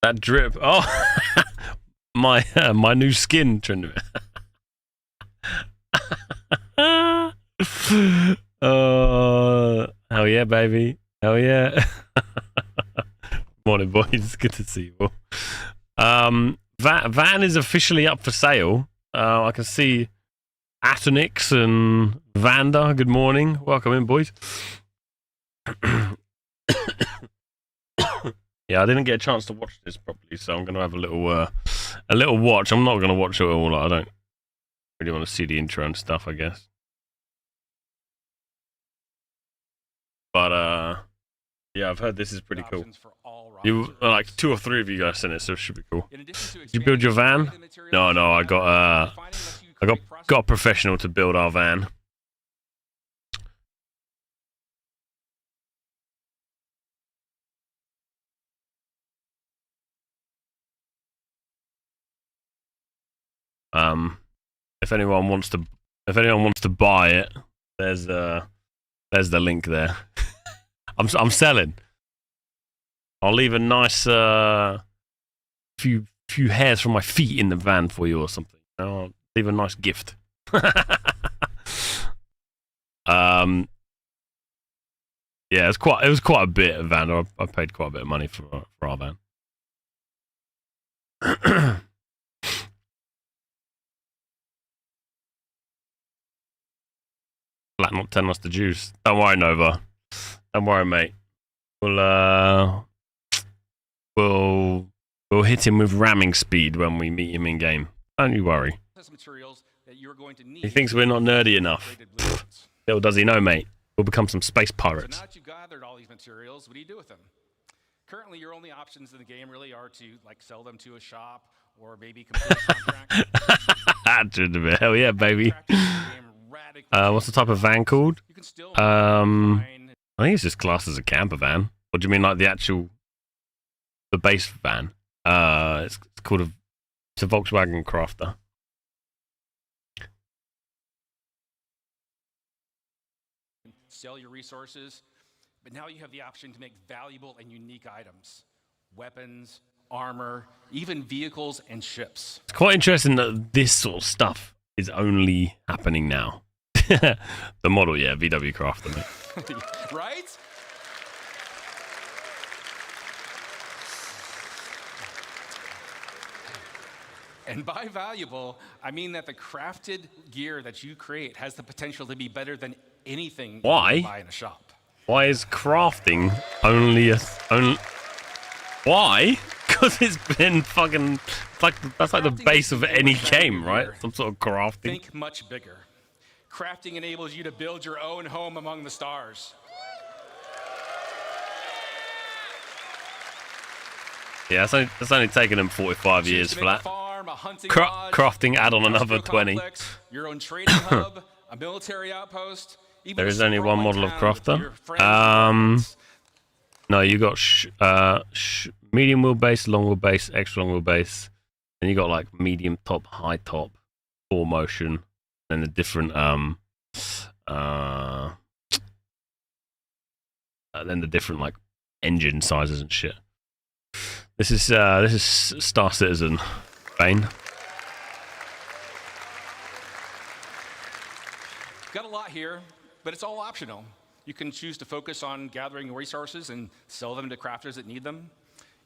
That drip. Oh, my new skin, Trent. Hell yeah, baby. Hell yeah. Morning, boys. Good to see you all. Van is officially up for sale. I can see Atonix and Vanda. Good morning. Welcome in, boys. Yeah, I didn't get a chance to watch this properly, so I'm gonna have a little watch. I'm not gonna watch it all. I don't really want to see the intro and stuff, I guess. But yeah, I've heard this is pretty cool. You like 2 or 3 of you guys sent it, so it should be cool. Did you build your van? No, I got a professional to build our van. If anyone wants to buy it, there's the link there. I'm selling. I'll leave a nice few hairs from my feet in the van for you or something. I'll leave a nice gift. Yeah, it was quite a bit of van. I paid quite a bit of money for our van. Flat not telling us the juice. Don't worry, Nova. Don't worry, mate. We'll hit him with ramming speed when we meet him in game. Don't you worry. He thinks we're not nerdy enough. Little does he know, mate. We'll become some space pirates. So now that you gathered all these materials, what do you do with them? Currently, your only options in the game really are to like sell them to a shop or maybe complete a contract. Hell yeah, baby. What's the type of van called? I think it's just classed as a camper van. What do you mean, like the base van? It's called it's a Volkswagen Crafter. Sell your resources, but now you have the option to make valuable and unique items, weapons, armor, even vehicles and ships. It's quite interesting that this sort of stuff is only happening now. The model, yeah, VW Crafter, mate. Right? And by valuable, I mean that the crafted gear that you create has the potential to be better than anything you can buy in a shop. Why is crafting only Why? Because it's been fucking that's like the base of any game, right? Some sort of crafting. Think much bigger. Crafting enables you to build your own home among the stars. Yeah, that's only taken them 45 years for that. Crafting add on another 20. Your own trading hub, a military outpost. There is only one model of crafter. No, you got medium wheelbase, long wheelbase, extra long wheelbase, and you got like medium top, high top, 4 motion, and the different then the different like engine sizes and shit. This is Star Citizen, Bane. Got a lot here, but it's all optional. You can choose to focus on gathering resources and sell them to crafters that need them.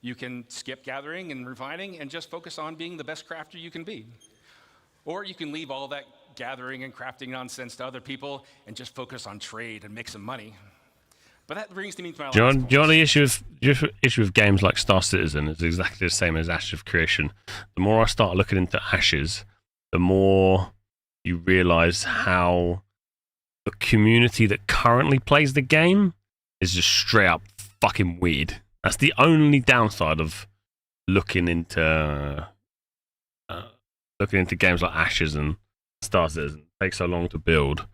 You can skip gathering and refining and just focus on being the best crafter you can be. Or you can leave all that gathering and crafting nonsense to other people and just focus on trade and make some money. But that brings me to my last point. Do you know the issue with games like Star Citizen is exactly the same as Ashes of Creation. The more I start looking into Ashes, the more you realize how the community that currently plays the game is just straight up fucking weird. That's the only downside of looking into games like Ashes and Star Citizen. It takes so long to build.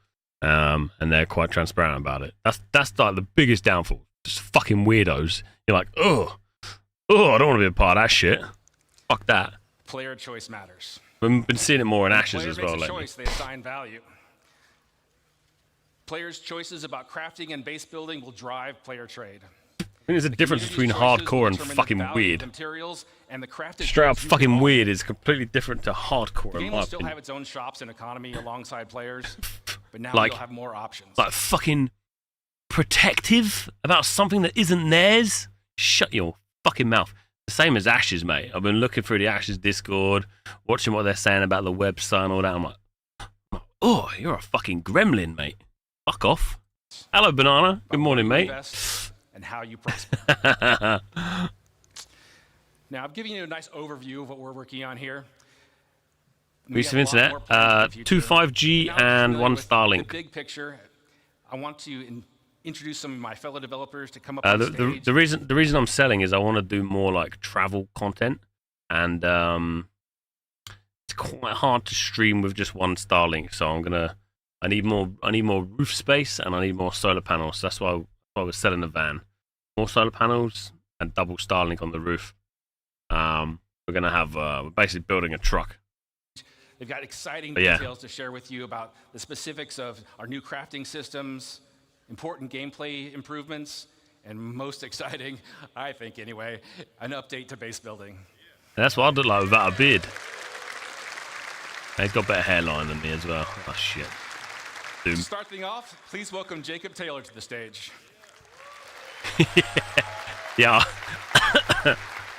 And they're quite transparent about it. That's like the biggest downfall. Just fucking weirdos. You're like, I don't want to be a part of that shit. Fuck that. Player choice matters. We've been seeing it more in Ashes as well lately. Choice, they assign value. Players' choices about crafting and base building will drive player trade. there's a The difference community's between choices hardcore and determine the fucking value of weird. the materials and the crafted Straight up goods you fucking can own. weird is completely different to hardcore The in game my will still opinion. have its own shops and economy alongside players, but now Like- you'll have more options. Like fucking protective about something that isn't theirs. Shut your fucking mouth. The same as Ashes, mate. I've been looking through the Ashes Discord, watching what they're saying about the website and all that. I'm like, oh, you're a fucking gremlin, mate. Fuck off. Hello, Banana. Good morning, Where you mate. invest and how you prosper. Now, I'm giving you a nice overview of what we're working on here. We Piece of have a lot internet, more plans in the 2 future. 5G Now that you're and familiar 1 with Starlink. The big picture, I want to introduce some of my fellow developers to come up on The stage. reason I'm selling is I want to do more like travel content, and it's quite hard to stream with just 1 Starlink. So I need more roof space, and I need more solar panels. So that's why I was selling the van. More solar panels and double Starlink on the roof. We're gonna have we're basically building a truck. They've got exciting But yeah. details to share with you about the specifics of our new crafting systems, important gameplay improvements, and most exciting, I think anyway, an update to base building. And that's what I'd look like without a beard. And he's got better hairline than me as well. Oh shit. To Doom. start things off, please welcome Jacob Taylor to the stage. Yeah.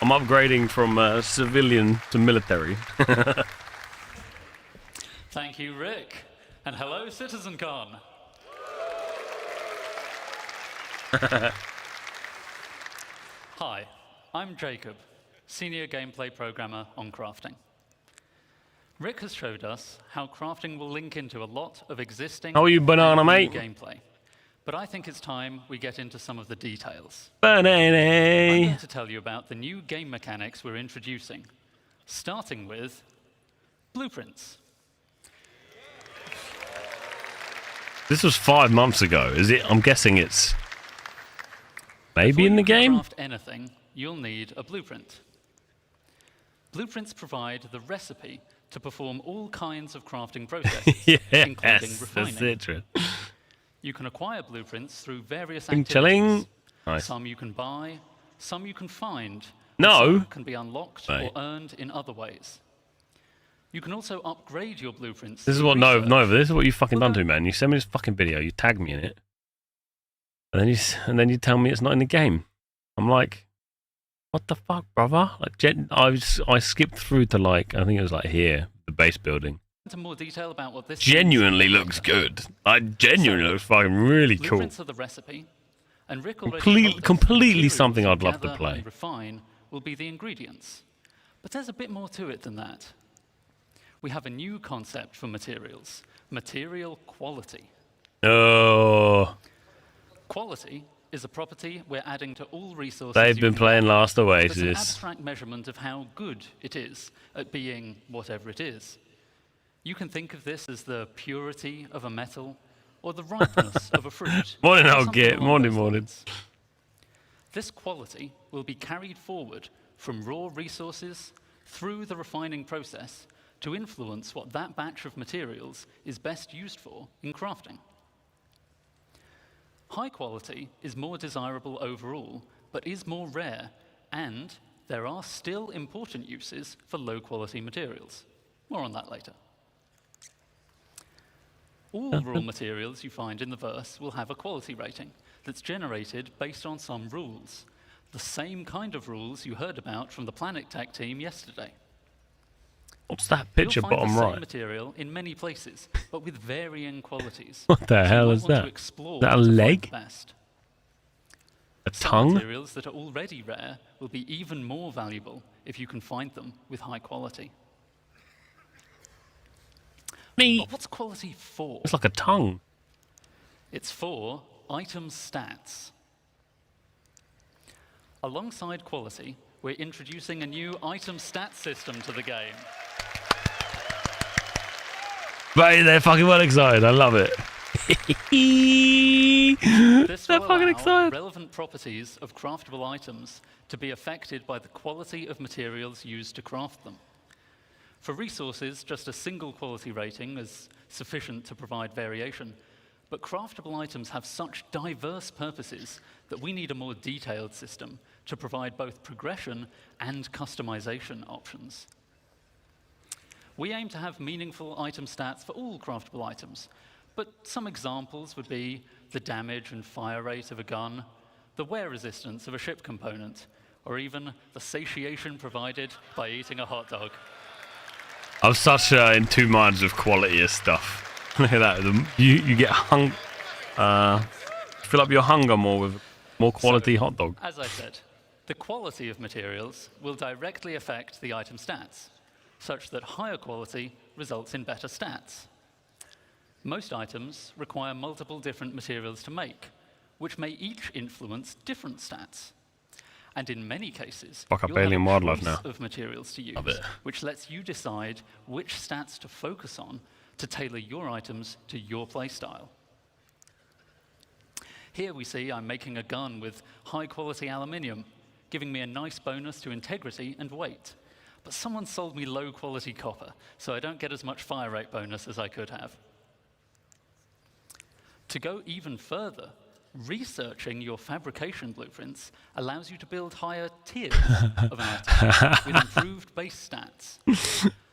I'm upgrading from civilian to military. Thank you, Rick. And hello, CitizenCon. Hi, I'm Jacob, Senior Gameplay Programmer on crafting. Rick has showed us how crafting will link into a lot of existing How are you, Banana, and new mate? gameplay. But I think it's time we get into some of the details. I'm Banana. going to tell you about the new game mechanics we're introducing, starting with blueprints. This was 5 months ago. Is it? I'm guessing it's maybe in the Before you can game. craft anything, you'll need a blueprint. Blueprints provide the recipe to perform all kinds of crafting processes, including Yes, refining. that's it. True. You can acquire blueprints through various Ching, activities. chilling. Nice. Some you can buy, some you can find. No. and some can be unlocked Mate. or earned in other ways. You can also upgrade your blueprints. This is through what research. Nova. This is what you fucking done to me, man. You send me this fucking video. You tag me in it, and then you tell me it's not in the game. I'm like, what the fuck, brother? Like, I skipped through to like I think it was like here, the base building. Into more detail about what this Genuinely means looks later. good. Like genuinely looks fucking really cool. Blueprints are the recipe, and Rick already told us Completely materials something you I'd love to gather play. and refine will be the ingredients. But there's a bit more to it than that. We have a new concept for materials, material quality. Oh, Quality is a property we're adding to all resources. they've you been can playing gather. Last It's an Oasis. abstract measurement of how good it is at being whatever it is. You can think of this as the purity of a metal or the ripeness of a fruit. Morning, or I'll something get. along Morning, those morning. lines. This quality will be carried forward from raw resources through the refining process to influence what that batch of materials is best used for in crafting. High quality is more desirable overall, but is more rare, and there are still important uses for low quality materials. More on that later. All raw materials you find in the verse will have a quality rating that's generated based on some rules, the same kind of rules you heard about from the Planet Tech team yesterday. What's that picture You'll find bottom the same right? material in many places, but with varying qualities. What the So hell you might is want that? to explore Is that a to find leg? the best. A Some tongue? materials that are already rare will be even more valuable if you can find them with high quality. Me. But what's quality for? It's like a tongue. It's for item stats. Alongside quality, we're introducing a new item stat system to the game. Mate, they're fucking well excited. I love it. This They're will fucking allow excited. relevant properties of craftable items to be affected by the quality of materials used to craft them. For resources, just a single quality rating is sufficient to provide variation. But craftable items have such diverse purposes that we need a more detailed system to provide both progression and customization options. We aim to have meaningful item stats for all craftable items, but some examples would be the damage and fire rate of a gun, the wear resistance of a ship component, or even the satiation provided by eating a hot dog. I'm such in two minds of quality of stuff. Look at that. You get fill up your hunger more with more quality hot dog. As I said, the quality of materials will directly affect the item stats, such that higher quality results in better stats. Most items require multiple different materials to make, which may each influence different stats. And in many cases, Fuck up you'll have alien a wildlife choice now. of materials to use, Love it. which lets you decide which stats to focus on to tailor your items to your playstyle. Here we see I'm making a gun with high-quality aluminium, giving me a nice bonus to integrity and weight. But someone sold me low-quality copper, so I don't get as much fire rate bonus as I could have. To go even further, researching your fabrication blueprints allows you to build higher tiers of an item with improved base stats.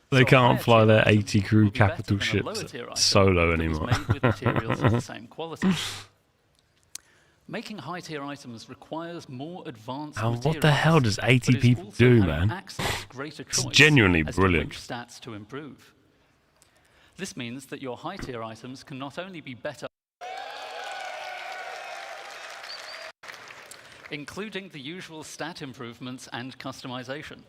They So a can't higher fly tier their item 80 crew will be better capital than a ships lower tier item solo that was anymore. made with materials of the same quality. Making high-tier items requires more advanced And materials. what the hell does 80 but is people also do, having man? access to greater It's choice genuinely as to brilliant. which stats to improve. This means that your high-tier items can not only be better, including the usual stat improvements and customization.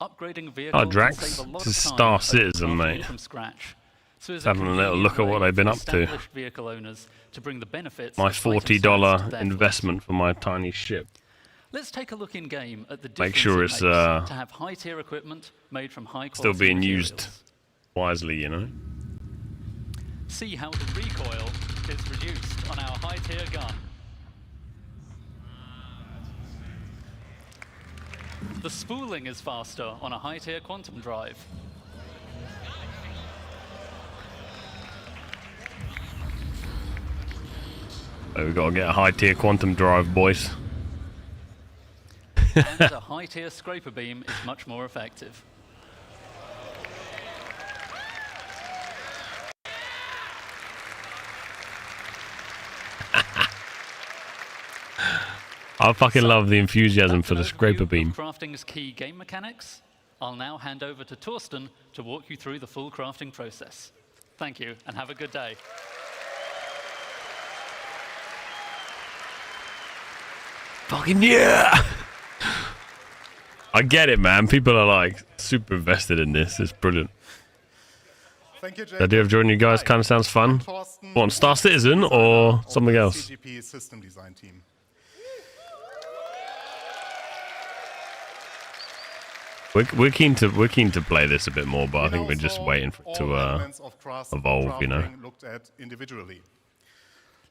Upgrading vehicles Drax, can save a lot this is of time Star over Citizen, crafting mate. from scratch. So Just having a little look at what they've been up to. vehicle owners to bring the benefits My of item stats to $40 their investment for my tiny ship. fleet. Let's take a look in game at the Make difference sure it it's, makes to have high-tier equipment made from high-quality Still being materials. used wisely, you know. See how the recoil is reduced on our high-tier gun. The spooling is faster on a high-tier quantum drive. So we've got to get a high-tier quantum drive, boys. And a high-tier scraper beam is much more effective. I fucking love the enthusiasm That's for an the overview scraper of beam. crafting's key game mechanics. I'll now hand over to Torsten to walk you through the full crafting process. Thank you, and have a good day. Fucking yeah! I get it, man. People are like super invested in this. It's brilliant. Thank you, Jake. The idea of joining you guys kind of sounds fun. Torsten, What, on Star Citizen or of something the else? CGP system design team. We're keen to play this a bit more, but I think we're just Also, waiting for it all to elements of evolve, you know. crafting looked at individually.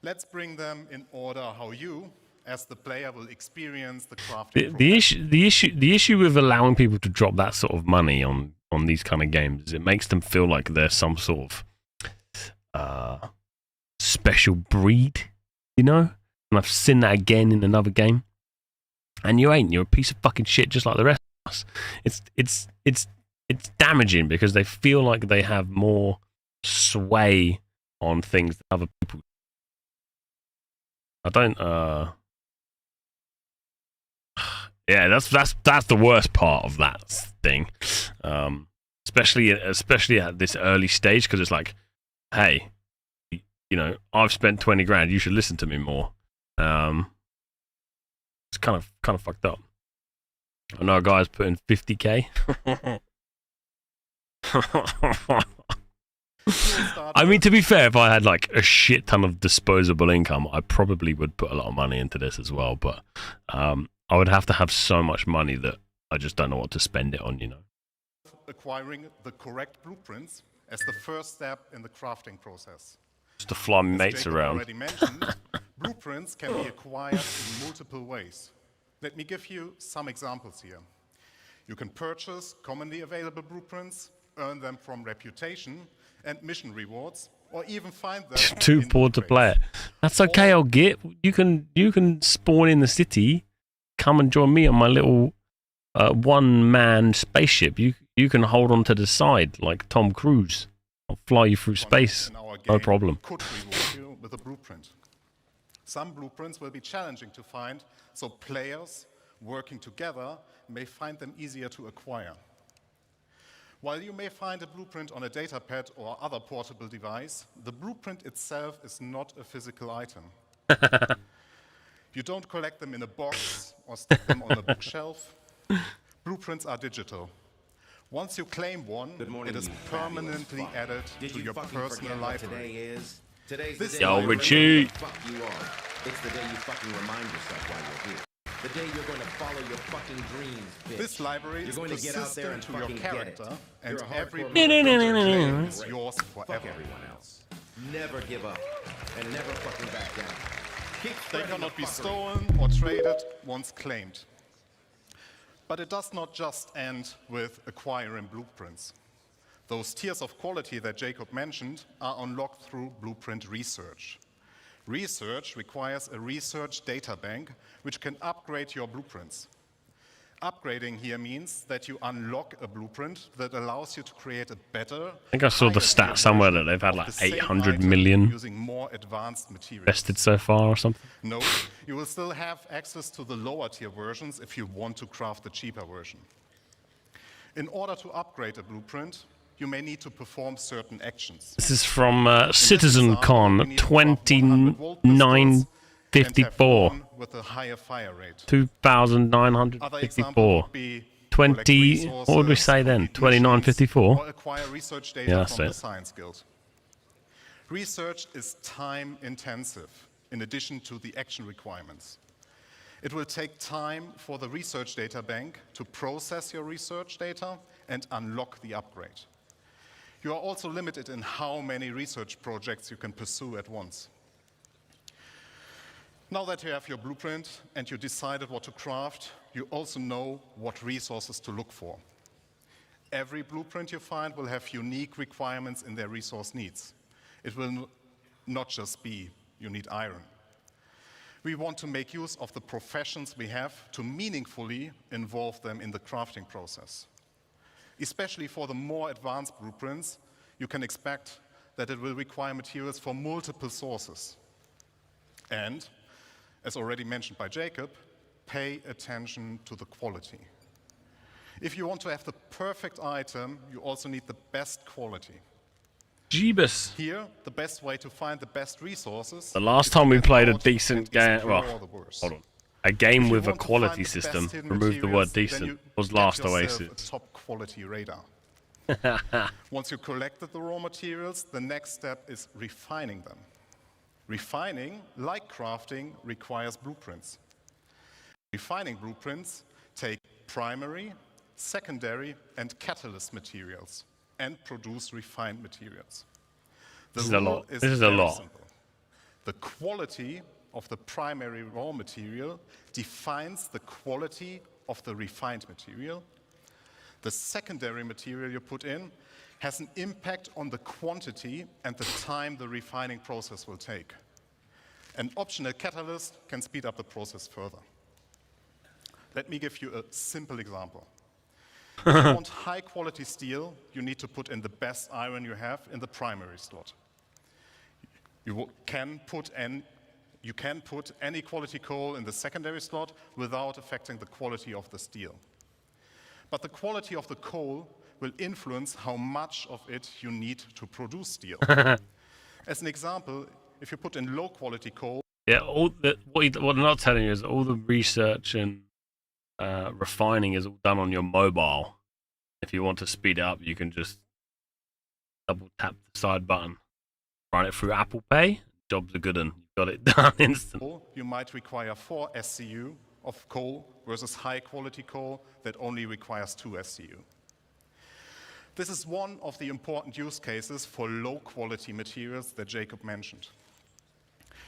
Let's bring them in order how you, as the player, will experience the crafting The issue with allowing people to drop that sort of money on these kind of games is it makes them feel like they're some sort of special breed, you know. And I've seen that again in another game. And you ain't. You're a piece of fucking shit, just like the rest of us. It's damaging because they feel like they have more sway on things than other people. I don't. Yeah, that's the worst part of that thing, especially at this early stage, because it's like, hey, you know, I've spent 20 grand. You should listen to me more. It's kind of fucked up. I know a guy's putting 50k. I mean, to be fair, if I had like a shit ton of disposable income, I probably would put a lot of money into this as well. But I would have to have so much money that I just don't know what to spend it on, you know. acquiring the correct blueprints as the first step in the crafting process. Just to fly As mates Jacob around. already mentioned, blueprints can be acquired in multiple ways. Let me give you some examples here. You can purchase commonly available blueprints, earn them from reputation and mission rewards, or even find them Too in poor loot to crates. play it. That's okay, I'll get. You can spawn in the city. Come and join me on my little one-man spaceship. You can hold on to the side like Tom Cruise. I'll fly you through space. In our No game problem. Could reward you with a blueprint. Some blueprints will be challenging to find, so players working together may find them easier to acquire. While you may find a blueprint on a datapad or other portable device, the blueprint itself is not a physical item. You don't collect them in a box or stick them on a bookshelf. Blueprints are digital. Once you claim one, it is permanently added to your personal library. Today's This the day Yo, you Richie. remember who the fuck you are. It's the day you fucking remind yourself why you're here. The day you're going to follow your fucking dreams, bitch. This library you're is going to get out there and persistent to your fucking get it. character, and You're a every hardcore blueprint is yours Fuck forever. everyone else. Never give up and never fucking back down. Keep They spreading cannot the be fuckery. stolen or traded once claimed. But it does not just end with acquiring blueprints. Those tiers of quality that Jacob mentioned are unlocked through blueprint research. Research requires a research data bank which can upgrade your blueprints. Upgrading here means that you unlock a blueprint that allows you to create a better. I think I saw the higher stat tier somewhere version that they've had of like the same 800 item million using more advanced materials. invested so far or something. No, you will still have access to the lower tier versions if you want to craft the cheaper version. In order to upgrade a blueprint, you may need to perform certain actions. This is from In this Citizen example, you Con need to craft 100 volt pistols and have 2954. one with a higher fire rate. Other 2954. examples would be 20, collect what would we say then? resources, complete missions, 2954? or acquire research data Yeah, that's from the it. Science Guild. Research is time intensive in addition to the action requirements. It will take time for the research data bank to process your research data and unlock the upgrade. You are also limited in how many research projects you can pursue at once. Now that you have your blueprint and you decided what to craft, you also know what resources to look for. Every blueprint you find will have unique requirements in their resource needs. It will not just be you need iron. We want to make use of the professions we have to meaningfully involve them in the crafting process. Especially for the more advanced blueprints, you can expect that it will require materials from multiple sources. And, as already mentioned by Jacob, pay attention to the quality. If you want to have the perfect item, you also need the best quality. Jeebus. Here, the best way to find the best resources. The last is to time we get played a out decent and game, explore well, the worst. hold on. A game If you with a want to quality find the system, best hidden remove the materials, word then decent, you was get Last yourself Oasis. a top quality radar. Once you collected the raw materials, the next step is refining them. Refining, like crafting, requires blueprints. Refining blueprints take primary, secondary, and catalyst materials and produce refined materials. This is a rule lot. This is a very lot. simple. The quality of the primary raw material defines the quality of the refined material. The secondary material you put in has an impact on the quantity and the time the refining process will take. An optional catalyst can speed up the process further. Let me give you a simple example. If you want high quality steel, you need to put in the best iron you have in the primary slot. You can put any quality coal in the secondary slot without affecting the quality of the steel. But the quality of the coal will influence how much of it you need to produce steel. As an example, if you put in low quality coal, Yeah, what I'm not telling you is all the research and refining is all done on your mobile. If you want to speed it up, you can just double tap the side button, run it through Apple Pay. Job's a good one. You got it done instantly. you might require 4 SCU of coal versus high quality coal that only requires 2 SCU. This is one of the important use cases for low quality materials that Jacob mentioned.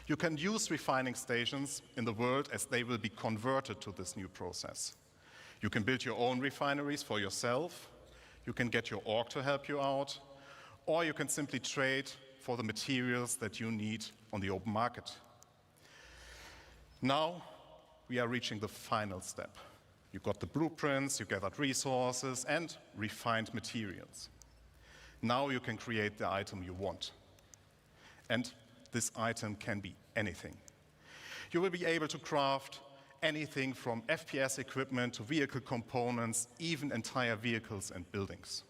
You can use refining stations in the world as they will be converted to this new process. You can build your own refineries for yourself, you can get your org to help you out, or you can simply trade for the materials that you need on the open market. Now we are reaching the final step. You got the blueprints, you gathered resources and refined materials. Now you can create the item you want. And this item can be anything. You will be able to craft anything from FPS equipment to vehicle components, even entire vehicles and buildings.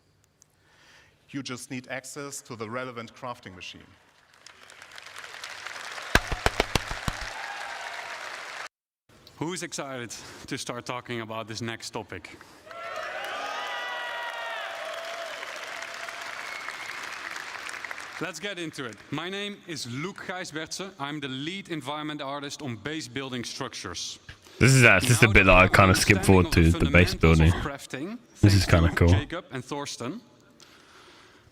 You just need access to the relevant crafting machine. Who's excited to start talking about this next topic? Let's get into it. My name is Luc Gijsbertse. I'm the lead environment artist on base building structures. This is the bit that I kind of skip forward to, the base building. This is kind of cool. Jacob and Thorsten,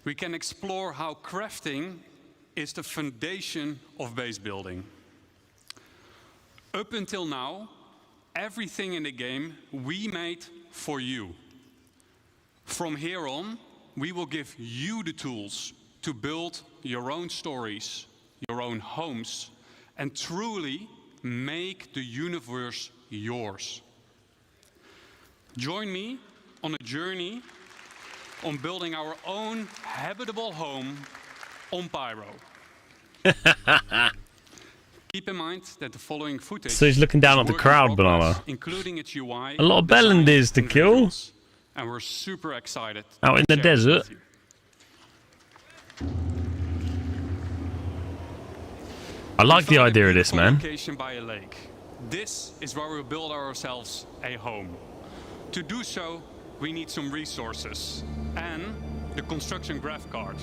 we can explore how crafting is the foundation of base building. Up until now, everything in the game we made for you. From here on, we will give you the tools to build your own stories, your own homes, and truly make the universe yours. Join me on a journey on building our own habitable home on Pyro. Keep in mind that the following footage. So he's looking down at the crowd, Banana. Including its UI, a lot of Bellanders to kill. And we're super excited. Out in the desert. I like the idea of this, man. Location by a lake. This is where we build ourselves a home. To do so, we need some resources and the construction graph card.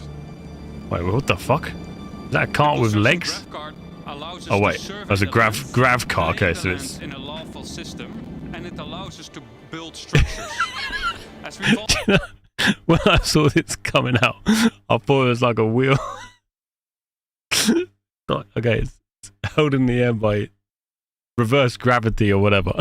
Wait, what the fuck? Is that a cart with legs? Oh wait, that's a grav car. Okay, so it's in a lawful system, and it allows us to build structures. As we when I saw this coming out, I thought it was like a wheel. Okay, it's held in the air by reverse gravity or whatever.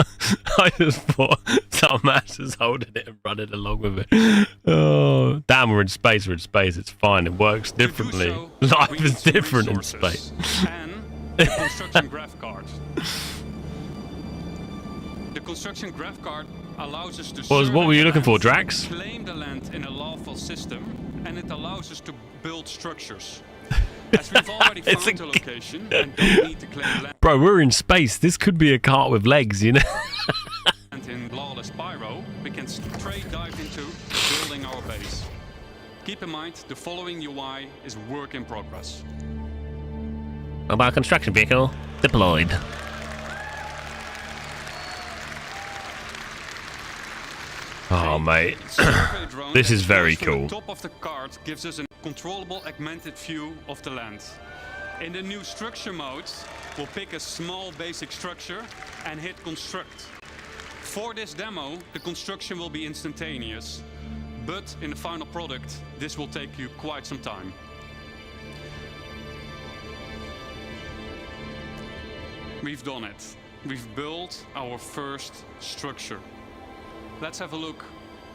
I just thought some man's just holding it and running along with it. Oh, damn, we're in space. We're in space. It's fine. It works differently. Life is different in space. The construction graph card. The construction graph card allows us to what were you looking for, Drax? Claim the land in a lawful system, and it allows us to build structures. As we've already found a location and don't need to claim land. Bro, we're in space. This could be a cart with legs, you know. And in Lawless Pyro, we can straight dive into building our base. Keep in mind, the following UI is work in progress. Mobile construction vehicle deployed. Oh, mate. This is very cool. The top of the card gives us a controllable augmented view of the land. In the new structure mode, we'll pick a small basic structure and hit construct. For this demo, the construction will be instantaneous, but in the final product, this will take you quite some time. We've done it. We've built our first structure. Let's have a look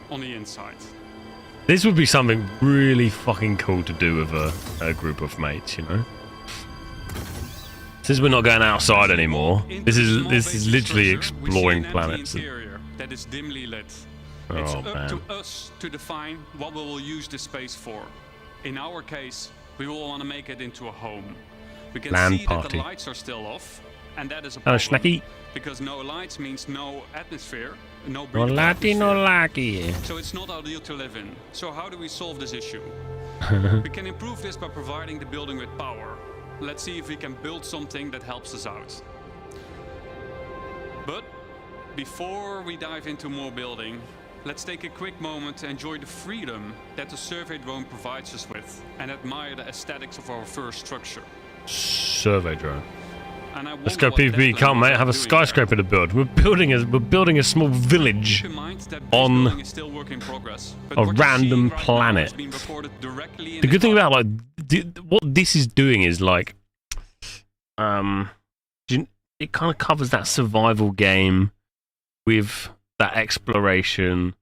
on the inside. This would be something really fucking cool to do with a group of mates, you know? Since we're not going outside anymore, this is literally exploring planets. That is dimly lit. Oh, it's up man. to us to define what we will use this space for. In our case, we will want to make it into a home. We can LAN see party. that the lights are still off, and that is a Hello, problem. Schlecky. Because no lights means no atmosphere, no No breathable lucky, no atmosphere. lucky. So it's not ideal to live in. So how do we solve this issue? We can improve this by providing the building with power. Let's see if we can build something that helps us out. But before we dive into more building, let's take a quick moment to enjoy the freedom that the survey drone provides us with and admire the aesthetics of our first structure. Survey drone. And I Let's wonder go what PvP. Declan Come, mate. is Have a doing skyscraper to build. We're building a small village Keep in mind that base on building is still work in progress, but a what you're seeing random right now planet. has been recorded directly in The good thing cloud. about what this is doing is like, it kind of covers that survival game with that exploration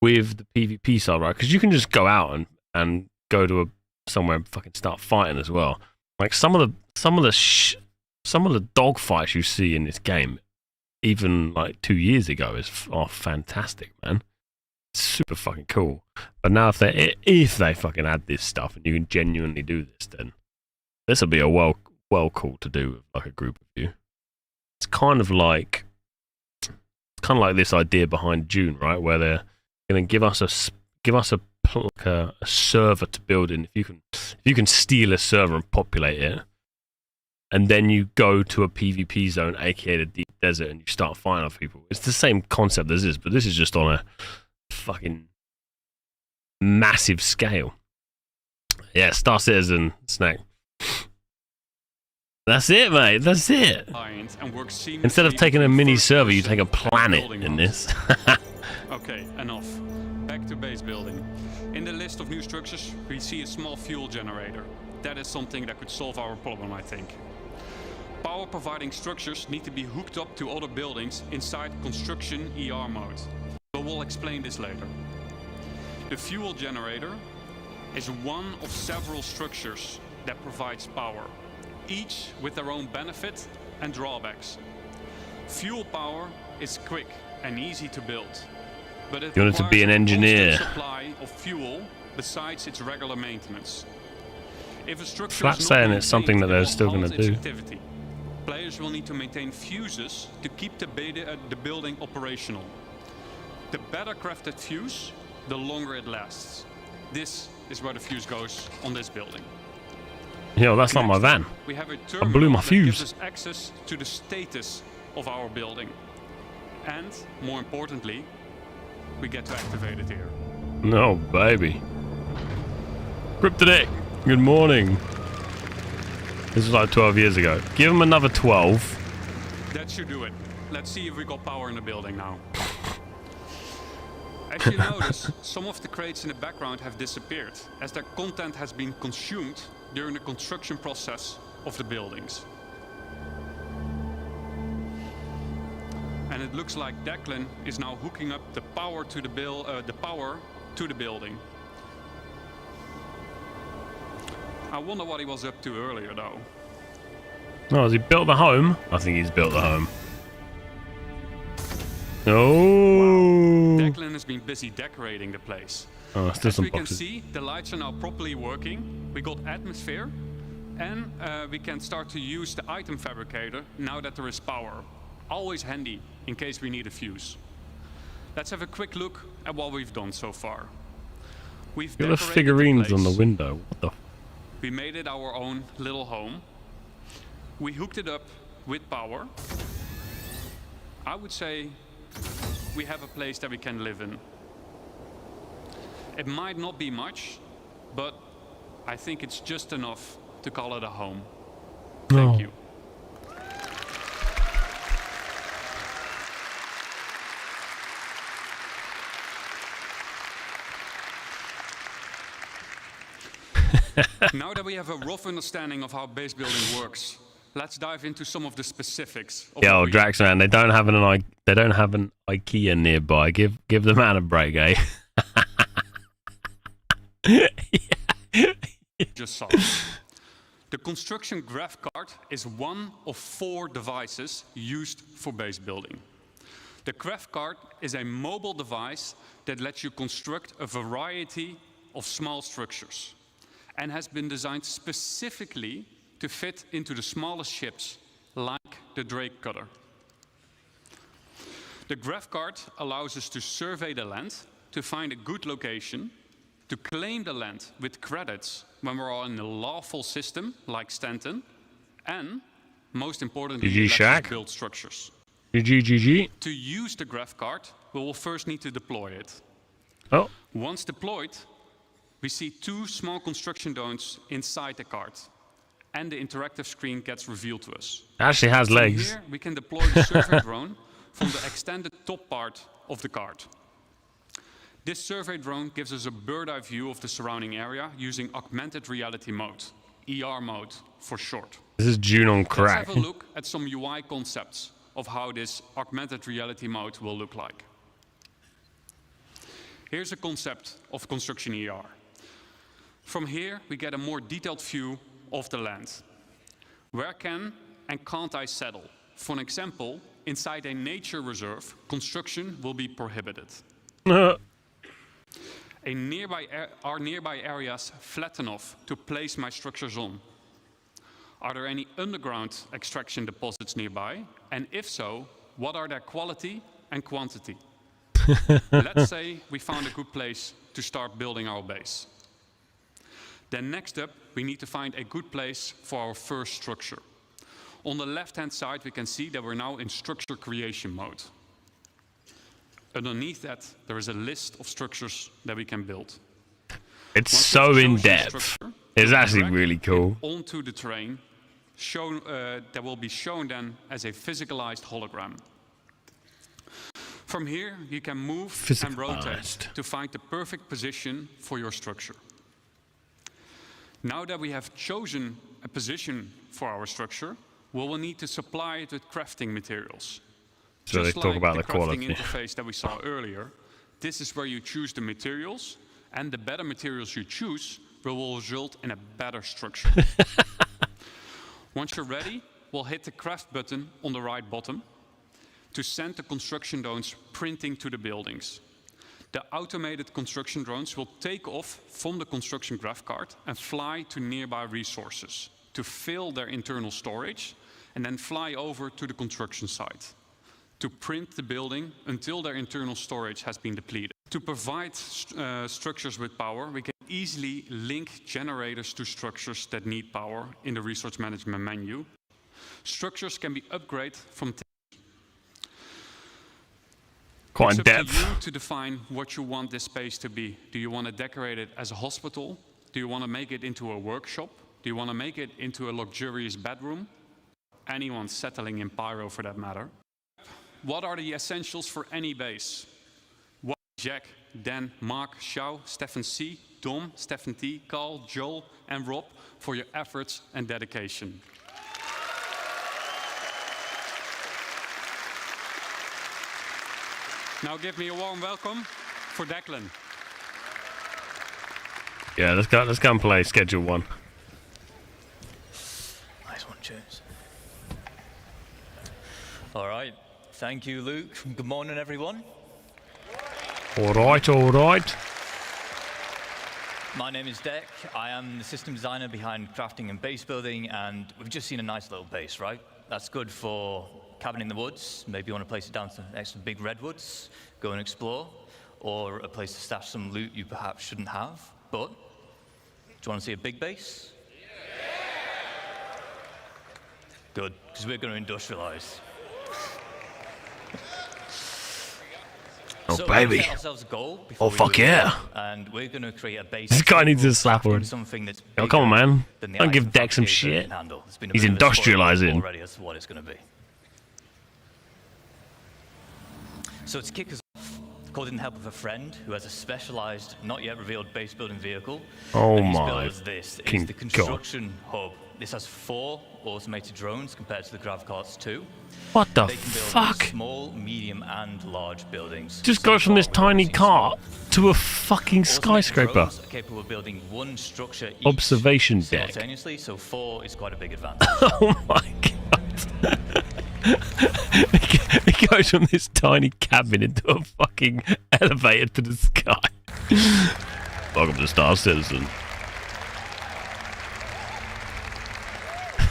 with the PvP side, right? Because you can just go out and go to somewhere and fucking start fighting as well. Like some of the dog fights you see in this game, even like 2 years ago, are fantastic, man. It's super fucking cool. But now if they fucking add this stuff and you can genuinely do this, then this will be a well cool to do with like a group of you. It's kind of like this idea behind Dune, right? Where they're going to give us a server to build in. If you can steal a server and populate it, and then you go to a PvP zone, aka the deep desert, and you start fighting off people. It's the same concept as this, but this is just on a fucking massive scale. Yeah, Star Citizen, Snake. That's it, mate. That's it. Instead of taking a mini server, you take a planet in this. Okay, enough. Back to base building. In the list of new structures, we see a small fuel generator. That is something that could solve our problem, I think. Power providing structures need to be hooked up to other buildings inside construction ER mode. But we'll explain this later. The fuel generator is one of several structures that provides power, each with their own benefit and drawbacks. Fuel power is quick and easy to build, but it you wanted to be an engineer. A supply of fuel besides its regular maintenance. If a structure Flat saying it's something that they're still going to do. Activity. Players will need to maintain fuses to keep the building operational. The better crafted fuse, the longer it lasts. This is where the fuse goes on this building. Yo, that's not my van. We have a I blew my fuse. That gives us access to the status of our building. And, more importantly, we get to activate it here. No, baby. Cryptonic, good morning. This was like 12 years ago. Give him another 12. That should do it. Let's see if we got power in the building now. As you notice, some of the crates in the background have disappeared, as their content has been consumed during the construction process of the buildings. And it looks like Declan is now hooking up the power to the building. I wonder what he was up to earlier, though. Oh, has he built the home? I think he's built the home. Oh. Wow. Declan has been busy decorating the place. Oh, still As some we boxes. can see, the lights are now properly working. We got atmosphere, and we can start to use the item fabricator now that there is power. Always handy in case we need a fuse. Let's have a quick look at what we've done so far. We've Look at the decorated figurines the on the place. window. What the? We made it our own little home. We hooked it up with power. I would say we have a place that we can live in. It might not be much, but I think it's just enough to call it a home. Thank you. Now that we have a rough understanding of how base building works, let's dive into some of the specifics. Yo, Drax, man, they don't have an IKEA nearby. Give the man a break, eh? Just saw. The construction graph card is one of 4 devices used for base building. The graph card is a mobile device that lets you construct a variety of small structures, and has been designed specifically to fit into the smallest ships, like the Drake cutter. The graph card allows us to survey the land, to find a good location, to claim the land with credits when we're in a lawful system, like Stanton, and, most importantly, lets us build structures. GG. To use the graph card, we will first need to deploy it. Oh. Once deployed, we see 2 small construction domes inside the card, and the interactive screen gets revealed to us. Actually has legs. Here we can deploy the survey drone from the extended top part of the card. This survey drone gives us a bird's-eye view of the surrounding area using augmented reality mode, ER mode for short. This is June on crack. Let's have a look at some UI concepts of how this augmented reality mode will look like. Here's a concept of construction ER. From here, we get a more detailed view of the land. Where can and can't I settle? For an example, inside a nature reserve, construction will be prohibited. Are nearby areas flat enough to place my structures on? Are there any underground extraction deposits nearby? And if so, what are their quality and quantity? Let's say we found a good place to start building our base. Then next up, we need to find a good place for our first structure. On the left-hand side, we can see that we're now in structure creation mode. Underneath that, there is a list of structures that we can build. It's so in depth. It's actually really cool. Onto the terrain, that will be shown then as a physicalized hologram. From here, you can move and rotate to find the perfect position for your structure. Now that we have chosen a position for our structure, we will need to supply it with crafting materials. So Just they talk like about the the quality. crafting interface that we saw earlier, this is where you choose the materials, and the better materials you choose will result in a better structure. Once you're ready, we'll hit the craft button on the right bottom to send the construction drones printing to the buildings. The automated construction drones will take off from the construction graph card and fly to nearby resources to fill their internal storage and then fly over to the construction site to print the building until their internal storage has been depleted. To provide structures with power, we can easily link generators to structures that need power in the resource management menu. Structures can be upgraded from Quite in It's up depth. to you to define what you want this space to be. Do you want to decorate it as a hospital? Do you want to make it into a workshop? Do you want to make it into a luxurious bedroom? Anyone settling in Pyro for that matter. What are the essentials for any base? What Jack, Dan, Mark, Xiao, Stefan C, Dom, Stefan T, Carl, Joel, and Rob for your efforts and dedication. Now give me a warm welcome for Declan. Yeah, let's go and play Schedule 1. Nice one, James. All right. Thank you, Luke. Good morning, everyone. All right. My name is Dec. I am the system designer behind crafting and base building, and we've just seen a nice little base, right? That's good for cabin in the woods. Maybe you want to place it down next to big redwoods, go and explore, or a place to stash some loot you perhaps shouldn't have. But, do you want to see a big base? Yeah. Good, because we're going to industrialize. Oh, So baby. we set ourselves a goal before Oh, we fuck do it, yeah. And we're going to create a base. This guy needs a capable of slap on. crafting something that's Oh, come on, bigger man. than the Don't give item Dex some fabricator shit. can handle. It's been a He's bit of a spoiler industrializing. already as to what it's going to be. So to kick us off, called in the help of a friend who has a specialized, not yet revealed base building vehicle. Oh and he's my built us this. king It's the construction hub. This has 4 automated drones compared to the GravCarts 2. What the They can build fuck? small, medium, and large buildings. Just So goes from far, this we've tiny seen cart small. to a fucking Automated skyscraper. drones are capable of building 1 structure each Observation deck. simultaneously, so 4 is quite a big advantage. Oh my god. It goes from this tiny cabin into a fucking elevator to the sky. Welcome to Star Citizen.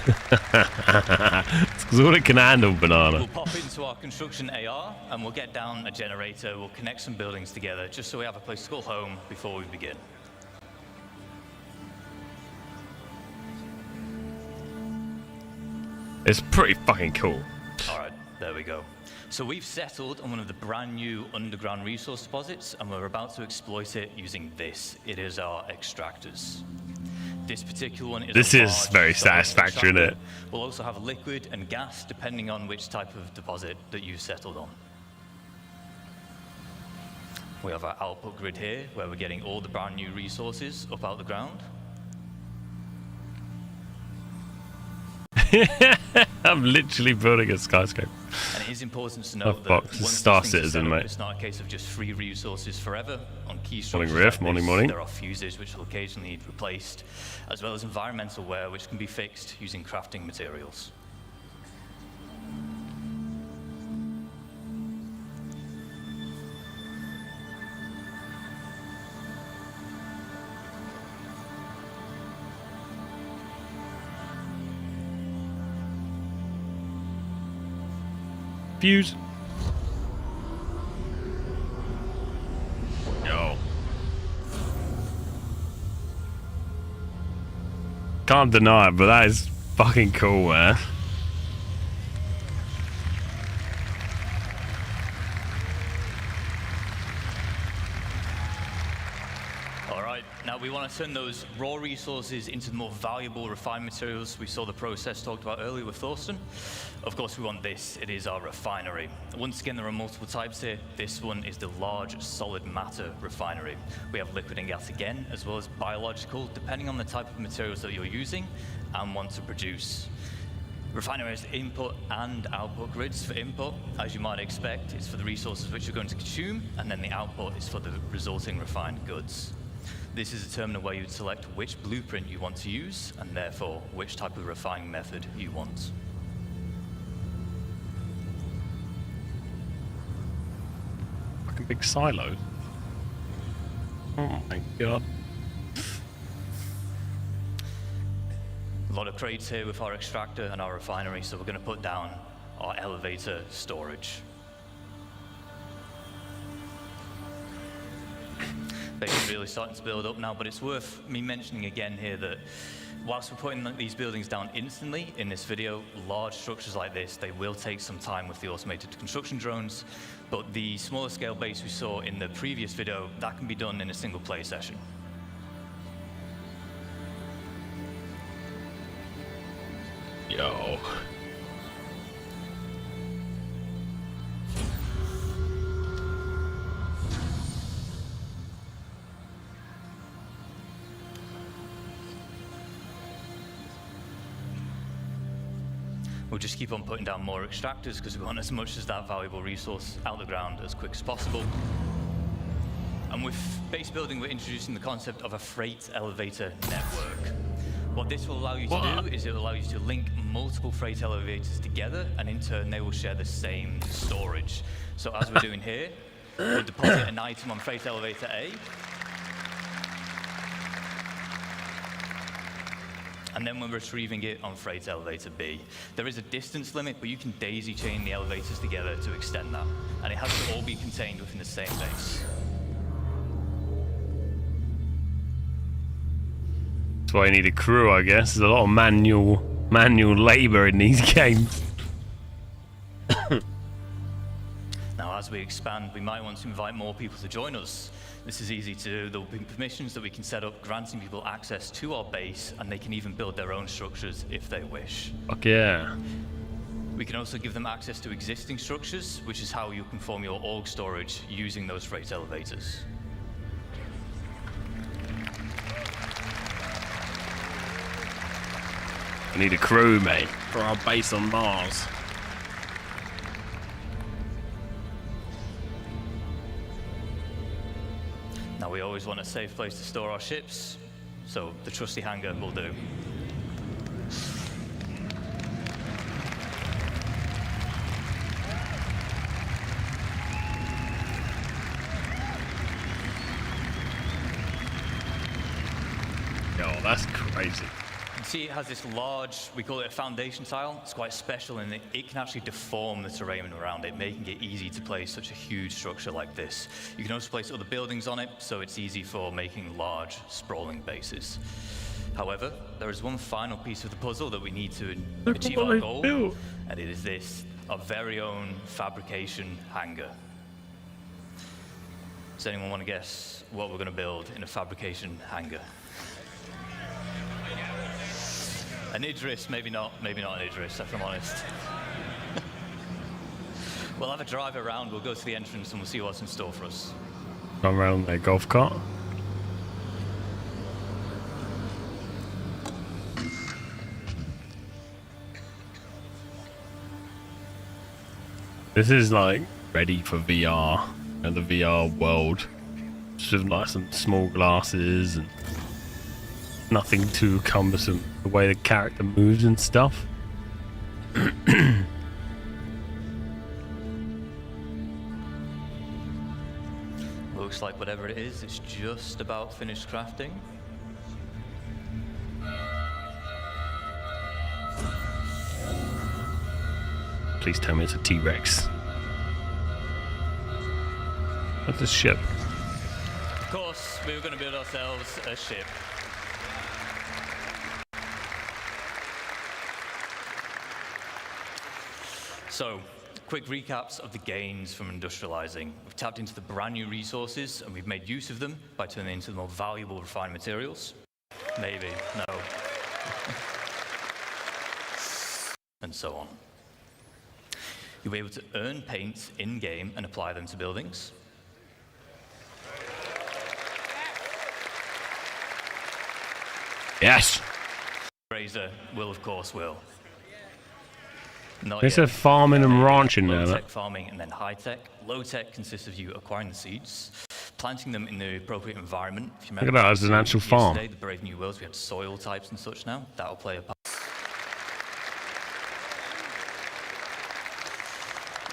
It's 'cause all it can handle, banana. We'll pop into our construction AR and we'll get down a generator, we'll connect some buildings together just so we have a place to call home before we begin. It's pretty fucking cool. All right, there we go. So we've settled on one of the brand new underground resource deposits and we're about to exploit it using this. It is our extractors. This particular one is This a is large very solid satisfactory, isn't it? extractor. We'll also have liquid and gas depending on which type of deposit that you've settled on. We have our output grid here where we're getting all the brand new resources up out the ground. I'm literally building a skyscraper. And it is important to Oh, note that fuck, once this is these Star things are Citizen, set up, mate. it's not a case of just free resources forever. On key Morning, structures Riff. like Morning, this, morning. there are fuses which will occasionally need replaced, as well as environmental wear which can be fixed using crafting materials. Fuse. Yo. Can't deny it, but that is fucking cool, man. All right, now we want to turn those raw resources into the more valuable refined materials we saw the process talked about earlier with Thorsten. Of course, we want this. It is our refinery. Once again, there are multiple types here. This one is the large solid matter refinery. We have liquid and gas again, as well as biological, depending on the type of materials that you're using and want to produce. Refinery has input and output grids. For input, as you might expect, it's for the resources which you're going to consume, and then the output is for the resulting refined goods. This is determined where you'd select which blueprint you want to use, and therefore which type of refining method you want. Fucking big silos. Oh my god. A lot of crates here with our extractor and our refinery, so we're going to put down our elevator storage. Basically really starting to build up now, but it's worth me mentioning again here that whilst we're putting these buildings down instantly in this video, large structures like this, they will take some time with the automated construction drones, but the smaller scale base we saw in the previous video, that can be done in a single play session. Yo. We'll just keep on putting down more extractors because we want as much as that valuable resource out the ground as quick as possible. And with base building, we're introducing the concept of a freight elevator network. What this will allow you to do is it will allow you to link multiple freight elevators together, and in turn they will share the same storage. So as we're doing here, we'll deposit an item on freight elevator A, and then we're retrieving it on freight elevator B. There is a distance limit, but you can daisy chain the elevators together to extend that, and it has to all be contained within the same base. That's why you need a crew, I guess. There's a lot of manual labor in these games. Now, as we expand, we might want to invite more people to join us. This is easy to do. There will be permissions that we can set up, granting people access to our base, and they can even build their own structures if they wish. Fuck yeah. We can also give them access to existing structures, which is how you can form your org storage using those freight elevators. I need a crew, mate, for our base on Mars. Now, we always want a safe place to store our ships, so the trusty hangar will do. Yo, that's crazy. You see, it has this large, we call it a foundation tile. It's quite special in that it can actually deform the terrain around it, making it easy to place such a huge structure like this. You can also place other buildings on it, so it's easy for making large, sprawling bases. However, there is one final piece of the puzzle that we need to achieve our goal, and it is this, our very own fabrication hangar. Does anyone want to guess what we're going to build in a fabrication hangar? An Idris, maybe not an Idris, if I'm honest. We'll have a drive around, we'll go to the entrance and we'll see what's in store for us. Come around a golf cart. This is like ready for VR and the VR world. Just with like some small glasses and nothing too cumbersome. The way the character moves and stuff. Looks like whatever it is, it's just about finished crafting. Please tell me it's a T-Rex. That's a ship. Of course, we were going to build ourselves a ship. So, quick recaps of the gains from industrializing. We've tapped into the brand new resources and we've made use of them by turning into the more valuable refined materials. Maybe, no. And so on. You'll be able to earn paints in-game and apply them to buildings. Yes. Razor will, of course, will. Not They yet. said farming and ranching now. Low-tech farming and then high-tech. Low-tech consists of you acquiring the seeds, planting them in the appropriate environment. If you Look at that, it's an actual farm. Yesterday, the Brave New Worlds, we had soil types and such now. That'll play a part.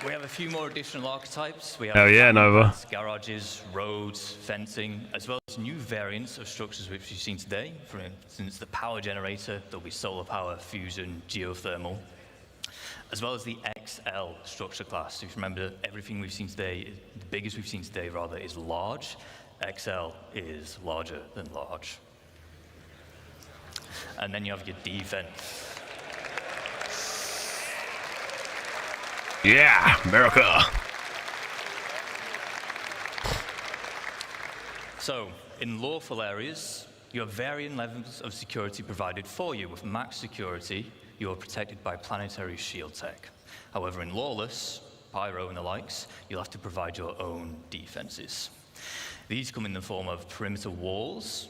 We have a few more additional archetypes. We have Hell yeah, Nova. garages, roads, fencing, as well as new variants of structures which you've seen today. For instance, the power generator, there'll be solar power, fusion, geothermal, as well as the XL structure class. If you remember, everything we've seen today, the biggest we've seen today rather, is large. XL is larger than large. And then you have your defense. Yeah, America. So, in lawful areas, you have varying levels of security provided for you. With max security, you are protected by planetary shield tech. However, in lawless, pyro and the likes, you'll have to provide your own defenses. These come in the form of perimeter walls,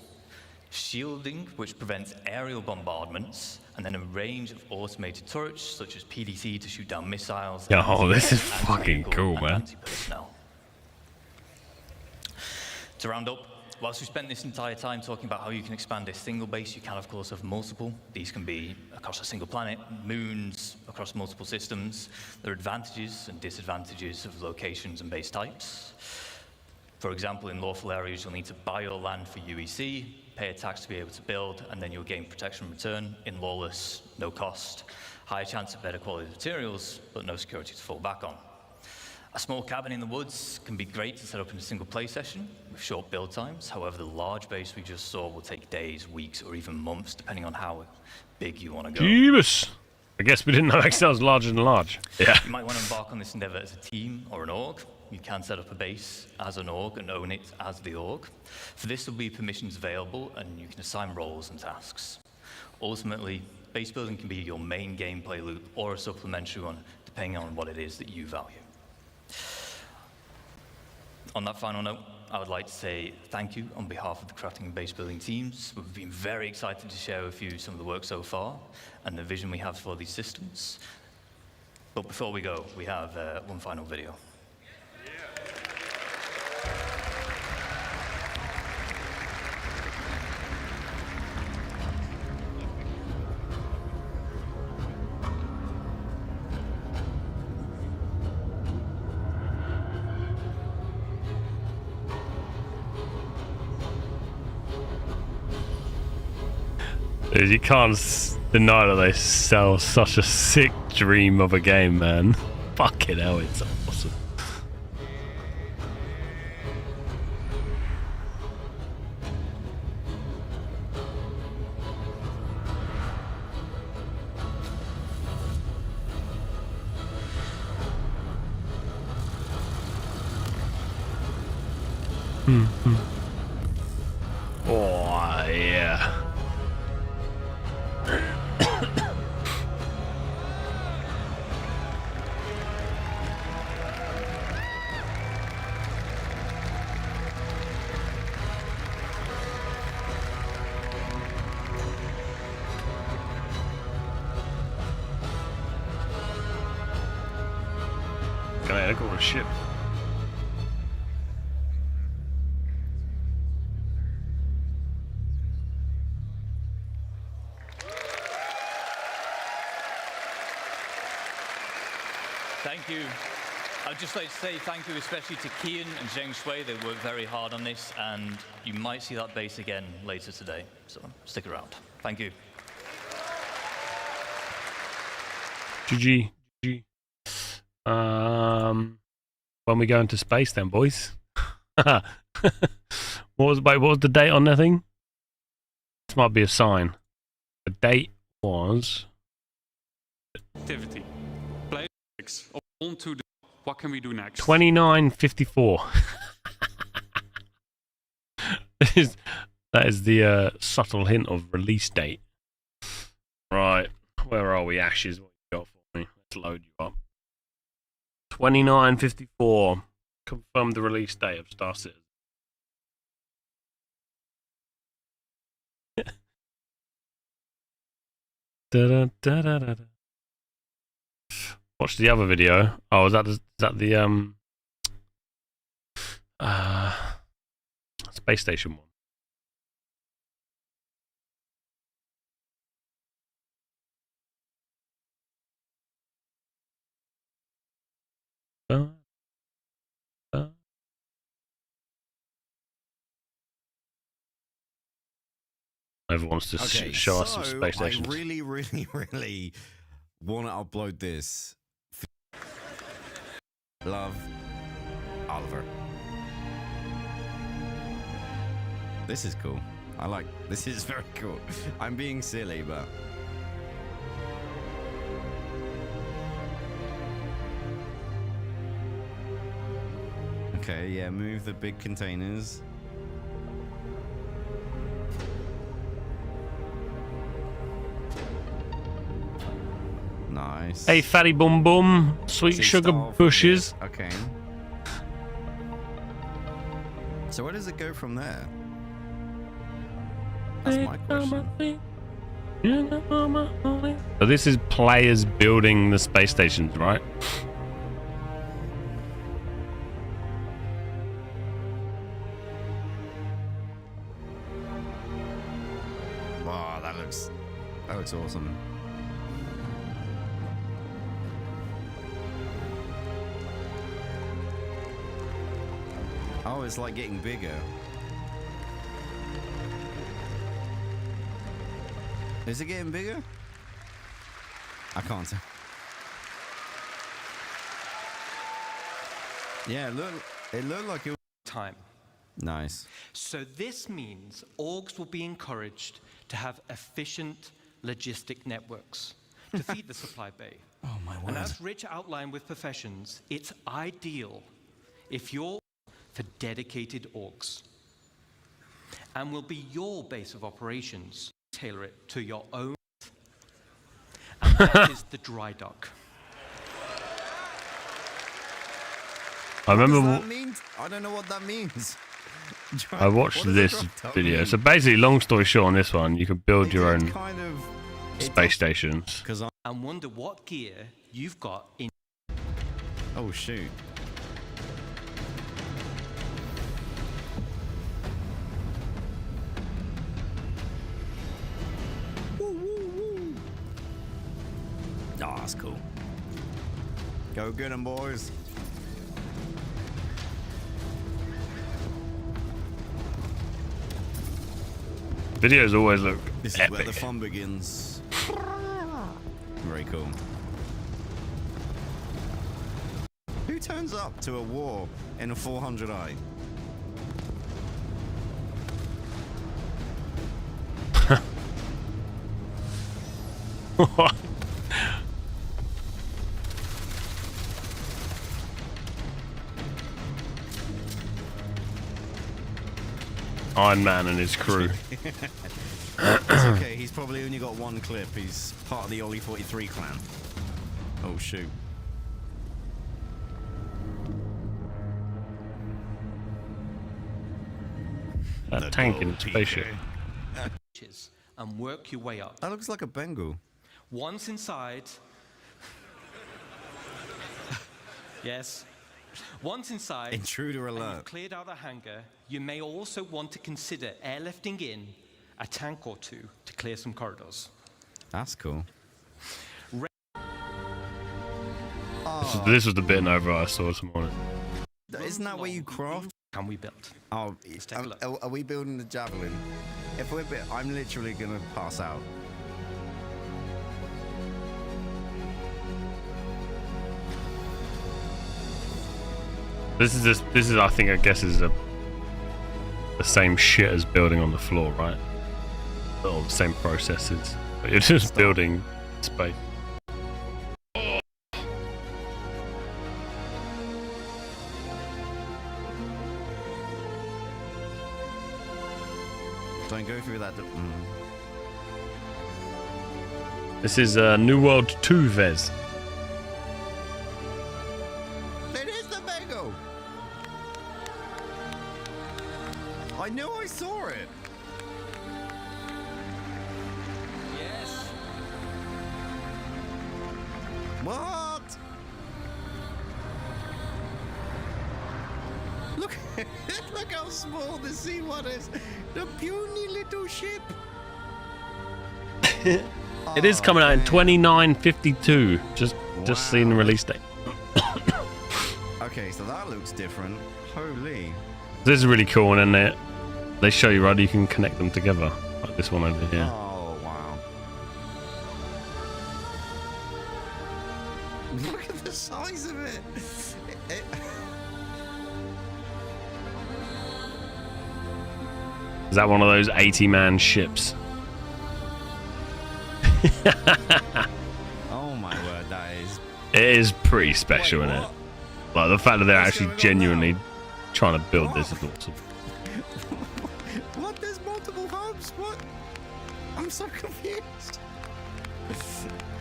shielding, which prevents aerial bombardments, and then a range of automated turrets, such as PDT to shoot down missiles. Oh, this is fucking cool, man. Anti-personnel. To round up, whilst we spent this entire time talking about how you can expand a single base, you can, of course, have multiple. These can be across a single planet, moons, across multiple systems. There are advantages and disadvantages of locations and base types. For example, in lawful areas, you'll need to buy your land for UEC, pay a tax to be able to build, and then you'll gain protection in return. In lawless, no cost. Higher chance of better quality materials, but no security to fall back on. A small cabin in the woods can be great to set up in a single play session with short build times. However, the large base we just saw will take days, weeks, or even months, depending on how big you want to go. Jeebus. I guess we didn't know XL was larger than large. Yeah. You might want to embark on this endeavor as a team or an org. You can set up a base as an org and own it as the org. For this, there'll be permissions available, and you can assign roles and tasks. Ultimately, base building can be your main gameplay loop or a supplementary one, depending on what it is that you value. On that final note, I would like to say thank you on behalf of the crafting and base building teams. We've been very excited to share with you some of the work so far and the vision we have for these systems. But before we go, we have one final video. Dude, you can't deny that they sell such a sick dream of a game, man. Fucking hell, it's awesome. Oh, yeah. ship. Thank you. I'd just like to say thank you especially to Kian and Zheng Shui. They worked very hard on this, and you might see that base again later today. So stick around. Thank you. GG. GG. When we go into space then, boys. What was the date on that thing? This might be a sign. The date was Activity. Play 6. On to the what can we do next? 2954. That is the subtle hint of release date. Right, where are we, Ashes? What you got for me? Let's load you up. 2954. Confirm the release date of Star Citizen. Da-da-da-da-da. Watch the other video. Oh, is that the space station one? Everyone wants to show us some space stations. I really want to upload this. Love, Oliver. This is cool. This is very cool. I'm being silly, but... Okay, yeah, move the big containers. Nice. Hey, fatty bum bum, sweet sugar bushes. Okay. So where does it go from there? That's my question. So this is players building the space stations, right? Wow, that looks awesome. Oh, it's like getting bigger. Is it getting bigger? I can't tell. Yeah, it looked like it was time. Nice. So this means orgs will be encouraged to have efficient logistic networks to feed the supply bay. Oh my word. And as Rich outlined with professions, it's ideal if you're for dedicated orgs and will be your base of operations. Tailor it to your own, and that is the dry dock. I remember. What does that mean? I don't know what that means. I watched this video. So basically, long story short, on this one, you can build your own kind of space stations. And wonder what gear you've got in. Oh shoot. Oh, that's cool. Go get 'em, boys. Videos always look This epic. is where the fun begins. Very cool. Who turns up to a war in a 400i? What? Iron Man and his crew. It's okay, he's probably only got one clip. He's part of the Ollie 43 clan. Oh shoot. That tank in the spaceship. And work your way up. That looks like a Bengal. Once inside, yes, Once inside, Intruder and you've alert. cleared out the hangar, you may also want to consider airlifting in a tank or two to clear some corridors. That's cool. This was the bit over I saw this morning. Isn't that where you craft? Can we build? Oh, take a look. are we building the javelin? If we're I'm literally gonna pass out. This is I think I guess is the same shit as building on the floor, right? All the same processes, but you're just building space. Don't go through that. This is New World 2 Vez. It is the Bego. I knew I saw it. Yes. What? Look, look how small the C1 is. The puny little ship. It is coming out in 2952. Just seen the release date. Okay, so that looks different. Holy. This is really cool, and then they show you right. You can connect them together, like this one over here. Oh wow. Look at the size of it. Is that one of those 80-man ships? Oh my word, that is. It is pretty special, Wait, isn't it? what? Like the fact that they're What's actually going on genuinely now? trying to build this is awesome. What? There's multiple hubs? What? I'm so confused.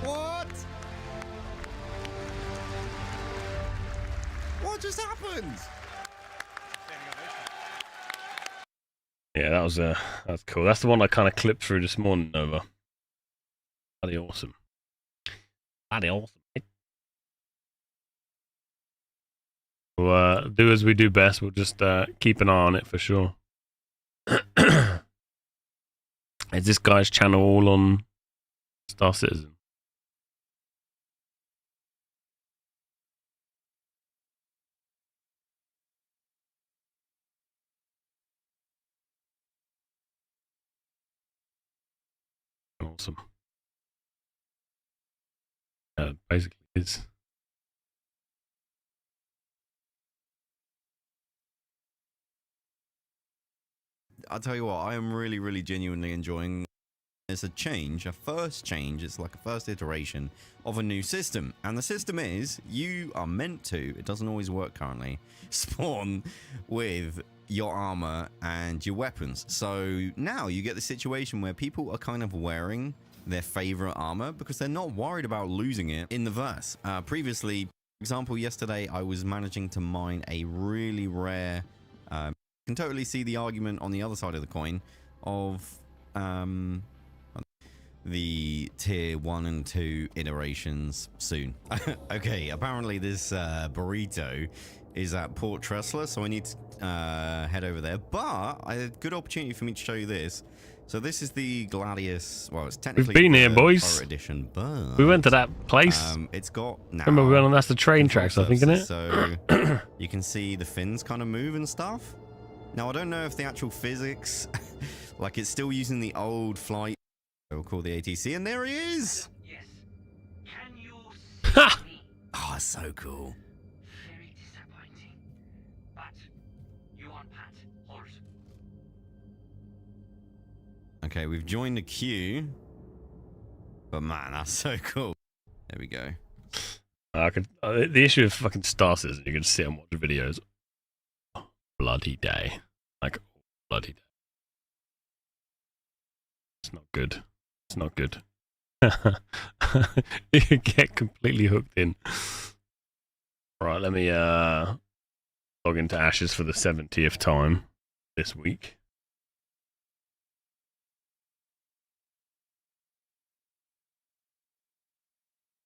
What? What just happened? Yeah, that's cool. That's the one I kind of clipped through this morning, Nova. Bloody awesome. Bloody awesome. We'll do as we do best. We'll just keep an eye on it for sure. Is this guy's channel all on Star Citizen? Awesome. Basically, it's. I'll tell you what, I am really, really genuinely enjoying. It's a change, a first change. It's like a first iteration of a new system. And the system is, you are meant to, it doesn't always work currently, spawn with your armor and your weapons. So now you get the situation where people are kind of wearing their favorite armor because they're not worried about losing it in the verse. Previously, for example, yesterday I was managing to mine a really rare, you can totally see the argument on the other side of the coin of the tier 1 and 2 iterations soon. Okay, apparently this burrito is at Port Tressler, so I need to head over there. But I had a good opportunity for me to show you this. So this is the Gladius. Well, it's technically We've been here, the boys. Pirate Edition, but We went to that place. it's got now. Remember we went on? That's the train tracks, I think, isn't it? So you can see the fins kind of move and stuff. Now I don't know if the actual physics, like it's still using the old flight. We'll call the ATC, and there he is. Yes. Can you see me? Oh, so cool. Very disappointing. But you want Pat? Hold. Okay, we've joined the queue. But man, that's so cool. There we go. I could. The issue with fucking Star Citizen, you can sit and watch videos. Bloody day, like bloody day. It's not good. It's not good. You get completely hooked in. Right, let me log into Ashes for the 70th time this week.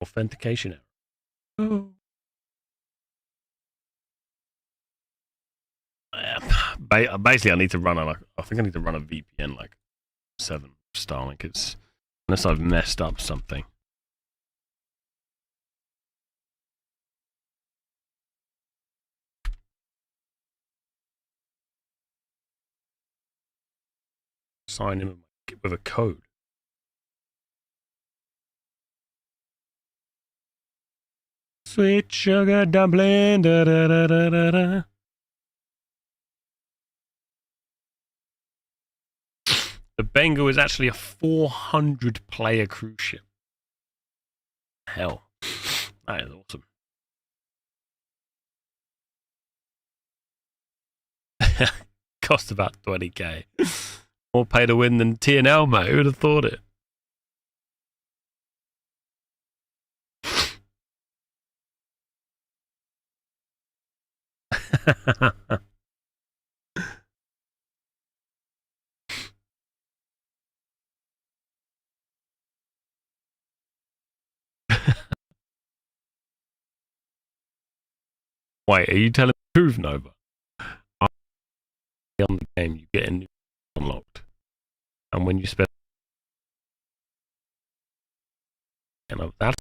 Authentication error. Oh. Basically, I need to run I think I need to run a VPN like 7 Starlink. It's unless I've messed up something. Sign in with a code. Sweet sugar dumpling. Da, da, da, da, da, da. The Bengal is actually a 400-player cruise ship. Hell, that is awesome. Cost about 20k. More pay to win than TNL, mate. Who would have thought it? Wait, are you telling the truth, Nova? On the game, you get a new unlocked, and when you spend, that's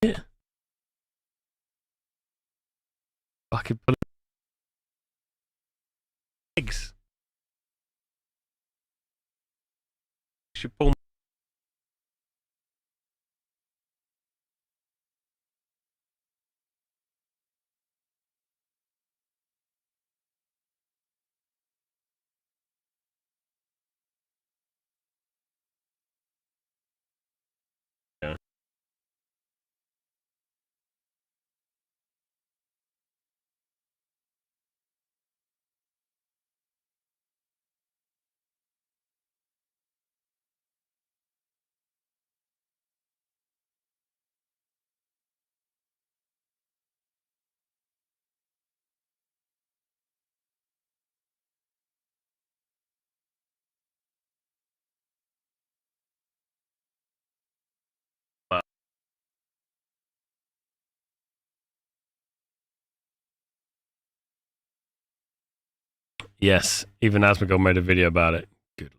it. Fucking put eggs. Should pull. Yeah. Yes, even Asmagol made a video about it. Good.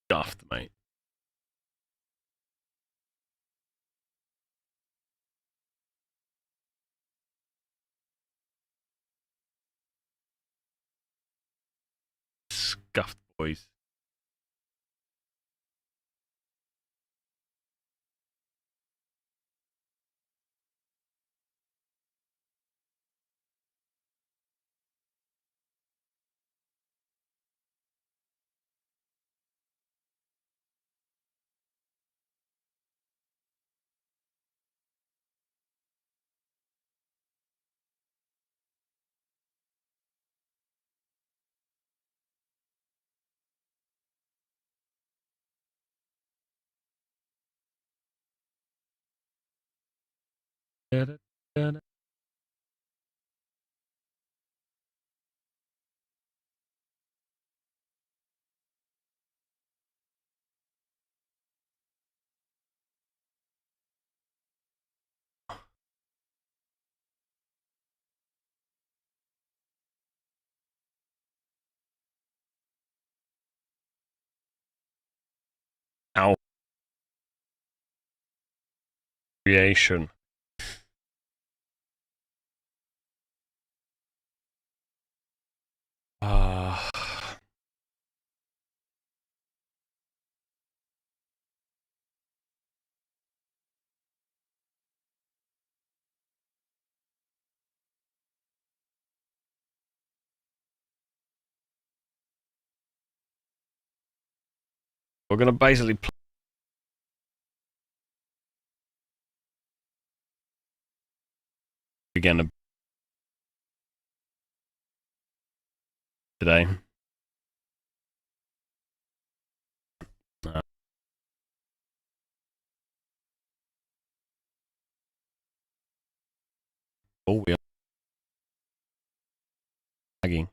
Stuffed, mate. Scuffed boys. Our creation. We're gonna basically again today. Oh, we are lagging.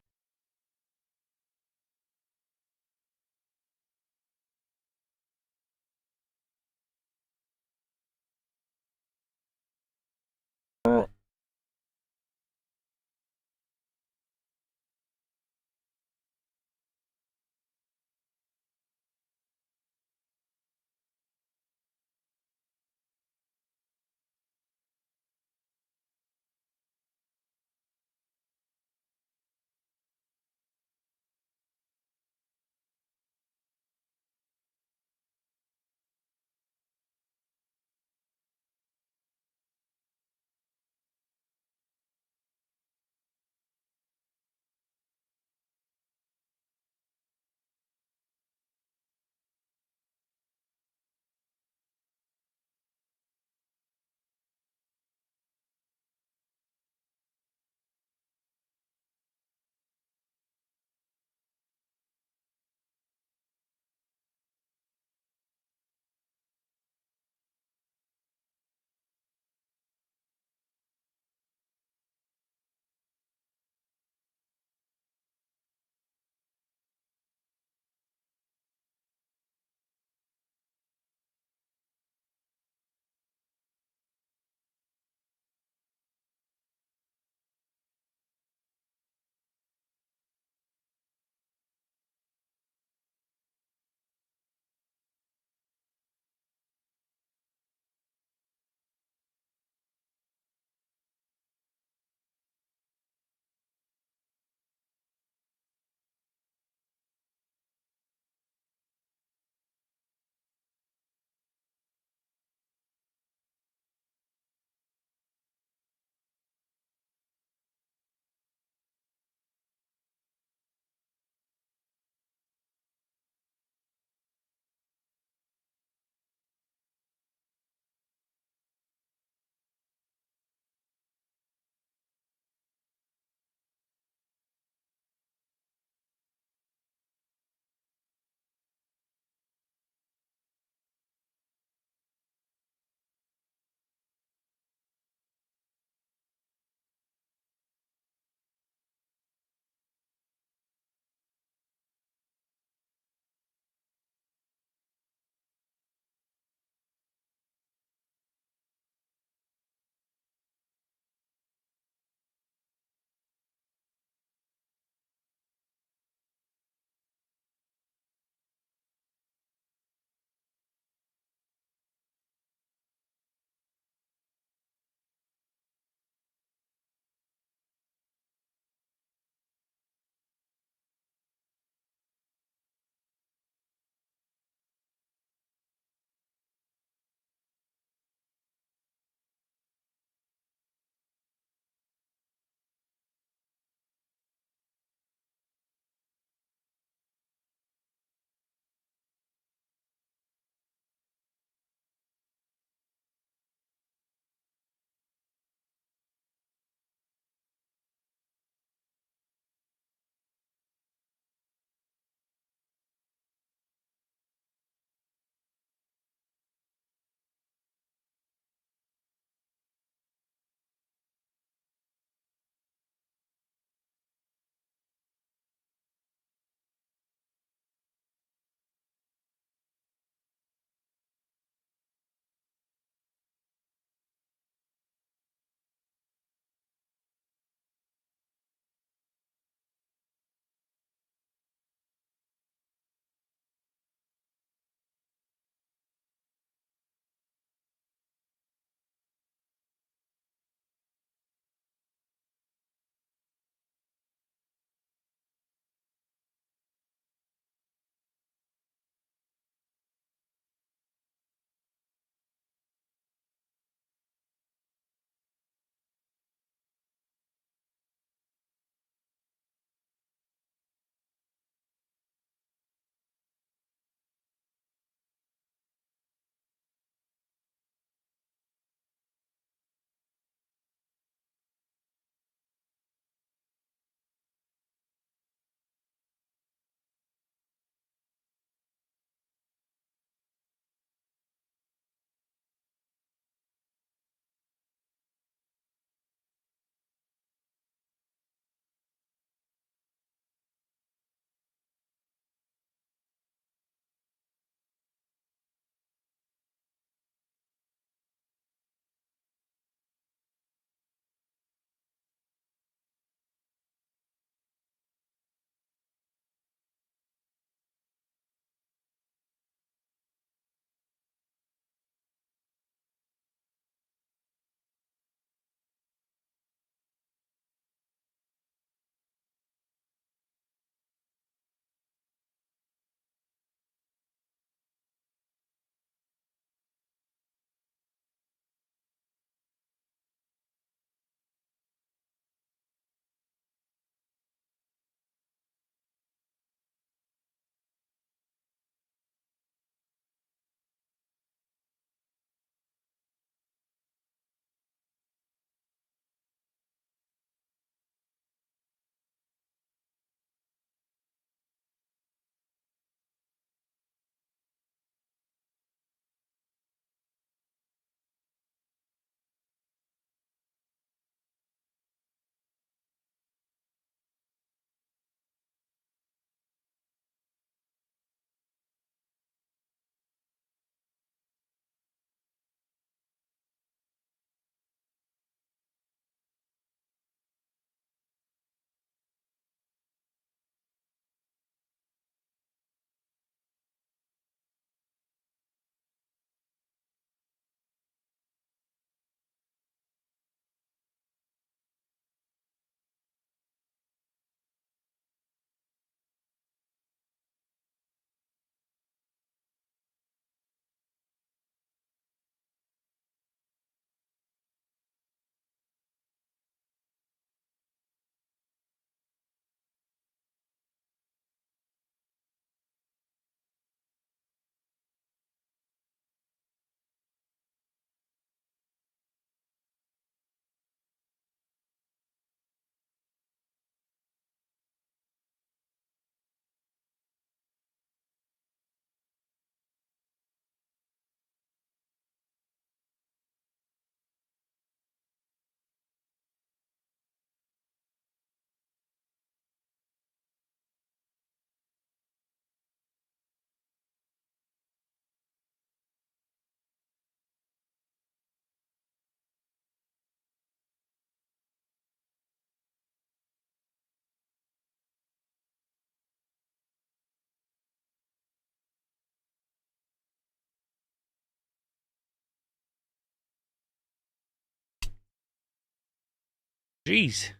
Jeez.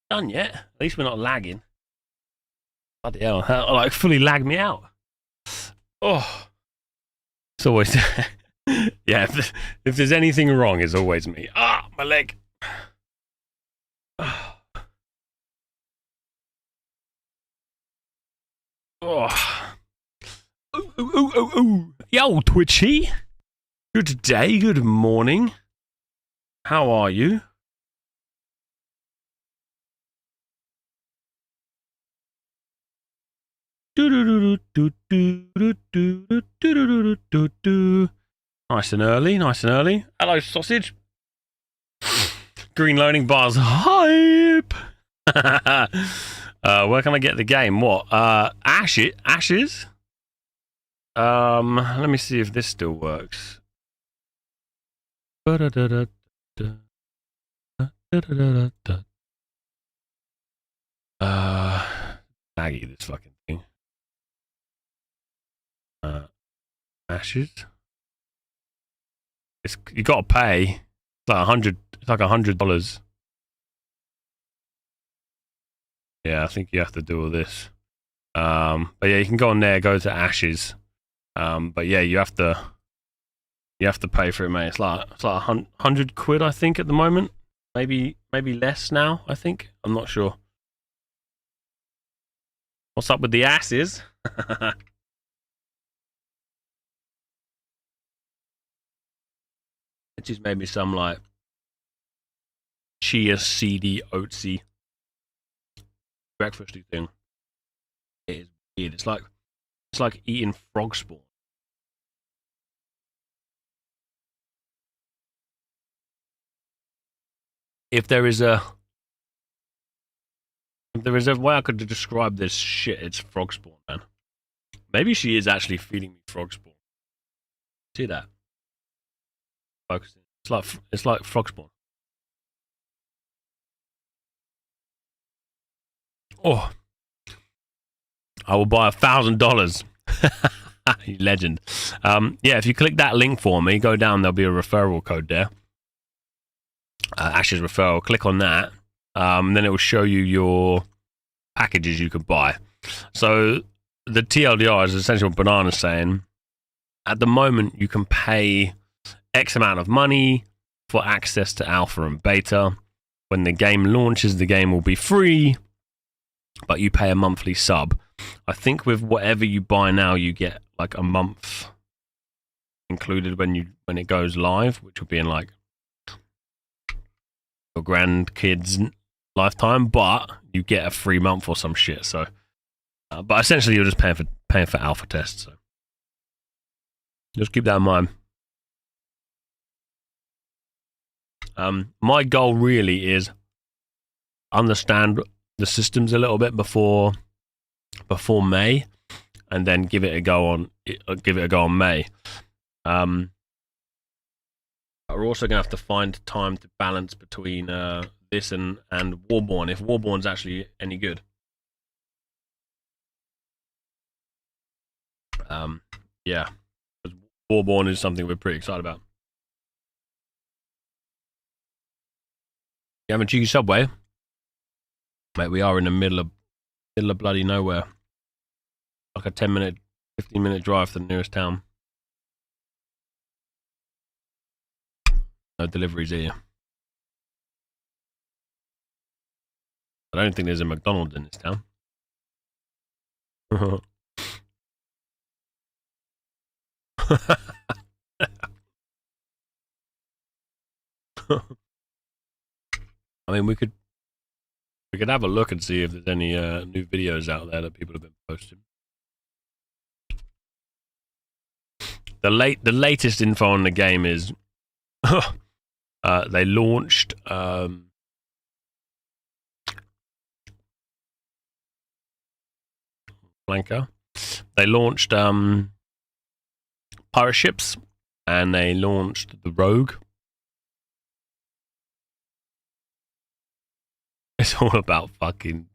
Done yet? At least we're not lagging. Bloody hell. That, like, fully lagged me out. Oh. It's always... yeah, if there's anything wrong, it's always me. Ah, my leg. Oh. Oh. Ooh, ooh, ooh, ooh, ooh. Yo, Twitchy. Good day, good morning. How are you? Nice and early, nice and early. Hello, sausage. Green loading bars. Hype. Where can I get the game? What? Ashes? Let me see if this still works. Maggie, this fucking thing. Ashes. You gotta pay. It's like $100. It's like $100. Yeah, I think you have to do all this. But yeah, you can go on there, go to Ashes. But yeah, you have to pay for it, mate. It's like £100, I think, at the moment. Maybe less now. I think. I'm not sure. What's up with the asses? It just made me some like chia seedy oatsy breakfasty thing. It is weird. It's like eating frog spawn. If there is a way I could describe this shit, it's frog spawn, man. Maybe she is actually feeding me frog spawn. See that? Focusing. It's like frog spawn. Oh, I will buy $1,000. You legend. Yeah, if you click that link for me, go down. There'll be a referral code there. Ash's referral. Click on that. Then it will show you your packages you could buy. So the TLDR is essentially what Banana's saying. At the moment, you can pay X amount of money for access to alpha and beta. When the game launches, the game will be free, but you pay a monthly sub. I think with whatever you buy now, you get like a month included when it goes live, which will be in like your grandkids' lifetime, but you get a free month or some shit. So, but essentially, you're just paying for alpha tests. So, just keep that in mind. My goal really is understand the systems a little bit before May, and then give it a go on May. We're also gonna have to find time to balance between this and Warborn, if Warborn's actually any good. Yeah, Warborn is something we're pretty excited about. You having cheeky Subway? Mate, we are in the middle of bloody nowhere. Like a 10-minute, 15-minute drive to the nearest town. No deliveries here. I don't think there's a McDonald's in this town. I mean, we could have a look and see if there's any new videos out there that people have been posting. The latest info on the game is they launched Blanca. They launched pirate ships, and they launched the Rogue. It's all about fucking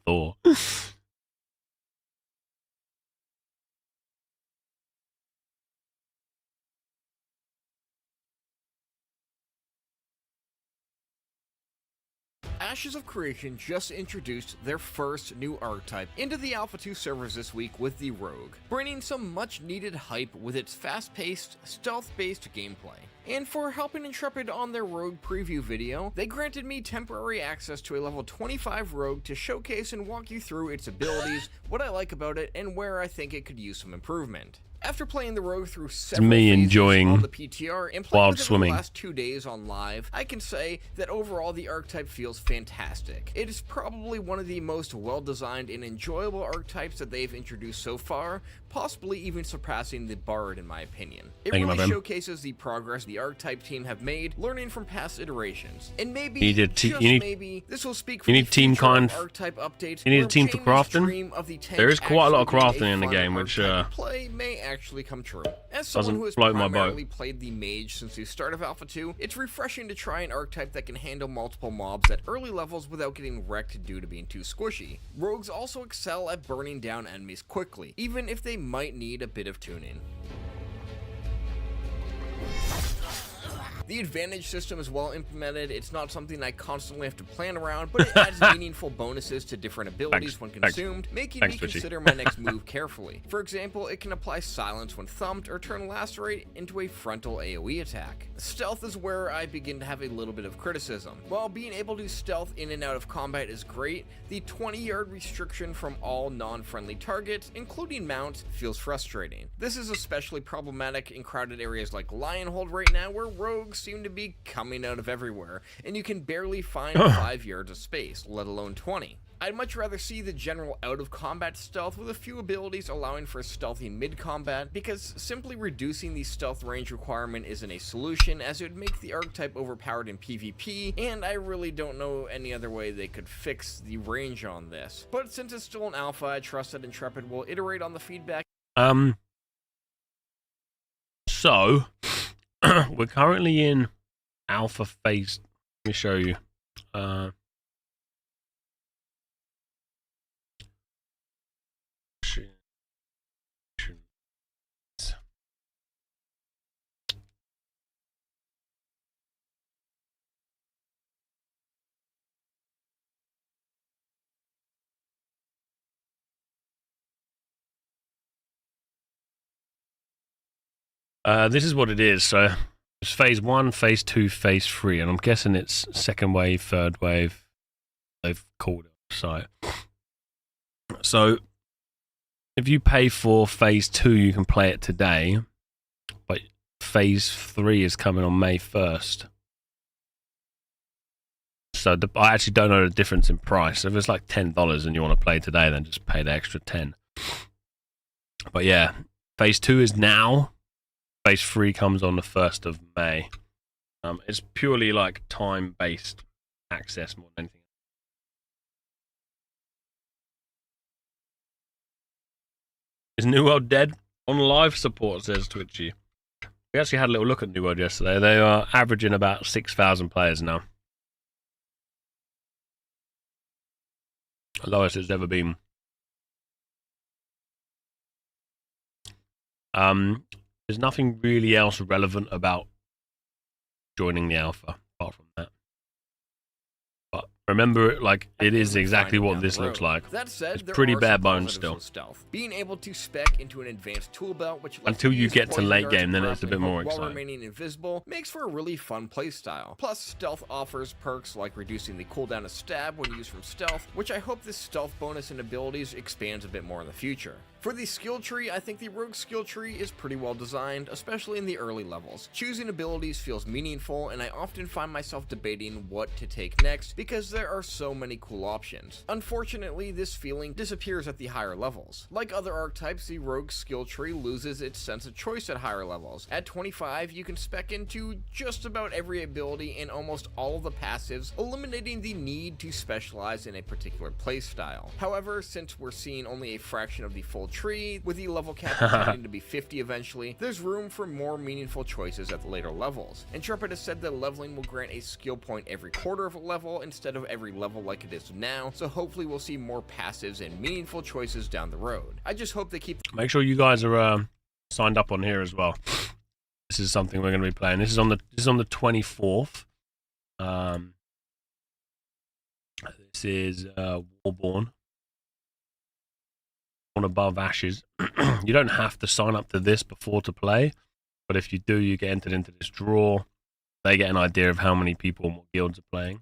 Thor. Ashes of Creation just introduced their first new archetype into the Alpha 2 servers this week with the Rogue, bringing some much needed hype with its fast-paced, stealth-based gameplay. And for helping Intrepid on their Rogue preview video, they granted me temporary access to a level 25 Rogue to showcase and walk you through its abilities, what I like about it, and where I think it could use some improvement. After playing the Rogue through several phases on the PTR and playing with it for the last 2 days on live, I can say that overall the archetype feels fantastic. It is probably one of the most well-designed and enjoyable archetypes that they've introduced so far, possibly even surpassing the Bard in my opinion. It really showcases the progress the archetype team have made, learning from past iterations. And maybe, maybe, this will speak for the future of archetype updates. You need a team for crafting? There is quite a lot of crafting in the game, which play may actually come true. As someone who has primarily played the mage since the start of Alpha 2, it's refreshing to try an archetype that can handle multiple mobs at early levels without getting wrecked due to being too squishy. Rogues also excel at burning down enemies quickly, even if they might need a bit of tuning. The advantage system is well implemented. It's not something I constantly have to plan around, but it adds meaningful bonuses to different abilities when consumed, making me consider my next move carefully. For example, it can apply silence when thumped or turn lacerate into a frontal AoE attack. Stealth is where I begin to have a little bit of criticism. While being able to stealth in and out of combat is great, the 20-yard restriction from all non-friendly targets, including mounts, feels frustrating. This is especially problematic in crowded areas like Lionhold right now, where rogues seem to be coming out of everywhere, and you can barely find 5 yards of space, let alone 20. I'd much rather see the general out-of-combat stealth with a few abilities allowing for stealthy mid-combat, because simply reducing the stealth range requirement isn't a solution, as it would make the archetype overpowered in PvP, and I really don't know any other way they could fix the range on this. But since it's still an alpha, I trust that Intrepid will iterate on the feedback. So we're currently in alpha phase. Let me show you. This is what it is. So it's phase 1, phase 2, phase 3, and I'm guessing it's second wave, third wave. They've called it. So if you pay for phase 2, you can play it today, but phase 3 is coming on May 1st. So I actually don't know the difference in price. If it's like $10 and you want to play today, then just pay the extra 10. But yeah, phase 2 is now. Phase 3 comes on the 1st of May. It's purely like time-based access more than anything. Is New World dead? On live support, says Twitchy. We actually had a little look at New World yesterday. They are averaging about 6,000 players now. The lowest it's ever been. There's nothing really else relevant about joining the alpha apart from that. But remember, like, it is exactly what this looks like. That said, it's pretty bare bones still. Stealth. Being able to spec into an advanced tool belt, which until you get to late game, then it's a bit more exciting. While remaining invisible, makes for a really fun playstyle. Plus, stealth offers perks like reducing the cooldown of stab when used from stealth, which I hope this stealth bonus and abilities expands a bit more in the future. For the skill tree, I think the rogue skill tree is pretty well designed, especially in the early levels. Choosing abilities feels meaningful, and I often find myself debating what to take next because there are so many cool options. Unfortunately, this feeling disappears at the higher levels. Like other archetypes, the rogue skill tree loses its sense of choice at higher levels. At 25, you can spec into just about every ability and almost all of the passives, eliminating the need to specialize in a particular playstyle. However, since we're seeing only a fraction of the full tree, with the level cap intending to be 50 eventually, there's room for more meaningful choices at the later levels. Intrepid has said that leveling will grant a skill point every quarter of a level instead of every level like it is now, so hopefully we'll see more passives and meaningful choices down the road. I just hope they keep... Make sure you guys are signed up on here as well. This is something we're going to be playing. This is on the 24th. This is Warborn. On above Ashes. You don't have to sign up to this before to play, but if you do, you get entered into this draw. They get an idea of how many people and what guilds are playing.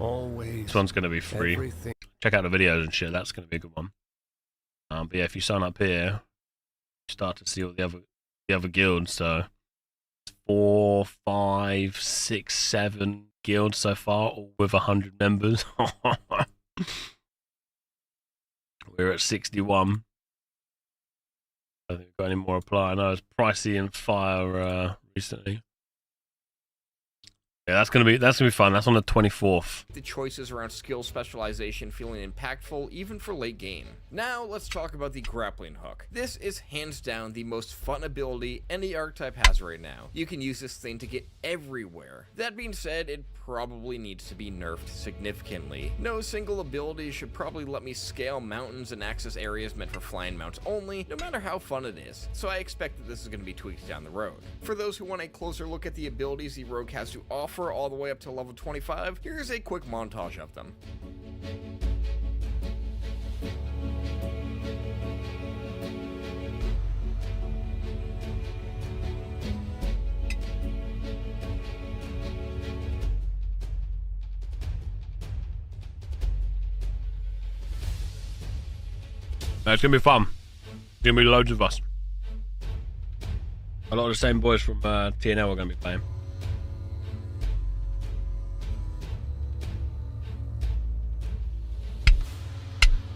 Always. This one's going to be free. Everything. Check out the videos and shit. That's going to be a good one. But yeah, if you sign up here, you start to see all the other guilds. So 4, 5, 6, 7 guilds so far, all with 100 members. We're at 61. I don't think we've got any more apply. I know it's pricey and fire recently. Yeah, that's gonna be fun. That's on the 24th. The choices around skill specialization feeling impactful even for late game. Now let's talk about the grappling hook. This is hands down the most fun ability any archetype has right now. You can use this thing to get everywhere. That being said, it probably needs to be nerfed significantly. No single ability should probably let me scale mountains and access areas meant for flying mounts only, no matter how fun it is. So I expect that this is going to be tweaked down the road. For those who want a closer look at the abilities the rogue has to offer all the way up to level 25, here's a quick montage of them. It's gonna be fun. It's gonna be loads of us. A lot of the same boys from TNL are gonna be playing.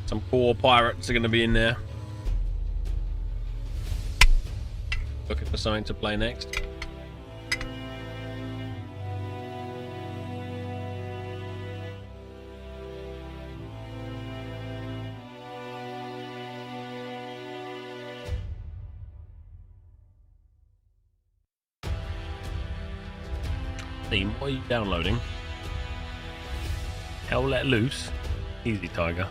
Some core pirates are gonna be in there. Looking for something to play next. Steam, what are you downloading? Hell Let Loose? Easy, Tiger.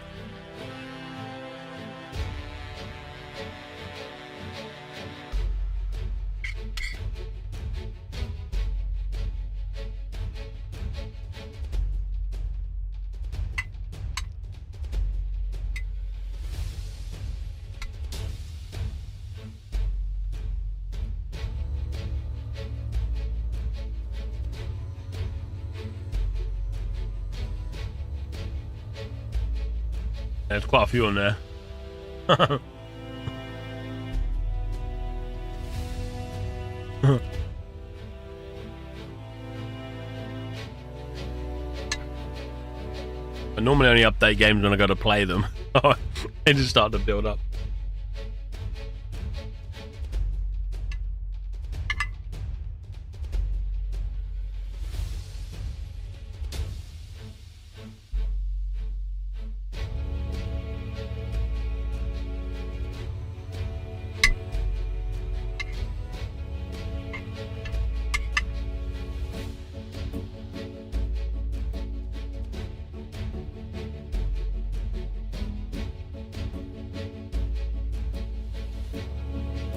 There's quite a few on there. I normally only update games when I go to play them. They just start to build up.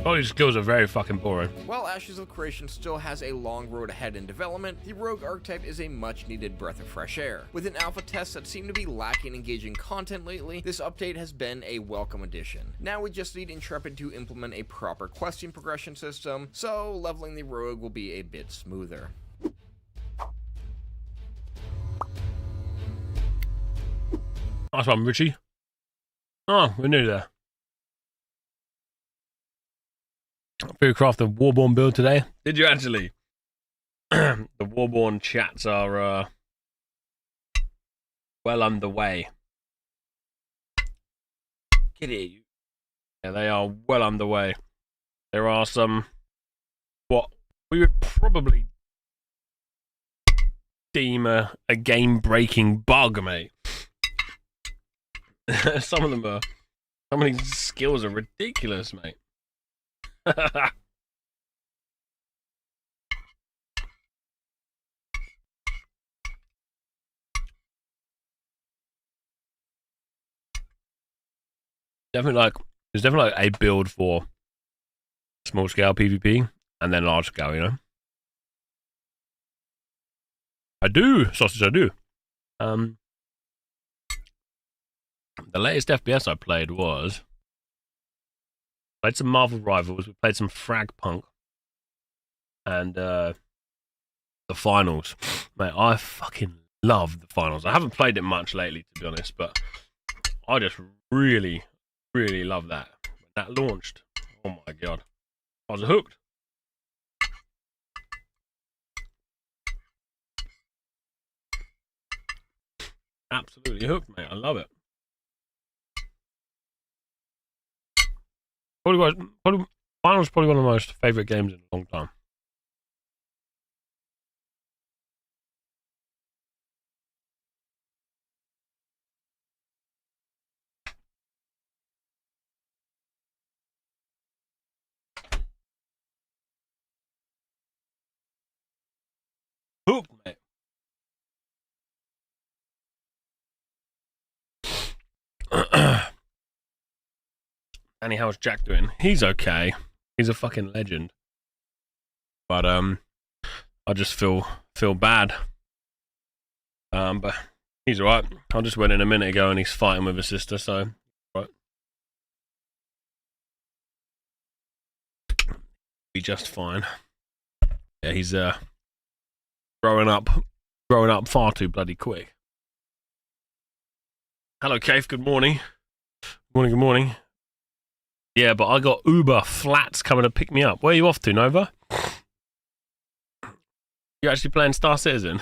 All these skills are very fucking boring. While Ashes of Creation still has a long road ahead in development, the Rogue archetype is a much needed breath of fresh air. With an alpha test that seemed to be lacking engaging content lately, this update has been a welcome addition. Now we just need Intrepid to implement a proper questing progression system, so leveling the Rogue will be a bit smoother. Nice one, Richie. Oh, we're nearly there. Free craft a Warborn build today. Did you actually? The Warborn chats are well underway. Get it? Yeah, they are well underway. There are some what we would probably deem a game-breaking bug, mate. Some of these skills are ridiculous, mate. There's definitely like a build for small scale PvP, and then large scale, you know. I do, sausage, I do. The latest FPS I played was... Played some Marvel Rivals, we played some Frag Punk, and the finals. Mate, I fucking love the finals. I haven't played it much lately, to be honest, but I just really, really love that. When that launched, oh my god. I was hooked. Absolutely hooked, mate. I love it. Finals probably one of my most favourite games in a long time. Hooked, mate. Danny, how's Jack doing? He's okay. He's a fucking legend. But I just feel bad. But he's alright. I just went in a minute ago and he's fighting with his sister, so right. Be just fine. Yeah, he's growing up far too bloody quick. Hello, Cave. Good morning. Good morning. Yeah, but I got Uber Flats coming to pick me up. Where are you off to, Nova? You actually playing Star Citizen?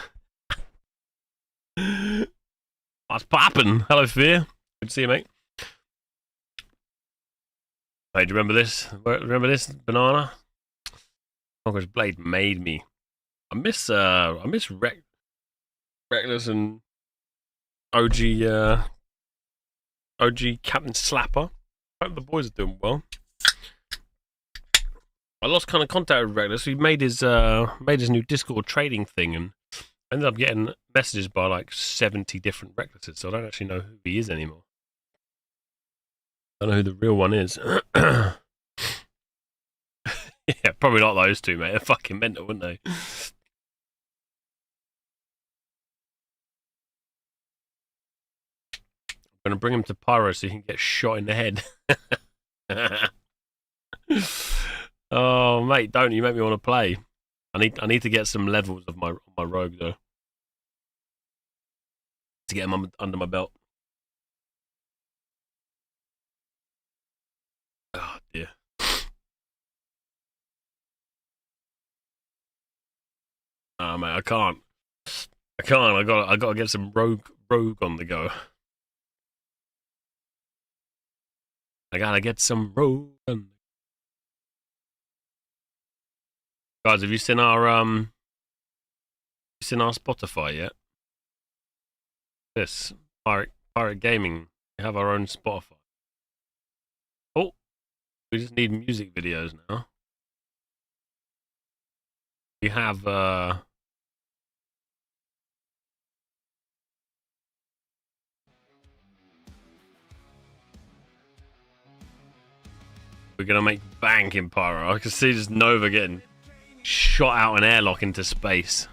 What's poppin'? Hello, Fear. Good to see you, mate. Hey, do you remember this? Remember this banana? Conqueror's Blade made me. I miss Reckless and OG Captain Slapper. Hope the boys are doing well. I lost kind of contact with Reckless. He made his new Discord trading thing and ended up getting messages by like 70 different Recklesses, so I don't actually know who he is anymore. I don't know who the real one is. Yeah, probably not those two, mate. They're fucking mental, wouldn't they? I'm gonna bring him to Pyro so he can get shot in the head. Oh, mate, don't you make me want to play? I need to get some levels of my rogue though, to get him under my belt. Oh dear. Oh mate, I can't. I gotta get some rogue on the go. I gotta get some rogue. Guys, have you seen our Spotify yet? This Pirate Gaming. We have our own Spotify. Oh, we just need music videos now. We have we're gonna make bank in Pyro. I can see just Nova getting shot out an airlock into space.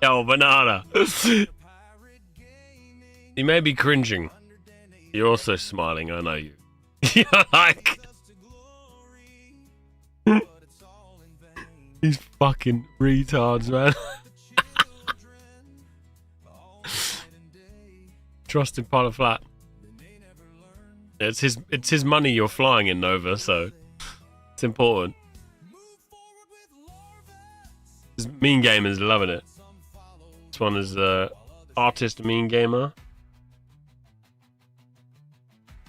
Yo, banana. You may be cringing. You're also smiling, I know you. You're like... These fucking retards, man. Trust in Pilot Flat. It's his money you're flying in, Nova, so it's important. This Mean Gamer's loving it. This one is Artist Mean Gamer.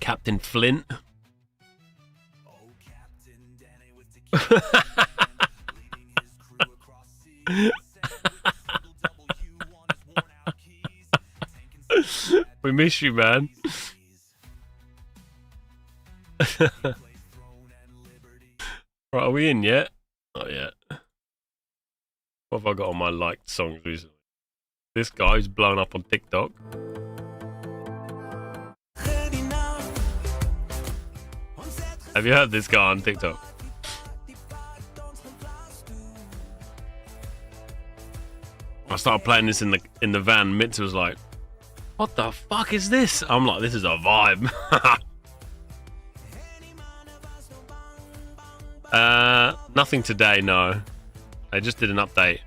Captain Flint. We miss you, man. Right, are we in yet? Not yet. What have I got on my liked songs recently? This guy's blown up on TikTok. Have you heard this guy on TikTok? I started playing this in the van. Mitz was like, "What the fuck is this?" I'm like, "This is a vibe." Nothing today, no. They just did an update.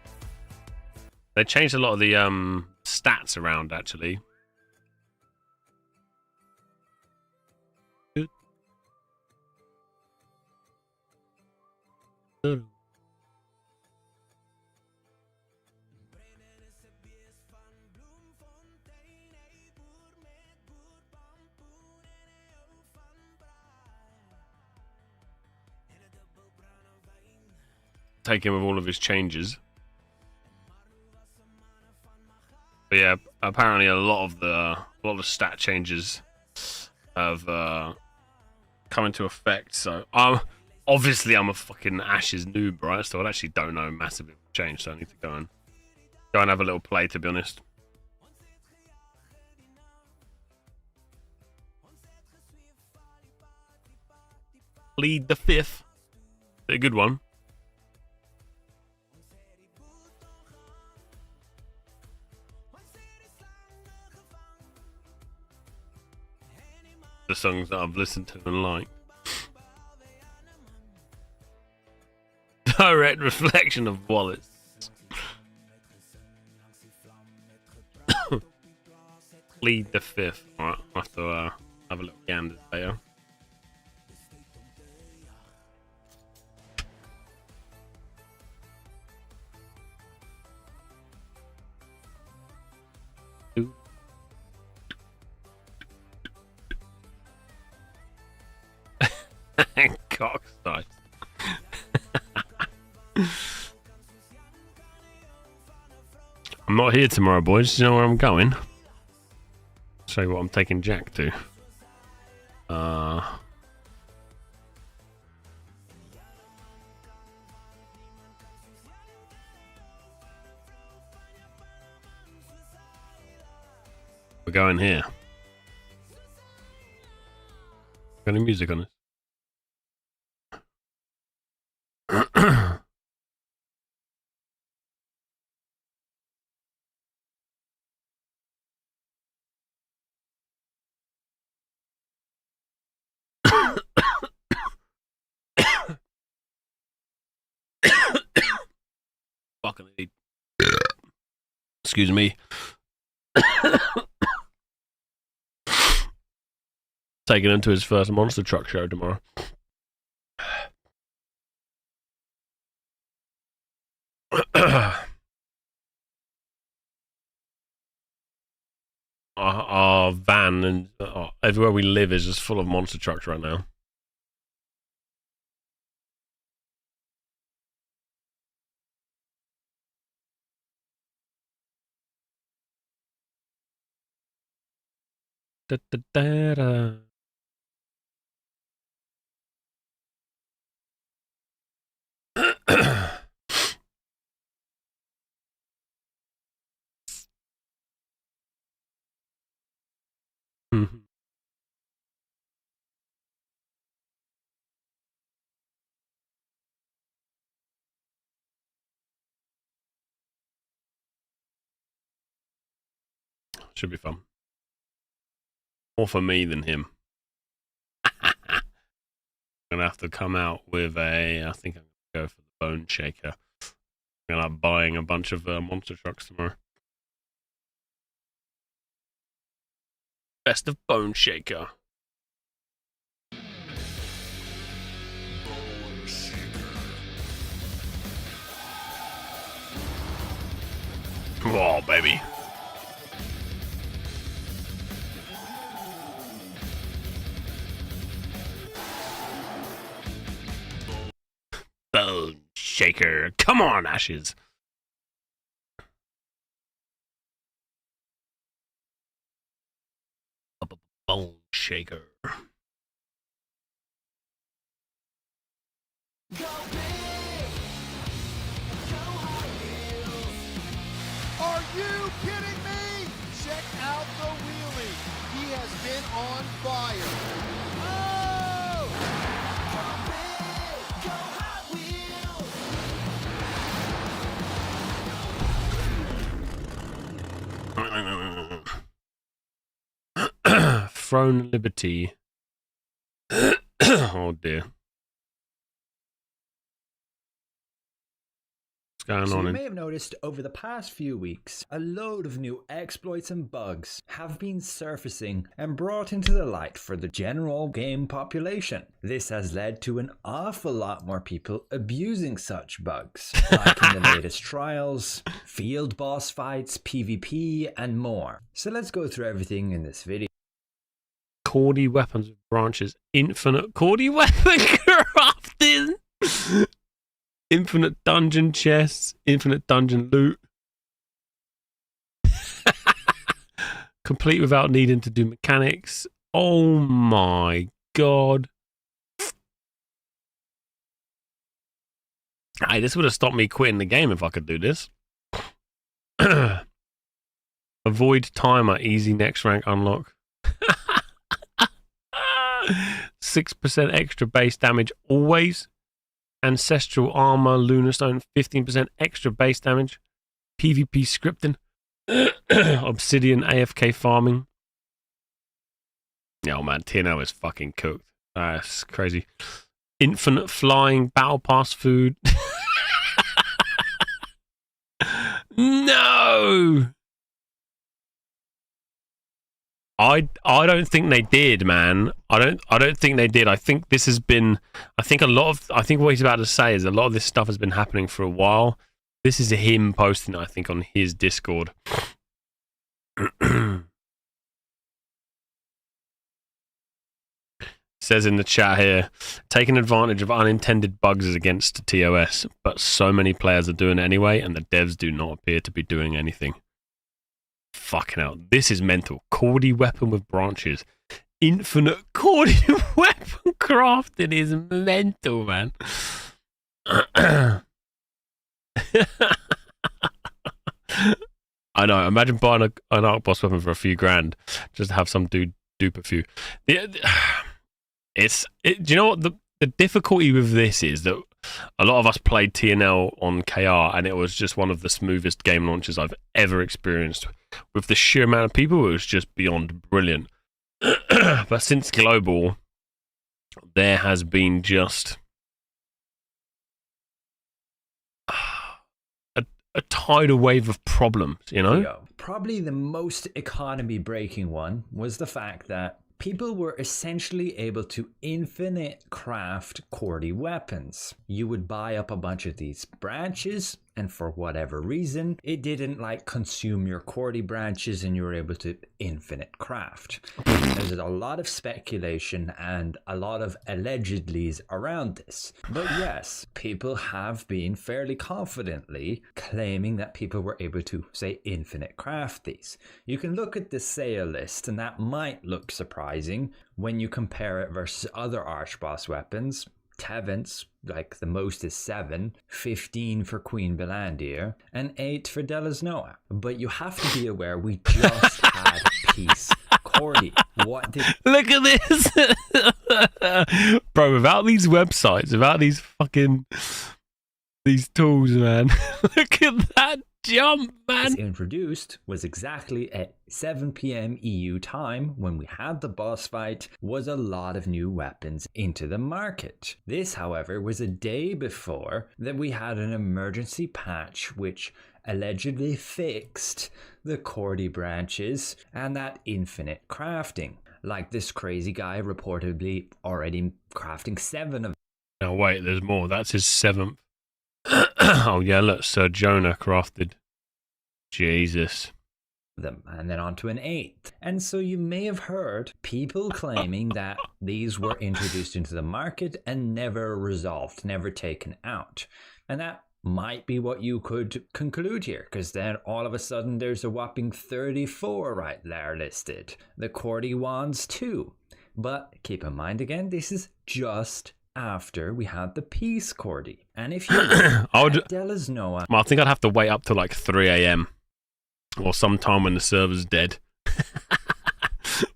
They changed a lot of the stats around, actually. Good. Take him with all of his changes. But yeah, apparently a lot of the stat changes have come into effect. So obviously I'm a fucking Ashes noob, right? So I actually don't know massively change. So I need to go and have a little play, to be honest. Plead the fifth. A good one. The songs that I've listened to and liked. Direct reflection of wallets. Plead the fifth. Alright, I'll have to have a little gander later. Cockside. I'm not here tomorrow, boys. Do you know where I'm going? Show you what I'm taking Jack to. We're going here. Got any music on it? Fucking idiot. Excuse me. Taking him to his first monster truck show tomorrow. Our van and everywhere we live is just full of monster trucks right now. Da, da, da, da. Should be fun. More for me than him. I'm gonna have to come out with I think I'm gonna go for the Bone Shaker. I'm gonna be buying a bunch of monster trucks tomorrow. Best of Bone Shaker. Oh, baby. Bone Shaker. Come on, Ashes. Bone Shaker. on fire. Throne Liberty. Oh dear. What's going So on? you may have noticed over the past few weeks, a load of new exploits and bugs have been surfacing and brought into the light for the general game population. This has led to an awful lot more people abusing such bugs, like in the latest trials, field boss fights, PvP, and more. So let's go through everything in this video. Cordy weapons with branches. Infinite Cordy weapon crafting. Infinite dungeon chests. Infinite dungeon loot. Complete without needing to do mechanics. Oh my god. Hey, this would have stopped me quitting the game if I could do this. Avoid timer. Easy next rank unlock. 6% extra base damage always. Ancestral armor, lunar stone, 15% extra base damage. PvP scripting. Obsidian AFK farming. Oh man, TNO is fucking cooked. That's crazy. Infinite flying, battle pass food. No! I don't think they did, man. I don't think they did. I think this has been. I think what he's about to say is a lot of this stuff has been happening for a while. This is him posting, I think, on his Discord. Says in the chat here, taking advantage of unintended bugs is against TOS, but so many players are doing it anyway, and the devs do not appear to be doing anything. Fucking hell, this is mental. Cordy weapon with branches. Infinite Cordy weapon crafting is mental, man. I know, imagine buying an Arc Boss weapon for a few grand just to have some dude dupe a few. Do you know what the difficulty with this is? That a lot of us played TNL on KR and it was just one of the smoothest game launches I've ever experienced. With the sheer amount of people, it was just beyond brilliant. But since Global, there has been just a tidal wave of problems, you know? Probably the most economy breaking one was the fact that people were essentially able to infinite craft Cordy weapons. You would buy up a bunch of these branches, and for whatever reason, it didn't consume your Cordy branches and you were able to infinite craft. There's a lot of speculation and a lot of allegedlys around this. But yes, people have been fairly confidently claiming that people were able to, say, infinite craft these. You can look at the sale list and that might look surprising when you compare it versus other Archboss weapons. Tevent's, the most is 7, 15 for Queen Belandir, and 8 for Delasnoa. But you have to be aware we just had Peace Cordy. What did... Look at this! Bro, without these websites, without these fucking... these tools, man. Look at that jump, man! Introduced was exactly at 7 p.m. EU time when we had the boss fight, was a lot of new weapons into the market. This, however, was a day before that we had an emergency patch which allegedly fixed the Cordy branches and that infinite crafting. Like this crazy guy reportedly already crafting 7 of them. Now wait, there's more. That's his 7th. Oh yeah, look, Sir Jonah crafted. Jesus. Them, and then on to an 8th. And so you may have heard people claiming that these were introduced into the market and never resolved, never taken out. And that might be what you could conclude here, because then all of a sudden there's a whopping 34 right there listed. The Cordy wands too. But keep in mind again, this is just after we had the Peace Cordy. And if you Delasnoa, I think I'd have to wait up till 3 a.m. or sometime when the server's dead.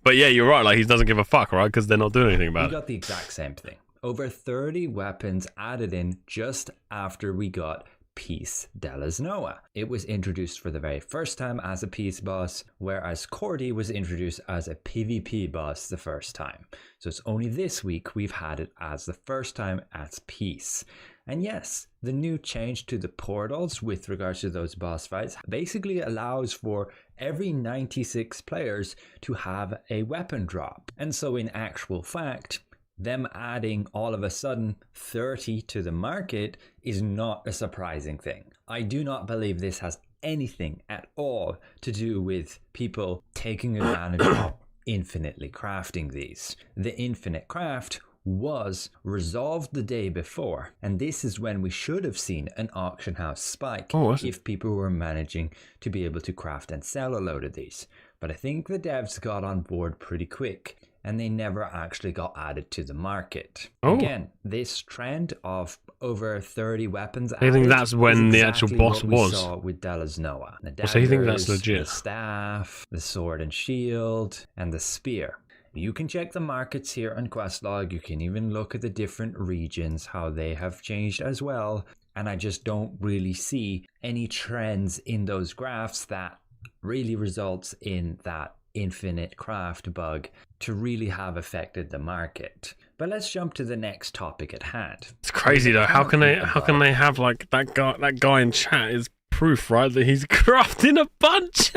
But yeah, you're right. Like, he doesn't give a fuck, right? Because they're not doing anything about We got the exact same thing. Over 30 weapons added in just after we got Peace Della's Noah. It was introduced for the very first time as a peace boss, whereas Cordy was introduced as a PvP boss the first time. So it's only this week we've had it as the first time as peace. And yes, the new change to the portals with regards to those boss fights basically allows for every 96 players to have a weapon drop. And so in actual fact, them adding all of a sudden 30 to the market is not a surprising thing. I do not believe this has anything at all to do with people taking advantage of infinitely crafting these. The infinite craft was resolved the day before, and this is when we should have seen an auction house spike if people were managing to be able to craft and sell a load of these. But I think the devs got on board pretty quick, and they never actually got added to the market. Again, this trend of over 30 weapons I think that's when the actual boss what we was. saw with Della's Noah. The So you think that's daggers, legit? The staff, the sword and shield, and the spear. You can check the markets here on Questlog. You can even look at the different regions, how they have changed as well. And I just don't really see any trends in those graphs that really results in that infinite craft bug to really have affected the market. But let's jump to the next topic at hand. It's crazy though. How can they have like that guy in chat is proof, right, that he's crafting a bunch.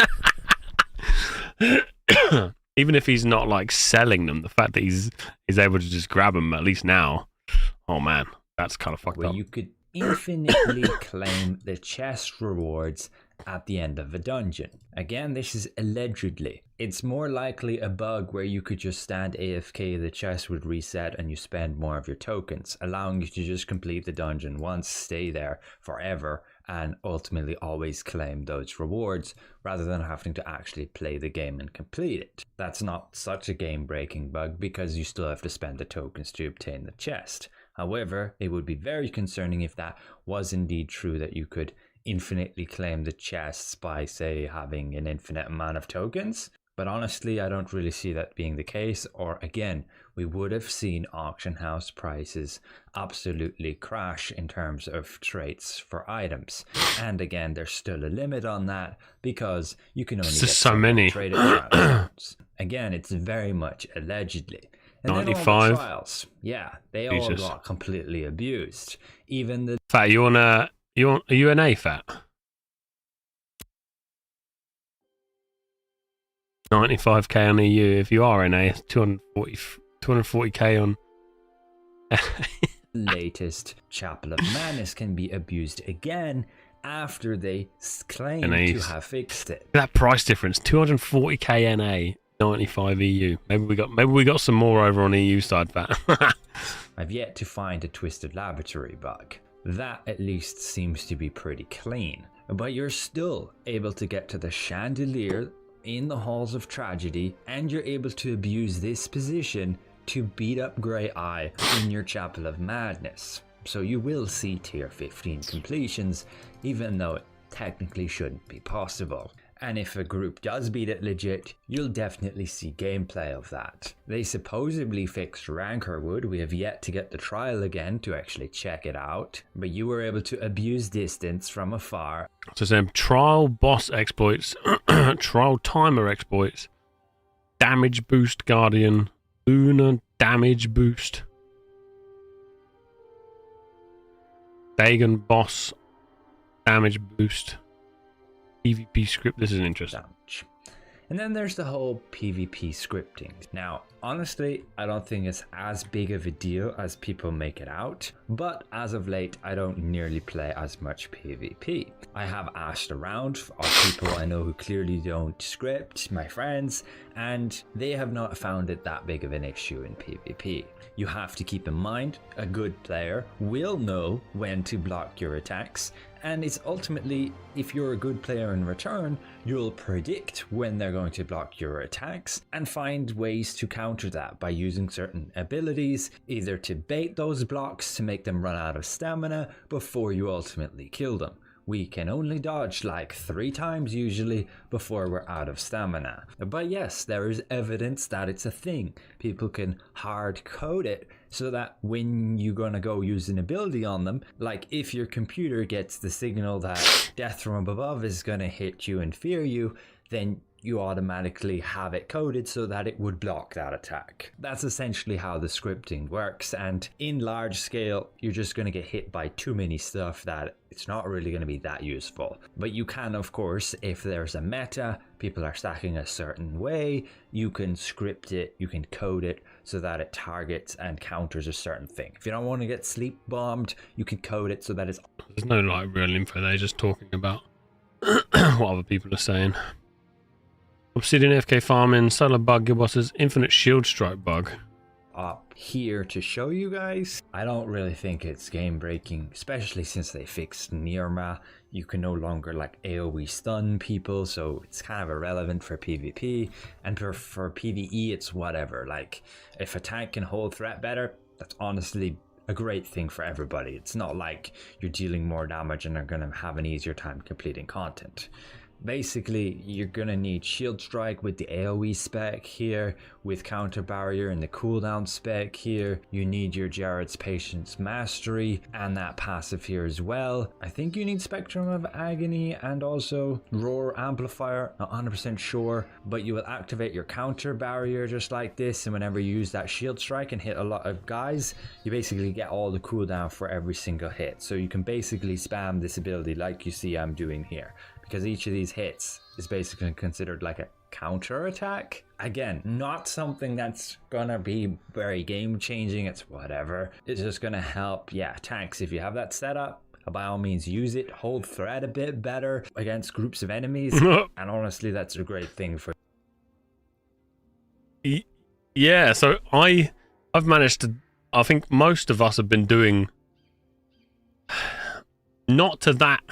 Even if he's not like selling them, the fact that he's able to just grab them at least now. Oh man, that's kind of fucked up. You could infinitely claim the chest rewards at the end of a dungeon. Again, this is allegedly. It's more likely a bug where you could just stand AFK, the chest would reset, and you spend more of your tokens, allowing you to just complete the dungeon once, stay there forever, and ultimately always claim those rewards rather than having to actually play the game and complete it. That's not such a game-breaking bug because you still have to spend the tokens to obtain the chest. However, it would be very concerning if that was indeed true, that you could infinitely claim the chests by, say, having an infinite amount of tokens. But honestly, I don't really see that being the case, or again, we would have seen auction house prices absolutely crash in terms of traits for items. And again, there's still a limit on that because you can only get so many traded transactions. Again, it's very much allegedly. And 95 then all the trials, yeah, they all got completely abused. Even the Fat, are you an A, Fat? 95k on EU. If you are an A, 240k on. latest Chapel of Madness can be abused again after they claim NAs. to have fixed it. That price difference, 240k NA, 95 EU. Maybe we got some more over on EU side, Fat. I've yet to find a Twisted Laboratory bug. That at least seems to be pretty clean. But you're still able to get to the chandelier in the Halls of Tragedy, and you're able to abuse this position to beat up Grey Eye in your Chapel of Madness. So you will see tier 15 completions, even though it technically shouldn't be possible. And if a group does beat it legit, you'll definitely see gameplay of that. They supposedly fixed Rankerwood. We have yet to get the trial again to actually check it out, but you were able to abuse distance from afar. So some trial boss exploits, trial timer exploits, damage boost guardian, lunar damage boost, Dagon boss damage boost, PvP script. This is interesting. And then there's the whole PvP scripting. Now, honestly, I don't think it's as big of a deal as people make it out, but as of late, I don't nearly play as much PvP. I have asked around of people I know who clearly don't script, my friends, and they have not found it that big of an issue in PvP. You have to keep in mind, a good player will know when to block your attacks, and it's ultimately, if you're a good player in return, you'll predict when they're going to block your attacks and find ways to counter that by using certain abilities, either to bait those blocks to make them run out of stamina before you ultimately kill them, We can only dodge like 3 times usually before we're out of stamina. But yes, there is evidence that it's a thing. People can hard code it so that when you're gonna go use an ability on them, like if your computer gets the signal that death from above is gonna hit you and fear you, then you automatically have it coded so that it would block that attack. That's essentially how the scripting works, and in large scale you're just going to get hit by too many stuff that it's not really going to be that useful. But you can, of course, if there's a meta, people are stacking a certain way, you can script it, you can code it so that it targets and counters a certain thing. If you don't want to get sleep bombed, you can code it so that it's... There's no like real info, they're just talking about what other people are saying. Obsidian FK farming, solar bug, Gilboss's infinite shield strike bug. Up here to show you guys. I don't really think it's game breaking, especially since they fixed Nirma. You can no longer like AoE stun people, so it's kind of irrelevant for PvP. And for PvE, it's whatever. Like, if a tank can hold threat better, that's honestly a great thing for everybody. It's not like you're dealing more damage and are gonna have an easier time completing content. Basically, you're gonna need shield strike with the AoE spec here, with counter barrier and the cooldown spec here. You need your Jared's Patience Mastery and that passive here as well. I think you need Spectrum of Agony and also Roar Amplifier, not 100% sure, but you will activate your counter barrier just like this, and whenever you use that shield strike and hit a lot of guys, you basically get all the cooldown for every single hit. So you can basically spam this ability like you see I'm doing here, because each of these hits is basically considered like a counter attack. Again, not something that's gonna be very game changing, it's whatever. It's just gonna help, yeah, tanks. If you have that set up, by all means use it, hold threat a bit better against groups of enemies, and honestly that's a great thing for... Yeah, so I've managed to, I think most of us have been doing, not to that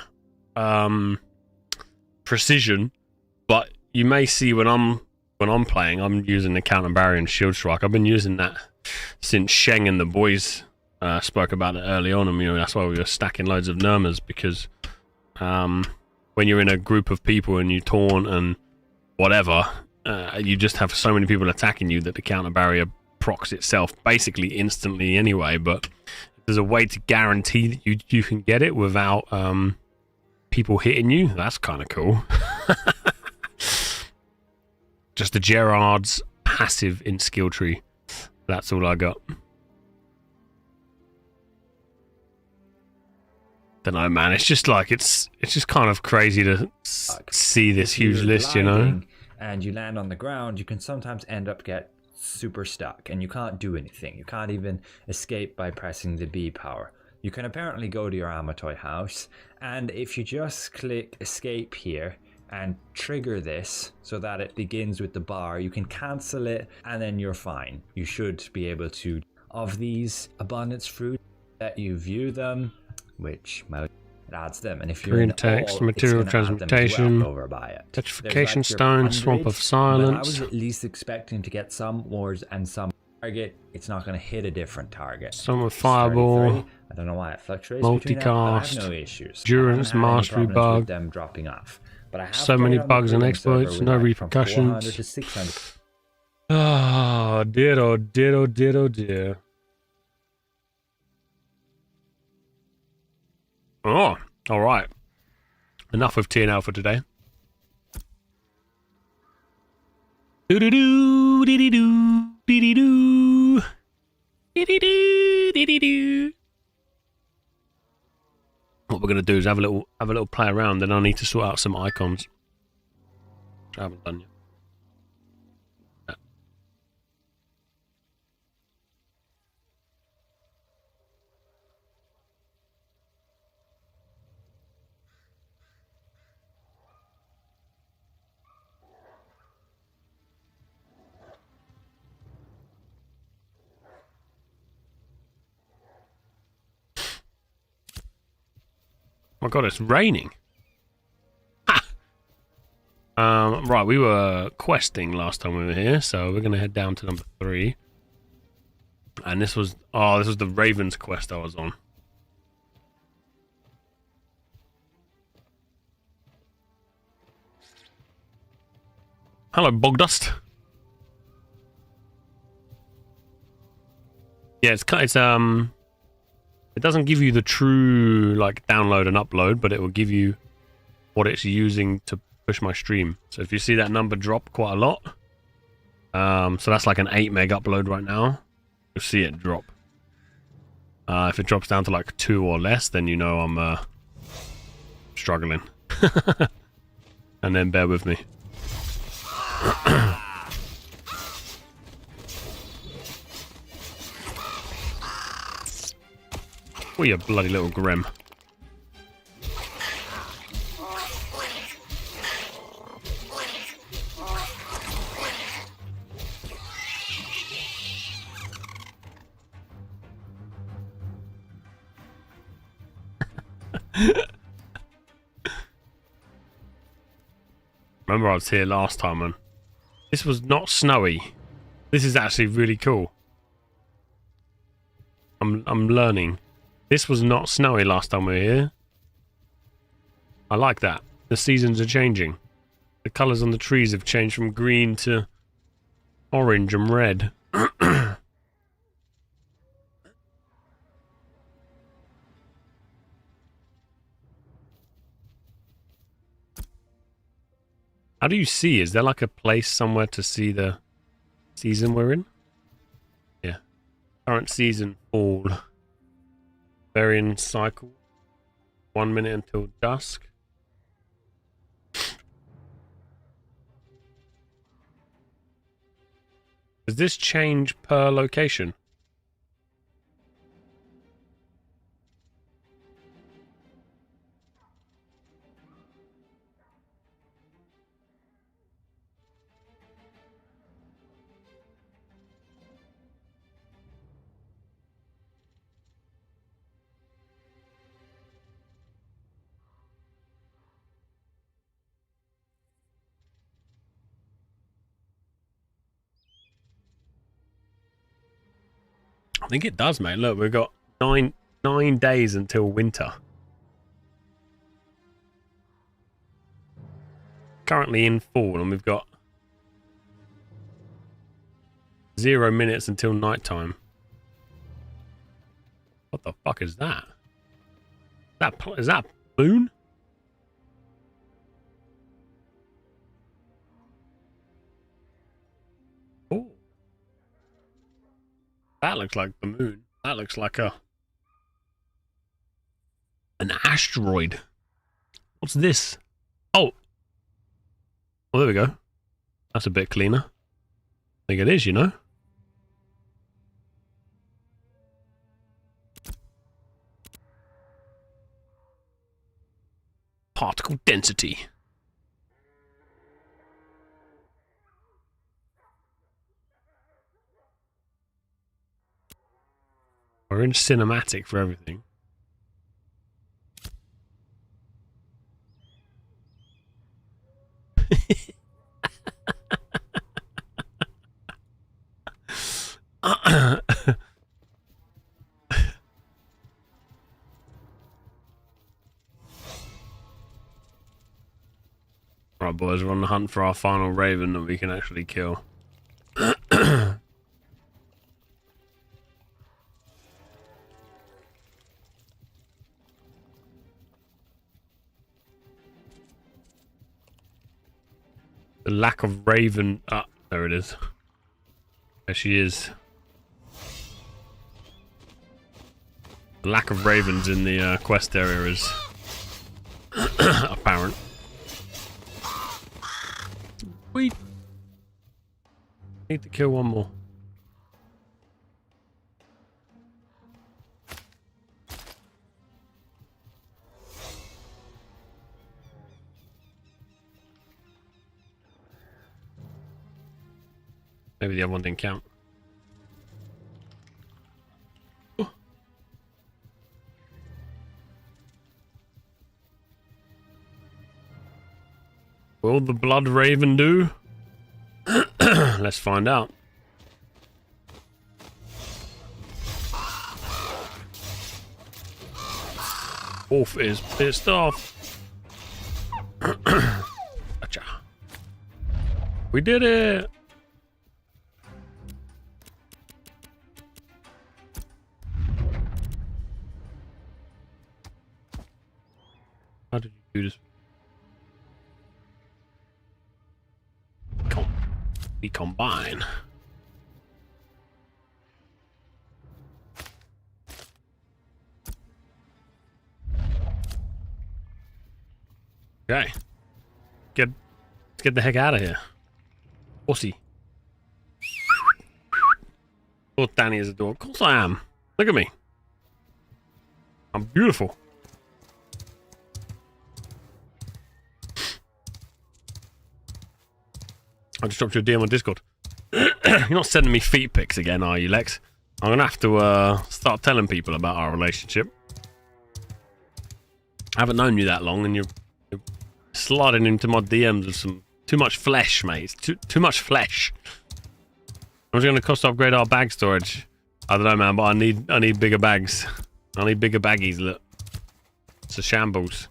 precision, but you may see when I'm playing, I'm using the counter barrier and shield strike. I've been using that since Sheng and the boys spoke about it early on, and that's why we were stacking loads of Nirmas, because when you're in a group of people and you taunt and whatever, you just have so many people attacking you that the counter barrier procs itself basically instantly anyway. But there's a way to guarantee that you can get it without people hitting you. That's kind of cool. Just the Gerard's passive in skill tree. That's all I got. Don't know, man. It's just like it's just kind of crazy to see this huge list, you know. And you land on the ground, you can sometimes end up get super stuck, and you can't do anything. You can't even escape by pressing the B power. You can apparently go to your Amatoy house, and if you just click escape here and trigger this so that it begins with the bar, you can cancel it and then you're fine. You should be able to, of these abundance fruit, that you view them, which it adds them, and if you're green in text, all, material transmutation, over by it. petrification Like stone, swamp of silence. I was at least expecting to get some wars and some target. It's not going to hit a different target. Some of fireball. I don't know why it fluctuates. Multicast. I have no issues. Endurance mastery bug. Them dropping off. But I have so many bugs and exploits, no repercussions. To 600. Oh dear, oh dear, oh dear, oh dear. Oh, all right. Enough with TNL for today. Do-do-do, dee-dee-doo, dee-dee-doo, dee-dee-doo, dee-dee-doo. What we're gonna do is have a little play around, then I need to sort out some icons, which I haven't done yet. Oh my god, it's raining. Right, we were questing last time we were here, so we're gonna head down to number 3. And this was the Ravens quest I was on. Hello, Bogdust. Yeah, it doesn't give you the true like download and upload, but it will give you what it's using to push my stream. So if you see that number drop quite a lot, so that's like an 8 meg upload right now, you'll see it drop. If it drops down to like 2 or less, then you know I'm struggling. And then bear with me. Oh, you bloody little grim. Remember I was here last time and this was not snowy. This is actually really cool. I'm learning. This was not snowy last time we were here. I like that. The seasons are changing. The colours on the trees have changed from green to orange and red. How do you see? Is there like a place somewhere to see the season we're in? Yeah. Current season, fall. Varying cycle. 1 minute until dusk. Does this change per location? I think it does, mate. Look, we've got nine days until winter. Currently in fall, and we've got 0 minutes until nighttime. What the fuck is that? Is that moon? Oh. That looks like the moon. That looks like an asteroid. What's this? Oh. Well, there we go. That's a bit cleaner. I think it is, you know. Particle density. We're in cinematic for everything. Right, boys, we're on the hunt for our final raven that we can actually kill. The lack of raven... Ah, there it is. There she is. The lack of ravens in the quest area is apparent. We need to kill one more. Maybe the other one didn't count. Oh. Will the blood raven do? Let's find out. Wolf is pissed off. Gotcha. We did it! How did you do this? We combine. Okay. Let's get the heck out of here. Pussy. Oh, Danny is a dog. Of course I am. Look at me. I'm beautiful. I just dropped you a DM on Discord. You're not sending me feet pics again, are you, Lex? I'm gonna have to start telling people about our relationship. I haven't known you that long, and you're sliding into my DMs with some too much flesh, mate. It's too much flesh. I'm just gonna cost to upgrade our bag storage. I don't know, man, but I need bigger bags. I need bigger baggies. Look, it's a shambles.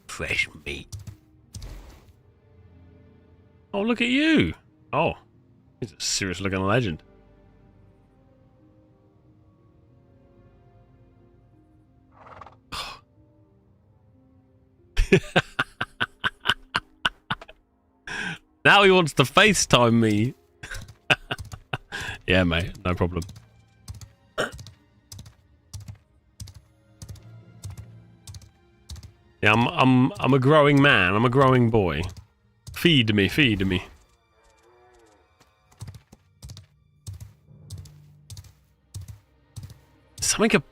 Fresh meat. Oh, look at you. Oh, he's a serious looking legend. Now he wants to FaceTime me. Yeah, mate, no problem. Yeah, I'm a growing man. I'm a growing boy. Feed me, feed me.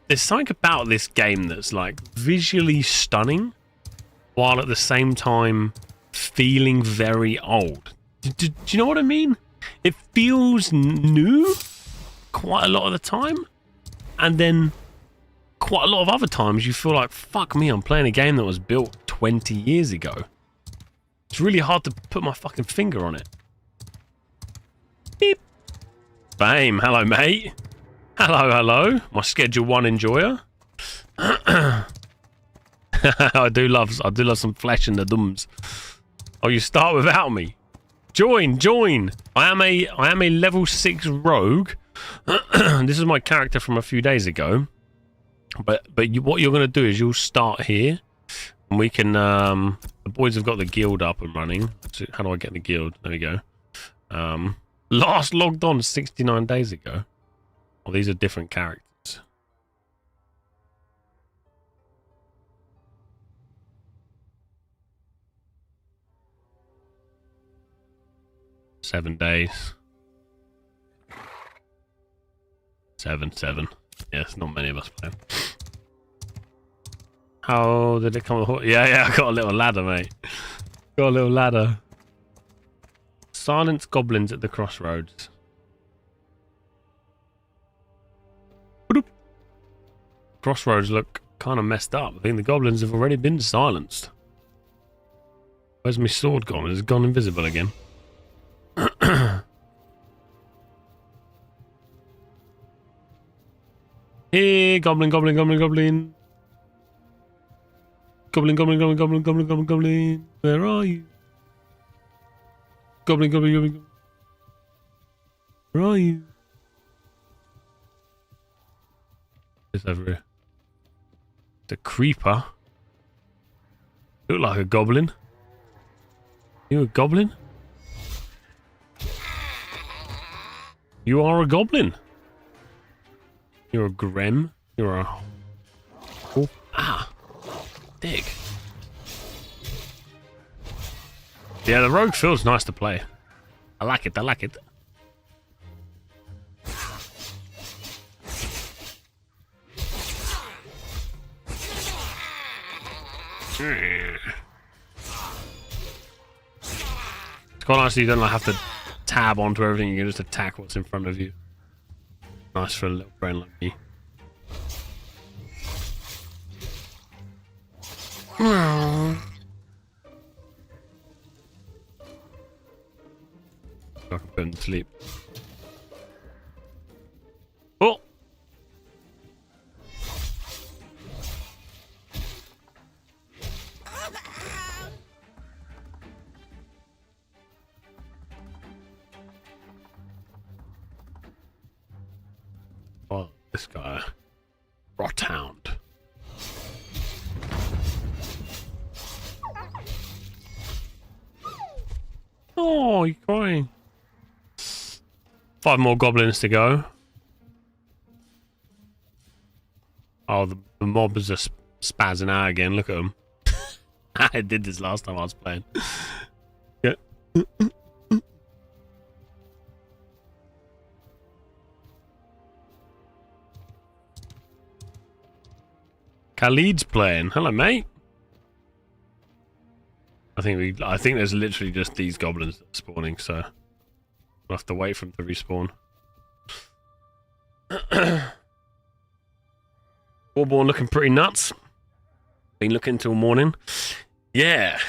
There's something about this game that's like visually stunning, while at the same time feeling very old. Do you know what I mean? It feels new quite a lot of the time, and then quite a lot of other times you feel like, fuck me, I'm playing a game that was built 20 years ago. It's really hard to put my fucking finger on it. Beep. Bam. Hello, mate. Hello, hello. My Schedule 1 enjoyer. I do love some flesh in the dums. Oh, you start without me. Join. I am a level 6 rogue. This is my character from a few days ago. But what you're going to do is you'll start here, and we can. The boys have got the guild up and running. So how do I get the guild? There we go. Last logged on 69 days ago. Well, these are different characters. Seven days. Seven. Yes, not many of us playing. How did it come? Yeah, I got a little ladder, mate. Got a little ladder. Silence goblins at the crossroads. Crossroads look kind of messed up. I think the goblins have already been silenced. Where's my sword gone? It's gone invisible again. Hey, goblin. Goblin. Where are you? Goblin. Where are you? It's over here. The creeper. Look like a goblin. You a goblin? You are a goblin. You're a Grem. You're a... Oh, dig. Yeah, the rogue feels nice to play. I like it. It's quite nice that you don't have to tab onto everything. You can just attack what's in front of you. Nice for a little brain like me. I can put him to sleep. Oh! Oh, this guy. Rothound. Oh, you're crying. 5 more goblins to go. Oh, the mobs are spazzing out again. Look at them. I did this last time I was playing. Yeah. Khalid's playing. Hello, mate. I think there's literally just these goblins spawning, so we'll have to wait for them to respawn. Warborn looking pretty nuts. Been looking till morning. Yeah.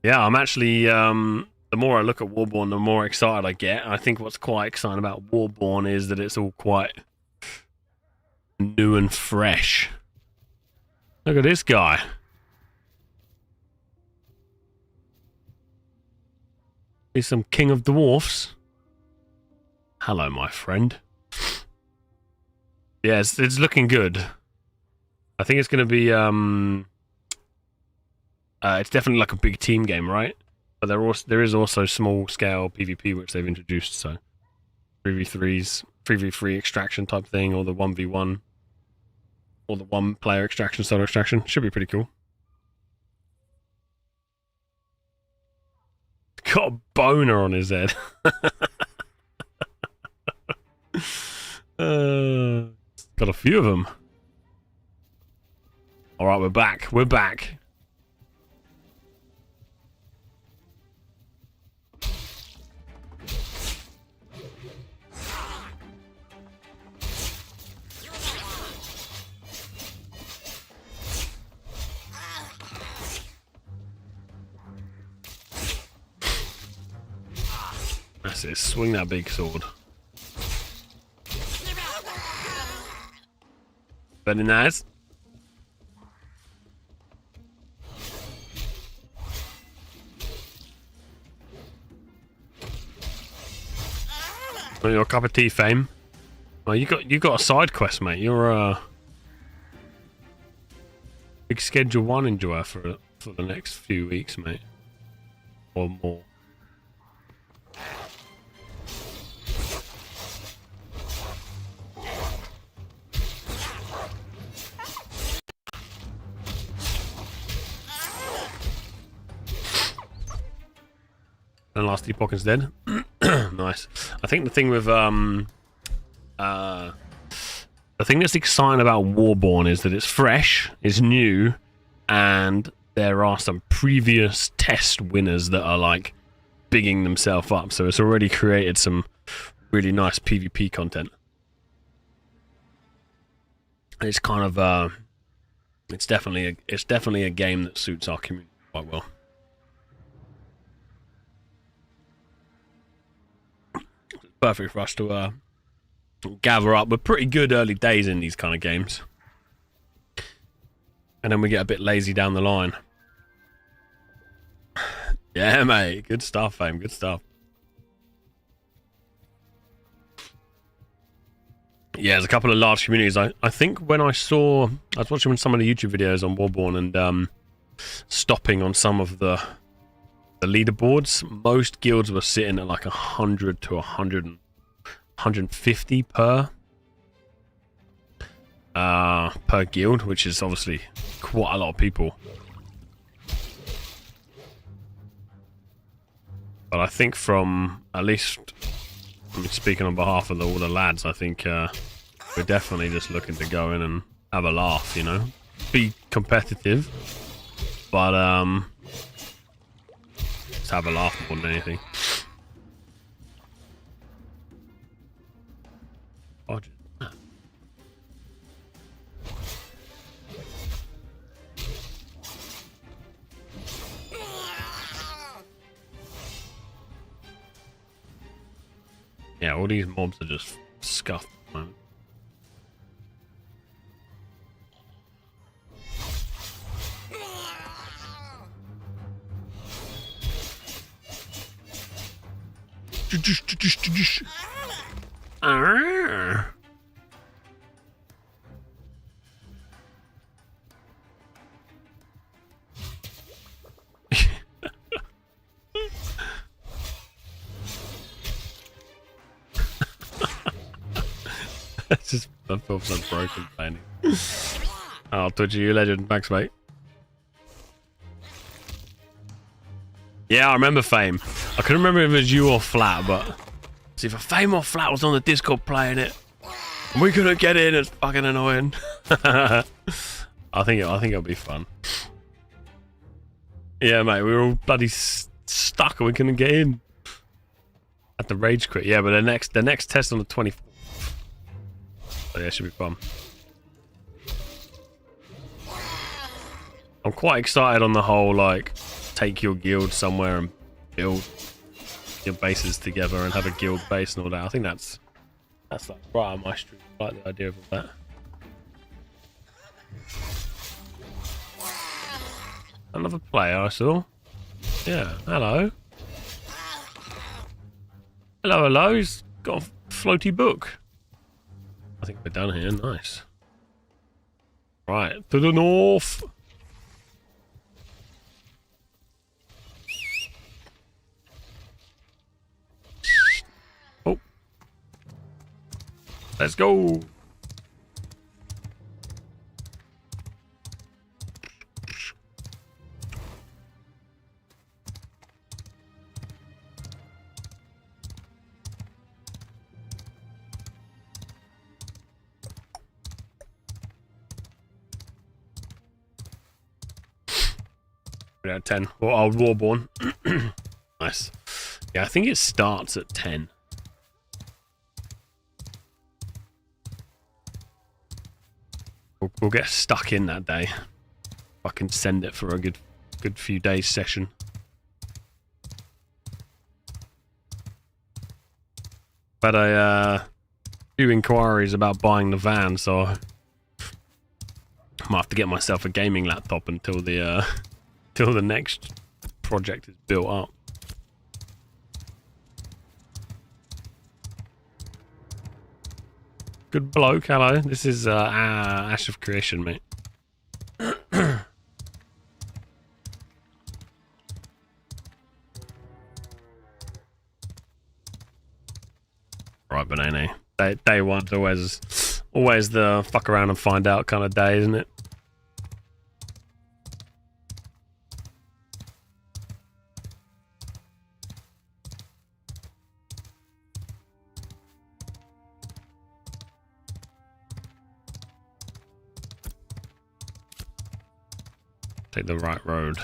I'm actually the more I look at Warborn, the more excited I get. I think what's quite exciting about Warborn is that it's all quite new and fresh. Look at this guy. He's some king of dwarfs. Hello, my friend. Yeah, it's looking good. I think it's going to be it's definitely like a big team game, right? But there is also small scale PvP which they've introduced, so 3v3s, 3v3 extraction type thing, or the 1v1, or the one player extraction, solo extraction. Should be pretty cool. Got a boner on his head. Got a few of them. Alright, we're back. We're back. That's it. Swing that big sword. Very nice. Your cup of tea, Fame. Oh, you got a side quest, mate. You're a big Schedule 1 enjoyer for the next few weeks, mate, or more. And last Epoch is dead. Nice. I think the thing with the thing that's exciting about Warborn is that it's fresh, it's new, and there are some previous test winners that are like bigging themselves up. So it's already created some really nice PvP content. It's kind of it's definitely a game that suits our community quite well. Perfect for us to gather up. We're pretty good early days in these kind of games, and then we get a bit lazy down the line. Yeah, mate. Good stuff, Fame. Good stuff. Yeah, there's a couple of large communities. I think when I was watching some of the YouTube videos on Warborn and stopping on some of the leaderboards, most guilds were sitting at like 100 to 150 per guild, which is obviously quite a lot of people. But I think from, at least speaking on behalf of all the lads, I think we're definitely just looking to go in and have a laugh, you know, be competitive, but have a laugh more than anything. Yeah, all these mobs are just scuffed at the moment. It's just I feel so broken painting. Oh, Twitchy, you legend. Thanks, mate. Yeah, I remember Fame. I couldn't remember if it was you or Flat, but see if Fame or Flat was on the Discord playing it, and we couldn't get in. It's fucking annoying. I think it'll be fun. Yeah, mate, we were all bloody stuck and we couldn't get in. At the rage quit. Yeah, but the next test on the 24th. So yeah, it should be fun. I'm quite excited on the whole, like, take your guild somewhere and build your bases together and have a guild base and all that. I think that's like right on my street. I like the idea of that. Another player I saw. Yeah, hello. Hello. He's got a floaty book. I think we're done here. Nice. Right, to the north. Oh. Let's go. Out of 10. Or old Warborn. Nice. Yeah, I think it starts at 10. We'll get stuck in that day. I can send it for a good few days session. But I few inquiries about buying the van, so I might have to get myself a gaming laptop until the till the next project is built up. Good bloke, hello. This is Ash of Creation, mate. Right, Banana. Day one's always the fuck around and find out kind of day, isn't it? Take the right road.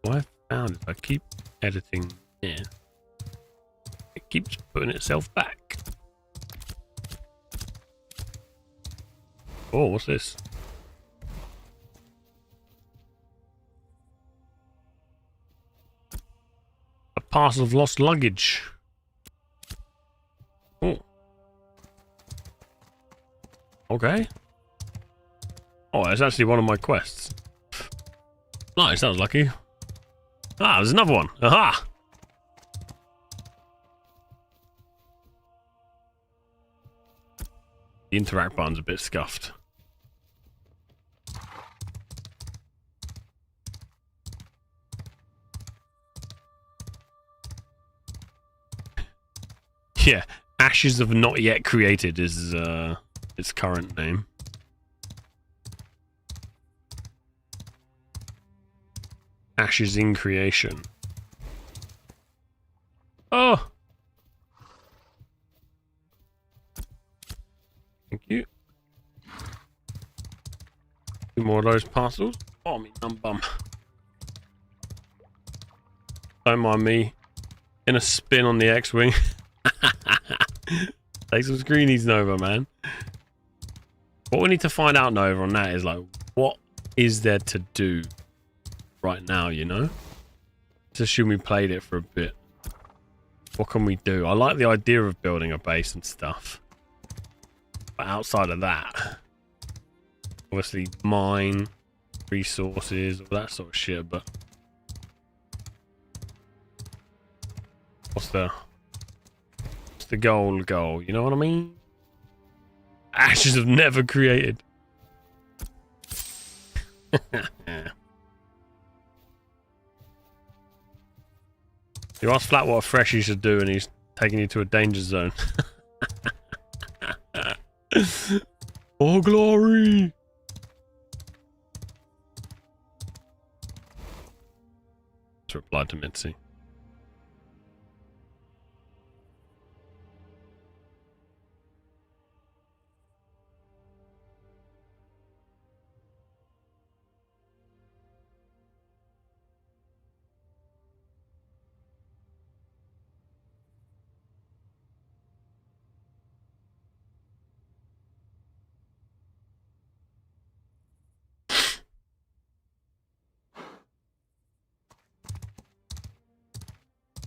What I found is I keep editing here. It keeps putting itself back. Oh, what's this? A parcel of lost luggage. Oh. Okay. Oh, it's actually one of my quests. Nice, that was lucky. Ah, there's another one. Aha! The interact button's a bit scuffed. Yeah, Ashes of Not Yet Created is its current name. Ashes in creation. Oh! Thank you. Two more of those parcels. Oh, me numb bum. Don't mind me. In a spin on the X-Wing. Take some screenies, Nova, man. What we need to find out, Nova, on that is, like, what is there to do right now, you know? Let's assume we played it for a bit. What can we do? I like the idea of building a base and stuff. But outside of that, obviously mine, resources, all that sort of shit, but what's the goal? You know what I mean? Ashes have never created. You asked Flat what a freshie should do, and he's taking you to a danger zone. Oh, glory! Just replied to Mitzi.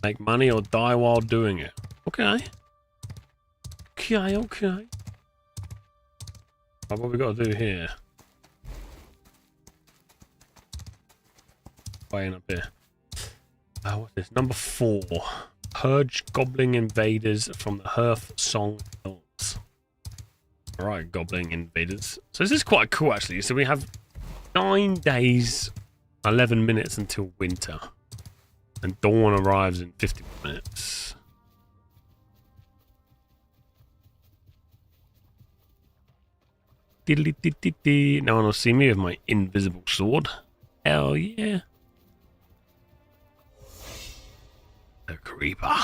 Make money or die while doing it. Okay. Okay. What we got to do here? Way in up here. What's this? Number 4. Purge goblin invaders from the Hearth Song Hills. Alright, goblin invaders. So this is quite cool actually. So we have 9 days, 11 minutes until winter. And dawn arrives in 50 minutes. Diddly-dee-dee-dee. No one will see me with my invisible sword. Hell yeah. The creeper.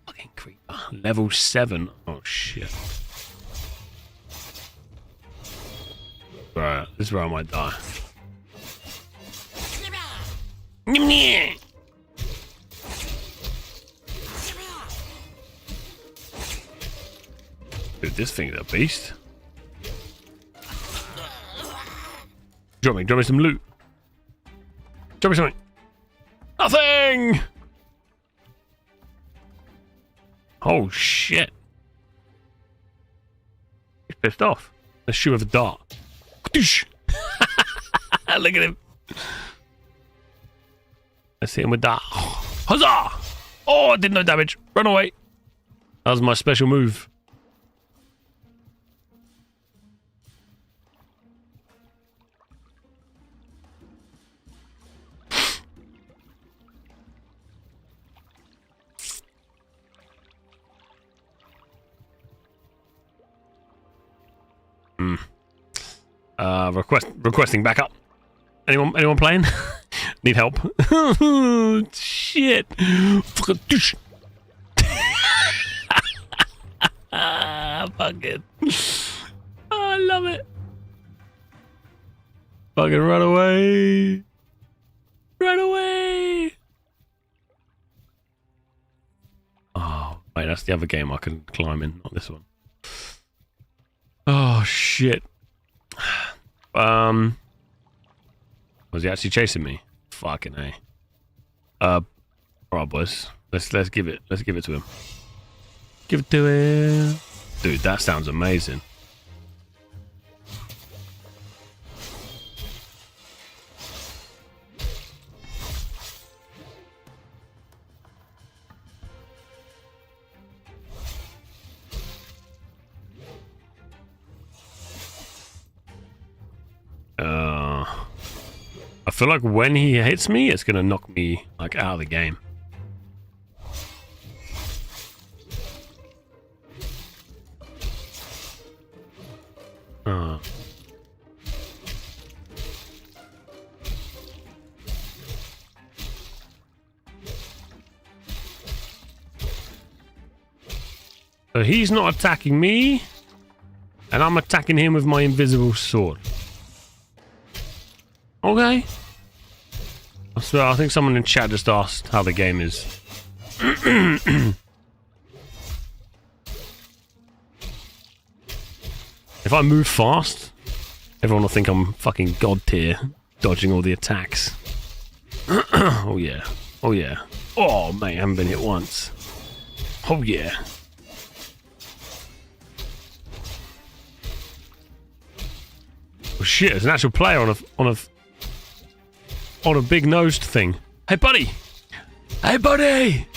Fucking creeper. Level 7. Oh shit. Right, this is where I might die. Dude, this thing's a beast. Drop me some loot. Drop me something. Nothing! Oh shit. He's pissed off. Let's shoot with a dart. Look at him. Let's hit him with that. Huzzah! Oh, I did no damage. Run away. That was my special move. Requesting backup. Anyone playing? Need help? Shit. Fucking douche. Fucking. Oh, I love it. Fucking run away. Run away. Oh, wait, that's the other game I can climb in, not this one. Oh, shit. Was he actually chasing me? Fucking A. Alright, boys. Let's give it to him. Give it to him. Dude, that sounds amazing. I feel like when he hits me, it's gonna knock me like out of the game. So he's not attacking me, and I'm attacking him with my invisible sword. Okay. So I think someone in chat just asked how the game is. If I move fast, everyone will think I'm fucking god tier, dodging all the attacks. Oh yeah. Oh yeah. Oh, mate, I haven't been hit once. Oh, yeah. Oh, shit, there's an actual player on a big-nosed thing. Hey, buddy! Hey, buddy!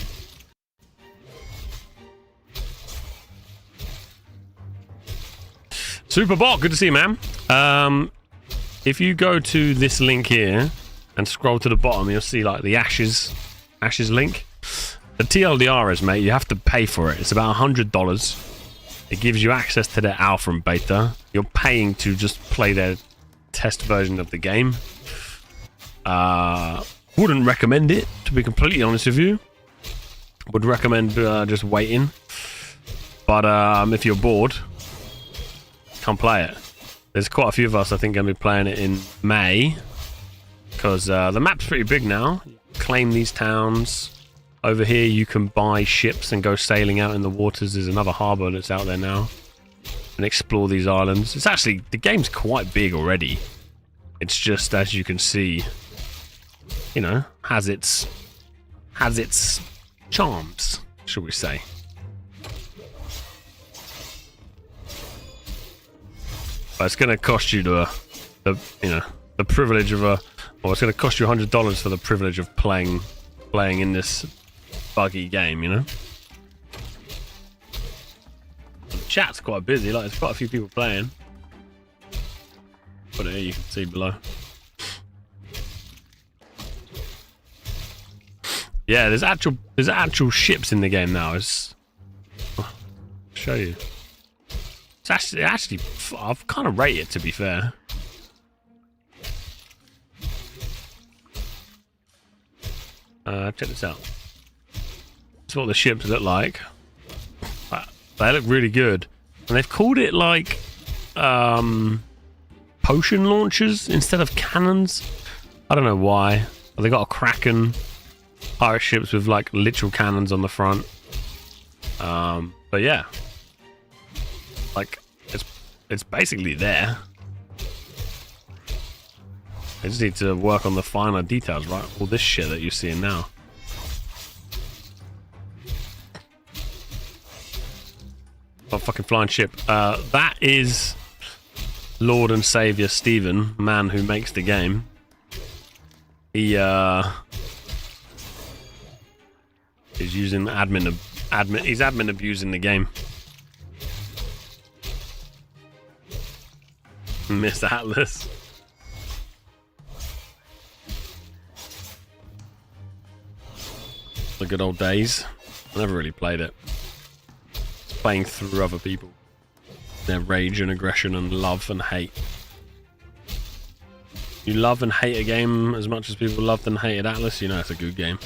Superbot, good to see you, man. If you go to this link here and scroll to the bottom, you'll see like the Ashes link. The TLDR is, mate, you have to pay for it. It's about $100. It gives you access to their alpha and beta. You're paying to just play their test version of the game. Wouldn't recommend it, to be completely honest with you. Would recommend just waiting. But if you're bored, come play it. There's quite a few of us, I think, going to be playing it in May. Because the map's pretty big now. Claim these towns. Over here, you can buy ships and go sailing out in the waters. There's another harbour that's out there now. And explore these islands. It's actually, the game's quite big already. It's just, as you can see, you know, has its charms, shall we say. But it's going to cost you the privilege of it's going to cost you $100 for the privilege of playing in this buggy game, you know. The chat's quite busy, like there's quite a few people playing. But here you can see below. Yeah, there's actual ships in the game now. I'll show you. It's actually I've kind of rate it, to be fair. Check this out. This is what the ships look like. They look really good, and they've called it like potion launchers instead of cannons. I don't know why. They got a Kraken pirate ships with like literal cannons on the front. But yeah, like it's basically there. I just need to work on the finer details, right? All this shit that you're seeing now. Oh, fucking flying ship. That is Lord and Savior Steven, man who makes the game. He is using he's admin abusing the game. Mr. Atlas. The good old days. I never really played it. It's playing through other people. Their rage and aggression and love and hate. You love and hate a game as much as people loved and hated Atlas, you know it's a good game.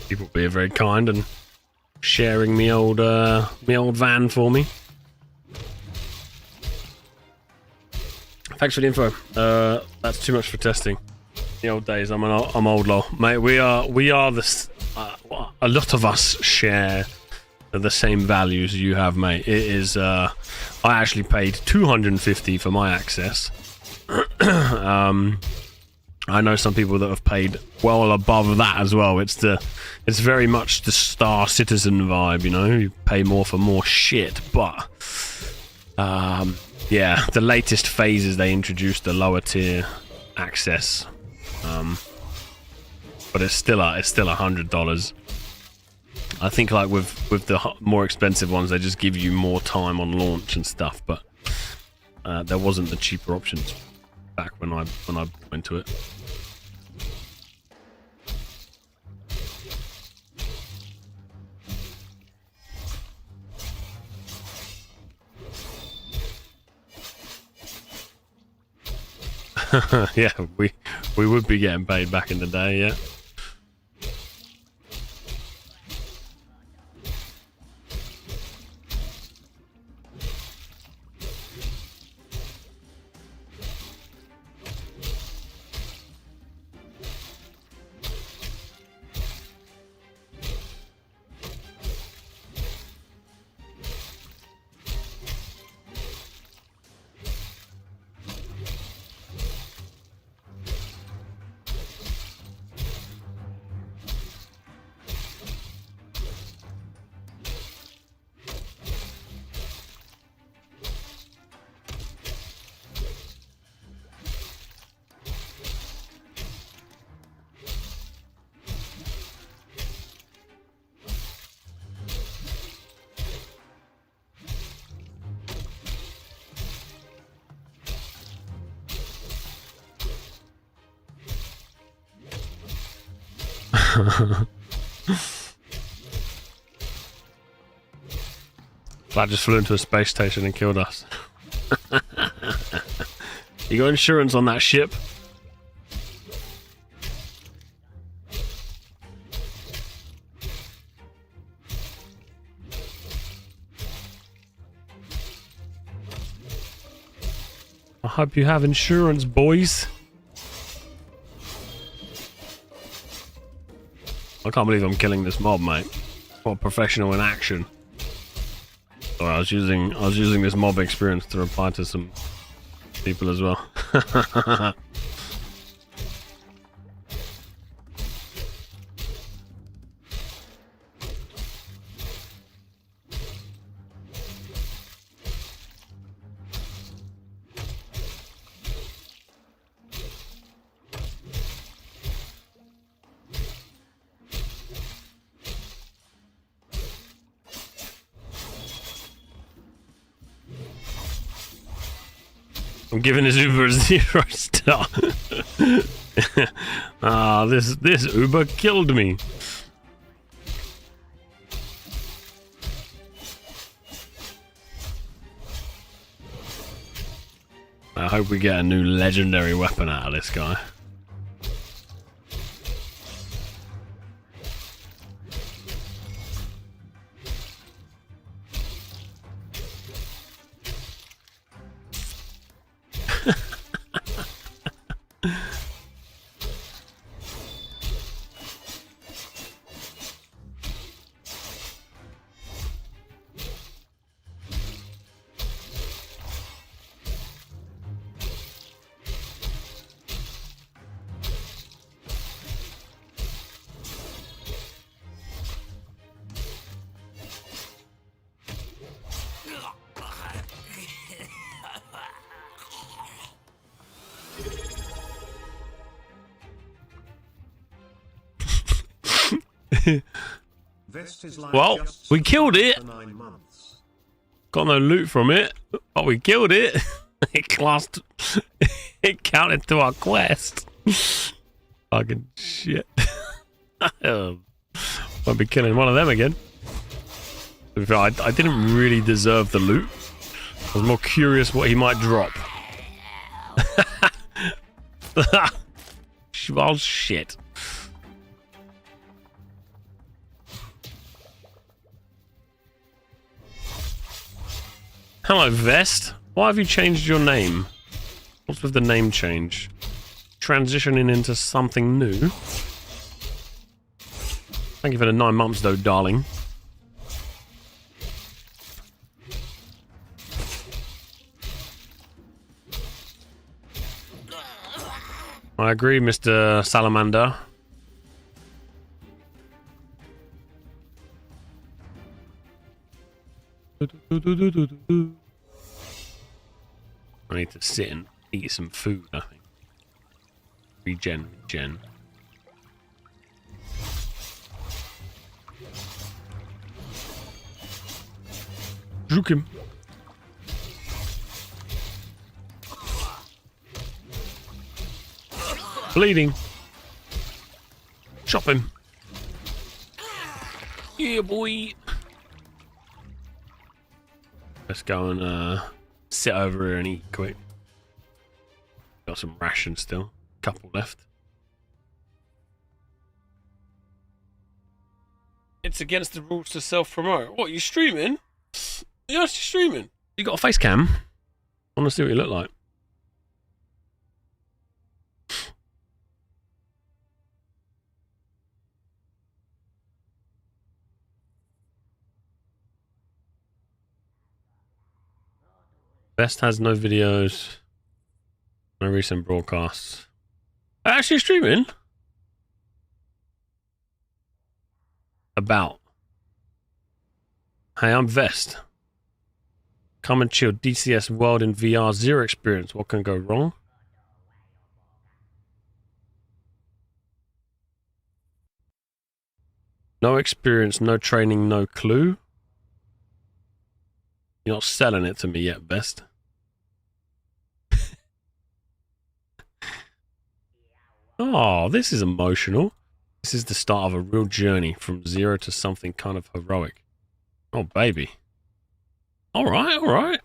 People being very kind and sharing me old van for me. Thanks for the info. That's too much for testing. The old days. I'm old lol, mate. We are the a lot of us share the same values you have, mate. It is. I actually paid $250 for my access. I know some people that have paid well above that as well. It's very much the Star Citizen vibe, you know. You pay more for more shit, but yeah, the latest phases they introduced the lower tier access, but it's still $100. I think like with the more expensive ones, they just give you more time on launch and stuff, but there wasn't the cheaper options back when I went to it. Yeah, we would be getting paid back in the day, yeah. That just flew into a space station and killed us. You got insurance on that ship? I hope you have insurance, boys. I can't believe I'm killing this mob, mate. What professional in action. Sorry, I was using this mob experience to reply to some people as well. I'm giving this Uber a 0 star. Ah, this Uber killed me. I hope we get a new legendary weapon out of this guy. Well, we killed it. Got no loot from it, but we killed it. It counted to our quest. Fucking shit. Won't be killing one of them again. I didn't really deserve the loot. I was more curious what he might drop. Well, shit. Hello, Vest. Why have you changed your name? What's with the name change? Transitioning into something new. Thank you for the 9 months, though, darling. I agree, Mr. Salamander. I need to sit and eat some food, I think. Regen. Juke him. Bleeding. Chop him. Yeah, boy. Let's go and sit over here and eat quick. Got some rations still. Couple left. It's against the rules to self-promote. What, you streaming? You're actually streaming. You got a face cam? I want to see what you look like. Best has no videos. No recent broadcasts. Actually streaming? About. Hey, I'm Vest. Come and chill. DCS World in VR. Zero experience. What can go wrong? No experience, no training, no clue. You're not selling it to me yet, Vest. Oh, this is emotional. This is the start of a real journey from zero to something kind of heroic. Oh, baby. All right, all right.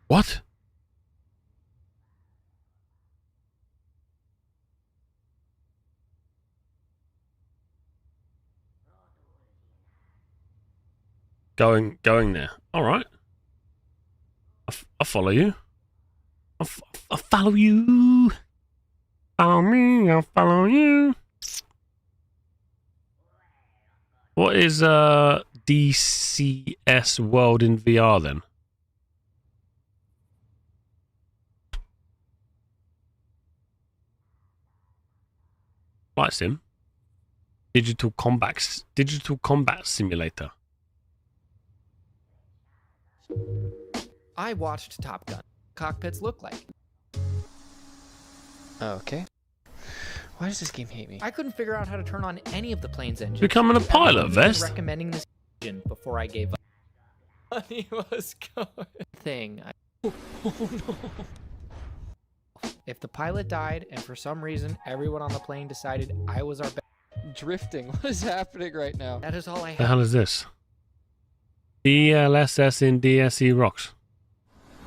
What? Going there. All right. I follow you. I follow you. Follow me, I'll follow you. What is DCS World in VR then? Flight sim. Digital combat simulator. I watched Top Gun. Cockpits look like. Okay. Why does this game hate me? I couldn't figure out how to turn on any of the plane's engines. Becoming a pilot, Vest. Recommending this engine before I gave up. Honey was going. Oh no. If the pilot died and for some reason everyone on the plane decided I was our best. Drifting. What is happening right now? That is all I have. The hell is this? DLSS in DSE rocks.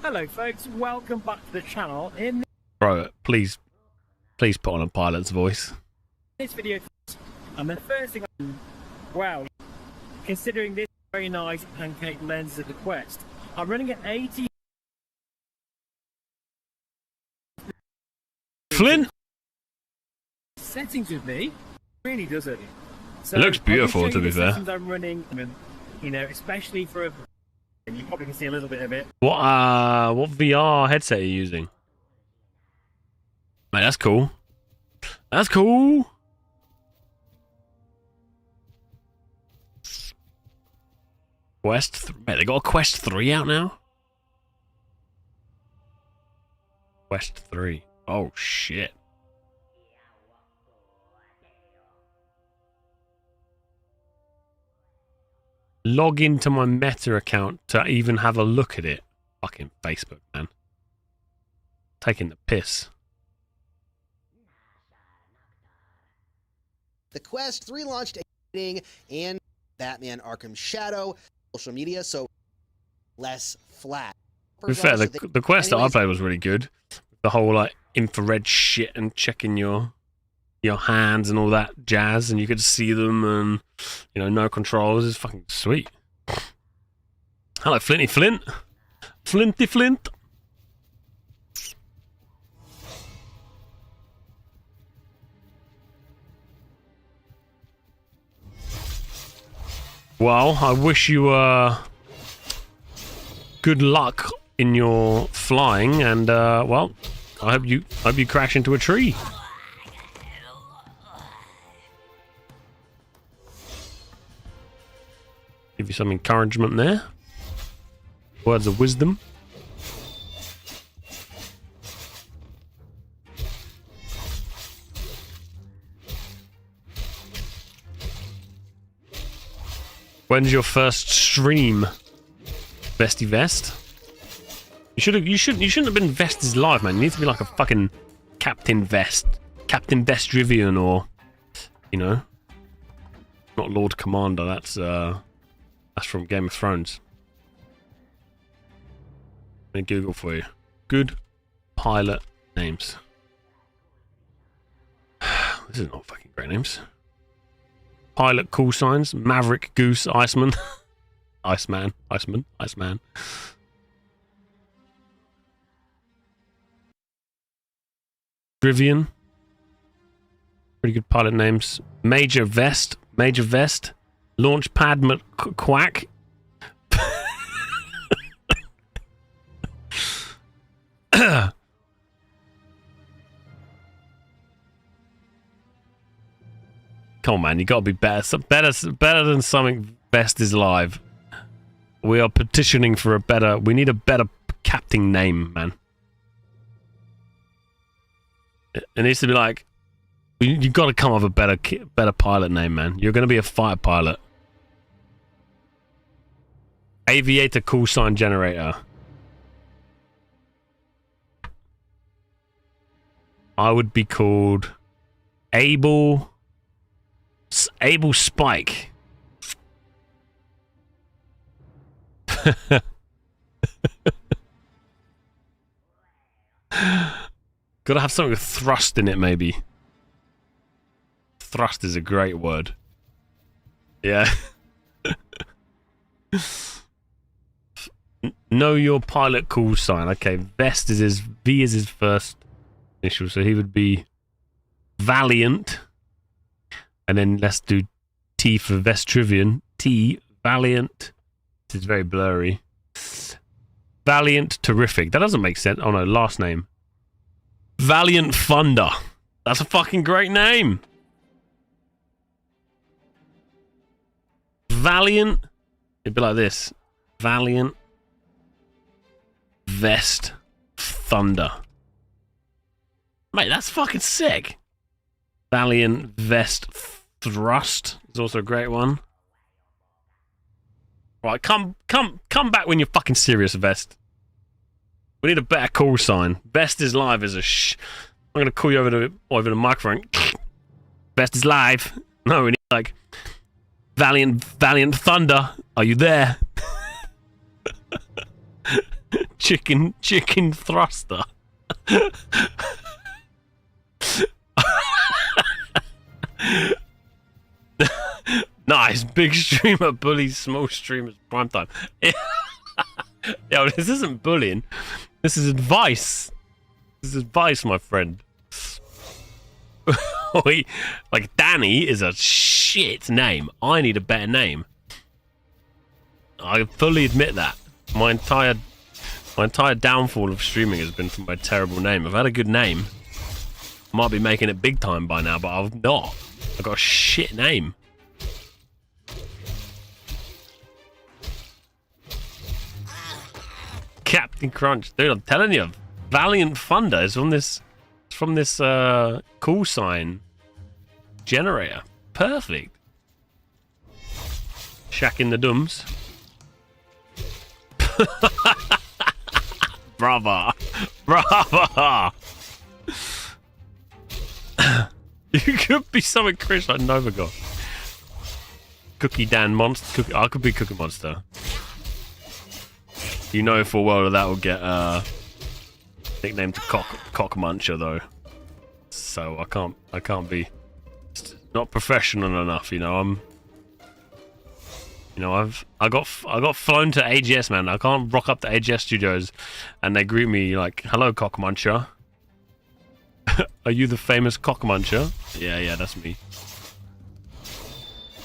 Hello folks, welcome back to the channel. In Bro, please put on a pilot's voice. this video, and the first thing wow, considering this very nice pancake lens of the Quest, I'm running at 80 Flynn? settings with me, really does it. So It looks beautiful, to be fair. I'm running, you know, especially for a, and you probably can see a little bit of it. What VR headset are you using? Mate, that's cool. That's cool. Mate, they got a Quest 3 out now? Quest 3. Oh, shit. Log into my Meta account to even have a look at it. Fucking Facebook, man. Taking the piss. The Quest 3 launched and Batman Arkham Shadow social media, so less flat. To be fair, the Quest that I played was really good. The whole like infrared shit and checking your hands and all that jazz, and you could see them, and you know, no controls is fucking sweet. Hello, Flinty Flint. Flinty Flint. Well, I wish you good luck in your flying, and well, I hope you crash into a tree. Give you some encouragement there. Words of wisdom. When's your first stream, Vesty Vest? You shouldn't have been Vest's live, man. You need to be like a fucking Captain Vest, Captain Vestrivian, or you know, not Lord Commander. That's from Game of Thrones. Let me Google for you. Good pilot names. This is not fucking great names. Pilot call signs: Maverick, Goose, Iceman, Iceman. Drivian. Pretty good pilot names. Major Vest, Launchpad Quack. Come on, man, you gotta be better. Better than something Vest is live. We are petitioning for a better. We need a better captain name, man. It needs to be like. You got to come up with a better pilot name, man. You're gonna be a fighter pilot. Aviator call sign generator. I would be called Able Spike. Gotta have something with thrust in it, maybe. Thrust is a great word. Yeah. Know your pilot call sign. Okay, Vest is his V is his first initial, so he would be Valiant. And then let's do T for Vestrivian. T, Valiant. This is very blurry. Valiant Terrific. That doesn't make sense. Oh no, last name. Valiant Thunder. That's a fucking great name. Valiant. It'd be like this. Valiant Vest Thunder. Mate, that's fucking sick. Valiant Vest Thrust is also a great one. Right, come back when you're fucking serious, Vest. We need a better call sign. Vest is live as a I'm gonna call you over the microphone. Vest is live. No, we need like Valiant Thunder. Are you there? Chicken thruster. Nice, big streamer bullies small streamers prime time. Yo, this isn't bullying. This is advice. This is advice, my friend. Like Danny is a shit name. I need a better name. I fully admit that. My entire downfall of streaming has been from my terrible name. I've had a good name. I might be making it big time by now, but I've not. I've got a shit name. Captain Crunch, dude, I'm telling you, Valiant Thunder is from this call sign generator. Perfect. Shack in the Dums. Brava. You could be something Chris like Novagod. Cookie Dan Monster. I could be Cookie Monster. You know full well that will get nicknamed Cock Muncher though. So I can't be not professional enough, you know. I got flown to AGS, man. I can't rock up to AGS studios and they greet me like, "Hello, Cock Muncher." Are you the famous Cock Muncher? Yeah, that's me.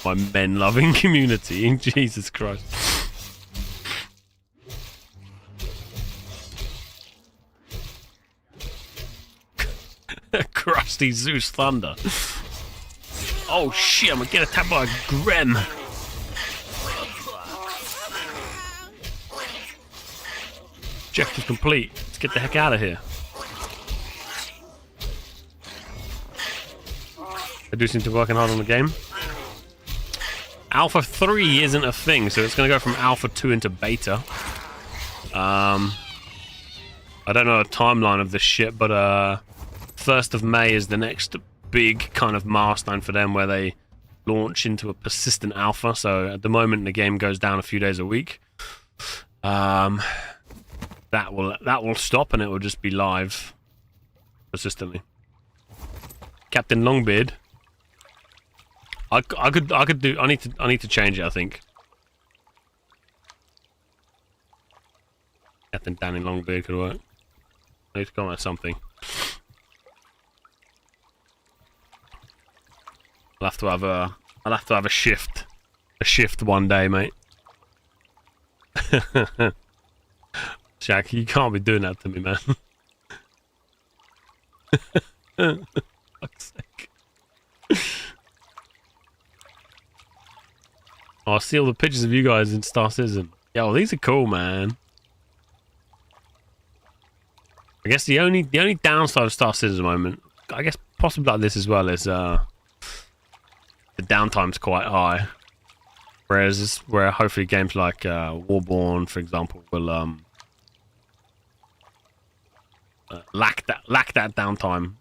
My men-loving community. Jesus Christ. Crusty Zeus Thunder. Oh shit, I'm gonna get attacked by a Grem. Objective complete. Let's get the heck out of here. I do seem to be working hard on the game. Alpha 3 isn't a thing, so it's going to go from Alpha 2 into Beta. I don't know the timeline of this shit, but 1st of May is the next big kind of milestone for them where they launch into a persistent alpha. So at the moment the game goes down a few days a week. That will stop and it will just be live persistently. Captain Longbeard. I could do. I need to change it. I think. Captain Danny Longbeard could work. I need to come up with something. I'll have to have a shift. A shift one day, mate. Jack, you can't be doing that to me, man. Fuck's sake. Oh, I see all the pictures of you guys in Star Citizen. Yo, these are cool, man. I guess the only downside of Star Citizen at the moment, I guess possibly like this as well, is the downtime's quite high. Whereas where hopefully games like Warborn, for example, will lack that downtime.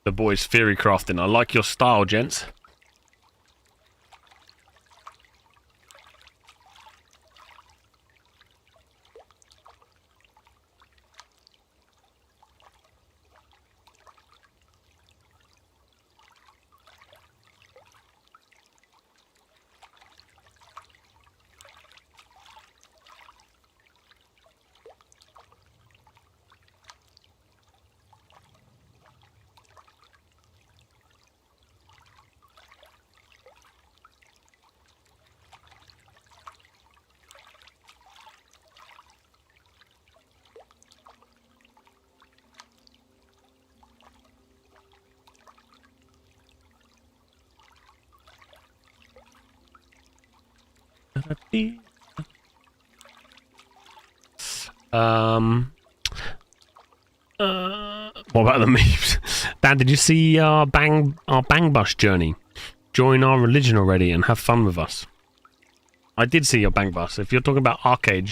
The boys theory crafting. I like your style, gents. What about the memes? Dan, did you see our bang bus journey? Join our religion already and have fun with us. I did see your bang bus. If you're talking about Arcade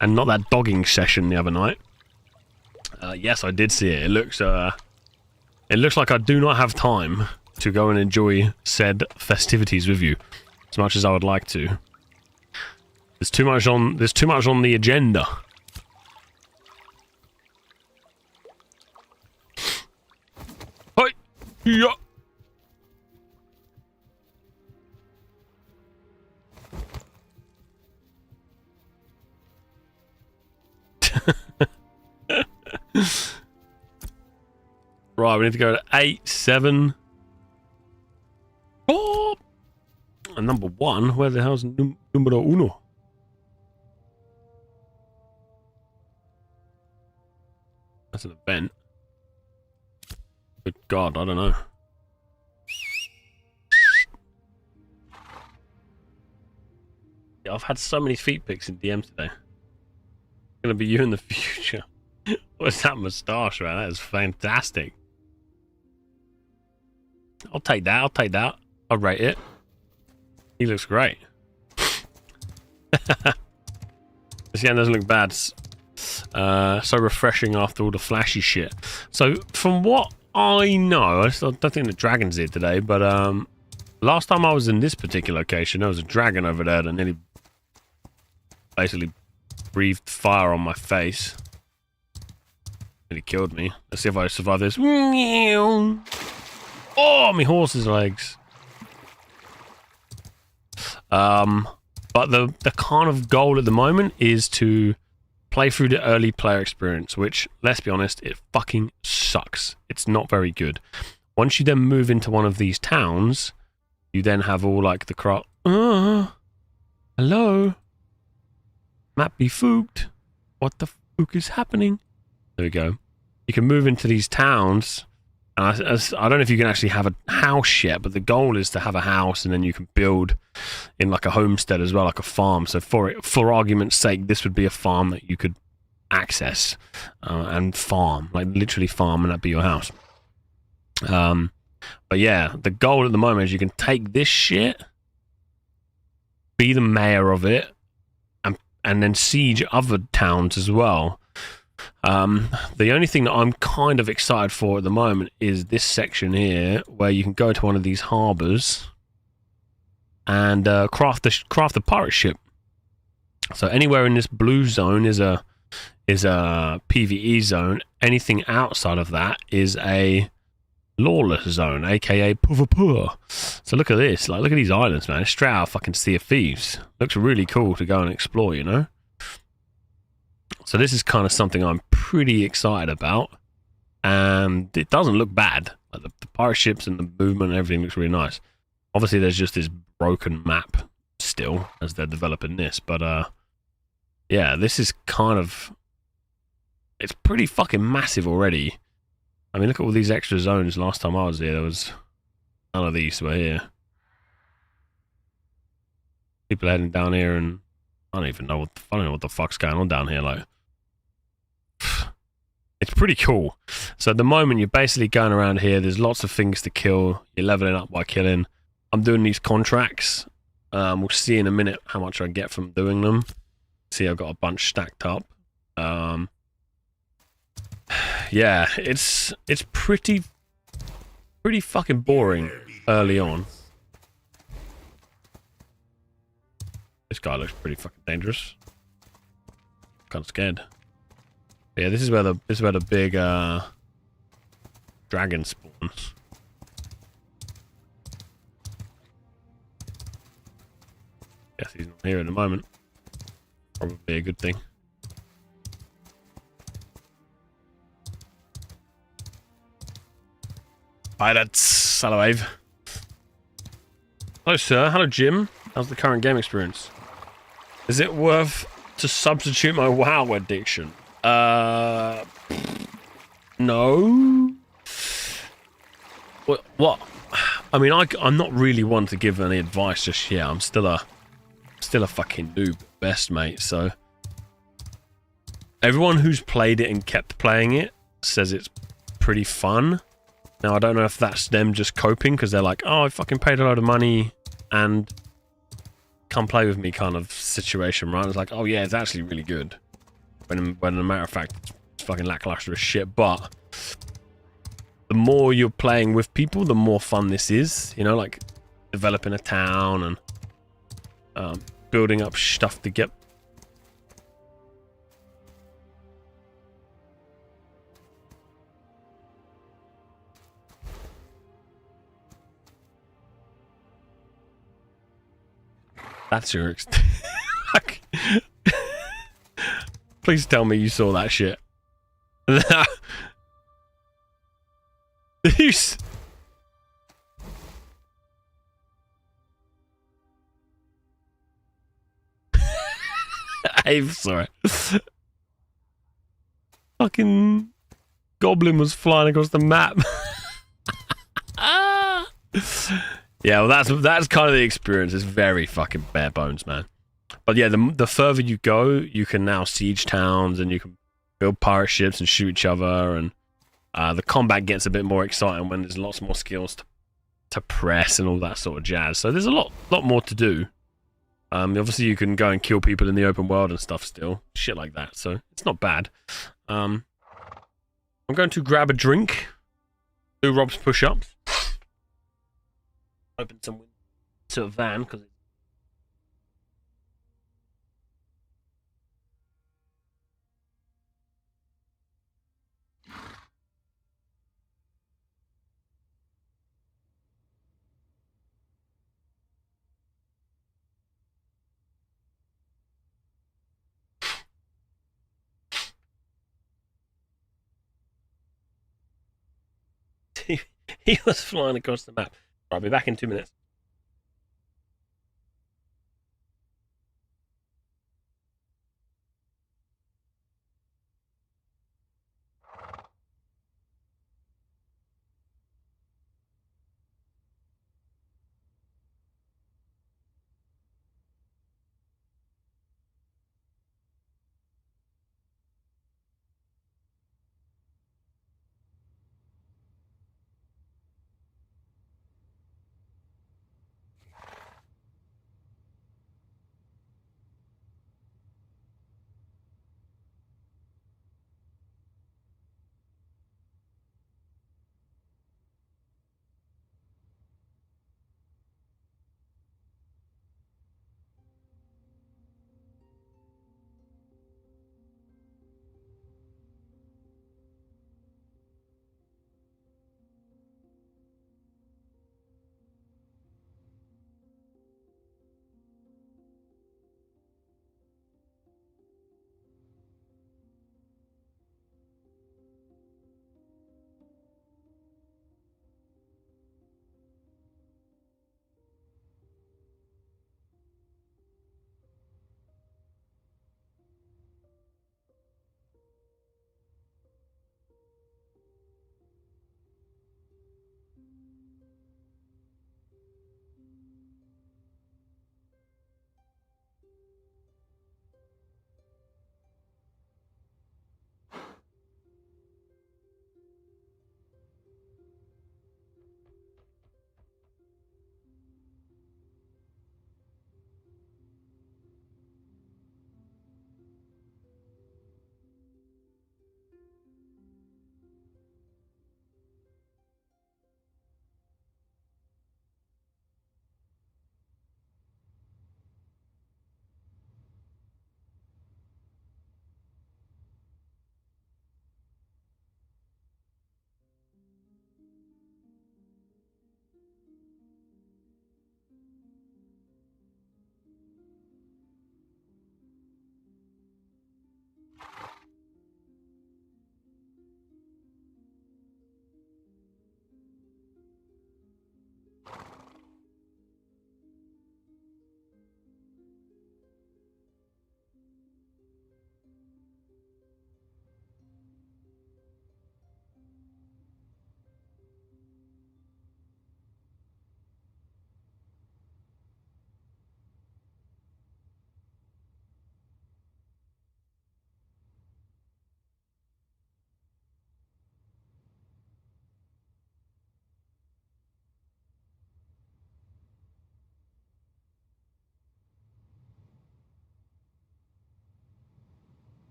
and not that dogging session the other night, yes, I did see it. It looks like I do not have time to go and enjoy said festivities with you as much as I would like to. There's too much on the agenda. Hi. Yeah. Right, we need to go to 8, 7. Oh! And number 1, where the hell's numero uno? That's an event. Good God, I don't know. Yeah, I've had so many feet pics in DM today. It's gonna be you in the future. What's that moustache, man? That is fantastic. I'll take that. I'll rate it. He looks great. This game doesn't look bad. So refreshing after all the flashy shit. So from what I know, I don't think the dragon's here today, but last time I was in this particular location, there was a dragon over there that nearly basically breathed fire on my face. Nearly killed me. Let's see if I survive this. Oh, my horse's legs. But the kind of goal at the moment is to play through the early player experience, which, let's be honest, it fucking sucks. It's not very good. Once you then move into one of these towns, you then have all like the crowd. Hello? Map be fooked. What the fuck is happening? There we go. You can move into these towns. And I don't know if you can actually have a house yet, but the goal is to have a house, and then you can build in like a homestead as well, like a farm. So for argument's sake, this would be a farm that you could access and farm, like literally farm, and that'd be your house. But yeah, the goal at the moment is you can take this shit, be the mayor of it, and then siege other towns as well. The only thing that I'm kind of excited for at the moment is this section here, where you can go to one of these harbors and craft the pirate ship. So anywhere in this blue zone is a PvE zone. Anything outside of that is a lawless zone, aka Puvapur. So look at this, like look at these islands, man. It's straight out of fucking Sea of Thieves. Looks really cool to go and explore, you know. So this is kind of something I'm pretty excited about, and it doesn't look bad. Like the pirate ships and the movement and everything looks really nice. Obviously, there's just this broken map still as they're developing this, but yeah, this is kind of, it's pretty fucking massive already. I mean, look at all these extra zones. Last time I was here, there was none of these were here. People heading down here, and I don't know what the fuck's going on down here. Like, it's pretty cool. So at the moment, you're basically going around here. There's lots of things to kill. You're leveling up by killing. I'm doing these contracts. We'll see in a minute how much I get from doing them. See, I've got a bunch stacked up. Yeah, it's pretty fucking boring early on. This guy looks pretty fucking dangerous. Kind of scared. But yeah, this is where the big dragon spawns. Guess he's not here at the moment. Probably a good thing. Hi, that's hello, Ave. Hello, sir. Hello, Jim. How's the current game experience? Is it worth to substitute my WoW addiction? No. What? I mean, I'm not really one to give any advice just yet. I'm still a fucking noob at best, mate. So everyone who's played it and kept playing it says it's pretty fun. Now, I don't know if that's them just coping because they're like, oh, I fucking paid a load of money and come play with me kind of situation, right? It's like, oh yeah, it's actually really good. When in a matter of fact, it's fucking lackluster as shit. But the more you're playing with people, the more fun this is. You know, like developing a town and building up stuff to get. That's your Please tell me you saw that shit. I'm sorry. Fucking goblin was flying across the map. Yeah, well, that's kind of the experience. It's very fucking bare bones, man. But yeah, the further you go, you can now siege towns and you can build pirate ships and shoot each other, and the combat gets a bit more exciting when there's lots more skills to press and all that sort of jazz. So there's a lot more to do. Obviously, you can go and kill people in the open world and stuff still, shit like that. So it's not bad. I'm going to grab a drink, do Rob's push-ups. Open some windows to a van because he was flying across the map. I'll be back in 2 minutes.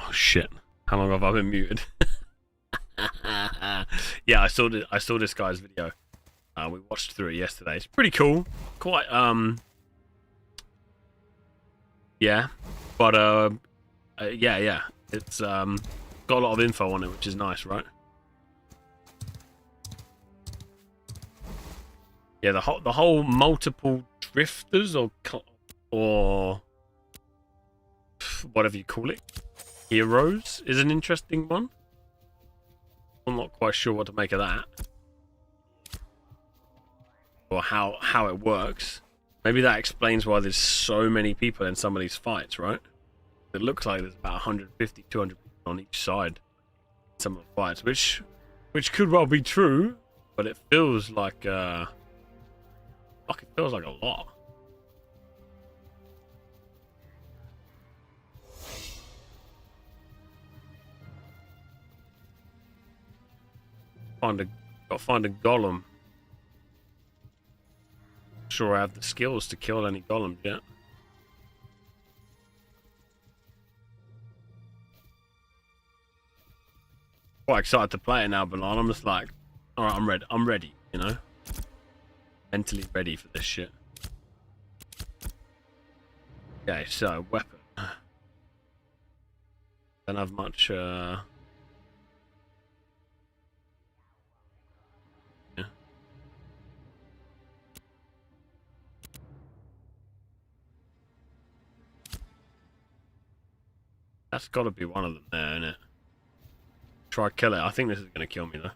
Oh shit! How long have I been muted? Yeah, I saw this guy's video. We watched through it yesterday. It's pretty cool. Quite yeah, but yeah. It's got a lot of info on it, which is nice, right? Yeah, the whole multiple drifters or whatever you call it, heroes is an interesting one. I'm not quite sure what to make of that, or how it works. Maybe that explains why there's so many people in some of these fights, right? It looks like there's about 150, 200 people on each side in some of the fights, which could well be true, but it feels like it feels like a lot. Gotta find a golem. Sure, I have the skills to kill any golems yet. Quite excited to play it now, Bilal. I'm just like, all right, I'm ready. You know, mentally ready for this shit. Okay, so weapon. Don't have much. Yeah. That's got to be one of them there, isn't it? Try kill it. I think this is going to kill me though.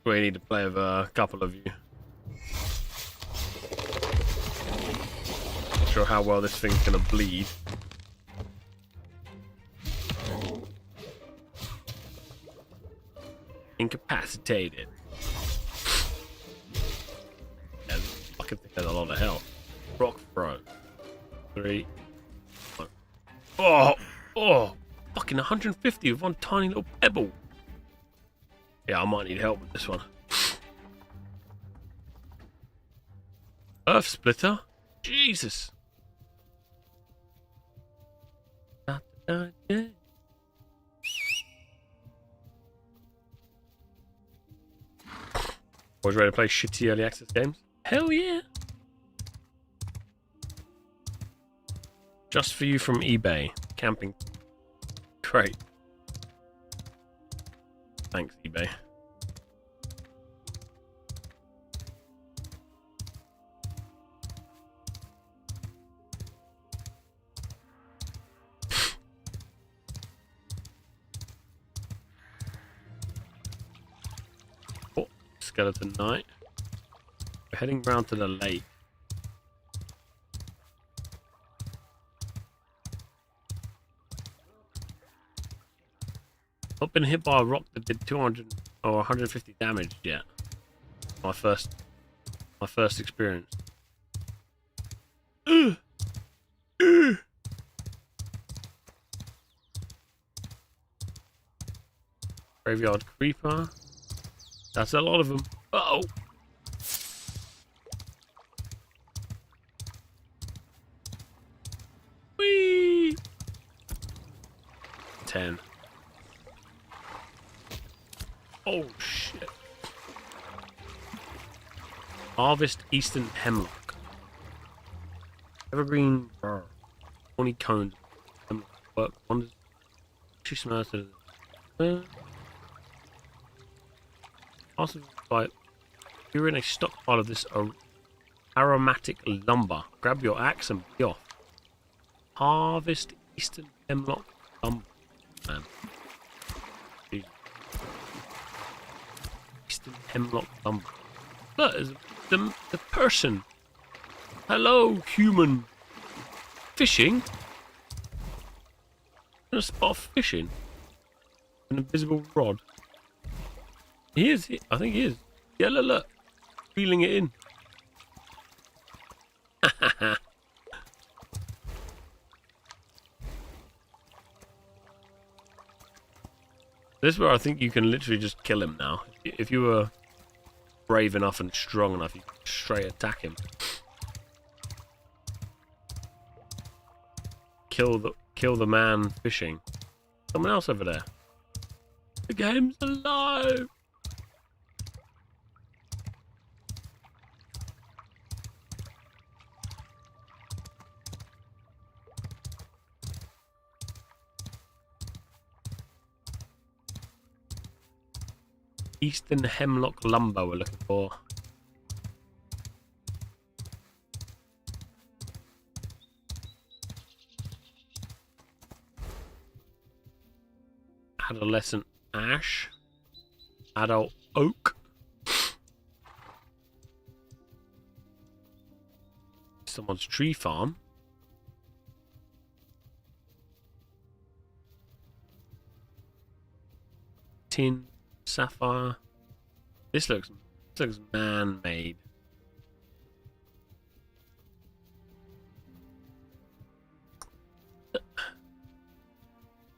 We need to play with a couple of you. Not sure how well this thing's going to bleed. Incapacitated. Yeah, I can think there's a lot of health. Rock throw. 3. Oh! Fucking 150 with one tiny little pebble. Yeah, I might need help with this one. Earth splitter? Jesus. Always ready to play shitty early access games? Hell yeah! Just for you from eBay. Camping. Great. Thanks, eBay. Oh, skeleton knight. We're heading round to the lake. Not been hit by a rock that did 200 or 150 damage yet. My first experience. Graveyard creeper. That's a lot of them. Uh-oh. Whee! 10. Oh shit. Harvest Eastern Hemlock. Evergreen burr. Horny cones. Hemlock work wonders. She smells to also, like, you're in a stockpile of this aromatic lumber. Grab your axe and be off. Harvest Eastern Hemlock lumber. Man. Hemlock lumber. Look, the person. Hello, human. Fishing? In a spot of fishing. An invisible rod. He is. I think he is. Yeah, look. Reeling it in. This is where I think you can literally just kill him now. If you were brave enough and strong enough, you can straight attack him. Kill the man fishing. Someone else over there. The game's alive. Eastern Hemlock Lumber we're looking for. Adolescent ash. Adult oak. Someone's tree farm. Tin sapphire. This looks man-made.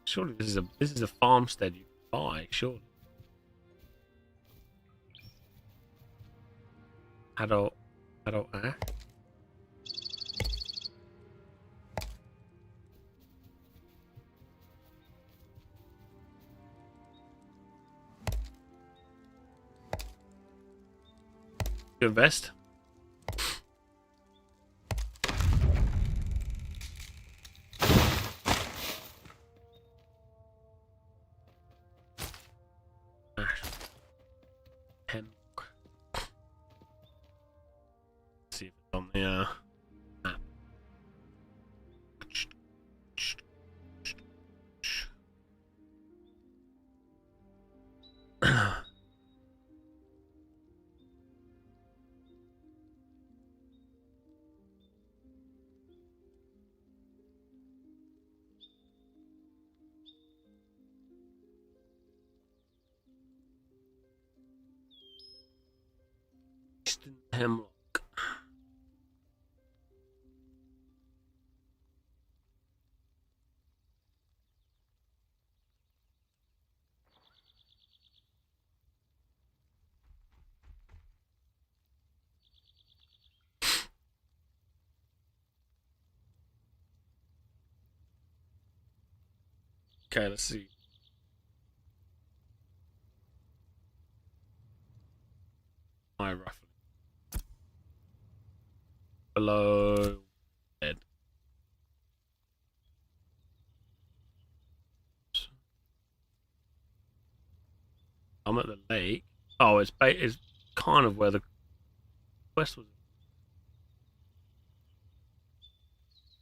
Surely this is a farmstead you can buy, surely. Adult ash. Good vest. Ash. Hemlock. Let's see if it's on the map. Hemlock. Okay, let's see. High roughly. Below dead. I'm at the lake. Oh, it's kind of where the quest was.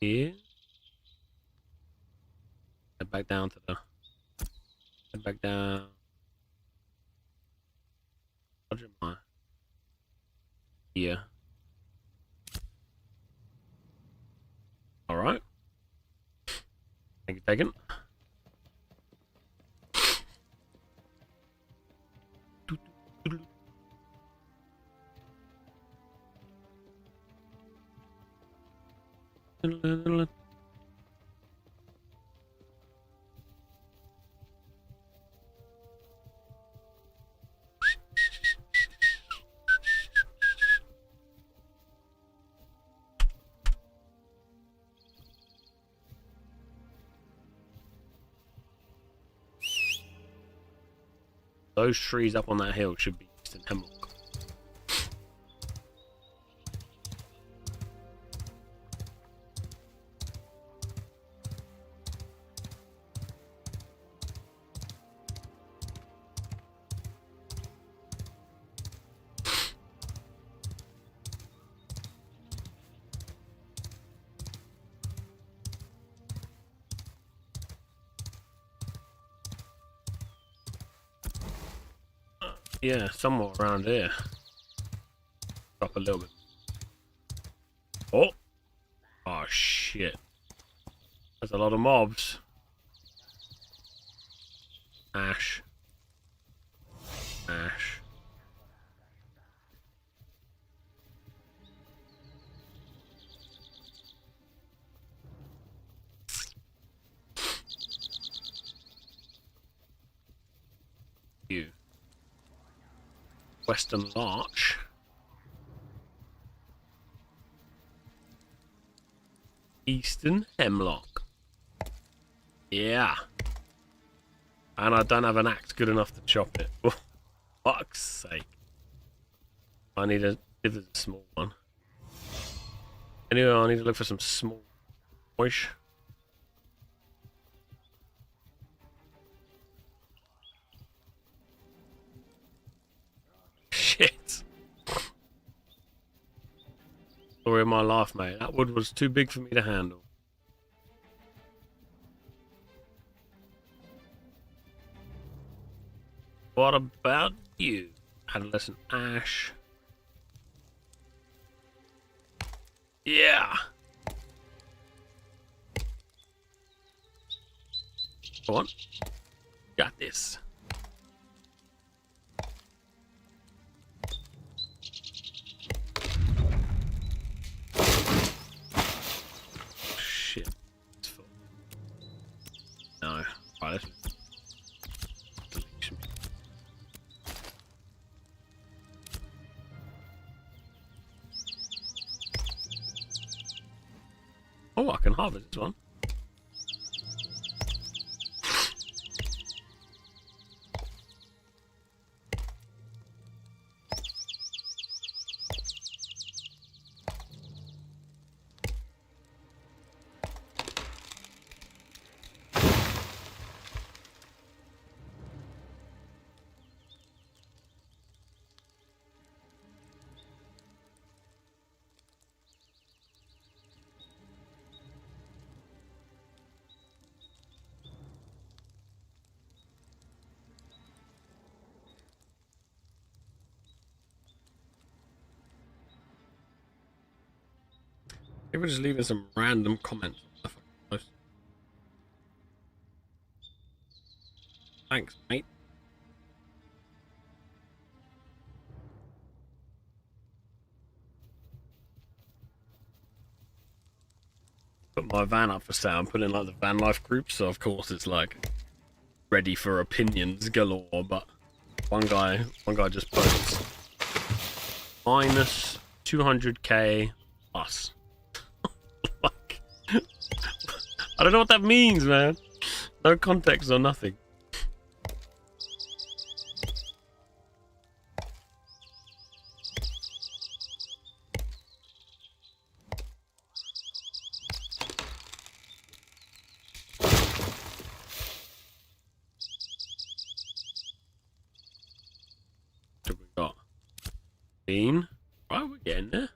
Here. Head back down to the. Head back down. Roger my. Yeah. All right. Thank you, taken. Those trees up on that hill should be Eastern Hemlock. Yeah, somewhere around here. Drop a little bit. Oh! Oh shit. There's a lot of mobs. Ash. Ash. You. Western Larch. Eastern Hemlock. Yeah. And I don't have an axe good enough to chop it. For fuck's sake. I need a small one. Anyway, I need to look for some small bush. Shit. Story of my life, mate. That wood was too big for me to handle. What about you, Adolescent Ash? Yeah. Come on. Got this. Shit. It's full. No. Right, let's deletion. Oh, I can harvest this one. Maybe just leaving some random comments. Thanks, mate. Put my van up for sale and put in like the van life group, so of course it's like ready for opinions galore. But one guy just posts minus 200k plus. Like, I don't know what that means, man. No context or nothing. What have we got? Bean. Right, we're getting there.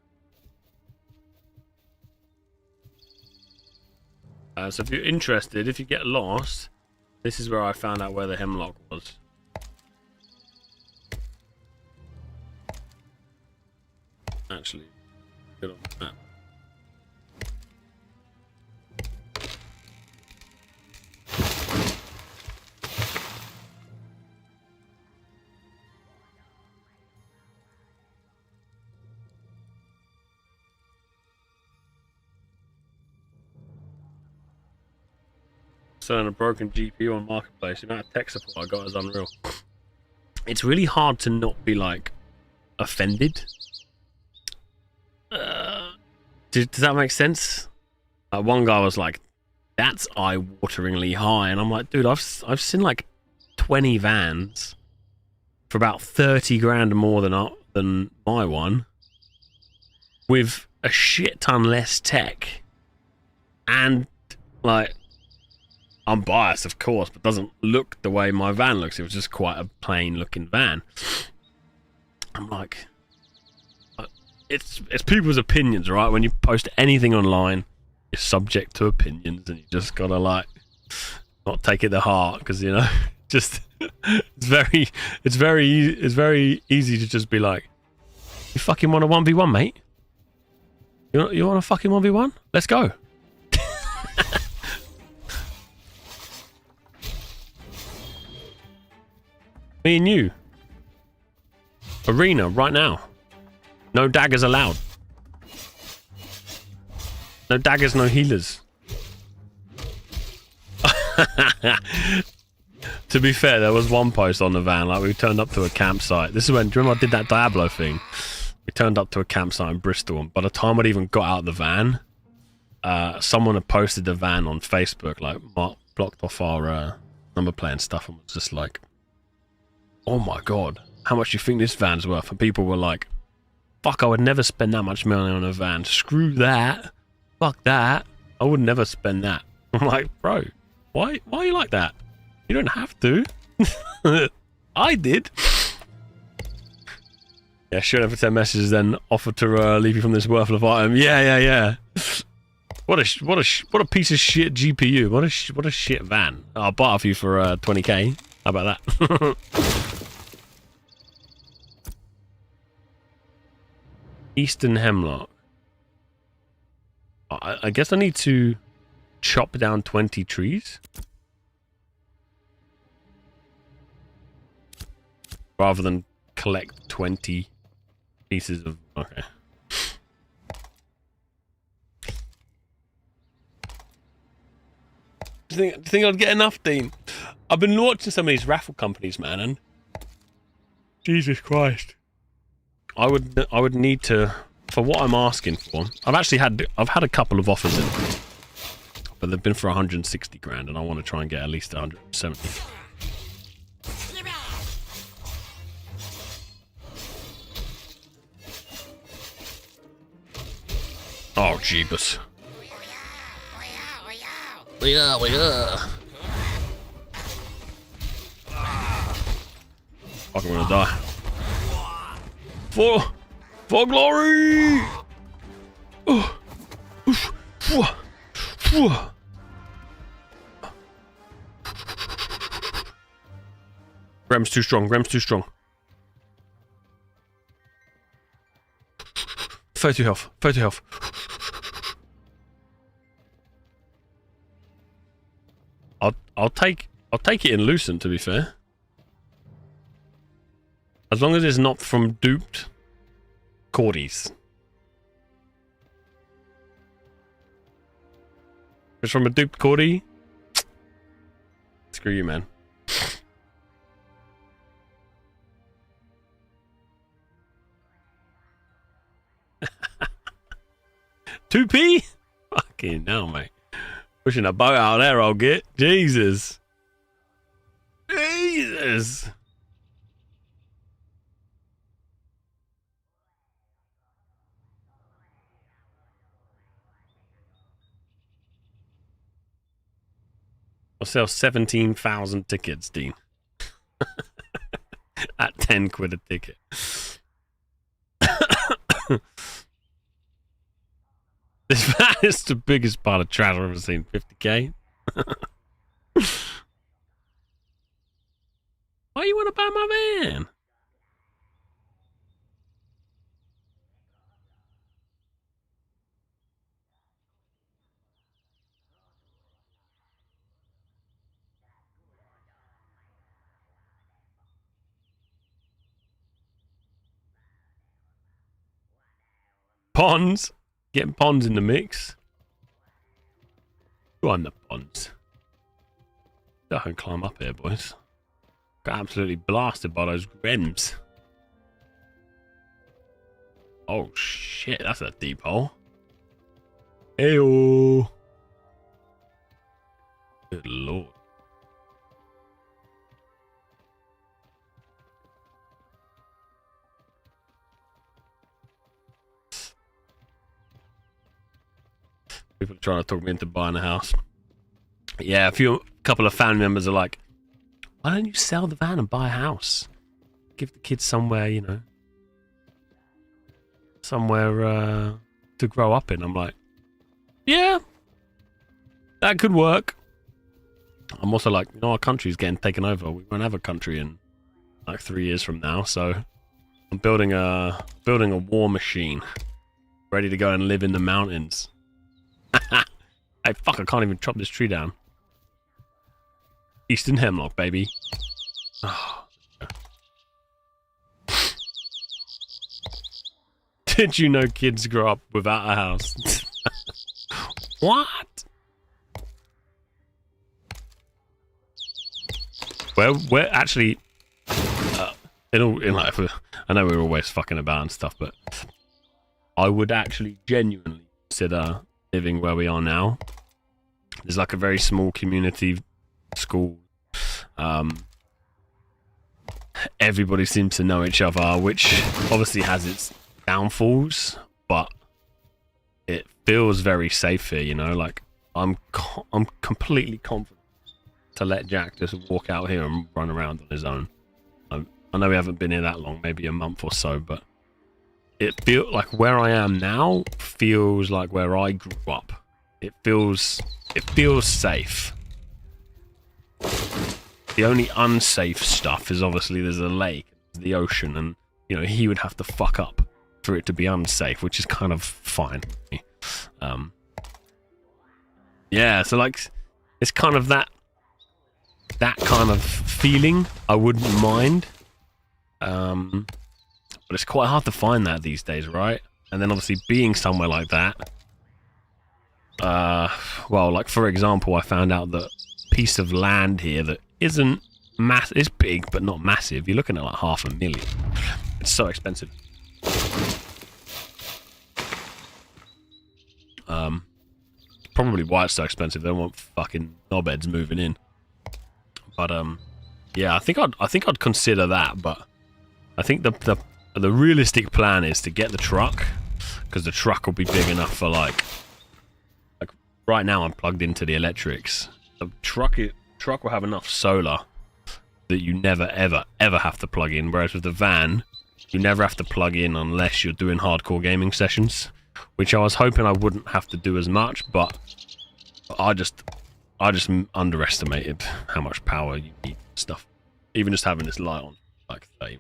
So if you're interested, if you get lost, this is where I found out where the hemlock was. Actually, good on that. Selling a broken GPU on Marketplace. The amount of tech support I got is unreal. It's really hard to not be like offended. Does that make sense? One guy was like, "That's eye-wateringly high," and I'm like, "Dude, I've seen like 20 vans for about 30 grand more than my one, with a shit ton less tech, and like." I'm biased, of course, but doesn't look the way my van looks. It was just quite a plain-looking van. I'm like, it's people's opinions, right? When you post anything online, you're subject to opinions, and you just gotta like not take it to heart, because you know, just it's very easy to just be like, you fucking want a 1v1, mate? You want a fucking 1v1? Let's go. Me and you. Arena right now. No daggers allowed. No daggers, no healers. To be fair, there was one post on the van, like we turned up to a campsite. This is when, do you remember I did that Diablo thing? We turned up to a campsite in Bristol, and by the time I'd even got out of the van, someone had posted the van on Facebook, like blocked off our number plate and stuff, and was just like, oh my god, how much do you think this van's worth? And people were like, fuck, I would never spend that much money on a van. Screw that. Fuck that. I would never spend that. I'm like, bro, why are you like that? You don't have to. I did. Yeah, shoot over 10 messages, then offer to leave you from this worthless item. Yeah. What a piece of shit GPU. What a shit van. I'll buy it off you for 20k. How about that? Eastern Hemlock. I guess I need to chop down 20 trees. Rather than collect 20 pieces of... Okay. Do you think I'd get enough, Dean? I've been watching some of these raffle companies, man, and... Jesus Christ. I would need to... For what I'm asking for... I've had a couple of offers in. But they've been for 160 grand, and I want to try and get at least 170. Oh, jeebus. We are. Fuck, I'm gonna die. For glory! Rem's too strong. 30 health. I'll take it in Lucent, to be fair. As long as it's not from duped Cordies. If it's from a duped Cordy, screw you, man. $2p? Fucking hell, mate. Pushing a boat out there, I'll get. Jesus. I'll sell 17,000 tickets, Dean. At 10 quid a ticket. This van is the biggest pile of trash I've ever seen. 50k. Why you want to buy my van? Ponds. Getting ponds in the mix. Go on the ponds. I can climb up here, boys. Got absolutely blasted by those Rems. Oh shit, that's a deep hole. Heyo. Good lord. People are trying to talk me into buying a house. Yeah, a couple of family members are like, why don't you sell the van and buy a house? Give the kids somewhere, you know, somewhere to grow up in. I'm like, yeah, that could work. I'm also like, you know, our country's getting taken over. We won't have a country in like 3 years from now. So I'm building a war machine, ready to go and live in the mountains. Hey, fuck, I can't even chop this tree down. Eastern Hemlock, baby. Oh. Did you know kids grow up without a house? What? we're actually in life. I know we're always fucking about and stuff, but I would actually genuinely consider living where we are now. There's like a very small community school. Everybody seems to know each other, which obviously has its downfalls, but it feels very safe here, you know. Like I'm completely confident to let Jack just walk out here and run around on his own. I know we haven't been here that long, maybe a month or so, but it feels like where I am now feels like where I grew up. It feels safe. The only unsafe stuff is obviously there's a lake, the ocean, and you know he would have to fuck up for it to be unsafe, which is kind of fine. Yeah, so like it's kind of that kind of feeling I wouldn't mind. But it's quite hard to find that these days, right? And then obviously being somewhere like that, well, like for example, I found out that piece of land here that isn't it's big but not massive. You're looking at like $500,000. It's so expensive. Probably why it's so expensive. They don't want fucking knobheads moving in. But yeah, I think I'd consider that. But I think the realistic plan is to get the truck, because the truck will be big enough for like right now I'm plugged into the electrics. The truck will have enough solar that you never ever have to plug in, whereas with the van you never have to plug in unless you're doing hardcore gaming sessions, which I was hoping I wouldn't have to do as much, but I just underestimated how much power you need and stuff. Even just having this light on, like 30.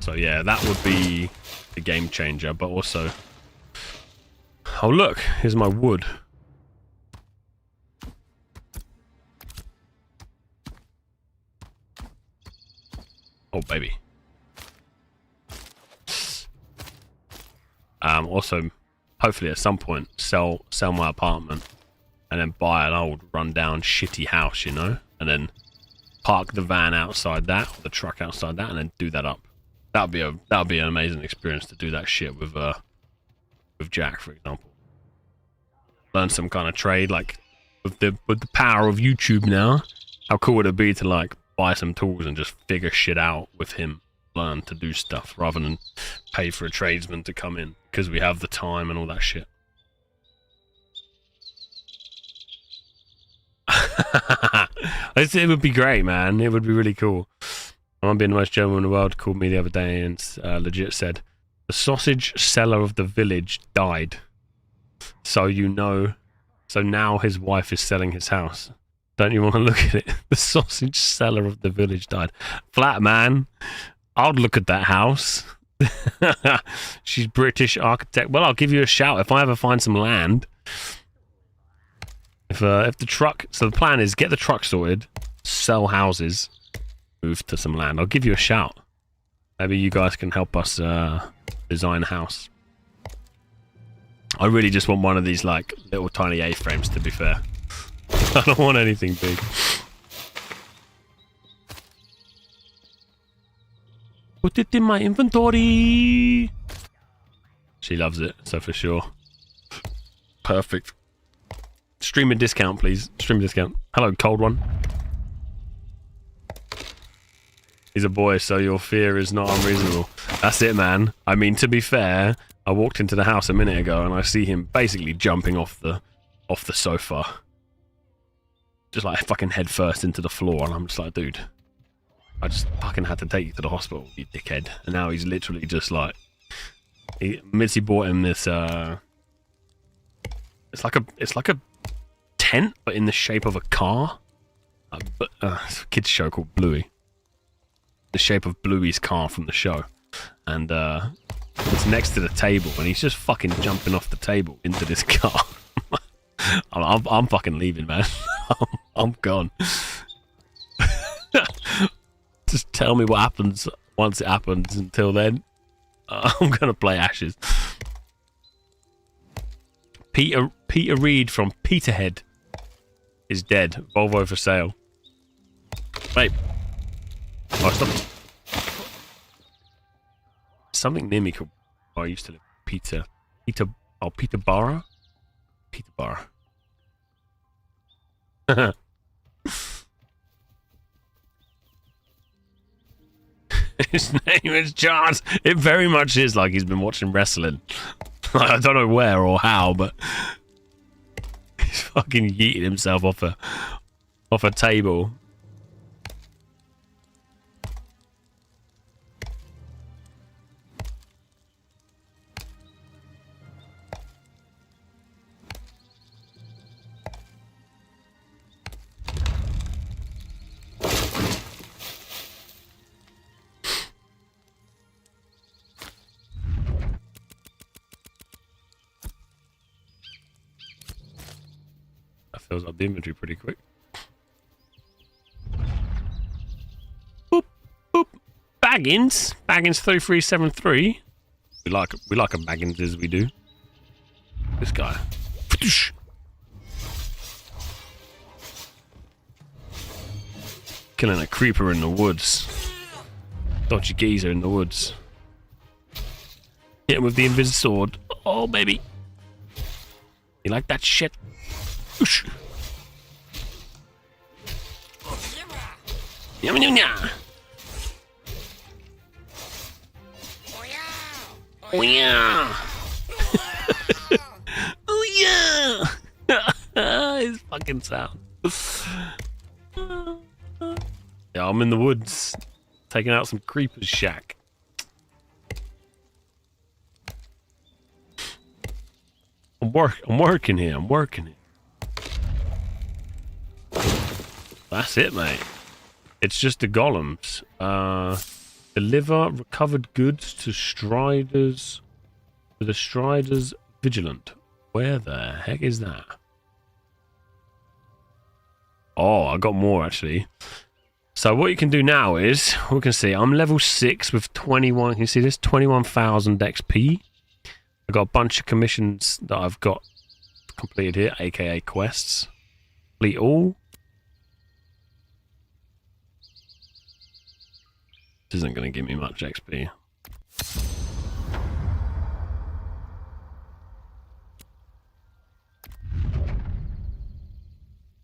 So yeah, that would be the game changer. But also, oh look, here's my wood. Oh baby. Also, hopefully at some point sell my apartment and then buy an old rundown shitty house, you know, and then park the van outside that, or the truck outside that, and then do that up. That'd be an amazing experience to do that shit with Jack, for example. Learn some kind of trade, like with the power of YouTube now. How cool would it be to like buy some tools and just figure shit out with him, learn to do stuff rather than pay for a tradesman to come in, because we have the time and all that shit. It would be great, man. It would be really cool. I'm being the most German in the world called me the other day and legit said, the sausage seller of the village died. So now his wife is selling his house. Don't you want to look at it? The sausage seller of the village died. Flat, man. I'd look at that house. She's British architect. Well, I'll give you a shout if I ever find some land. If the truck, so the plan is get the truck sorted, sell houses, move to some land. I'll give you a shout. Maybe you guys can help us design a house. I really just want one of these like little tiny A-frames, to be fair. I don't want anything big. Put it in my inventory. She loves it, so for sure. Perfect. Streaming discount, please. Streaming discount. Hello, cold one. He's a boy, so your fear is not unreasonable. That's it, man. I mean, to be fair, I walked into the house a minute ago and I see him basically jumping off the sofa. Just like fucking head first into the floor, and I'm just like, dude, I just fucking had to take you to the hospital, you dickhead. And now he's literally just like, Mitzi bought him this, it's like a tent, but in the shape of a car. It's a kid's show called Bluey. The shape of Bluey's car from the show. And it's next to the table, and he's just fucking jumping off the table into this car. I'm fucking leaving, man. I'm gone. Just tell me what happens once it happens. Until then, I'm gonna play Ashes. Peter Reed from Peterhead. is dead. Volvo for sale. Wait. Oh, stop. Something near me called... Oh, I used to live in Peterborough? Peterborough. His name is Charles. It very much is like he's been watching wrestling. I don't know where or how, but he's fucking yeeted himself off a table. Fills up the inventory pretty quick. Boop, boop. Baggins 3373. We like a Baggins as we do. This guy. Killing a creeper in the woods. Dodgy geezer in the woods. Hit him with the invis sword. Oh baby. You like that shit? Whoosh. Yum yum yum. Oh yeah. Oh yeah. His fucking sound. Yeah, I'm in the woods, taking out some creepers shack. I'm working here. That's it, mate. It's just the golems. Deliver recovered goods to Striders. To the Striders Vigilant. Where the heck is that? Oh, I got more actually. So what you can do now is, we can see I'm level 6 with 21. Can you see this? 21,000 XP. I've got a bunch of commissions that I've got completed here, aka quests. Complete all. This isn't going to give me much XP.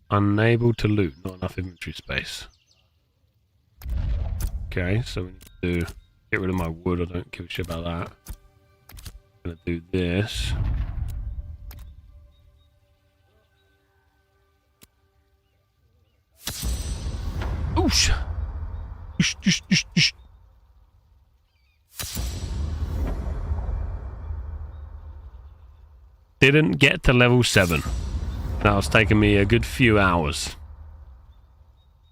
Unable to loot, not enough inventory space. Okay, so we need to get rid of my wood. I don't give a shit about that. I'm going to do this. Oosh! Didn't get to level 7. That was taking me a good few hours.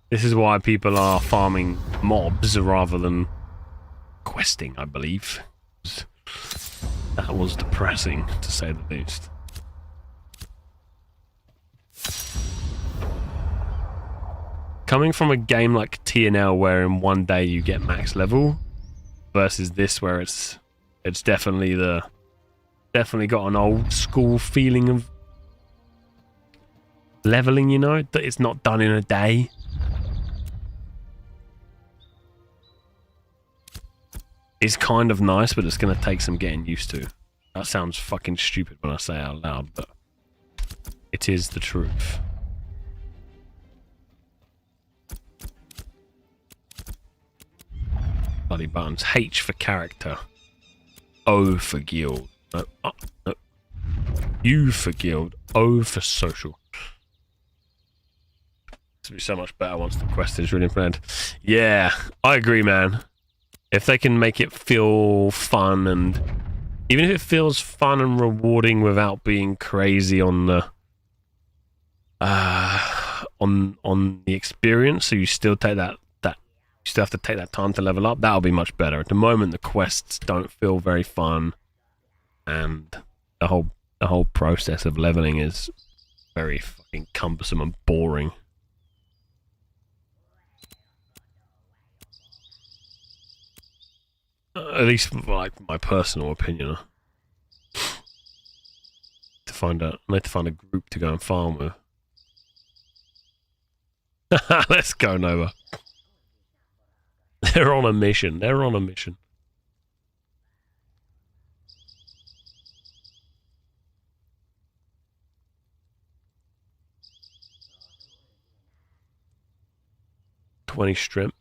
This is why people are farming mobs rather than questing, I believe. That was depressing, to say the least. Coming from a game like TNL where in one day you get max level versus this where it's definitely got an old school feeling of leveling, you know, that it's not done in a day. It's kind of nice, but it's going to take some getting used to. That sounds fucking stupid when I say it out loud, but it is the truth. Bloody buttons. H for character. O for guild. No, no. U for guild. O for social. This will be so much better once the quest is really implemented. Yeah, I agree, man. If they can make it feel fun, and even if it feels fun and rewarding without being crazy on the on the experience, so you still take you still have to take that time to level up, that'll be much better. At the moment, the quests don't feel very fun, and the whole process of leveling is very fucking cumbersome and boring. At least, like, my personal opinion. I need to find a group to go and farm with. Let's go, Nova. They're on a mission. They're on a mission. $20 strength.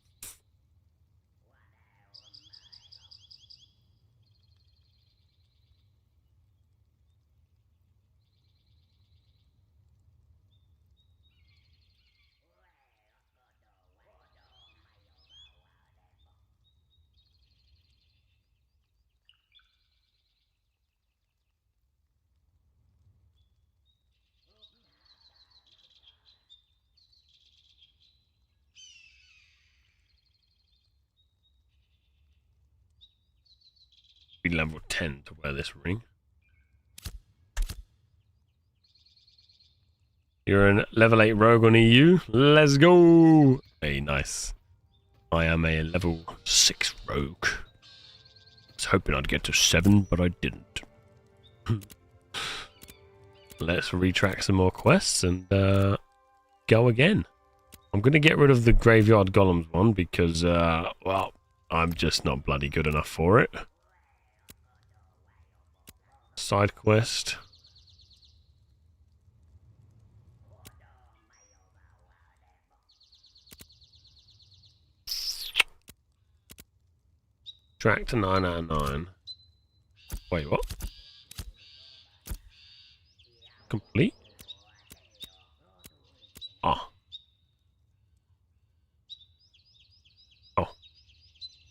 Be level 10 to wear this ring. You're a level 8 rogue on EU. Let's go. Hey, nice. I am a level 6 rogue. I was hoping I'd get to 7, but I didn't. Let's retrack some more quests and go again. I'm going to get rid of the Graveyard Golems one because, well, I'm just not bloody good enough for it. Side quest. Track to 9 out of 9. Wait, what? Complete? Ah. Oh.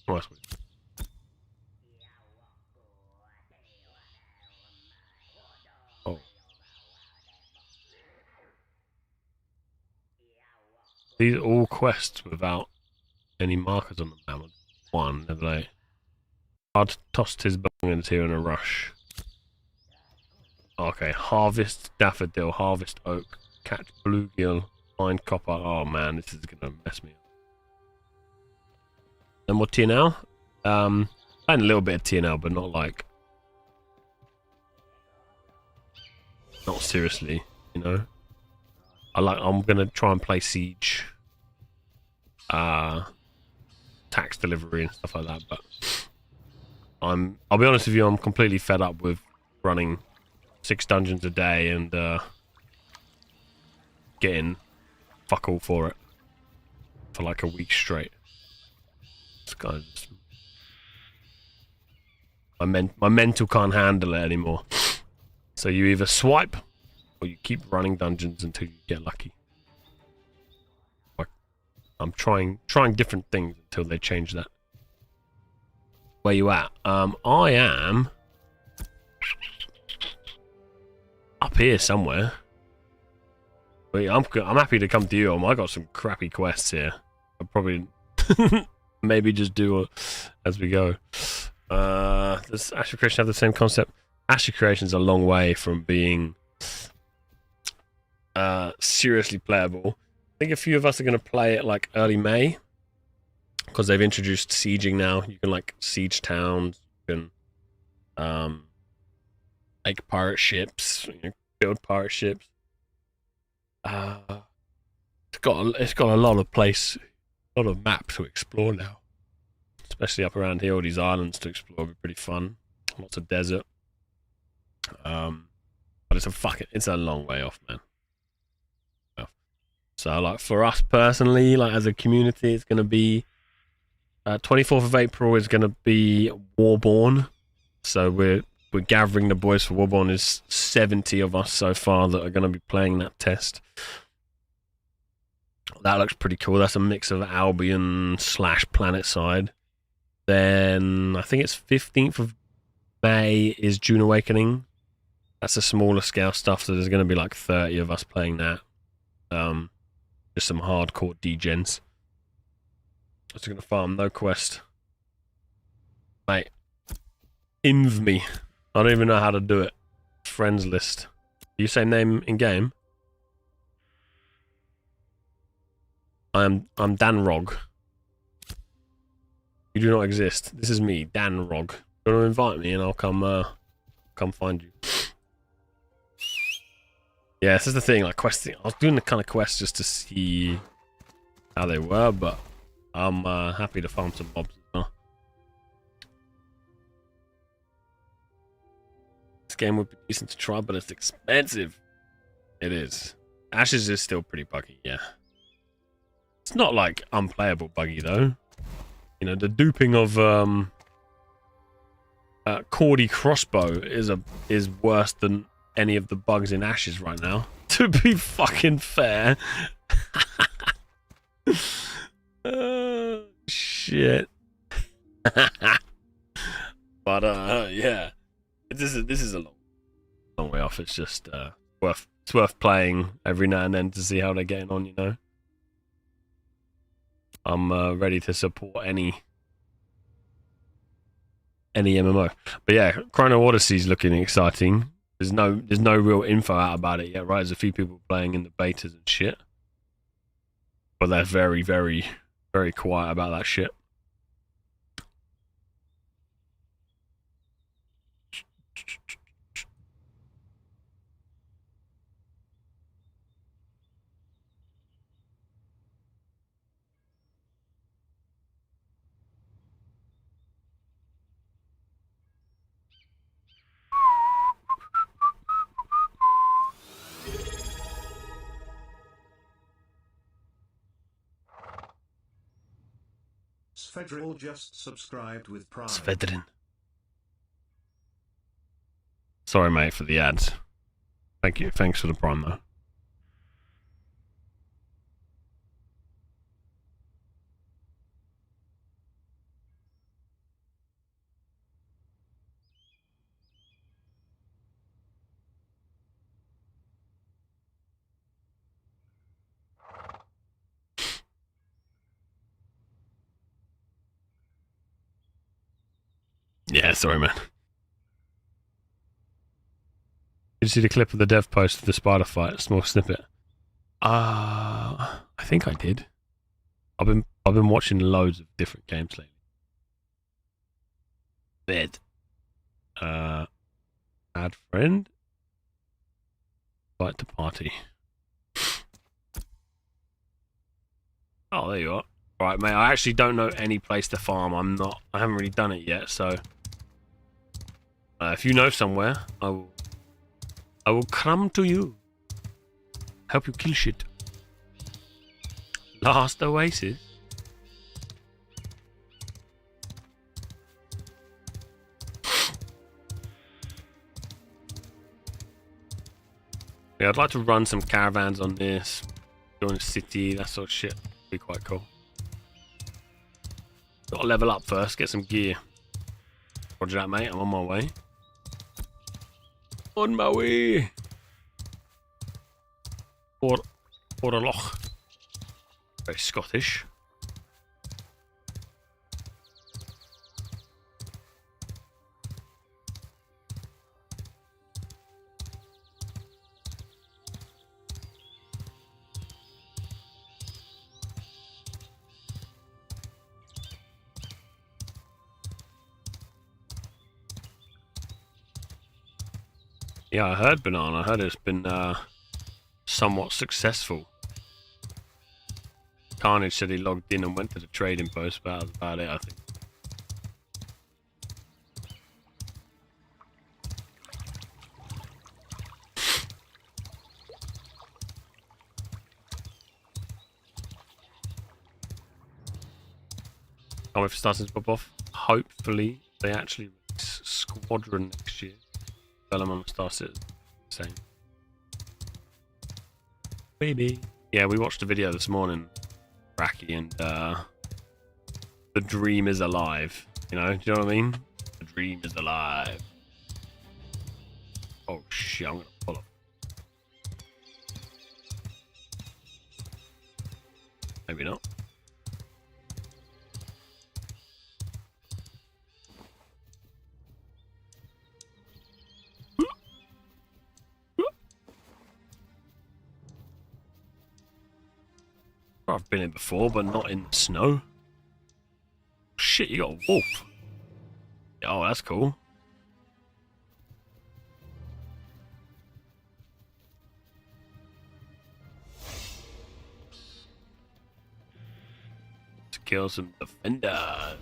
Oh, that's weird. Oh. These are all quests without any markers on them now. One, level 8. I'd tossed his belongings here in a rush. Okay, harvest daffodil, harvest oak, catch bluegill, find copper. Oh man, this is gonna mess me up. And what TNL? I had a little bit of TNL, but not like, not seriously, you know. I'm gonna try and play Siege, tax delivery and stuff like that. But I'll be honest with you, I'm completely fed up with running 6 dungeons a day and getting fuck all for it for like a week straight. It's kind of just, my mental can't handle it anymore. So you either swipe or you keep running dungeons until you get lucky. Like, I'm trying different things until they change that. Where you at? I am up here somewhere. Wait, I'm happy to come to you. I got some crappy quests here. I'll probably maybe just do it as we go. Does Asher Creation have the same concept? Asher Creation's a long way from being seriously playable. I think a few of us are going to play it like early May because they've introduced sieging now. You can like siege towns, you can make pirate ships, you know, build pirate ships. It's got a lot of maps to explore now, especially up around here. All these islands to explore will be pretty fun. Lots of desert. But it's a long way off, man. So like for us personally, like as a community, it's gonna be 24th of April is gonna be Warborn. So we're gathering the boys for Warborn. There's 70 of us so far that are gonna be playing that test. That looks pretty cool. That's a mix of Albion / Planetside. Then I think it's 15th of May is June Awakening. That's a smaller scale stuff, so there's going to be like 30 of us playing that. Just some hardcore degens. Just going to farm, no quest. Mate, inv me. I don't even know how to do it. Friends list. You say name in game? I'm Dan Rog. You do not exist. This is me, Dan Rog. You want to invite me and I'll come find you. Yeah, this is the thing, like questing. I was doing the kind of quest just to see how they were, but I'm happy to farm some mobs as well. This game would be decent to try, but it's expensive. It is. Ashes is still pretty buggy, yeah. It's not like unplayable buggy though. You know, the duping of Cordy crossbow is worse than any of the bugs in Ashes right now. To be fucking fair. Shit. But yeah, this is a long way off. It's just worth playing every now and then to see how they're getting on. You know, I'm ready to support any MMO. But yeah, Chrono Odyssey's looking exciting. There's no real info out about it yet, right? There's a few people playing in the betas and shit, but they're very, very, very quiet about that shit. Svedril just subscribed with Prime. Svedrin. Sorry, mate, for the ads. Thank you. Thanks for the prime, though. Yeah, sorry, man. Did you see the clip of the dev post of the spider fight? A small snippet. I think I did. I've been watching loads of different games lately. Bed. Add friend. Invite to party. Oh, there you are. Right, mate. I actually don't know any place to farm. I haven't really done it yet. So, if you know somewhere, I will come to you. Help you kill shit. Last oasis. Yeah, I'd like to run some caravans on this. Join a city, that sort of shit. Be quite cool. Gotta level up first, get some gear. Roger that, mate. I'm on my way. On my way. For a loch. Very Scottish. Yeah, I heard Banana. I heard it's been somewhat successful. Carnage said he logged in and went to the trading post, but that's about it, I think. Can't wait for starting to pop off. Hopefully, they actually release Squadron next year. Tell them I'm Star Citizen. Same. Maybe. Yeah, we watched a video this morning, Racky, and the dream is alive. You know what I mean? The dream is alive. Oh shit, I'm gonna pull up. Maybe not. I've been in before, but not in the snow. Shit, you got a wolf. Oh, that's cool. kill some defenders.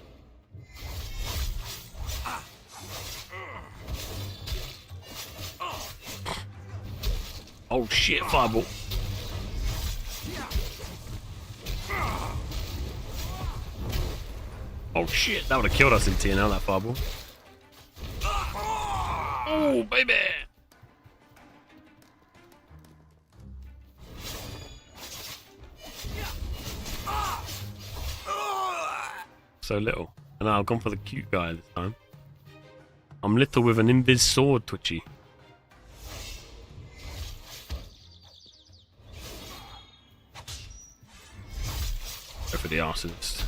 Oh shit, fireball. Oh shit, that would have killed us in TNL, that fireball. Oh, baby. So little. And I've gone for the cute guy this time. I'm little with an invis sword, Twitchy. Go for the arsonist.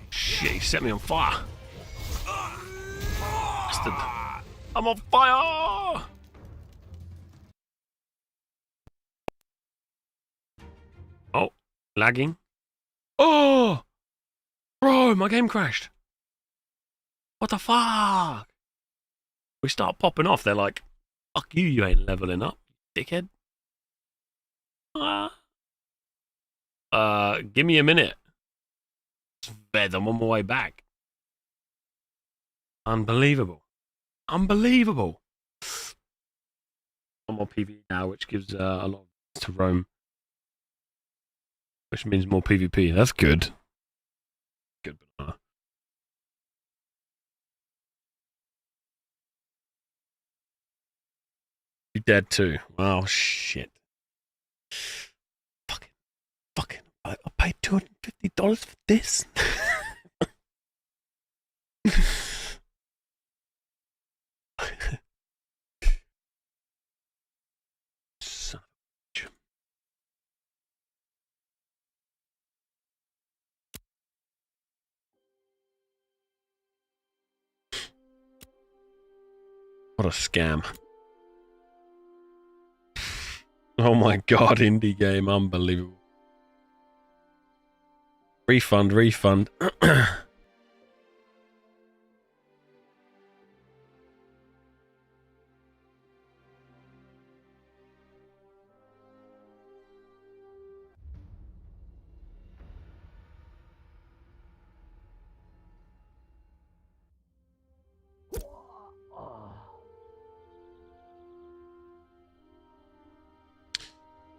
Shit, he set me on fire. Bastard. I'm on fire! Oh, lagging. Oh! Bro, my game crashed. What the fuck? We start popping off. They're like, fuck you, you ain't leveling up, dickhead. Give me a minute. Ved, I'm on my way back. Unbelievable. Unbelievable. I'm on PvE now, which gives a lot to roam. Which means more PvP. That's good. Good banana. You dead too. Oh shit. Fucking. I paid $250 for this. Son of a bitch. What a scam. Oh my god, indie game, unbelievable. Refund, refund.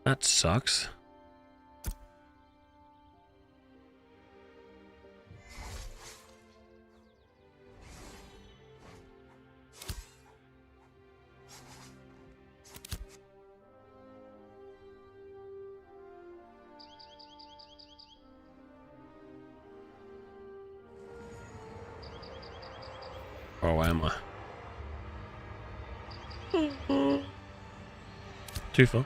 That sucks. Oh, am I? Too far.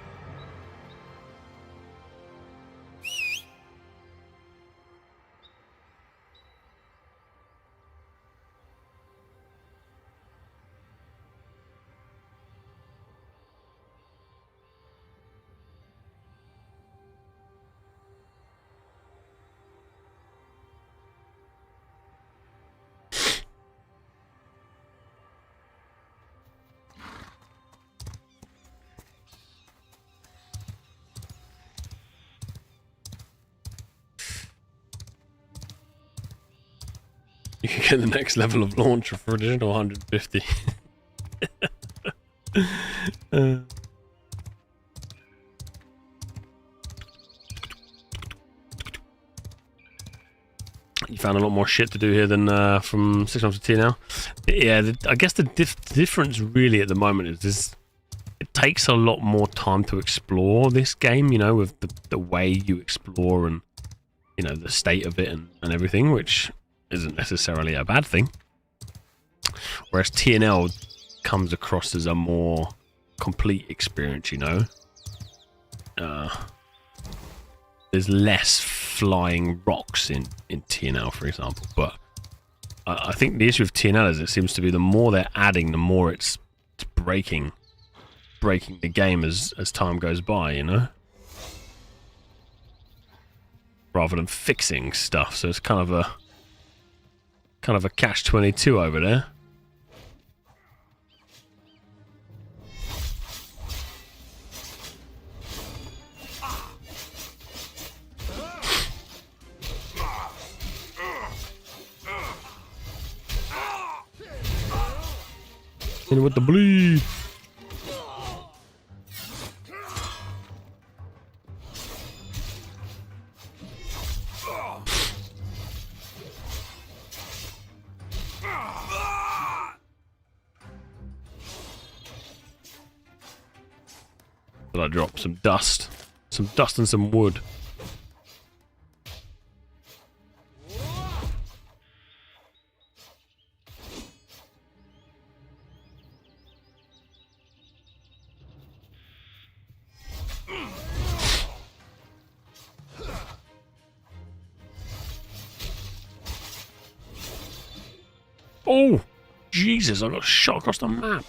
You can get the next level of launcher for additional 150. You found a lot more shit to do here than from 6 months to TNL. Yeah, I guess the difference really at the moment is this. It takes a lot more time to explore this game, you know, with the way you explore and, you know, the state of it and everything, which isn't necessarily a bad thing. Whereas TNL comes across as a more complete experience, you know. There's less flying rocks in TNL, for example, but I think the issue with TNL is it seems to be the more they're adding, the more it's breaking the game as time goes by, you know, rather than fixing stuff. So it's kind of a catch-22 over there. In with the bleed. Did I drop some dust? Some dust and some wood. Oh, Jesus, I got shot across the map.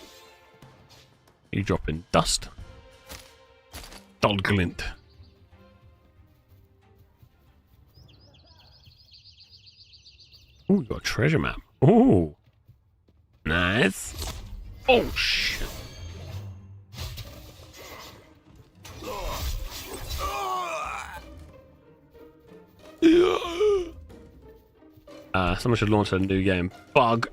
You dropping dust? Glint. Oh, you got a treasure map. Oh, nice. Oh, shit. Someone should launch a new game. Bug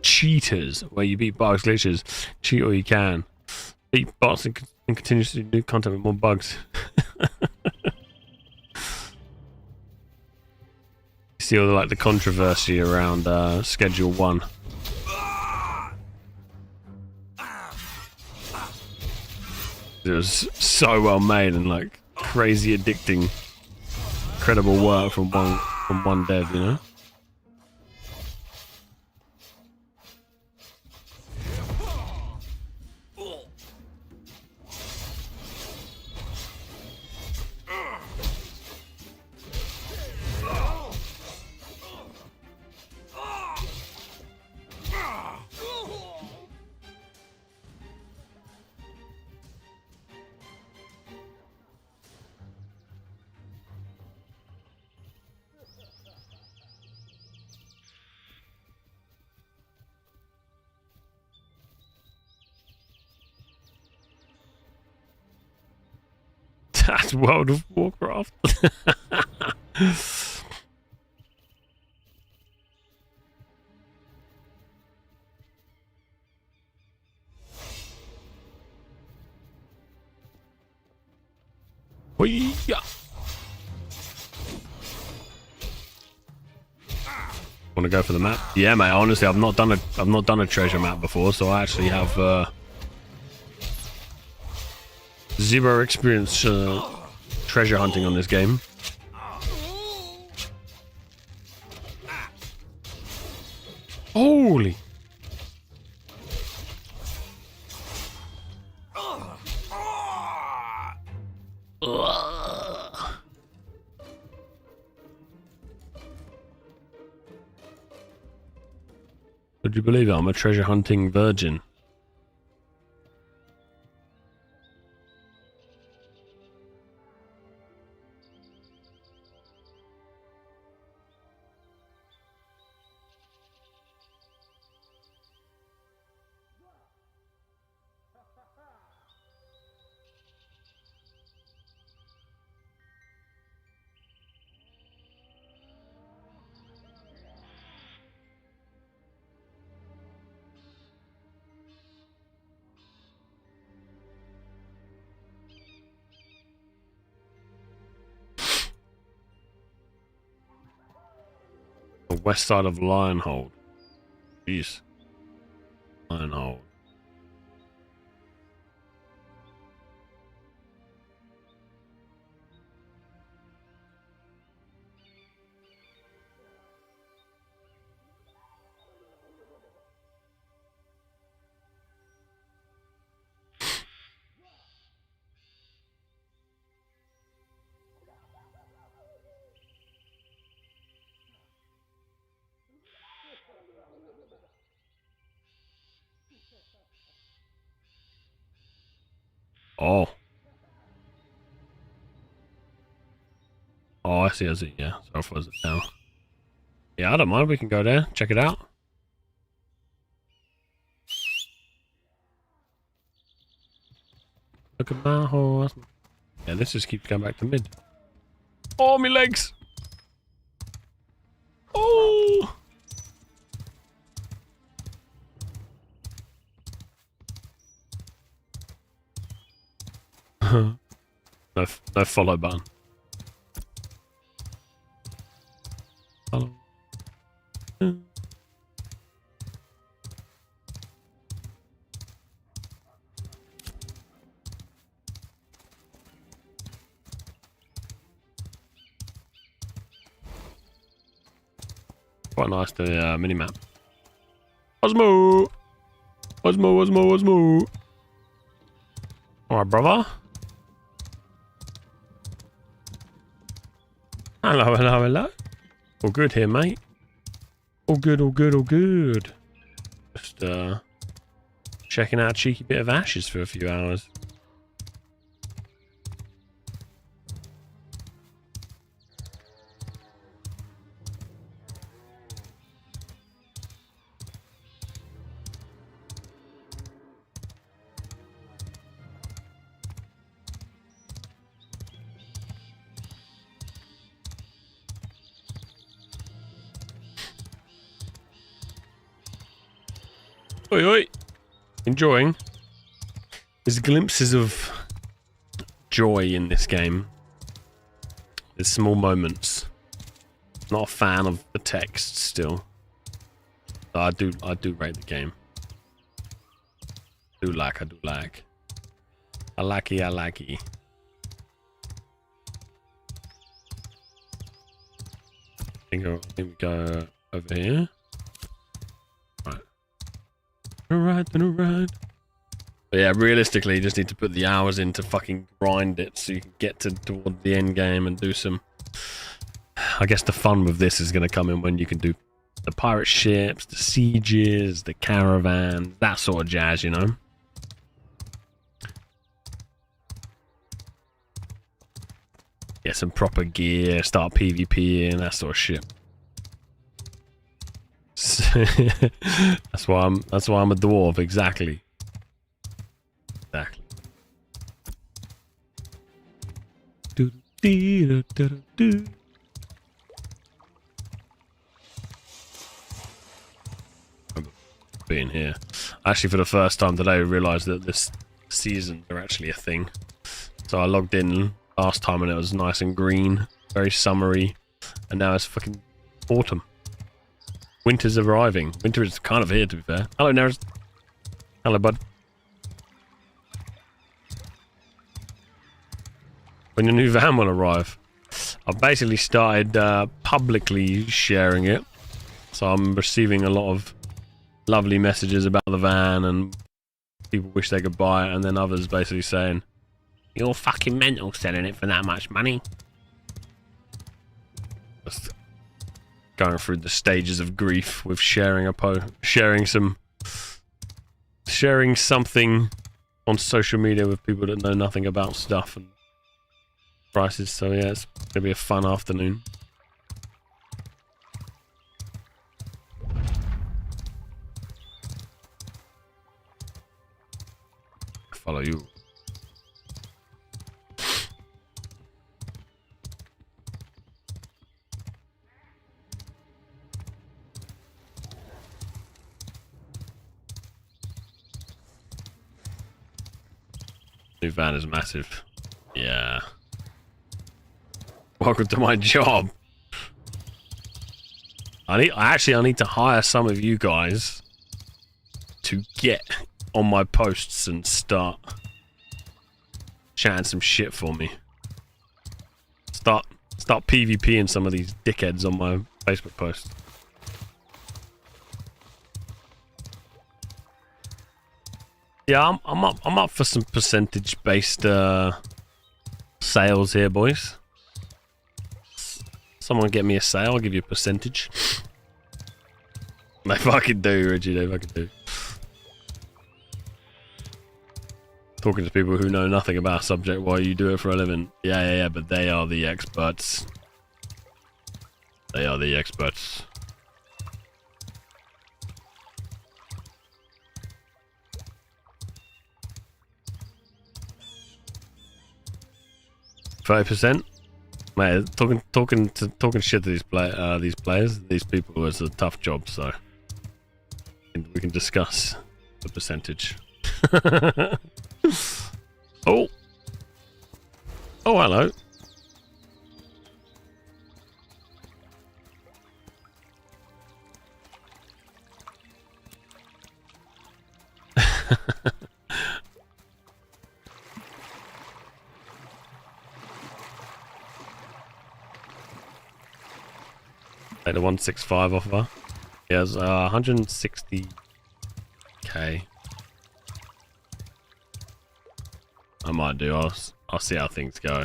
Cheaters, where you beat bugs, glitches, cheat all you can. Beat bots and continuously do new content with more bugs. You see all the controversy around Schedule 1. It was so well made and like crazy addicting, incredible work from one dev, you know. That's World of Warcraft. Yeah. Want to go for the map? Yeah, mate. Honestly, I've not done a treasure map before, so I actually have zero experience treasure hunting on this game. Holy! Would you believe it? I'm a treasure hunting virgin. The west side of Lionhold. Jeez. Lionhold. Oh. Oh, I see, yeah. So far as it now. Yeah, I don't mind, we can go there, check it out. Look at my horse. Yeah, this just keeps going back to mid. Oh, my legs! Oh! No follow button. Follow. Quite nice, the mini-map. Osmo! Osmo! Alright, brother. Hello. All good here, mate. All good. Just, checking out a cheeky bit of Ashes for a few hours. Oi. Enjoying. There's glimpses of joy in this game. There's small moments. Not a fan of the text still. I do rate the game. I do like. I like it. I think we go over here. Right. But yeah, realistically, you just need to put the hours in to fucking grind it so you can get toward the end game and do some... I guess the fun with this is going to come in when you can do the pirate ships, the sieges, the caravan, that sort of jazz, you know? Get some proper gear, start PvP and that sort of shit. that's why I'm a dwarf, exactly. Being here, actually, for the first time today, I realised that this seasons are actually a thing. So I logged in last time and it was nice and green, very summery, and now it's fucking autumn. Winter's arriving. Winter is kind of here, to be fair. Hello, Neris. Hello, bud. When your new van will arrive. I've basically started publicly sharing it. So I'm receiving a lot of lovely messages about the van and people wish they could buy it, and then others basically saying, "You're fucking mental selling it for that much money." Just going through the stages of grief with sharing something on social media with people that know nothing about stuff and prices. So yeah, it's gonna be a fun afternoon. Follow you. New van is massive. Yeah. Welcome to my job. I need to hire some of you guys to get on my posts and start chatting some shit for me. Start PvPing some of these dickheads on my Facebook post. Yeah, I'm up for some percentage-based sales here, boys. Someone get me a sale, I'll give you a percentage. They fucking do, Reggie, they fucking do. Talking to people who know nothing about a subject while you do it for a living. Yeah, but they are the experts. They are the experts. %? Mate, talking shit to these players, these people is a tough job, so we can discuss the percentage. Oh, Oh, hello. Take the 165 offer. Yeah, it's 160k. I might do. I'll see how things go.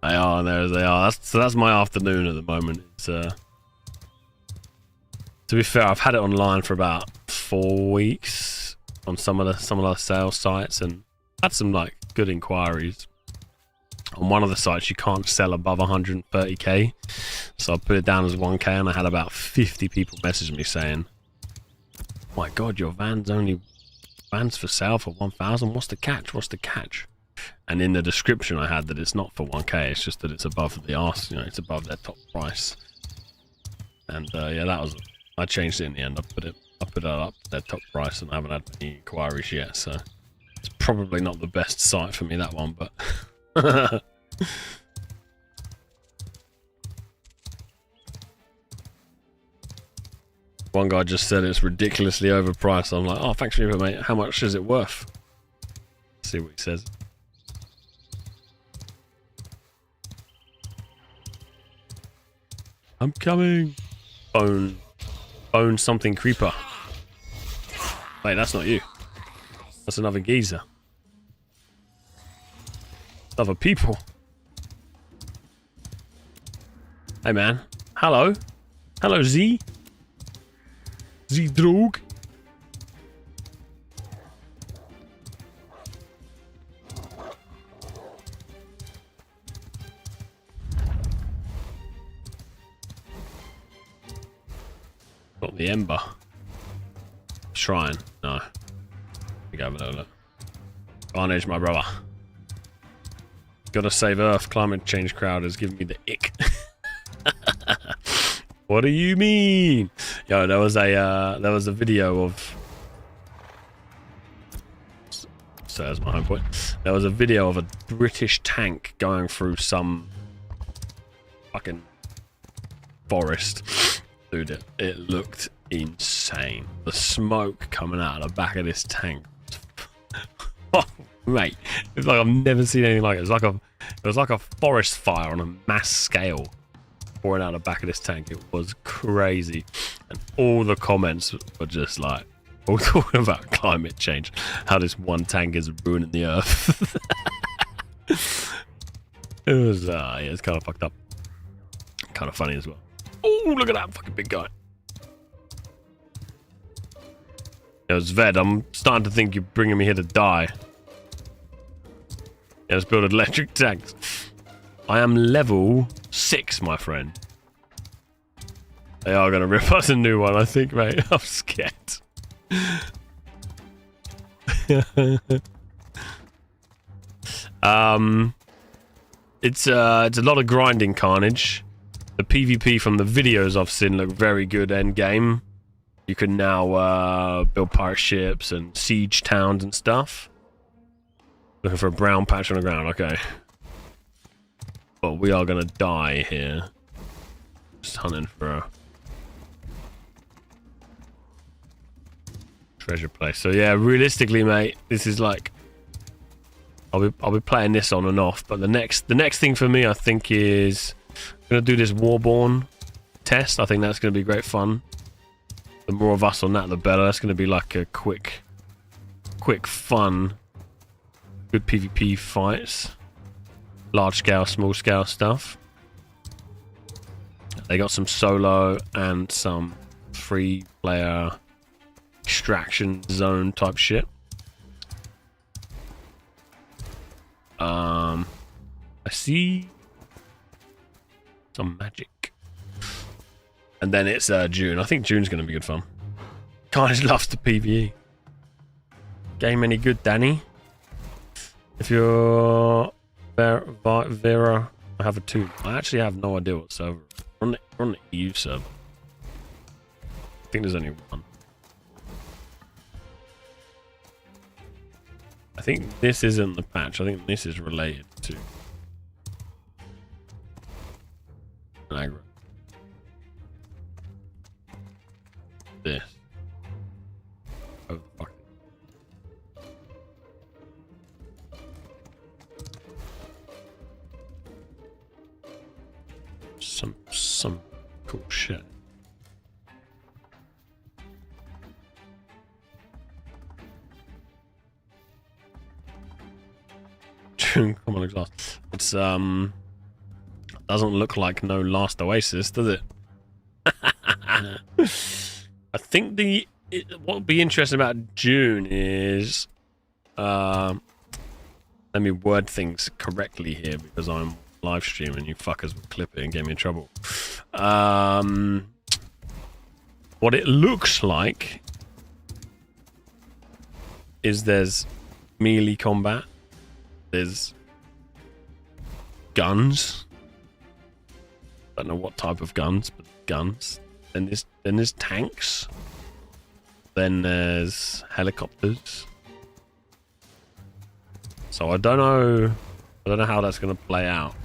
They are, there they are. That's my afternoon at the moment. It's to be fair, I've had it online for about 4 weeks on some of the sales sites, and had some like good inquiries. On one of the sites, you can't sell above 130k, so I put it down as 1k, and I had about 50 people message me saying, "My God, your van's for sale for 1,000. What's the catch? What's the catch?" And in the description, I had that it's not for 1k. It's just that it's above the ask. You know, it's above their top price. And yeah, that was. I changed it in the end. I put it up to their top price, and I haven't had any inquiries yet. So it's probably not the best site for me, that one, but. One guy just said it's ridiculously overpriced. I'm like, oh, thanks for your info, mate. How much is it worth? Let's see what he says. I'm coming. Bone something creeper. Wait, that's not you. That's another geezer. Other people. Hey man. Hello. Hello Z. Z Droog. Got the Ember. Shrine. No. We go over there, look. Carnage, my brother. Gotta save Earth. Climate change crowd has given me the ick. What do you mean? Yo, there was a video of. So that's my home point. There was a video of a British tank going through some fucking forest. Dude, it looked insane. The smoke coming out of the back of this tank. Oh, mate, it's like I've never seen anything like it. It was like a forest fire on a mass scale pouring out the back of this tank. It was crazy, and all the comments were just like all talking about climate change, how this one tank is ruining the earth. It was yeah, it's kind of fucked up, kind of funny as well. Oh, look at that fucking big guy. Yo, Zved, I'm starting to think you're bringing me here to die. Yeah, let's build electric tanks. I am level 6, my friend. They are going to rip us a new one, I think, mate. I'm scared. It's a lot of grinding, Carnage. The PvP from the videos I've seen look very good end game. You can now build pirate ships and siege towns and stuff. Looking for a brown patch on the ground, okay. But we are gonna die here. Just hunting for a treasure place. So yeah, realistically, mate, this is like I'll be playing this on and off. But the next thing for me, I think, is I'm gonna do this Warborn test. I think that's gonna be great fun. The more of us on that, the better. That's gonna be like a quick, fun, good PvP fights. Large scale, small scale stuff. They got some solo and some free player extraction zone type shit. I see some magic. And then it's June. I think June's going to be good fun. Guys loves the PvE. Game any good, Danny? If you're Vera, I have a 2. I actually have no idea what server. We're on the EU server. I think there's only one. I think this isn't the patch. I think this is related to aggro. This. Oh, fuck. Some cool shit. Come on, exhaust. It's doesn't look like no Last Oasis, does it? I think what would be interesting about June is let me word things correctly here because I'm live streaming. You fuckers will clip it and get me in trouble. What it looks like is there's melee combat. There's guns. Don't know what type of guns, but guns. Then there's tanks. Then there's helicopters. So I don't know how that's gonna play out.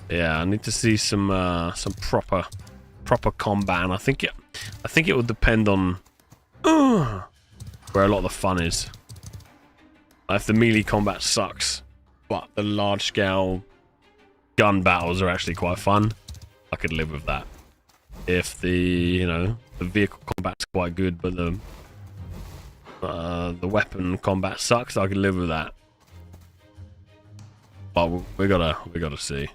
Yeah, I need to see some proper combat, and I think it will depend on where a lot of the fun is. If the melee combat sucks, but the large scale gun battles are actually quite fun, I could live with that. If the vehicle combat's quite good, but the weapon combat sucks, I could live with that. But we gotta see.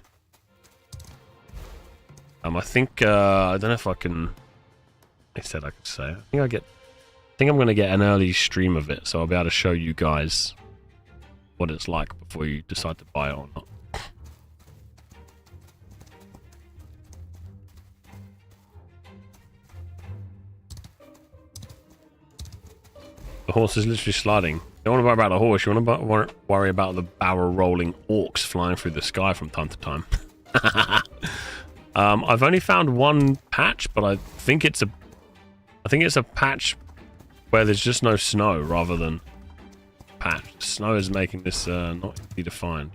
I think I don't know if I can. I said I could say. I think I'm gonna get an early stream of it, so I'll be able to show you guys what it's like before you decide to buy it or not. The horse is literally sliding. You don't want to worry about the horse, you want to worry about the barrel rolling orcs flying through the sky from time to time. I've only found one patch, but I think it's a patch where there's just no snow rather than patch. Snow is making this not easy to find.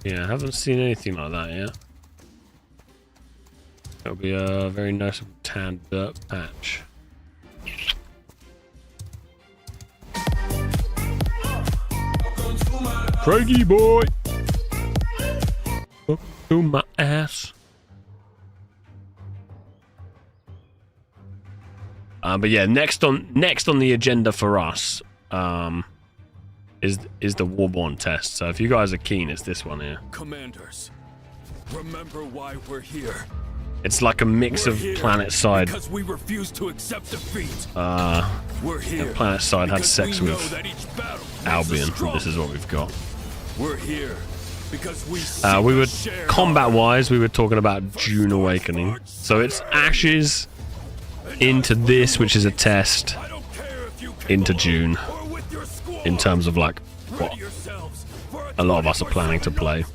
Yeah, I haven't seen anything like that yet. It'll be a very nice tan dirt patch. Craigie boy! Up to my ass. But yeah, next on the agenda for us, is the Warborn test. So if you guys are keen, it's this one here. Commanders, remember why we're here. It's like a mix of PlanetSide. Because we refuse to accept defeat. We're here. PlanetSide had sex with Albion. This is what we've got. We're here because we were combat-wise. We were talking about June Awakening. So it's Ashes into this, which is a test, into June. In terms of like what a lot of us are planning to play.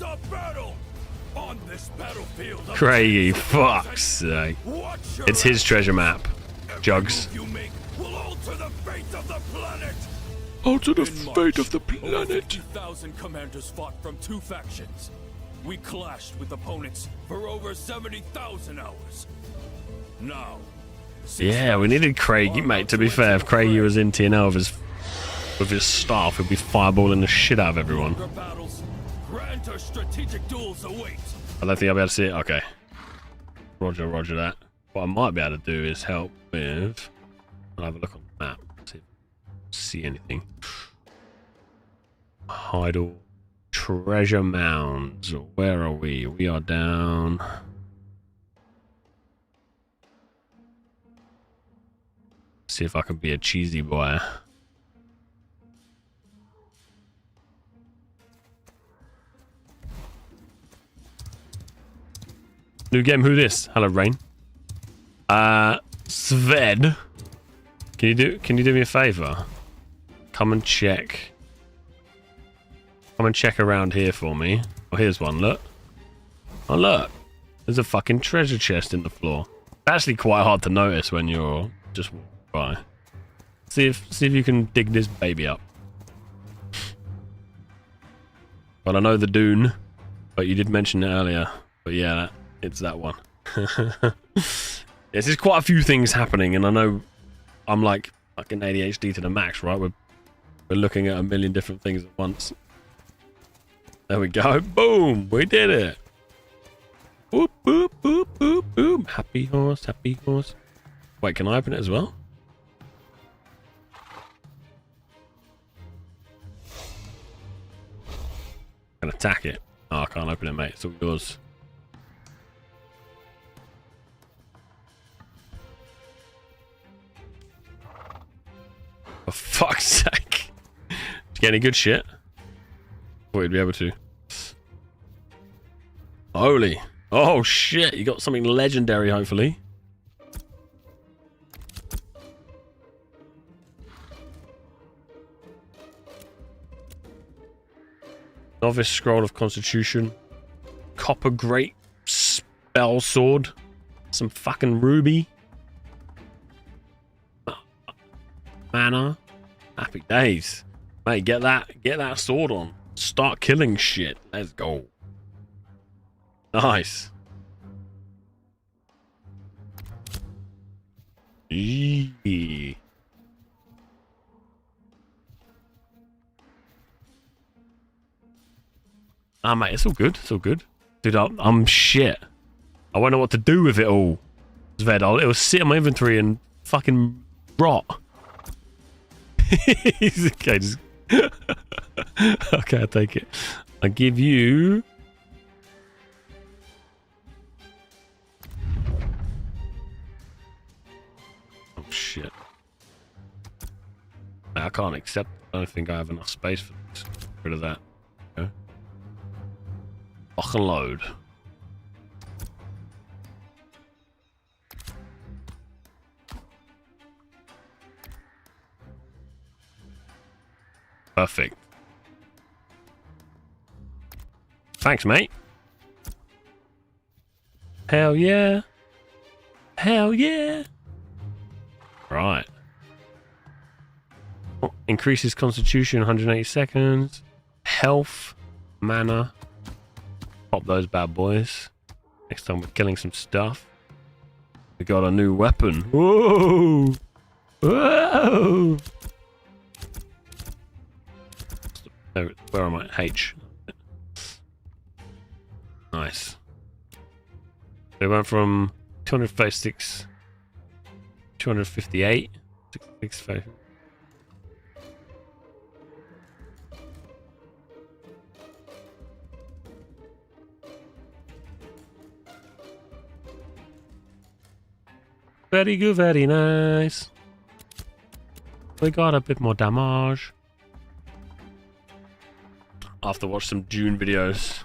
Craigie, fuck's sake. It's his treasure map. Jugs. Alter the fate of the planet. 50,000 commanders fought from two factions. We clashed with opponents for over 70,000 hours. Now. Yeah, we needed Craigie, mate. To be fair, if Craigie was in TNL with his staff, he'd be fireballing the shit out of everyone. I don't think I'll be able to see it. Okay. Roger that. What I might be able to do is help with... I'll have a look on the map. See anything. Idle treasure mounds. Where are we? We are down... See if I can be a cheesy boy. New game, who this? Hello, Rain. Sved. Can you do me a favor? Come and check. Come and check around here for me. Oh, here's one, look. Oh, look. There's a fucking treasure chest in the floor. It's actually quite hard to notice when you're just walking by. See if you can dig this baby up. Well, I know the dune, but you did mention it earlier. But yeah, it's that one. Yes, there's quite a few things happening, and I know I'm like fucking ADHD to the max, right? We're looking at a million different things at once. There we go. Boom! We did it. Boop, boop, boop, boop, boop. Happy horse, happy horse. Wait, can I open it as well? Can attack it. Oh, I can't open it, mate. It's all yours. For fuck's sake. Did you get any good shit? Thought you'd be able to. Holy. Oh shit, you got something legendary, hopefully. Novice Scroll of Constitution. Copper Great Spell Sword. Some fucking ruby. Mana. Happy days. Mate, get that sword on. Start killing shit. Let's go. Nice. Eee. Ah, mate, it's all good. It's all good. Dude, I'm shit. I won't know what to do with it all. Zved, it'll sit in my inventory and fucking rot. He's okay, just... Okay, I'll take it. I'll give you... Oh, shit. I can't accept... I don't think I have enough space for this. Get rid of that. Okay. Fucking load. Perfect. Thanks, mate. Hell yeah. Hell yeah. Right. Oh, increases constitution 180 seconds. Health. Mana. Pop those bad boys. Next time we're killing some stuff. We got a new weapon. Whoa! Whoa! Where am I? H. Nice. We went from 256, 258, 665. Very good, very nice. We got a bit more damage. After watch some Dune videos,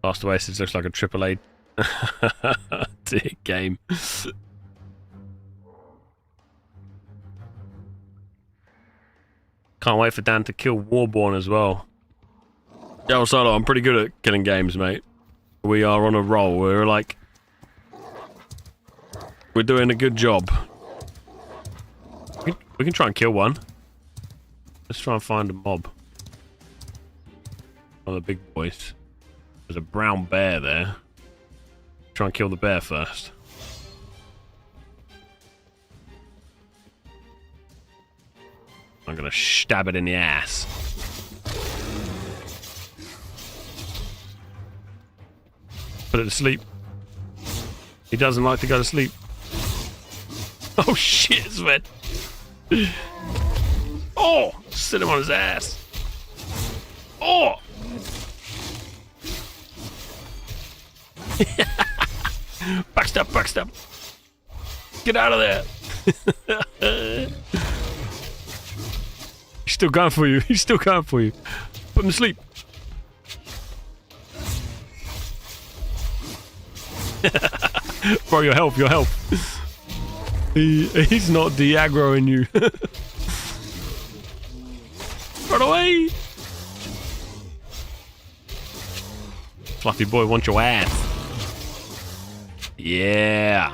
Last Oasis looks like a AAA game. Can't wait for Dan to kill Warborn as well. Yo, Solo, I'm pretty good at killing games, mate. We are on a roll. We're doing a good job. We can try and kill one. Let's try and find a mob. Oh, the big boys. There's a brown bear there. Try and kill the bear first. I'm gonna stab it in the ass. Put it to sleep. He doesn't like to go to sleep. Oh shit, Sven. Oh! Sit him on his ass. Oh! Backstab, backstab. Get out of there. He's still going for you. He's still going for you. Put him to sleep. Bro, your health, your health. He's not de-aggroing you. Run away! Fluffy boy wants your ass. Yeah.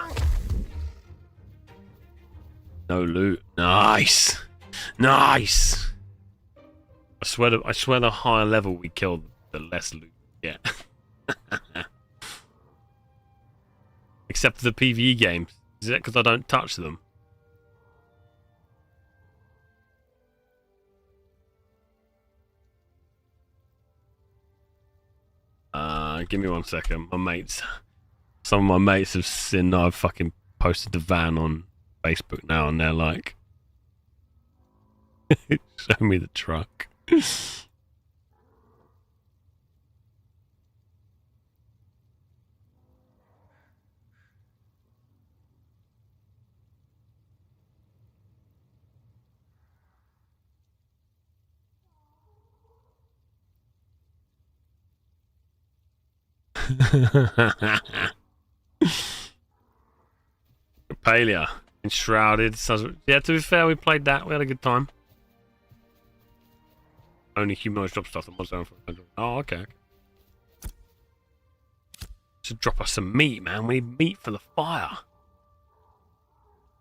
No loot. Nice. Nice. I swear the higher level we kill, the less loot we get. Except for the PvE games. Is it because I don't touch them? Give me 1 second. Some of my mates have seen I've fucking posted the van on Facebook now, and they're like, show me the truck. Palia, enshrouded. Yeah, to be fair, we played that. We had a good time. Only humanoids drop stuff. Oh, okay. Should drop us some meat, man. We need meat for the fire.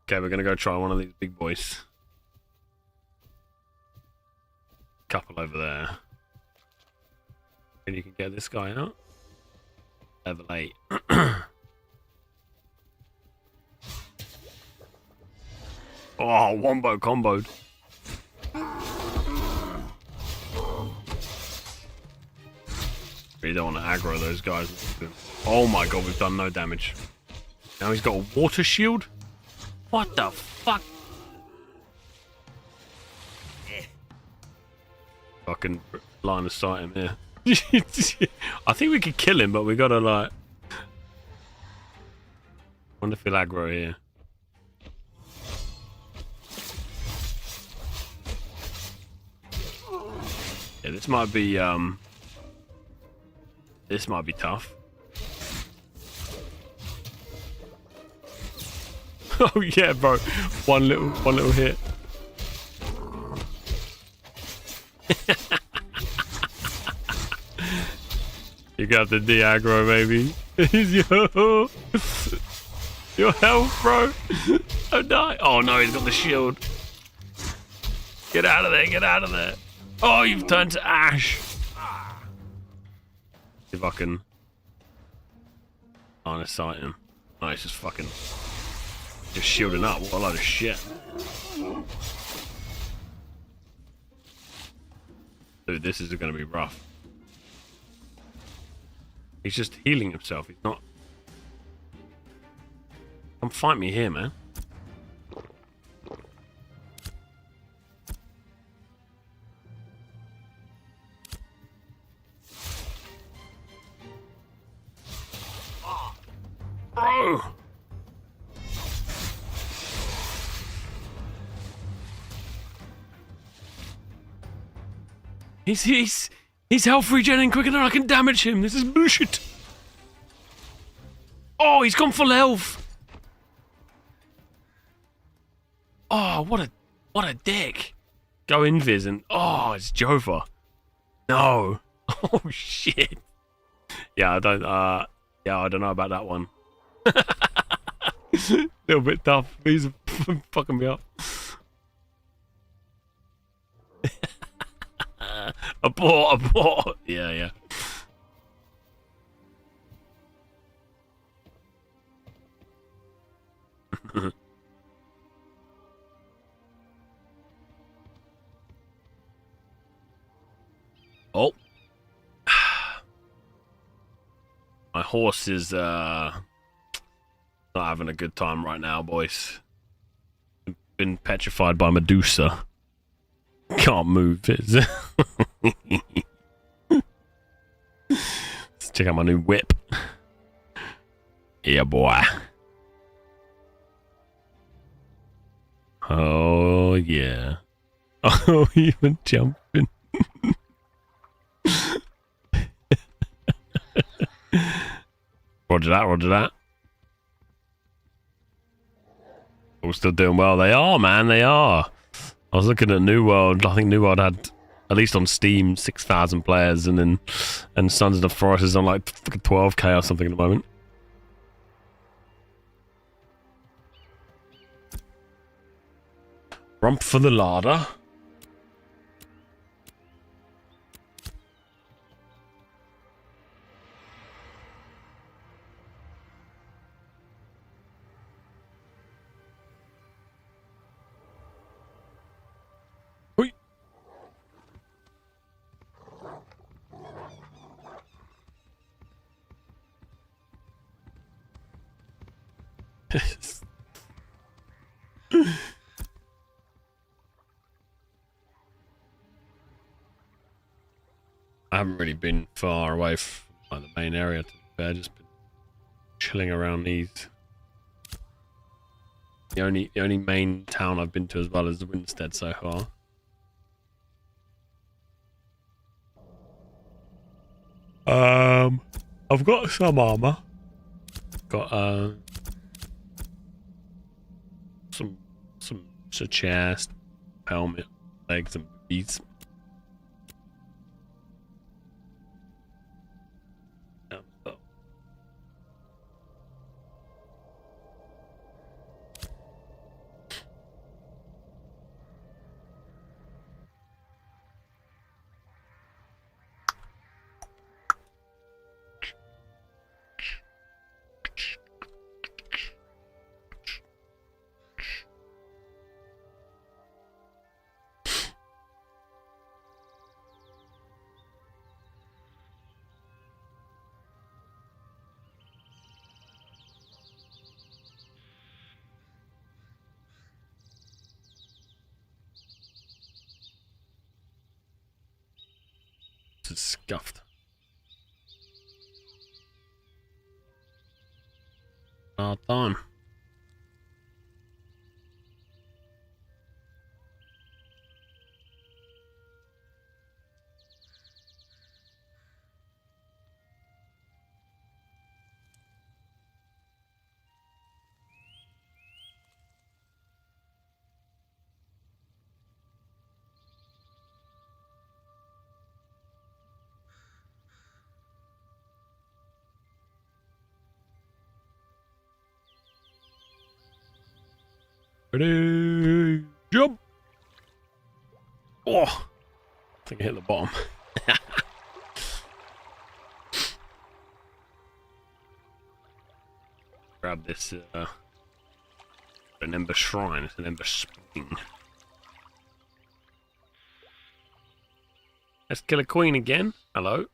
Okay, we're gonna go try one of these big boys. Couple over there. And you can get this guy out. Level 8. Oh, wombo comboed. We don't want to aggro those guys. Oh my god, we've done no damage. Now he's got a water shield? What the fuck? Fucking line of sight him here. I think we could kill him, but we gotta like... Wonder if he'll aggro here. Yeah, this might be tough. Oh yeah, bro. One little hit. You got the de-aggro, baby. Your health, bro. Don't die. Oh no, he's got the shield. Get out of there, get out of there. Oh, you've turned to ash. See if I can line of sight him. Oh, he's just fucking just shielding up. What a load of shit. Dude, this is gonna be rough. He's just healing himself. He's not. Come fight me here, man. Bro! He's health regenerating quicker than I can damage him. This is bullshit. Oh, he's gone full health. Oh, what a dick. Go invis and it's Jova. No. Oh shit. Yeah, I don't know about that one. Little bit tough. He's fucking me up. Abort. Yeah. Oh. My horse is not having a good time right now, boys. Been petrified by Medusa. Can't move it. Let's check out my new whip. Yeah, boy. Oh, yeah. Oh, even jumping. Roger that. People still doing well. They are, man. They are. I was looking at New World. I think New World had, at least on Steam, 6,000 players, and Sons of the Forest is on like 12k or something at the moment. Rump for the larder. Oi. I haven't really been far away from like, the main area, to be fair. Just been chilling around these. The only main town I've been to as well is the Winstead so far. I've got some armor. Got some chest, helmet, legs, and boots. It's scuffed. Time. Ready, jump! Oh, I think I hit the bottom. Grab this, an ember shrine, it's an ember spring. Let's kill a queen again. Hello.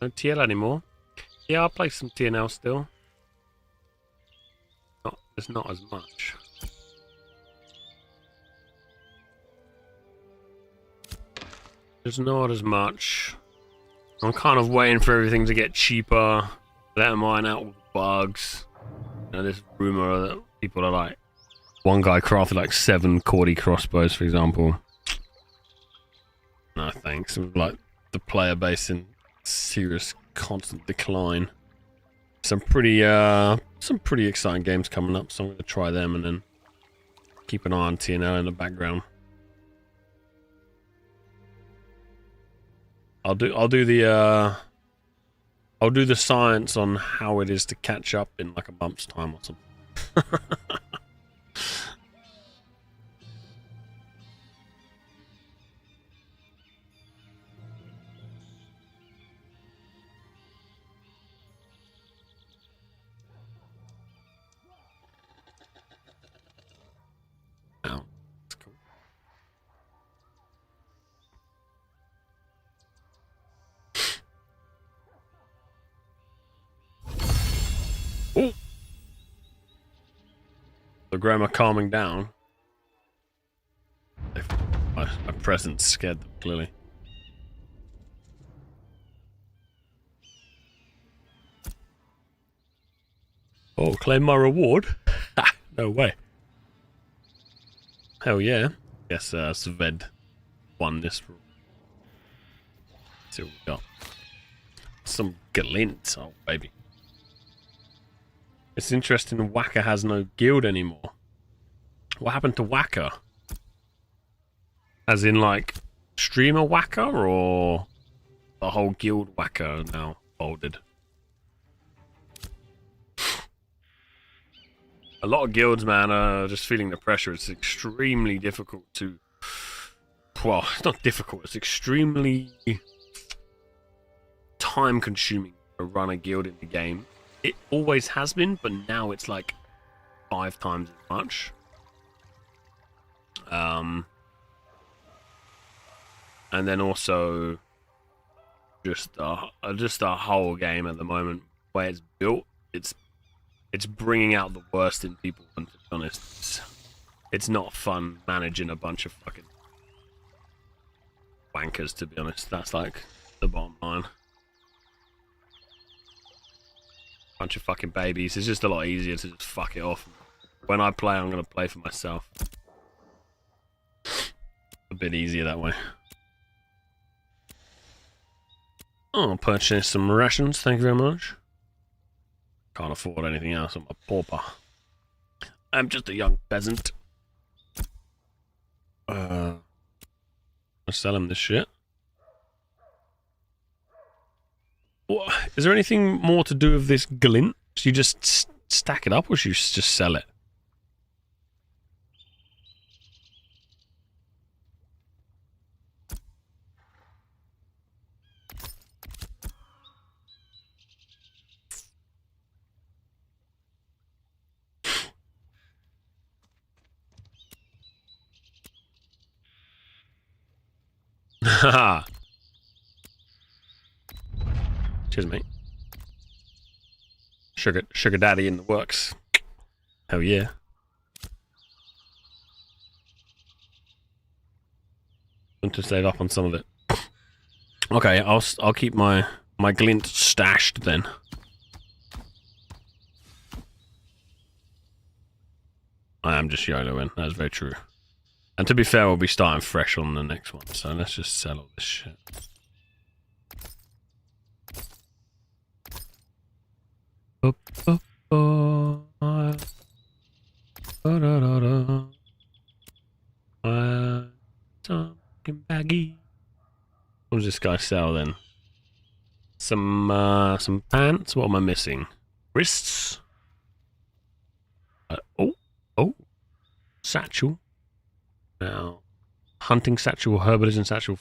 No TL anymore. Yeah, I'll play some TNL still. There's not as much. There's not as much. I'm kind of waiting for everything to get cheaper. Let them iron out all the bugs. You know, this rumor that people are like, one guy crafted like 7 Cordy crossbows, for example. No thanks. It was like the player base in serious constant decline. Some pretty exciting games coming up, so I'm going to try them and then keep an eye on TNL in the background. I'll do the science on how it is to catch up in like a month's time or something. Oh, the grammar calming down. I my presence scared them, clearly. Oh, claim my reward? Ha! No way. Hell yeah. Guess Sved won this. Let's see what we got. Some glint. Oh, baby. It's interesting Whacker has no guild anymore. What happened to Whacker? As in, like, streamer Whacker, or the whole guild Whacker now folded? A lot of guilds, man, are just feeling the pressure. It's extremely difficult to... Well, it's not difficult. It's extremely time-consuming to run a guild in the game. It always has been, but now it's like 5 times as much. And then also just a whole game at the moment where it's built. It's bringing out the worst in people, and to be honest, it's not fun managing a bunch of fucking wankers, to be honest. That's like the bottom line. Bunch of fucking babies. It's just a lot easier to just fuck it off. When I play, I'm gonna play for myself. A bit easier that way. Oh, I'll purchase some rations, thank you very much. Can't afford anything else, I'm a pauper. I'm just a young peasant. I'll sell him this shit. What? Is there anything more to do with this glint? Should you just stack it up, or should you just sell it? Haha. Cheers, mate. Sugar daddy in the works. Hell yeah. Want to save up on some of it. Okay, I'll keep my glint stashed then. I am just YOLOing. That's very true. And to be fair, we'll be starting fresh on the next one, so let's just sell all this shit. Baggy. What does this guy sell then? Some pants. What am I missing? Wrists. Oh, satchel. Now, hunting satchel, herbalism satchel,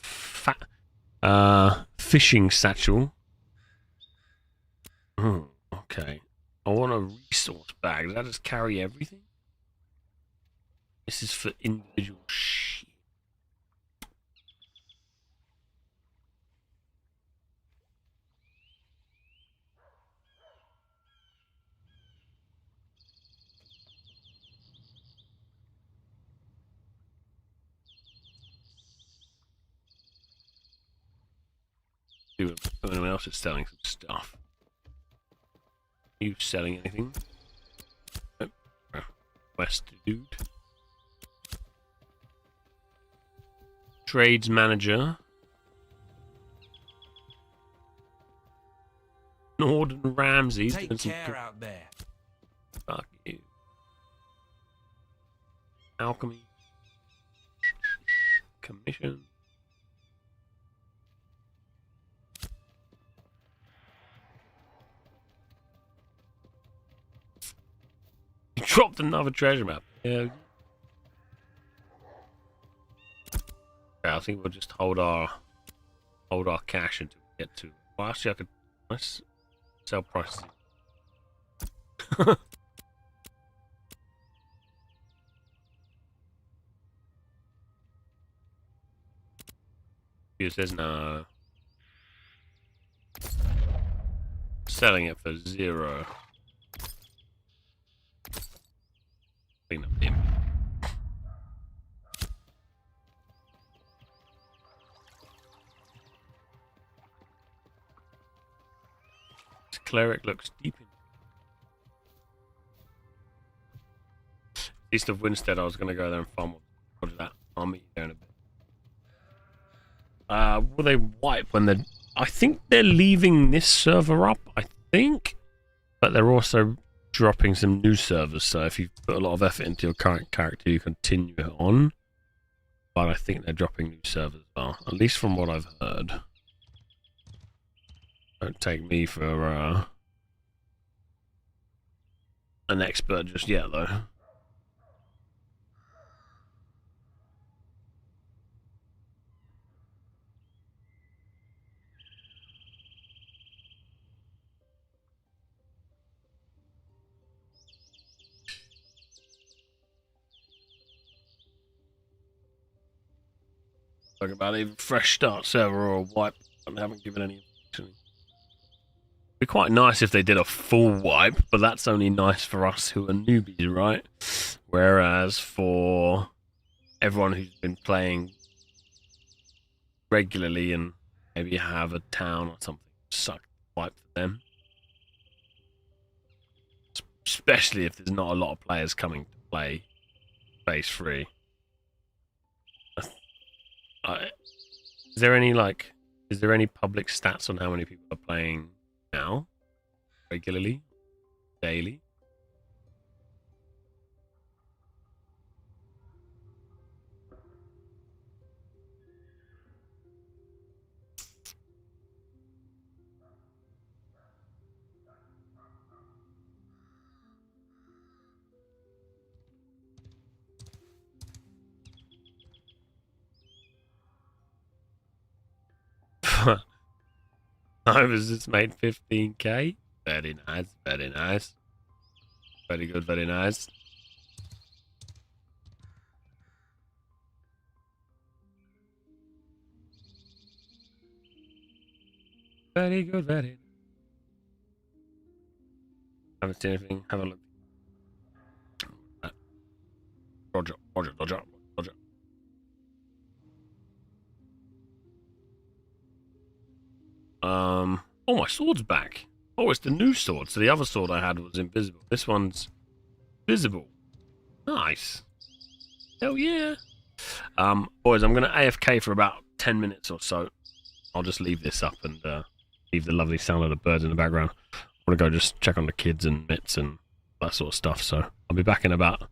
fishing satchel. Okay. I want a resource bag. Does that just carry everything? This is for individual shit. See if anyone else is selling some stuff. Are you selling anything? Nope. West dude. Trades manager. Norden Ramsey. Take care out there. Fuck you. Alchemy. Commission. You dropped another treasure map. Yeah. I think we'll just hold our cash until we get to. Well, actually, I could. Let's sell prices. It says no. Selling it for 0. Clean up him. This cleric looks deep in. East of Winstead, I was going to go there and farm. Roger that. I'll meet you there in a bit. Will they wipe when they're... I think they're leaving this server up, I think. But they're also dropping some new servers, so if you put a lot of effort into your current character, you continue it on. But I think they're dropping new servers as well, at least from what I've heard. Don't take me for an expert just yet, though. Talk about either fresh start server or a wipe. I haven't given any. It'd be quite nice if they did a full wipe, but that's only nice for us who are newbies, right? Whereas for everyone who's been playing regularly and maybe have a town or something, suck wipe for them. Especially if there's not a lot of players coming to play phase 3. Is there any public stats on how many people are playing now? Regularly? Daily? Novus just made 15k. Very nice, very nice. Very good, very nice. Very good, very. Haven't seen anything. Have a look. Roger, Roger, Roger, Roger. Oh, my sword's back. Oh, it's the new sword. So the other sword I had was invisible. This one's visible. Nice. Hell yeah. Boys, I'm gonna AFK for about 10 minutes or so. I'll just leave this up and leave the lovely sound of the birds in the background. I want to go just check on the kids and mitts and that sort of stuff. So I'll be back in about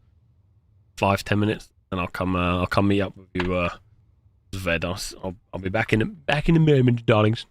5-10 minutes, and I'll come meet up with you, Ved. I'll be back in a moment, darlings.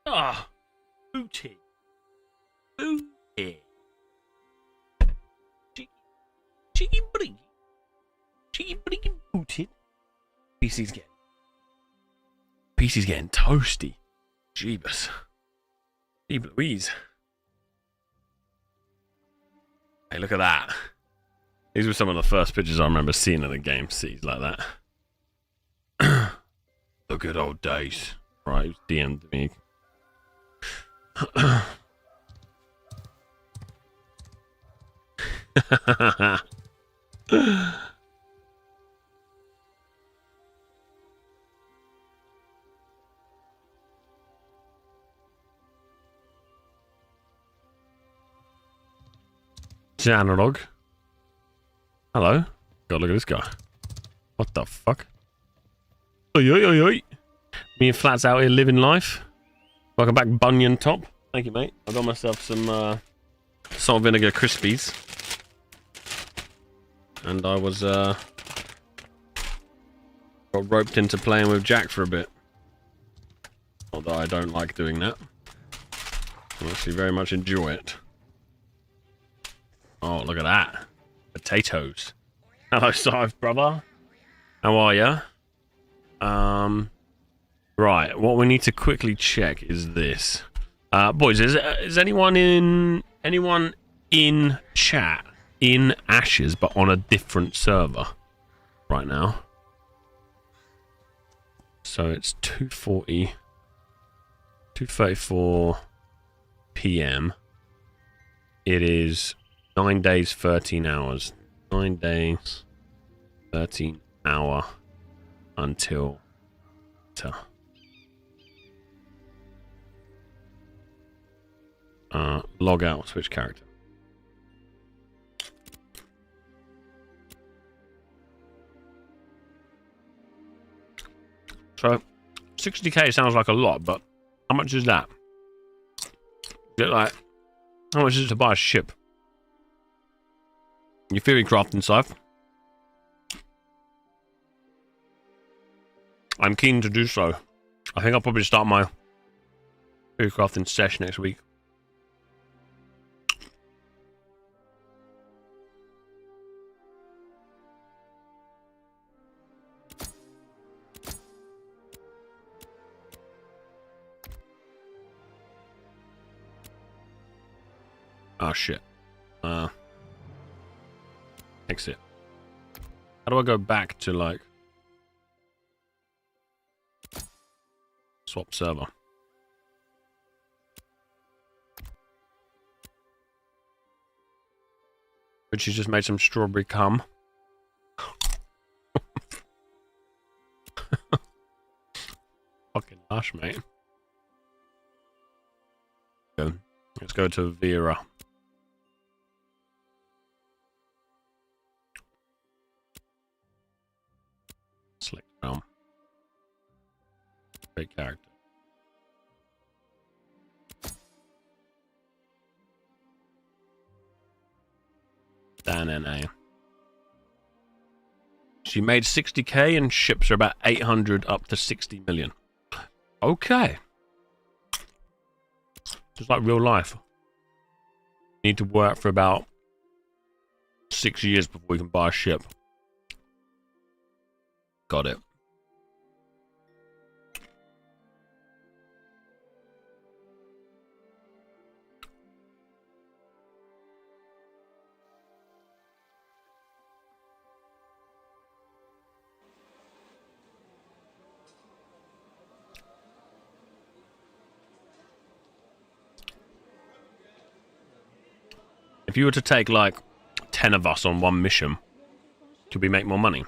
Ah, booty. Booty. Cheeky brinky. Cheeky brinky booty. PC's getting toasty. Jeebus. Jeeb Louise. Hey, look at that. These were some of the first pictures I remember seeing of the game. Sees like that. The good old days. Right, it was DM'd me. It's an analog. Hello. God, look at this guy. What the fuck? Oi, oi, oi, oi. Me and Flats out here living life. Welcome back, Bunyan Top. Thank you, mate. I got myself some salt vinegar Crispies. And I was got roped into playing with Jack for a bit. Although I don't like doing that. I actually very much enjoy it. Oh, look at that. Potatoes. Hello, Sive, brother. How are ya? Right, what we need to quickly check is this. Boys, is anyone in chat in Ashes but on a different server right now? So it's 2:34 p.m. It is 9 days, 13 hours. 9 days, 13 hour until log out, switch character. So 60k sounds like a lot, but how much is that? Is it like, how much is it to buy a ship? Your theory crafting, Scythe. I'm keen to do so. I think I'll probably start my theory crafting session next week. Oh shit. Exit. How do I go back to like swap server? But she's just made some strawberry cum. Fucking lush, mate. Go. Let's go to Vera. Select realm. Great character. Dan NA. She made 60k and ships are about 800 up to 60 million. Okay. Just like real life. Need to work for about 6 years before we can buy a ship. Got it. If you were to take like 10 of us on one mission, could we make more money?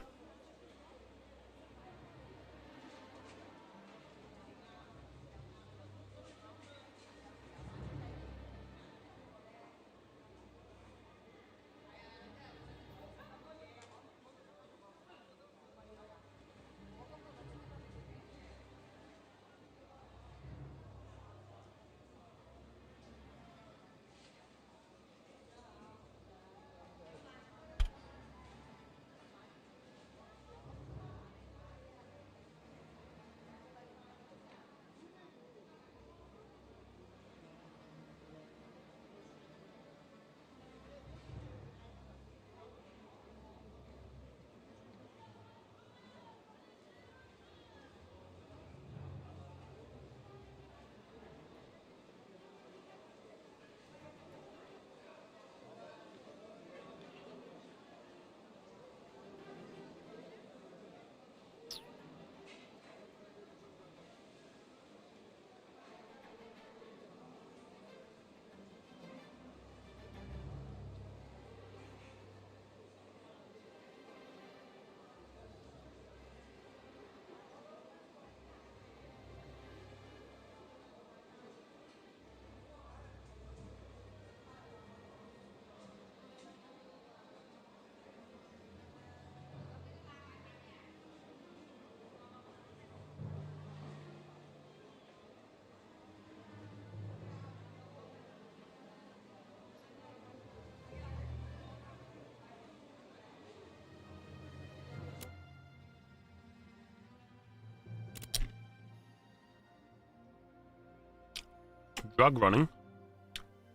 drug running.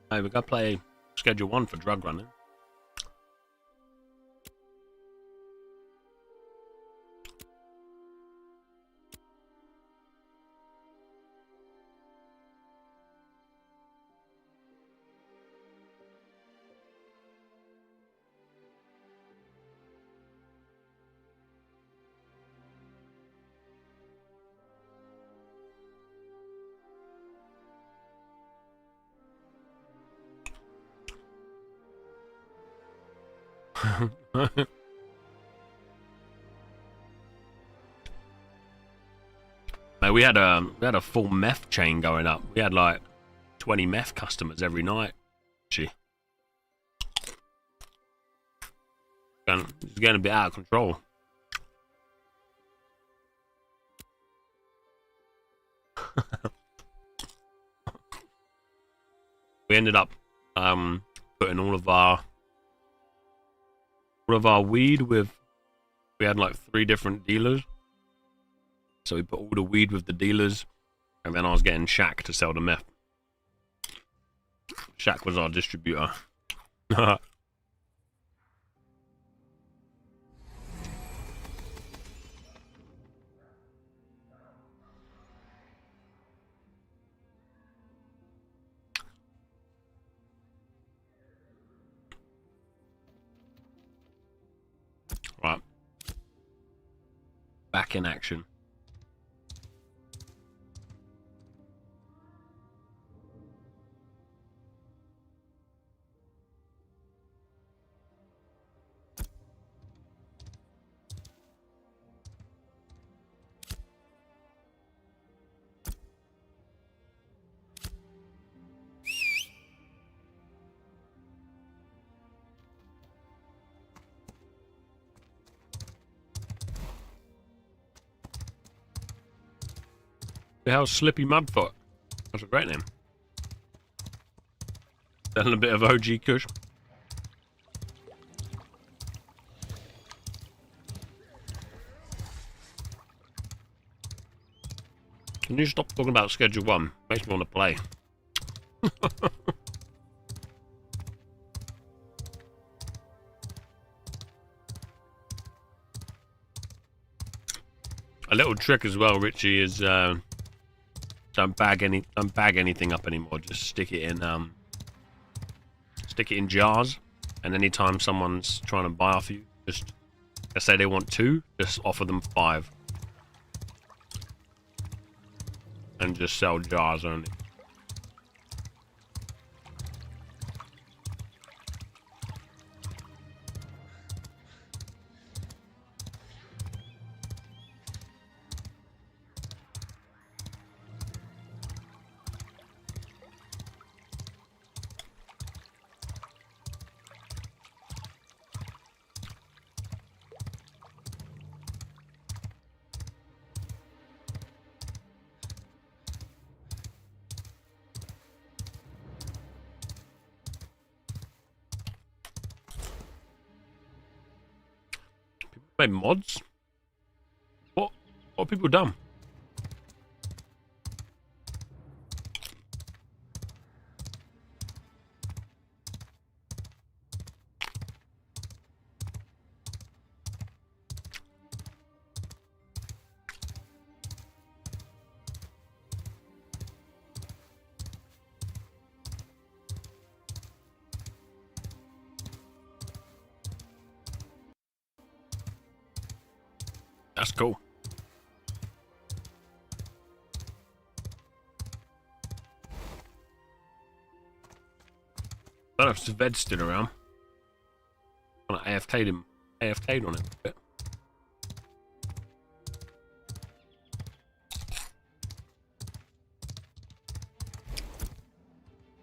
Hey, we gotta play Schedule 1 for drug running. Mate, we had a full meth chain going up. We had like 20 meth customers every night. Gee, it's getting a bit out of control. We ended up putting all of our weed with, we had like 3 different dealers, so we put all the weed with the dealers, and then I was getting Shaq to sell the meth. Shaq was our distributor. Right. Back in action. The hell's Slippy Mudfoot? That's a great name. Selling a bit of OG Kush. Can you stop talking about Schedule 1? Makes me want to play. A little trick as well, Richie, is don't bag anything up anymore. Just stick it in jars, and anytime someone's trying to buy off you, just, let's say they want 2, just offer them 5, and just sell jars only. Made mods? What have people done? That's cool. I don't know if Sved's still around. I AFK'd on him a bit.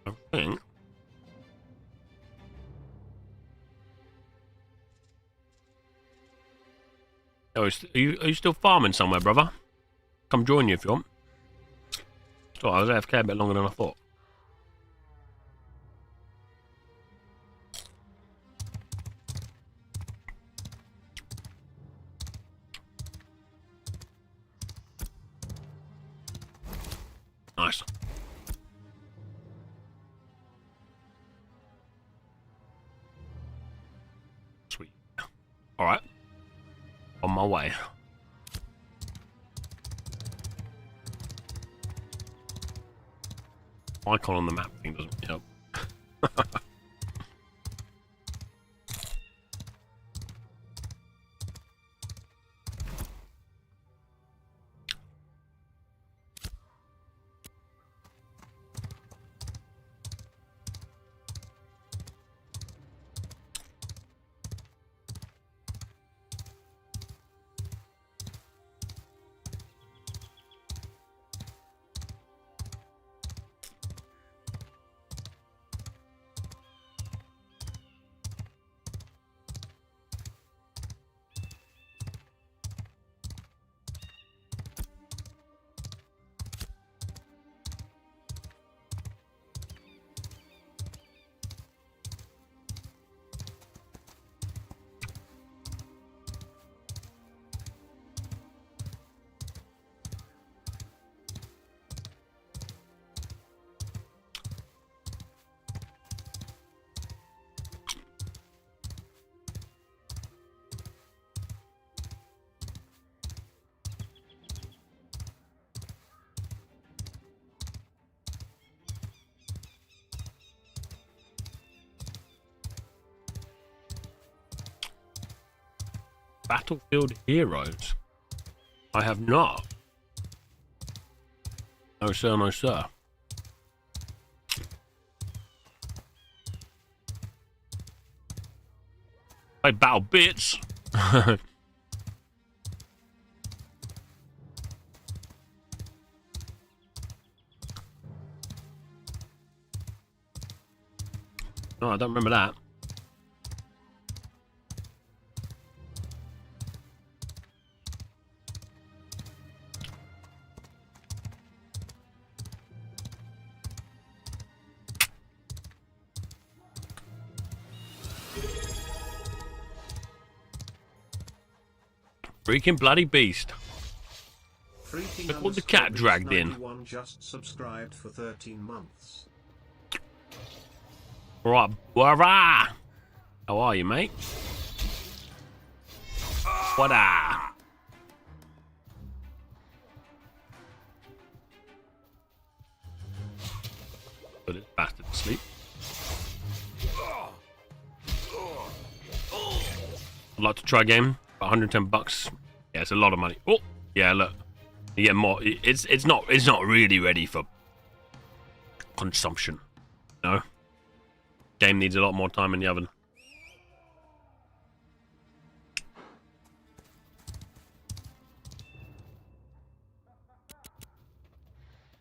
I think. Oh, are you still farming somewhere, brother? Come join you if you want. Oh, I was AFK a bit longer than I thought. Nice. Alright. On my way. Icon on the map thing doesn't help. Battlefield Heroes? I have not. No sir, no sir. Play Battle Bits. No, I don't remember that. Freaking bloody beast. Look what the cat dragged in. Just subscribed for 13 months. Right, hurrah! How are you, mate? What Put this bastard to sleep. I'd like to try a game. About 110 bucks. Yeah, it's a lot of money. Oh, yeah, look. You get more. It's not really ready for consumption. No. Game needs a lot more time in the oven.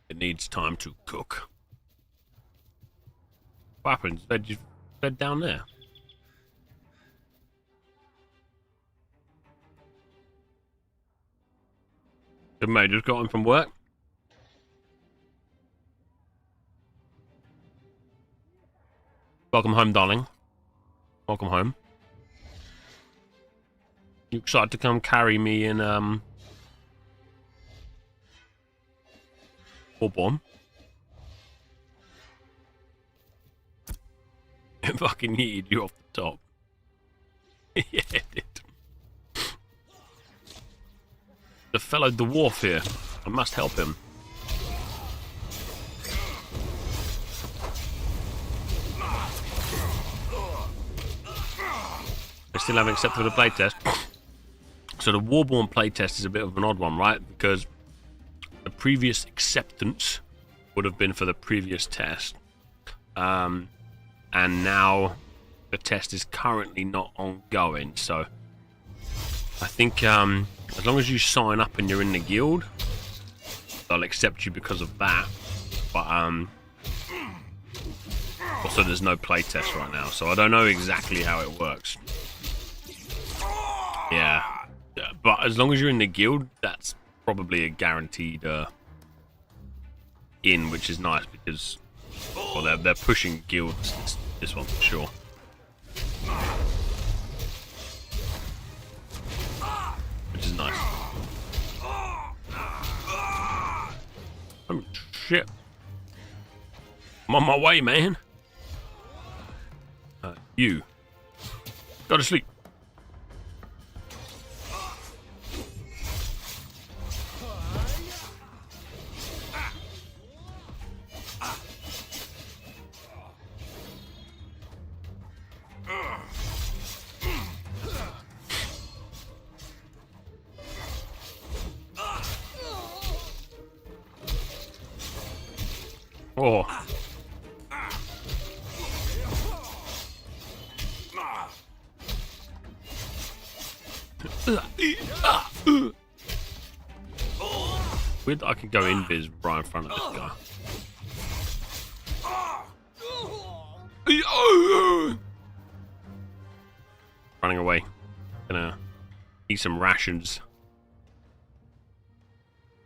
It needs time to cook. What happens? They're down there. The mate just got him from work. Welcome home, darling. Welcome home. You excited to come carry me in Bourbon? It fucking yeeted you off the top. Yeah, it did. The fellow dwarf here. I must help him. I still haven't accepted the playtest. So the Warborn playtest is a bit of an odd one, right? Because the previous acceptance would have been for the previous test. And now the test is currently not ongoing. So I think as long as you sign up and you're in the guild, they'll accept you because of that. But also there's no playtest right now, so I don't know exactly how it works. Yeah, but as long as you're in the guild, that's probably a guaranteed in, which is nice because well, they're pushing guilds this one for sure. Which is nice. Oh shit! I'm on my way, man. You go to sleep. Oh. Weird that I can go invis right in front of this guy. Running away. Gonna eat some rations.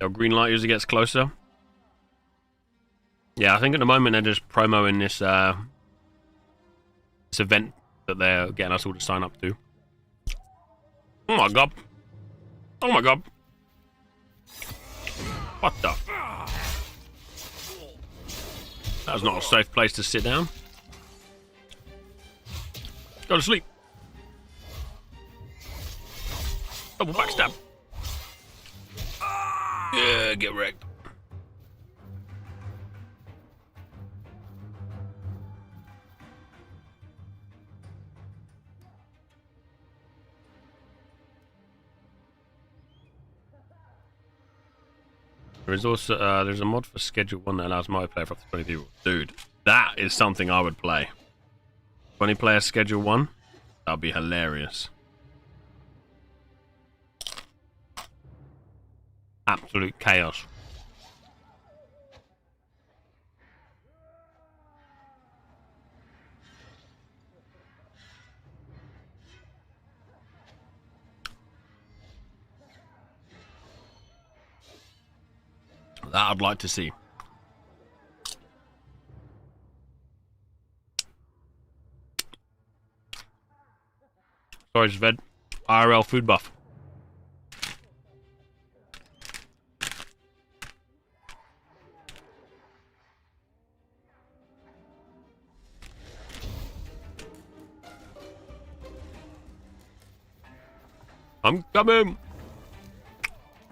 Our green light as it gets closer. Yeah, I think at the moment they're just promoting this this event that they're getting us all to sign up to. Oh my god. Oh my god. What the? That's not a safe place to sit down. Go to sleep. Double backstab. Yeah, get wrecked. There is also there's a mod for Schedule 1 that allows multiplayer for up to 20 people. Dude, that is something I would play. 20 player Schedule 1? That would be hilarious. Absolute chaos. That I'd like to see. Sorry, Zved. IRL food buff. I'm coming.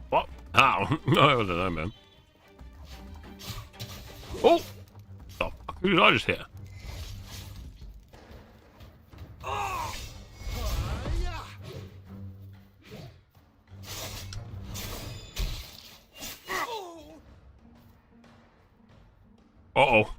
What? How? I don't know, man. Oh! The fuck? Who did I just hit? Uh-oh.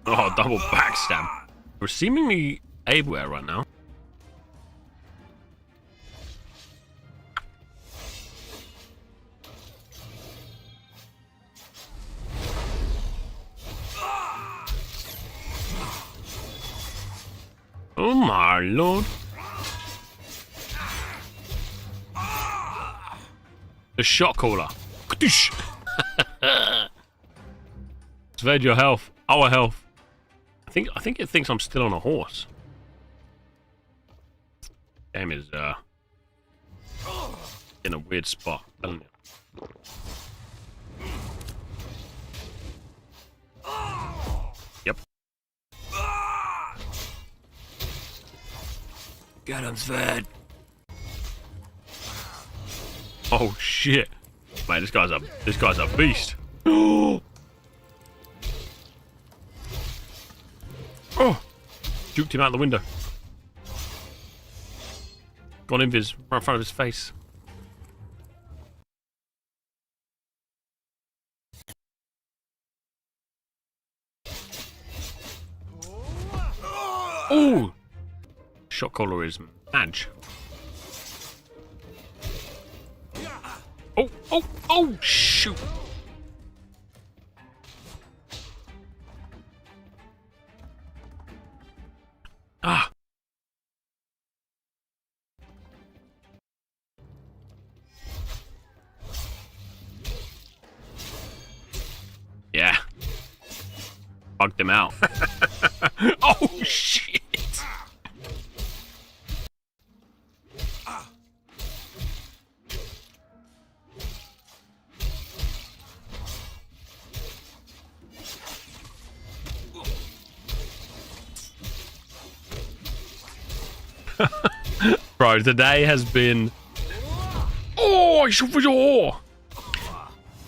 Oh, double backstab. We're seemingly everywhere right now. Oh my lord. The shot caller. Sved, your health. Our health. I think it thinks I'm still on a horse. Game is in a weird spot, doesn't it? Yep. Get him, Sved. Oh shit. Man, this guy's a beast. Oh! Juked him out the window. Gone invis right in front of his face. Oh! Shot caller is Madge. Oh, oh, oh, shoot! Ah! Yeah. Bugged him out. Oh, shit! Bro, today has been... Oh, I shot for your...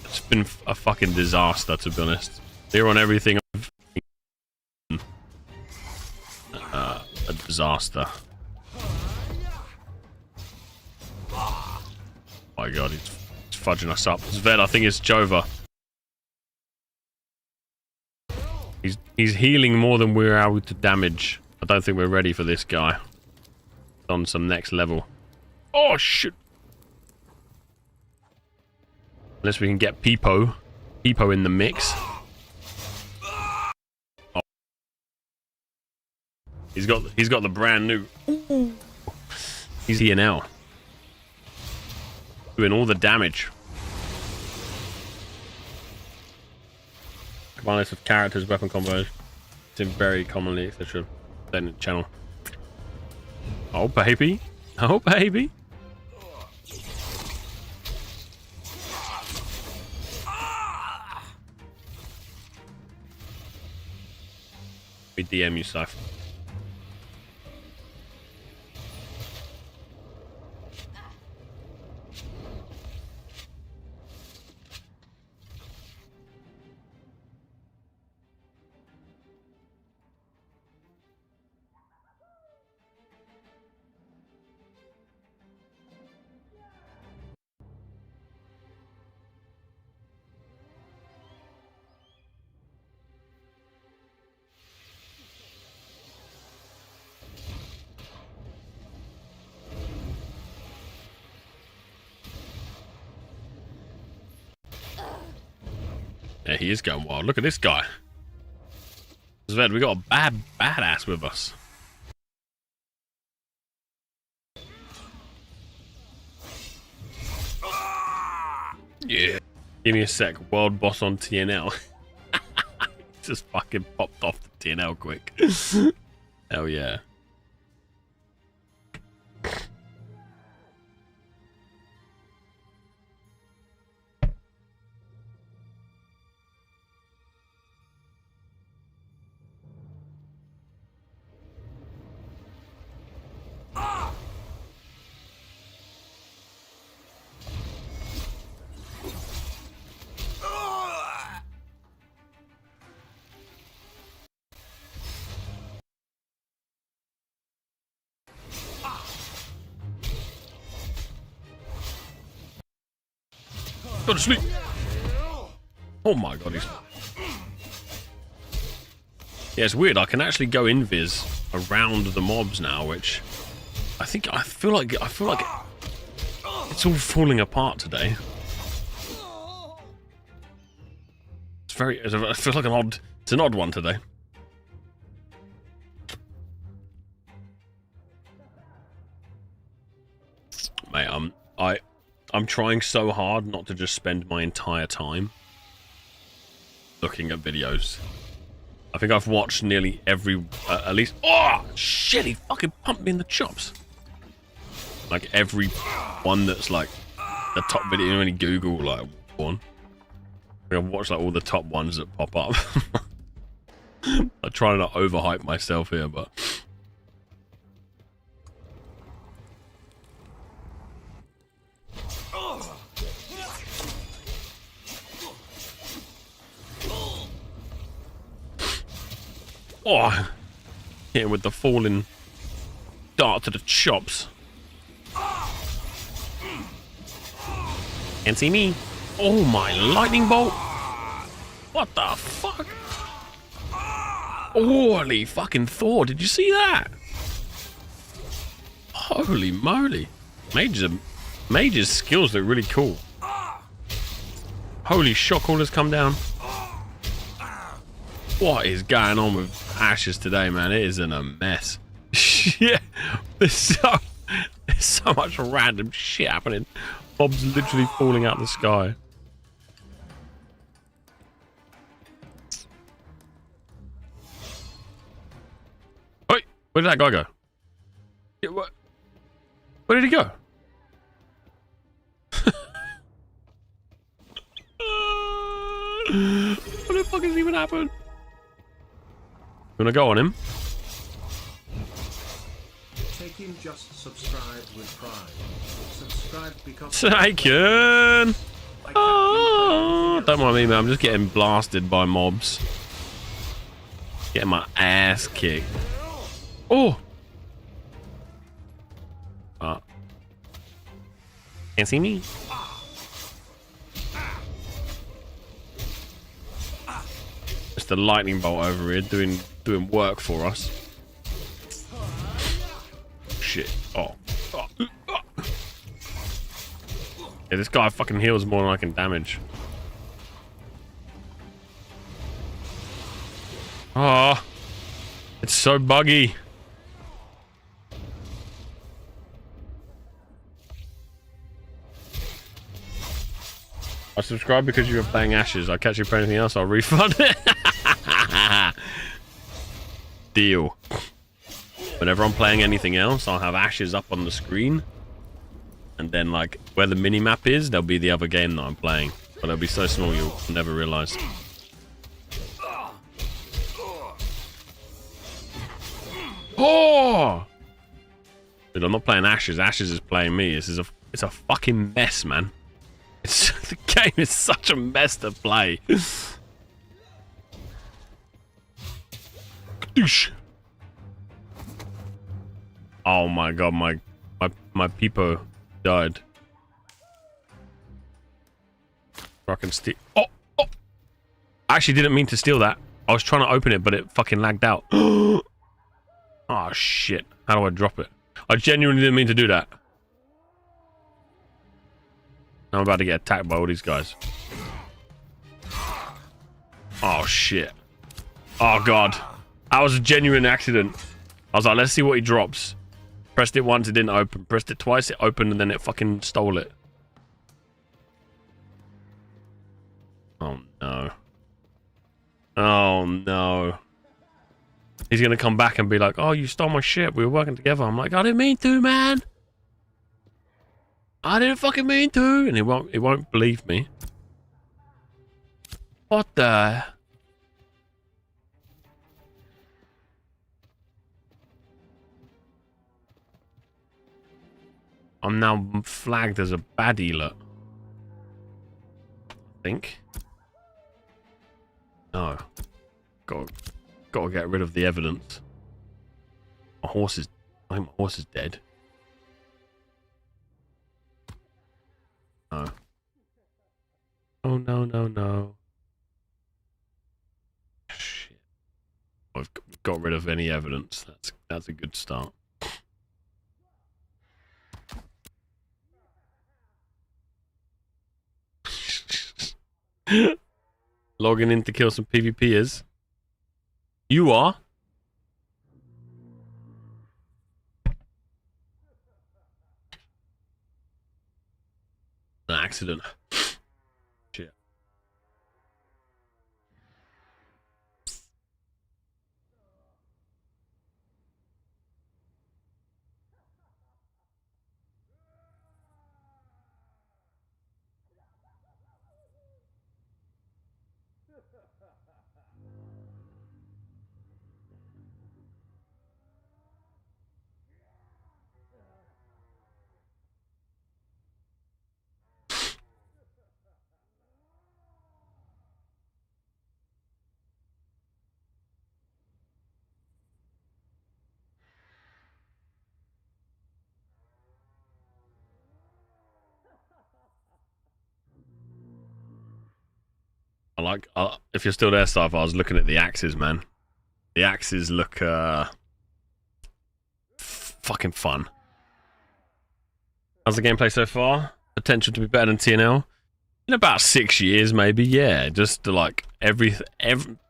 It's been a fucking disaster, to be honest. They're on everything I've disaster. My god, he's fudging us up. Zved, I think it's Jova. He's healing more than we're able to damage. I don't think we're ready for this guy. On some next level. Oh shit! Unless we can get Peepo in the mix. Oh. He's got the brand new. He's here now. Doing all the damage. Combine list of characters, weapon combos. It's in very commonly, etc. Then channel. Oh baby. Oh baby. We DM you, Sif. Yeah, he is going wild. Look at this guy. Zved, we got a badass with us. Yeah. Give me a sec. World boss on TNL. Just fucking popped off the TNL quick. Hell yeah. Go to sleep. Oh my god, he's... Yeah, it's weird. I can actually go invis around the mobs now, which I feel like it's all falling apart today. I feel like it's an odd one today. Mate, I'm trying so hard not to just spend my entire time looking at videos. I think I've watched nearly every, at least... Oh, shit, he fucking pumped me in the chops. Like, every one that's, like, the top video, you know, when you Google, like, one. I think I've watched, like, all the top ones that pop up. I'm trying to not overhype myself here, but... Oh, hit him with the falling dart to the chops. Can't see me. Oh my lightning bolt. What the fuck? Holy fucking Thor, did you see that? Holy moly. Mage's skills look really cool. Holy shock orders come down. What is going on with Ashes today, man? It is in a mess. Yeah, there's so much random shit happening. Mobs literally falling out of the sky. Wait, where did that guy go? Yeah, where did he go? What the fuck has even happened? You wanna go on him? Taking just subscribed with pride. Subscribe because Taken! Oh, don't mind me, man. I'm just getting blasted by mobs. Getting my ass kicked. Oh! Can't see me. It's the lightning bolt over here doing work for us. Shit. Oh. Yeah, this guy fucking heals more than I can damage. Oh, it's so buggy. I subscribe because you were playing Ashes. I'll catch you for anything else, I'll refund it. Deal. Whenever I'm playing anything else, I'll have Ashes up on the screen. And then, like, where the mini-map is, there'll be the other game that I'm playing. But it'll be so small you'll never realize. Oh! Dude, I'm not playing Ashes. Ashes is playing me. It's a fucking mess, man. The game is such a mess to play. Oh my god, my peepo died. Fucking steal. Oh! I actually didn't mean to steal that. I was trying to open it, but it fucking lagged out. Oh shit. How do I drop it? I genuinely didn't mean to do that. I'm about to get attacked by all these guys. Oh shit. Oh god. That was a genuine accident. I was like, let's see what he drops. Pressed it once, it didn't open. Pressed it twice, it opened, and then it fucking stole it. Oh no. Oh no. He's gonna come back and be like, oh, you stole my shit. We were working together. I'm like, I didn't mean to, man. I didn't fucking mean to. And he won't believe me. What the? I'm now flagged as a baddie, look. I think. No. Gotta get rid of the evidence. My horse is... I think my horse is dead. No. Oh, no, no, no. Shit. I've got rid of any evidence. That's a good start. Logging in to kill some PvPers. You are? An accident. Shit. If you're still there, Starf, I was looking at the axes, man. The axes look fucking fun. How's the gameplay so far? Potential to be better than TNL? In about 6 years, maybe. Yeah, just like every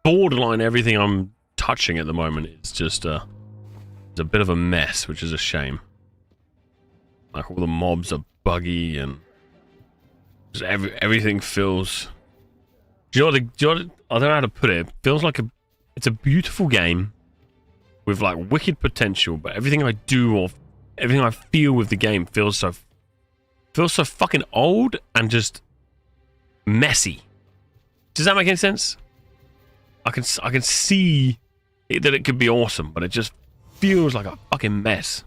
borderline everything I'm touching at the moment is just it's a bit of a mess, which is a shame. Like all the mobs are buggy and just everything feels. I don't know how to put it. It feels like it's a beautiful game with like wicked potential, but everything I do or everything I feel with the game feels so fucking old and just messy. Does that make any sense? I can see that it could be awesome, but it just feels like a fucking mess.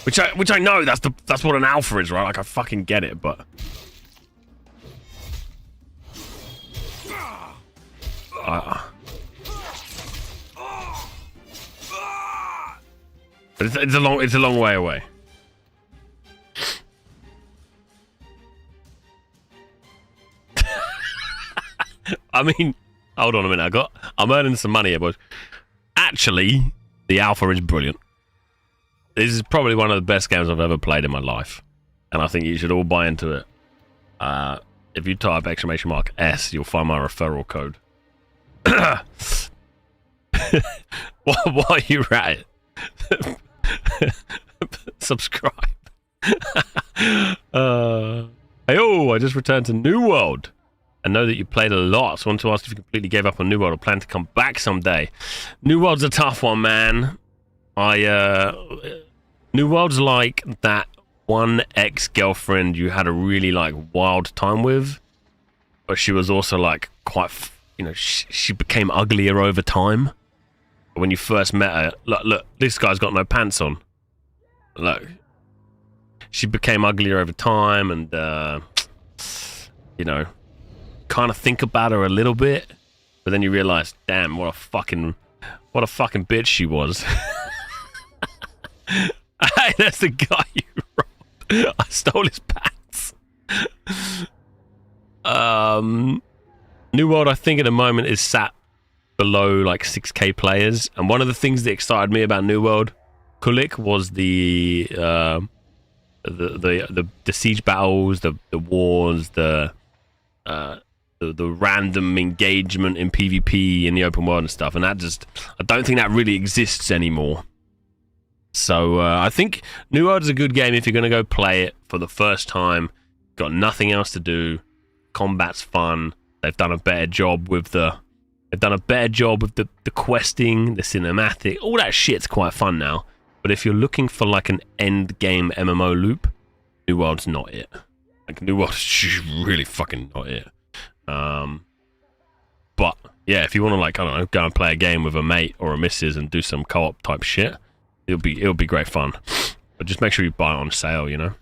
Which I know that's what an alpha is, right? Like I fucking get it, but But it's a long way away. I mean, hold on a minute. I'm earning some money here, boys. Actually, the alpha is brilliant. This is probably one of the best games I've ever played in my life, and I think you should all buy into it. If you type !S, you'll find my referral code. While you're at it, subscribe. Hey, I just returned to New World. I know that you played a lot, so I want to ask if you completely gave up on New World or plan to come back someday. New World's a tough one, man. New World's like that one ex-girlfriend you had a really like wild time with, but she was also like quite, she became uglier over time. When you first met her, look, this guy's got no pants on. Look, she became uglier over time, and kind of think about her a little bit, but then you realize, damn, what a fucking bitch she was. Hey, that's the guy you robbed. I stole his pants. New World, I think at the moment is sat below like 6k players, and one of the things that excited me about New World, Kulik, was the siege battles, the wars, the random engagement in PvP in the open world and stuff, and I don't think that really exists anymore. So I think New World is a good game if you're going to go play it for the first time. Got nothing else to do. Combat's fun. They've done a better job with the questing, the cinematic, all that shit's quite fun now. But if you're looking for like an end game MMO loop, New World's not it. Like New World's really fucking not it. But yeah, if you want to like, I don't know, go and play a game with a mate or a missus and do some co-op type shit, it'll be great fun. But just make sure you buy it on sale, Don't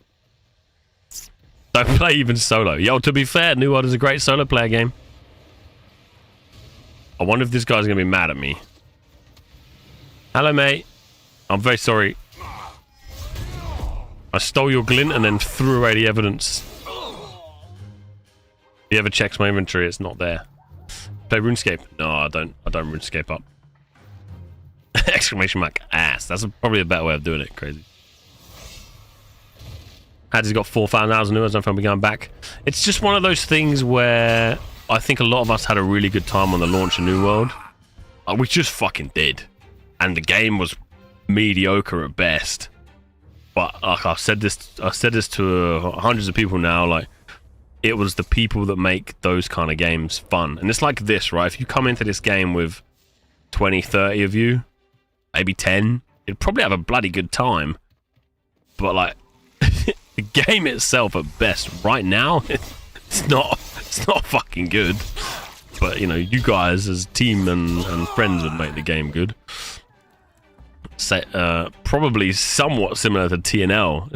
play even solo. Yo, to be fair, New World is a great solo player game. I wonder if this guy's gonna be mad at me. Hello, mate. I'm very sorry. I stole your glint and then threw away the evidence. If you ever checks my inventory, it's not there. Play RuneScape? No, I don't RuneScape up. Exclamation mark ass. That's probably a better way of doing it. Crazy. Had's got 4,000 hours of New World. I don't think we're going back. It's just one of those things where I think a lot of us had a really good time on the launch of New World. We just fucking did. And the game was mediocre at best. But like I've said this to hundreds of people now, like, it was the people that make those kind of games fun. And it's like this, right? If you come into this game with 20, 30 of you, maybe 10, you'd probably have a bloody good time. But like, the game itself at best right now, it's not fucking good. But you guys as a team and friends would make the game good. Probably somewhat similar to TNL.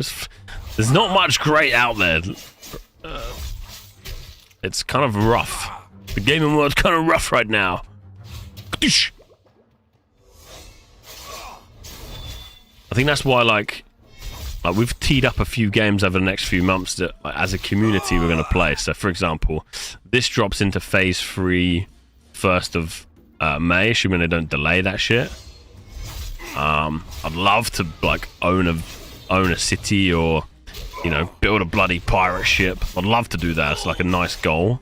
There's not much great out there. It's kind of rough. The gaming world's kind of rough right now. I think that's why like we've teed up a few games over the next few months that as a community we're going to play. So for example, this drops into phase 3 1st of May, assuming they don't delay that shit. I'd love to like own a city or build a bloody pirate ship. I'd love to do that. It's like a nice goal.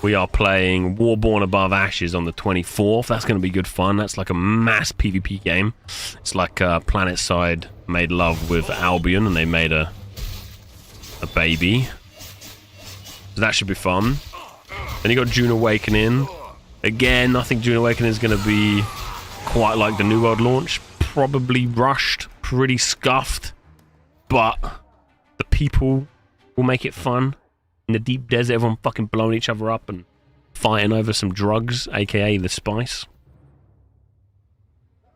We are playing Warborn Above Ashes on the 24th. That's going to be good fun. That's like a mass PvP game. It's like PlanetSide made love with Albion and they made a baby. So that should be fun. Then you got June Awakening. Again, I think June Awakening is going to be quite like the New World launch. Probably rushed, pretty scuffed, but the people will make it fun. In the deep desert, everyone fucking blowing each other up and fighting over some drugs, aka the spice.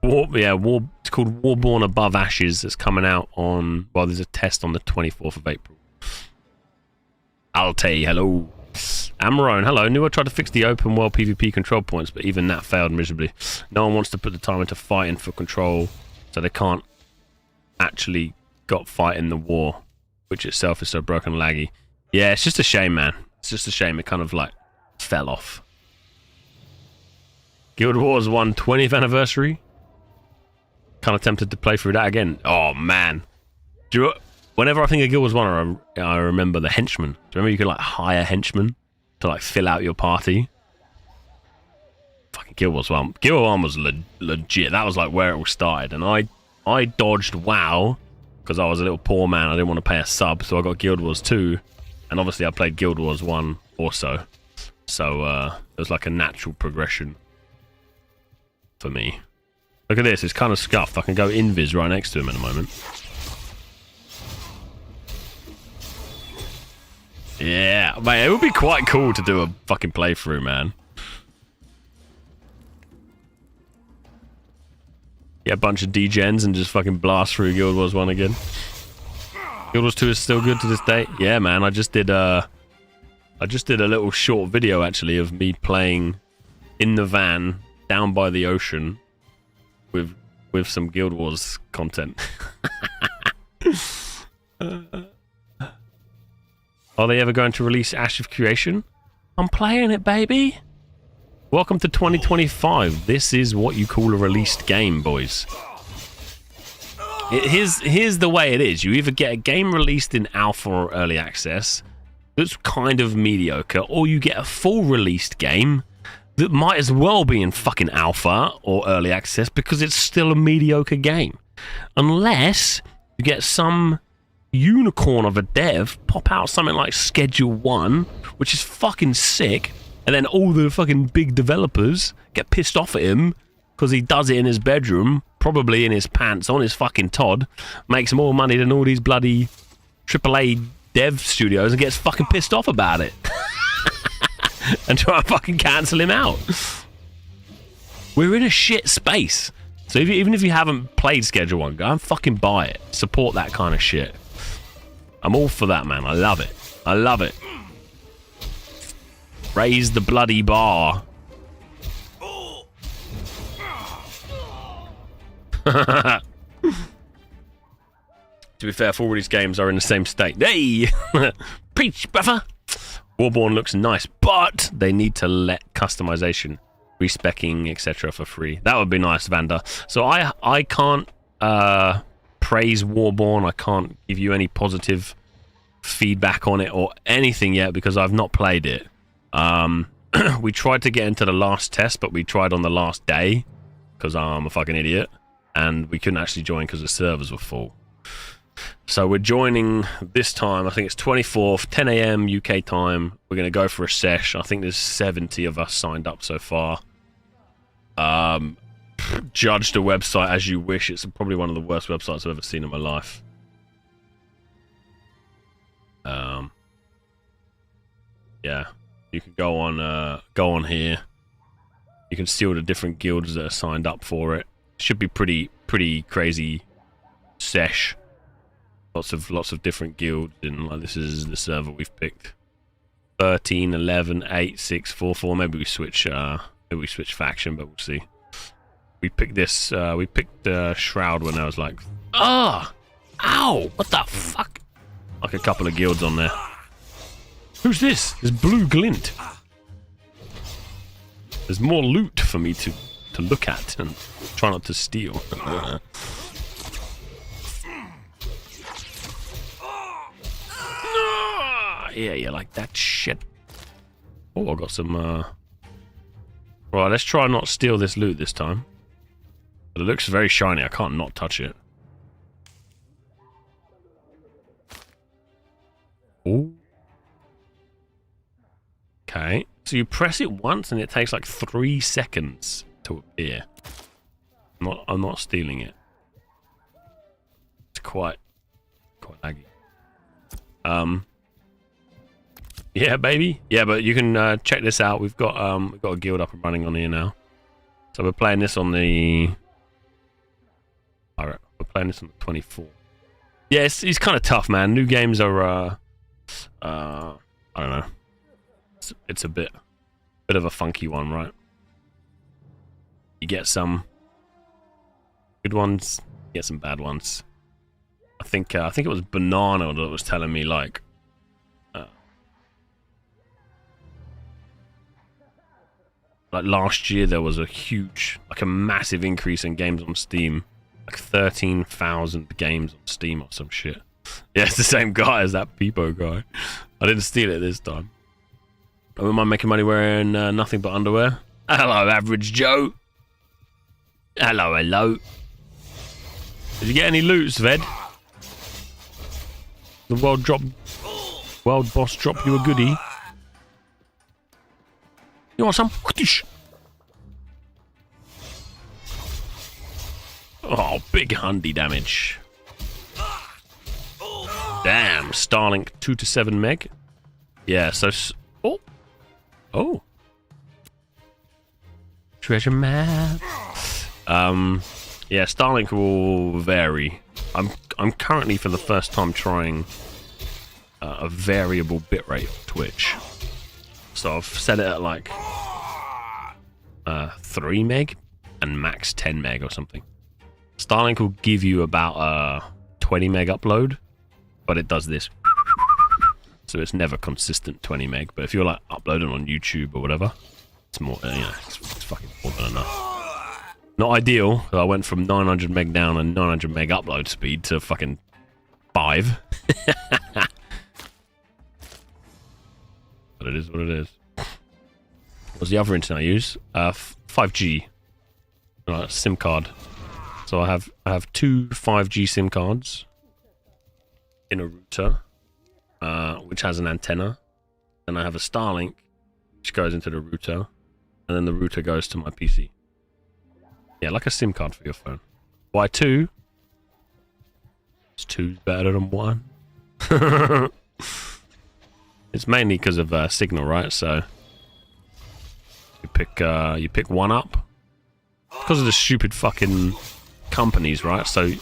It's called Warborn Above Ashes. It's coming out on, there's a test on the 24th of April. Alte, hello. Amarone, hello. Knew I tried to fix the open world PvP control points, but even that failed miserably. No one wants to put the time into fighting for control, so they can't actually got fight in the war, which itself is so broken and laggy. Yeah, it's just a shame, man. It's just a shame it kind of like fell off. Guild Wars 1 20th anniversary. Kind of tempted to play through that again. Oh man. Whenever I think of Guild Wars 1, I remember the henchmen. Do you remember you could like hire henchmen to like fill out your party? Fucking Guild Wars 1. Guild Wars 1 was legit. That was like where it all started. And I dodged WoW because I was a little poor man. I didn't want to pay a sub, so I got Guild Wars 2. And obviously I played Guild Wars 1 also. So it was like a natural progression for me. Look at this, it's kind of scuffed. I can go invis right next to him in a moment. Yeah, mate, it would be quite cool to do a fucking playthrough, man. Get a bunch of degens and just fucking blast through Guild Wars 1 again. Guild Wars 2 is still good to this day. Yeah, man, I just did a little short video actually of me playing in the van down by the ocean with some Guild Wars content. Are they ever going to release Ash of Creation? I'm playing it, baby. Welcome to 2025. This is what you call a released game, boys. Here's the way it is. You either get a game released in alpha or early access that's kind of mediocre, or you get a full released game that might as well be in fucking alpha or early access because it's still a mediocre game. Unless you get some unicorn of a dev pop out something like Schedule 1, which is fucking sick, and then all the fucking big developers get pissed off at him because he does it in his bedroom, probably in his pants, on his fucking Todd, makes more money than all these bloody AAA dev studios and gets fucking pissed off about it. And try and fucking cancel him out. We're in a shit space. So even if you haven't played Schedule 1, go and fucking buy it. Support that kind of shit. I'm all for that, man. I love it. I love it. Raise the bloody bar. To be fair, all these games are in the same state. Hey! Preach, brother! Warborn looks nice, but they need to let customization, respecking, etc. for free. That would be nice, Vanda. So I can't praise Warborn. I can't give you any positive feedback on it or anything yet because I've not played it. We tried to get into the last test, but we tried on the last day because I'm a fucking idiot, and we couldn't actually join because the servers were full. So we're joining this time. I think it's 24th, 10 a.m. UK time. We're going to go for a sesh. I think there's 70 of us signed up so far. Judge the website as you wish. It's probably one of the worst websites I've ever seen in my life. Yeah, you can go on here. You can see all the different guilds that are signed up for it. Should be pretty crazy sesh. Lots of different guilds, and like this is the server we've picked. 13, 11, 8, 6, 4, 4. Maybe we switch faction, but we'll see. We picked this. We picked Shroud when I was like, ow, what the fuck? Like a couple of guilds on there. Who's this? There's Blue Glint. There's more loot for me to look at and try not to steal. Yeah, you like that shit. Oh, I got some, Right, let's try and not steal this loot this time. But it looks very shiny, I can't not touch it. Ooh. Okay, so you press it once and it takes like 3 seconds to appear. I'm not stealing it. It's quite laggy. Yeah, baby. Yeah, but you can check this out. We've got a guild up and running on here now. So we're playing this on the. Alright, we're playing this on the 24th. Yeah, it's kind of tough, man. New games are I don't know. it's a bit of a funky one, right? You get some good ones, you get some bad ones. I think it was Banana that was telling me like last year there was a huge, like a massive increase in games on Steam, like 13,000 games on Steam or some shit. Yeah, it's the same guy as that Peepo guy. I didn't steal it this time. Oh, am I making money wearing nothing but underwear? Hello, Average Joe. Hello, hello. Did you get any loot, Sved? The world boss drop you a goodie. You want some? Oh, big hundy damage. Damn, Starlink 2 to 7 meg. Yeah, so oh, treasure map. Yeah, Starlink will vary. I'm currently for the first time trying a variable bitrate for Twitch. So I've set it at like 3 meg and max 10 meg or something. Starlink will give you about a 20 meg upload, but it does this. So it's never consistent 20 meg. But if you're like uploading on YouTube or whatever, it's more, it's fucking more than enough. Not ideal. I went from 900 meg down and 900 meg upload speed to fucking 5. But it is what it is. What's the other internet I use? 5G. SIM card. So I have 2 5G SIM cards in a router, which has an antenna. Then I have a Starlink, which goes into the router, and then the router goes to my PC. Yeah, like a SIM card for your phone. Why 2? It's 2's better than 1. It's mainly because of signal, right? So you pick one up. Because of the stupid fucking companies, right? So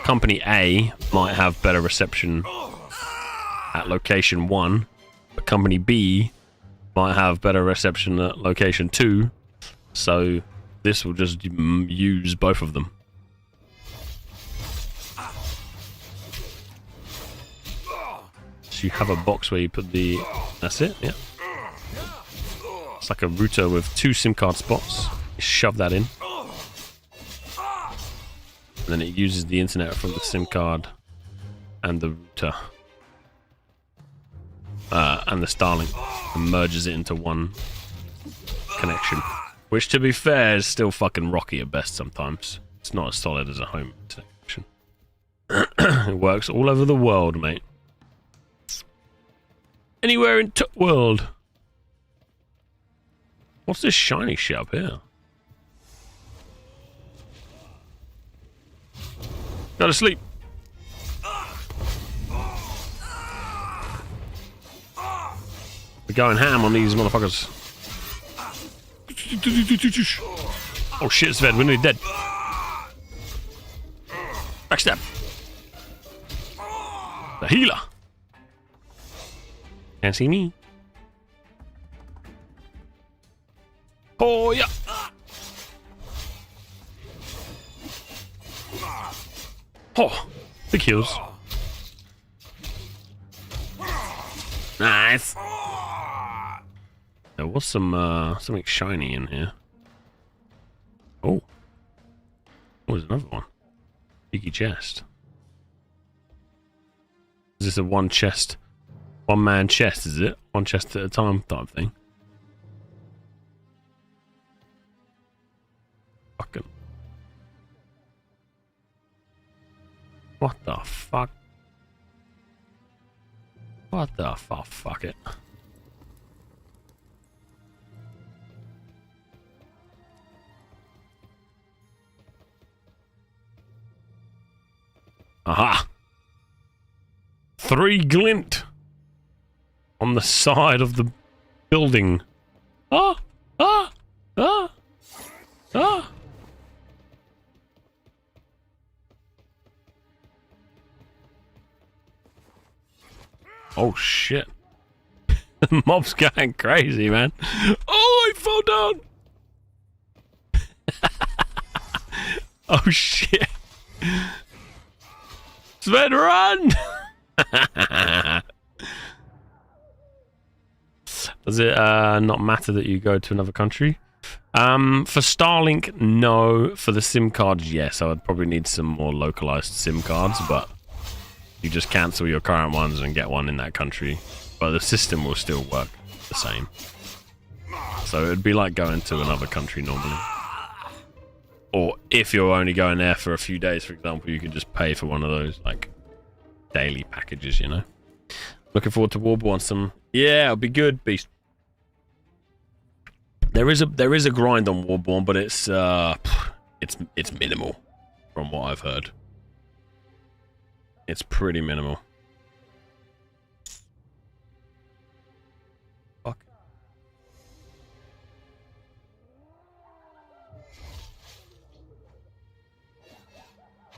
company A might have better reception at location 1, but company B might have better reception at location 2. So this will just use both of them. So you have a box where you put the... That's it, yeah. It's like a router with 2 SIM card spots. You shove that in. And then it uses the internet from the SIM card and the router. And the Starlink. And merges it into one connection. Which, to be fair, is still fucking rocky at best sometimes. It's not as solid as a home internet connection. It works all over the world, mate. Anywhere in world. What's this shiny shit up here? Go to sleep. We're going ham on these motherfuckers. Oh shit, Sved, we're nearly dead. Backstab. The healer. Can't see me. Oh yeah. Oh, big heals. Nice. There was something shiny in here. Oh, there's another one. Cheeky chest. Is this a one man chest? Is it one chest at a time type thing? Fucking. What the fuck? What the fuck? Fuck it. Aha! 3 glint on the side of the building. Ah! Ah! Ah! Ah! Oh shit. The mob's going crazy, man. Oh, I fell down. Oh, shit. Sven, run! Does it not matter that you go to another country? For Starlink, no. For the SIM cards, yes. I would probably need some more localized SIM cards, but you just cancel your current ones and get one in that country. But the system will still work the same. So it'd be like going to another country normally. Or if you're only going there for a few days, for example, you can just pay for one of those like daily packages, you know. Looking forward to Warborn. Some, yeah, it'll be good, Beast. There is a grind on Warborn, but it's minimal from what I've heard. It's pretty minimal. Fuck.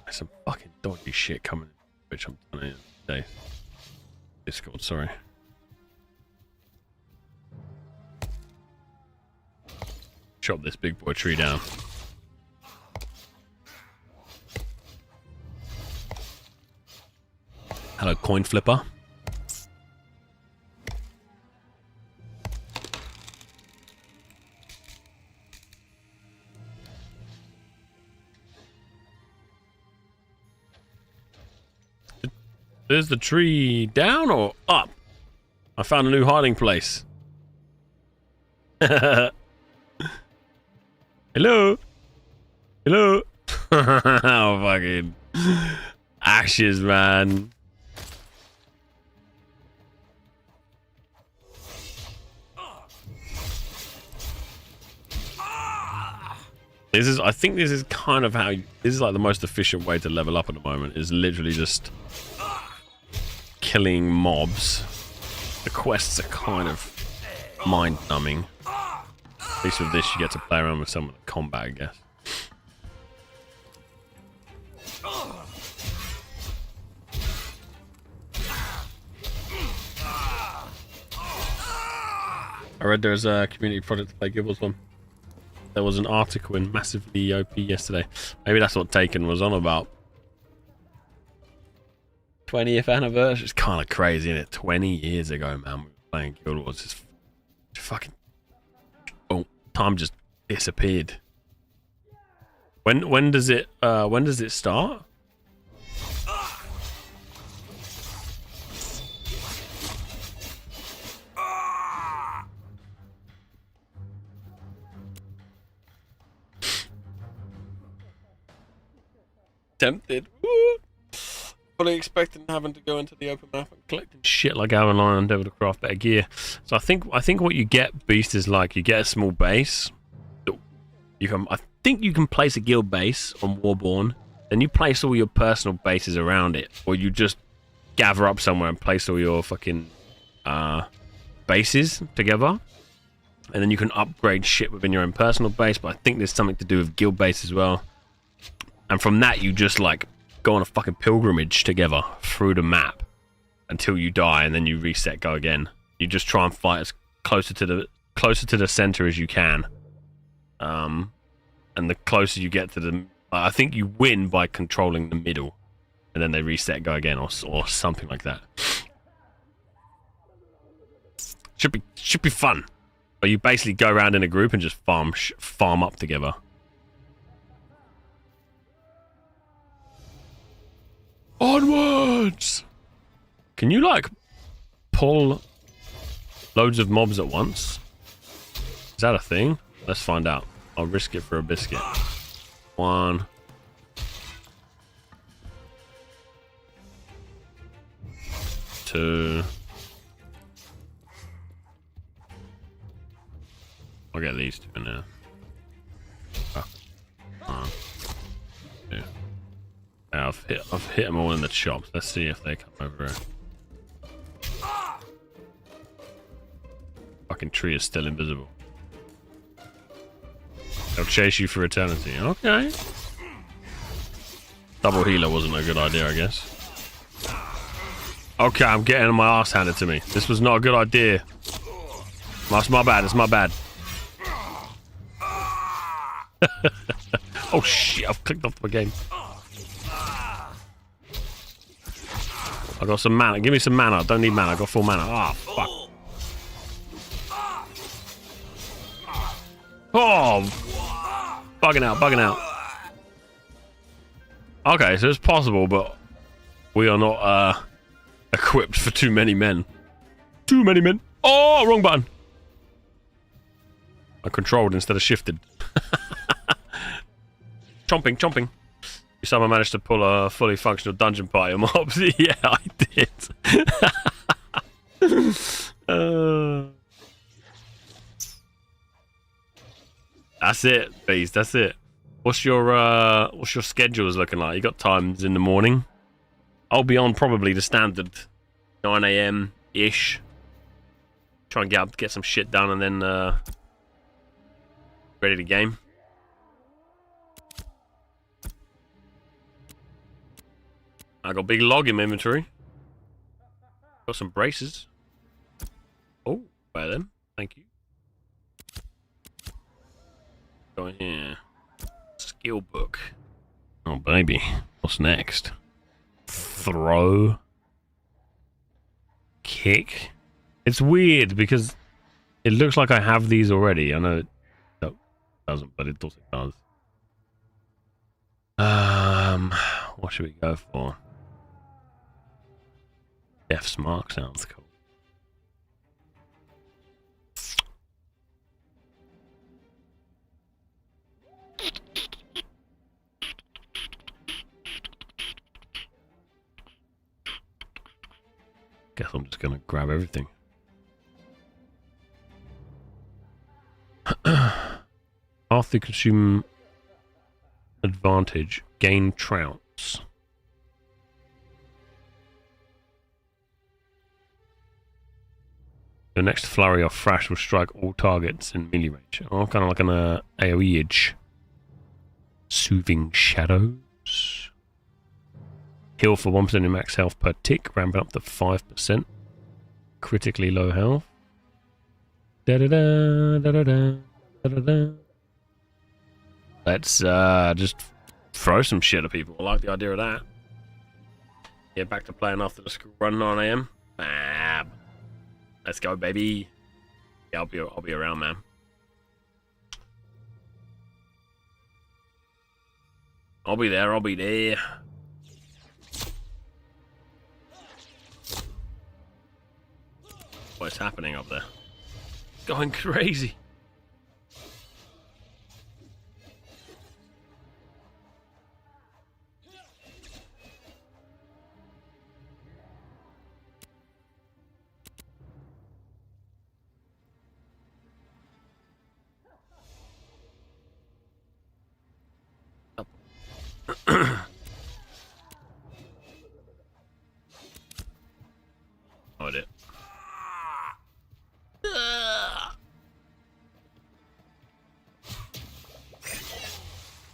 There's some fucking dodgy shit coming in, which I'm telling you today. Discord, sorry. Chop this big boy tree down. Hello, coin flipper. Is the tree down or up? I found a new hiding place. Hello? Hello? Oh, fucking ashes, man. I think this is kind of how this is like the most efficient way to level up at the moment, is literally just killing mobs. The quests are kind of mind-numbing. At least with this, you get to play around with some of the combat, I guess. I read there's a community project to play Guild Wars 1. There was an article in Massively OP yesterday. Maybe that's what Taken was on about. 20th anniversary. It's kind of crazy, isn't it? 20 years ago, man, we were playing Guild Wars. It's fucking... Oh, time just disappeared. When does it start? Tempted. Woo! Fully expecting having to go into the open map and collecting shit like Aaron Lion and Devil to craft better gear. So I think what you get, Beast, is like you get a small base. I think you can place a guild base on Warborn, then you place all your personal bases around it, or you just gather up somewhere and place all your fucking bases together, and then you can upgrade shit within your own personal base. But I think there's something to do with guild base as well. And from that, you just like go on a fucking pilgrimage together through the map until you die, and then you reset, go again. You just try and fight as closer to the center as you can. And the closer you get to the, I think you win by controlling the middle, and then they reset, go again, or something like that. Should be fun. But you basically go around in a group and just farm up together. Onwards! Can you like pull loads of mobs at once? Is that a thing? Let's find out. I'll risk it for a biscuit. 1, 2. I'll get these 2 in there. 1, 2. I've hit them all in the chops. Let's see if they come over here. Fucking tree is still invisible. They'll chase you for eternity. Okay. Double healer wasn't a good idea, I guess. Okay, I'm getting my ass handed to me. This was not a good idea. That's my bad. It's my bad. Oh shit! I've clicked off my game. I got some mana. Give me some mana. I don't need mana. I got full mana. Ah, fuck. Oh, bugging out, bugging out. Okay, so it's possible, but we are not equipped for too many men. Too many men. Oh, wrong button. I controlled instead of shifted. Chomping, chomping. You somehow managed to pull a fully functional dungeon party of mobs. Yeah, I did. That's it, Beast. That's it. What's your schedules looking like? You got times in the morning? I'll be on probably the standard 9 a.m. ish. Try and get up, get some shit done, and then ready to game. I got a big log in my inventory. Got some braces. Oh, buy them. Thank you. Go in here. Skill book. Oh, baby. What's next? Throw. Kick. It's weird because it looks like I have these already. I know it doesn't, but it also does. What should we go for? Death's Mark sounds cool. Guess I'm just gonna grab everything. After consume advantage, gain trounce. Your next flurry or thrash will strike all targets in melee range. Oh, kind of like an AoE edge. Soothing shadows. Heal for 1% in max health per tick, ramping up to 5%. Critically low health. Da da da da da da da da. Let's just throw some shit at people. I like the idea of that. Get back to playing after the school run 9 a.m. Fab. Let's go, baby. Yeah, I'll be around, man. I'll be there. I'll be there. What's happening up there? Going crazy. Oh, I did.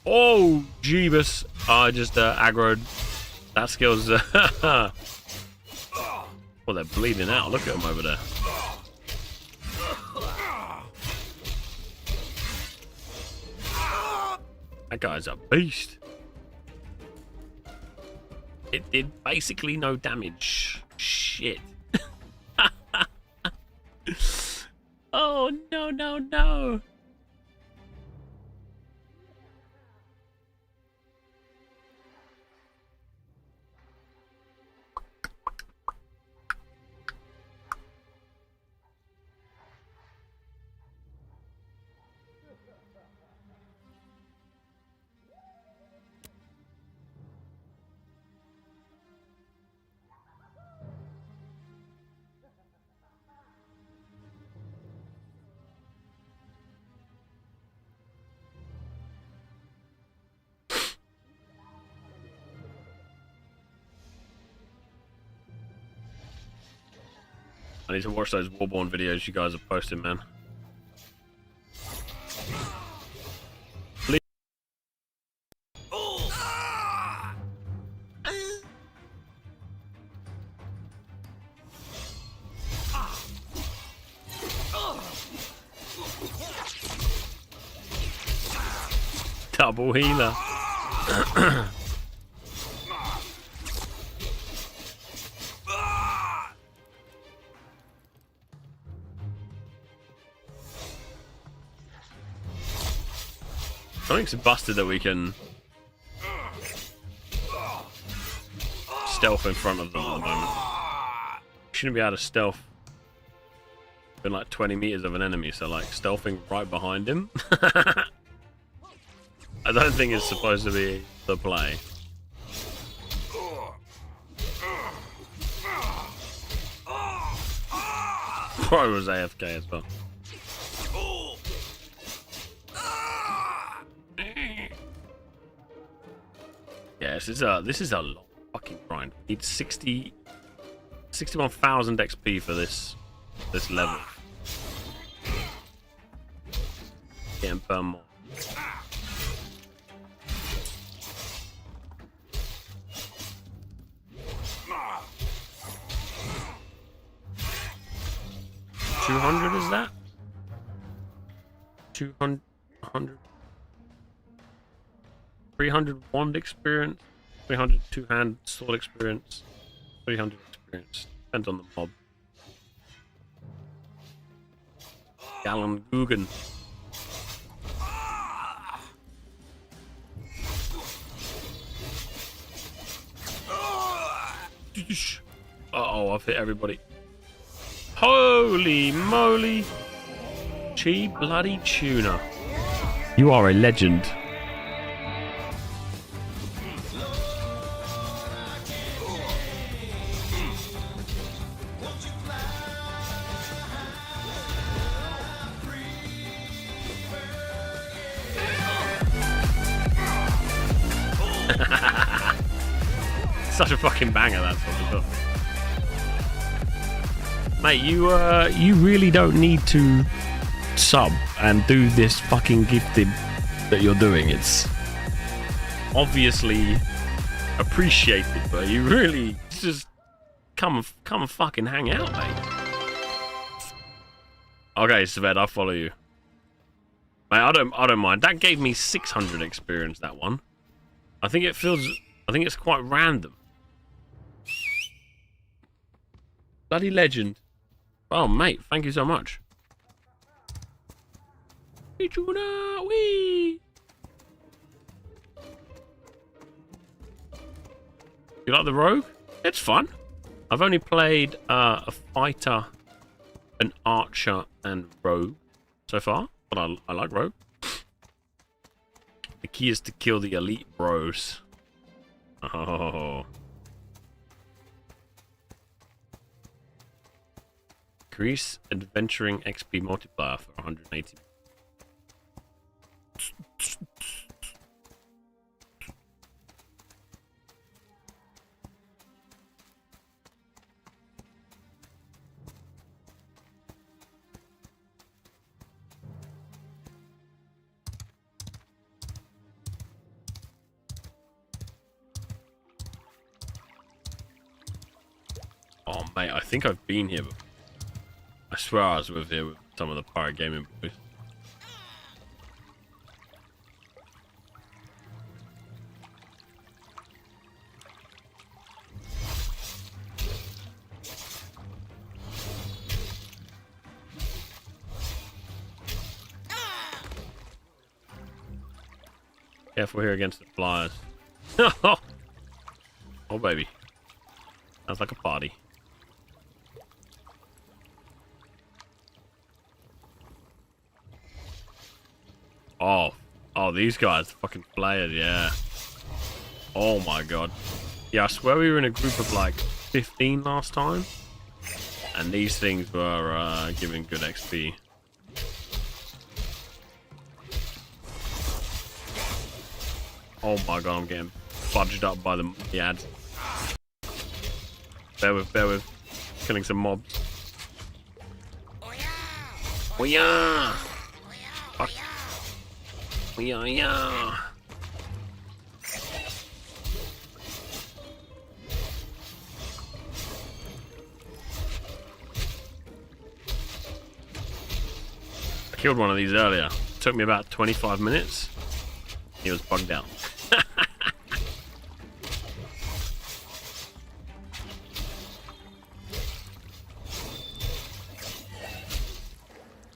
Oh, Jeebus. I just aggroed. That skill's... well, they're bleeding out. Look at them over there. That guy's a beast. It did basically no damage. Shit. Oh, no, no, no. I need to watch those Warborn videos you guys are posting, man. Please. Double healer. Something's busted that we can stealth in front of them at the moment. Shouldn't be able to stealth in like 20 meters of an enemy, so like stealthing right behind him. I don't think it's supposed to be the play. Pro was AFK as well. Yeah, this is a long fucking grind. Need 61,000 XP for this level. Getting per more. $200 is that? 200, 300 wand experience, 300 two-hand sword experience, 300 experience. Depends on the mob. Gallon Guggen. Uh-oh, I've hit everybody. Holy moly! Cheap bloody tuna. You are a legend. Such a fucking banger, that's what we got. Mate, you really don't need to sub and do this fucking gifted that you're doing. It's obviously appreciated, but you really just come and fucking hang out, mate. Okay, Sved, I'll follow you. Mate, I don't mind. That gave me 600 experience, that one. I think it's quite random. Bloody legend. Oh, mate, thank you so much. Hey, Juna, wee. You like the rogue? It's fun. I've only played a fighter, an archer, and rogue so far, but I like rogue. The key is to kill the elite bros. Oh. Increase adventuring XP multiplier for 180. Oh mate, I think I've been here before. I swear I was here with some of the Pirate Gaming boys. Careful here against the flyers. Oh baby. Sounds like a party. Oh, these guys, fucking players, yeah. Oh my god. Yeah, I swear we were in a group of like 15 last time. And these things were giving good XP. Oh my god, I'm getting fudged up by the ads. Bear with. Killing some mobs. Oh yeah! Fuck. Oh yeah! I killed one of these earlier. It took me about 25 minutes. He was bugged out.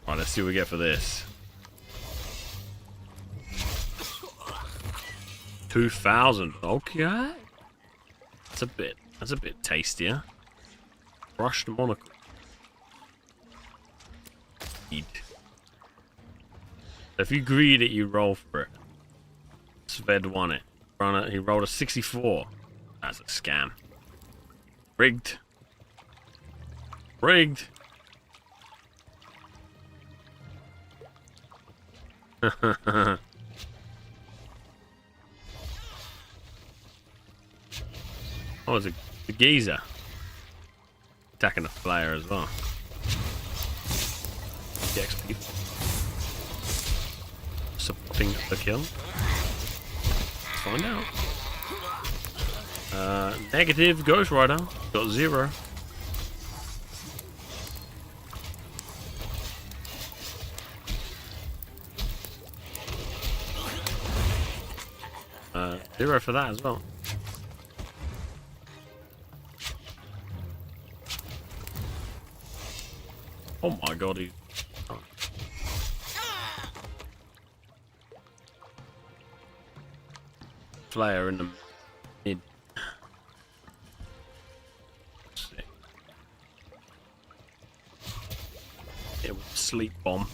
Alright, let's see what we get for this. 2,000. Okay. That's a bit tastier. Brushed monocle. Eat. If you greed it, you roll for it. Sved won it. He rolled a 64. That's a scam. Rigged. Rigged. Oh, it's a geezer. Attacking the flyer as well. The XP. Supporting the kill. Let's find out. Negative Ghost Rider. Got 0. Zero for that as well. Oh my god, he's... Oh. Flare in the mid. Let's see. It was a sleep bomb.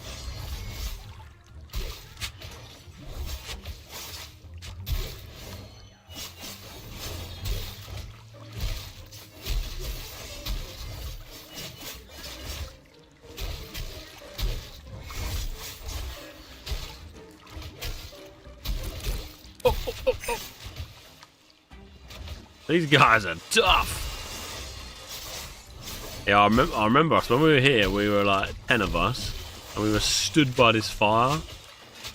These guys are tough. Yeah, I remember us when we were here. We were like 10 of us, and we were stood by this fire,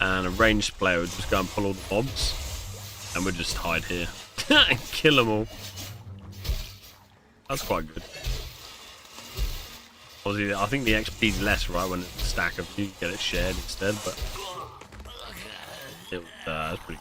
and a ranged player would just go and pull all the mobs, and we'd just hide here and kill them all. That's quite good. Obviously, I think the XP's less, right? When it's a stack of you get it shared instead, but it was that's pretty.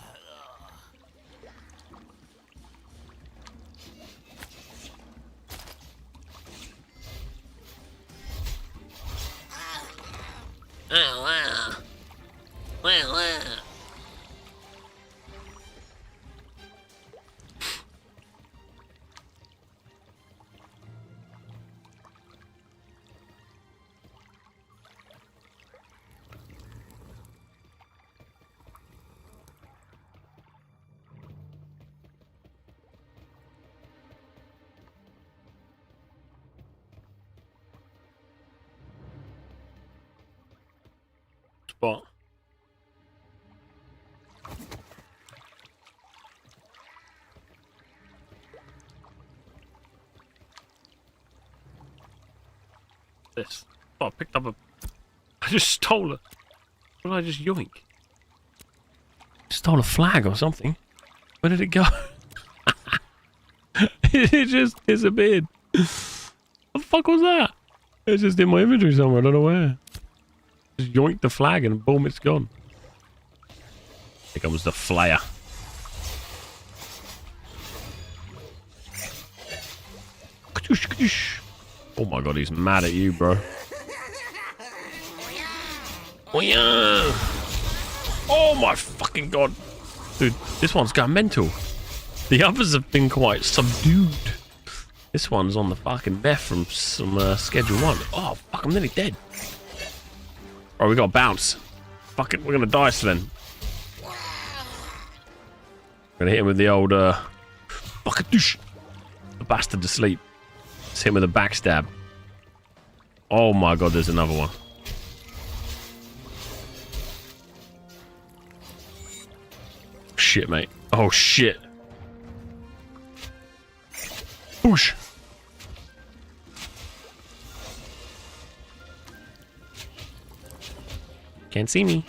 Spot. This. Oh, I picked up a... I just stole it. What did I just yoink? Stole a flag or something. Where did it go? It just disappeared. What the fuck was that? It's just in my inventory somewhere, I don't know where. Just yoink the flag and boom, it's gone. Here comes the flyer. Oh my god, he's mad at you, bro. Oh yeah! Oh my fucking god. Dude, this one's gone mental. The others have been quite subdued. This one's on the fucking meth from some Schedule 1. Oh, fuck, I'm nearly dead. Oh, we gotta bounce. Fuck it, we're gonna die, Sven. Gonna hit him with the old, bucketoosh. The bastard to sleep. Let's hit him with a backstab. Oh my god, there's another one. Shit, mate. Oh, shit. Whoosh. Can't see me.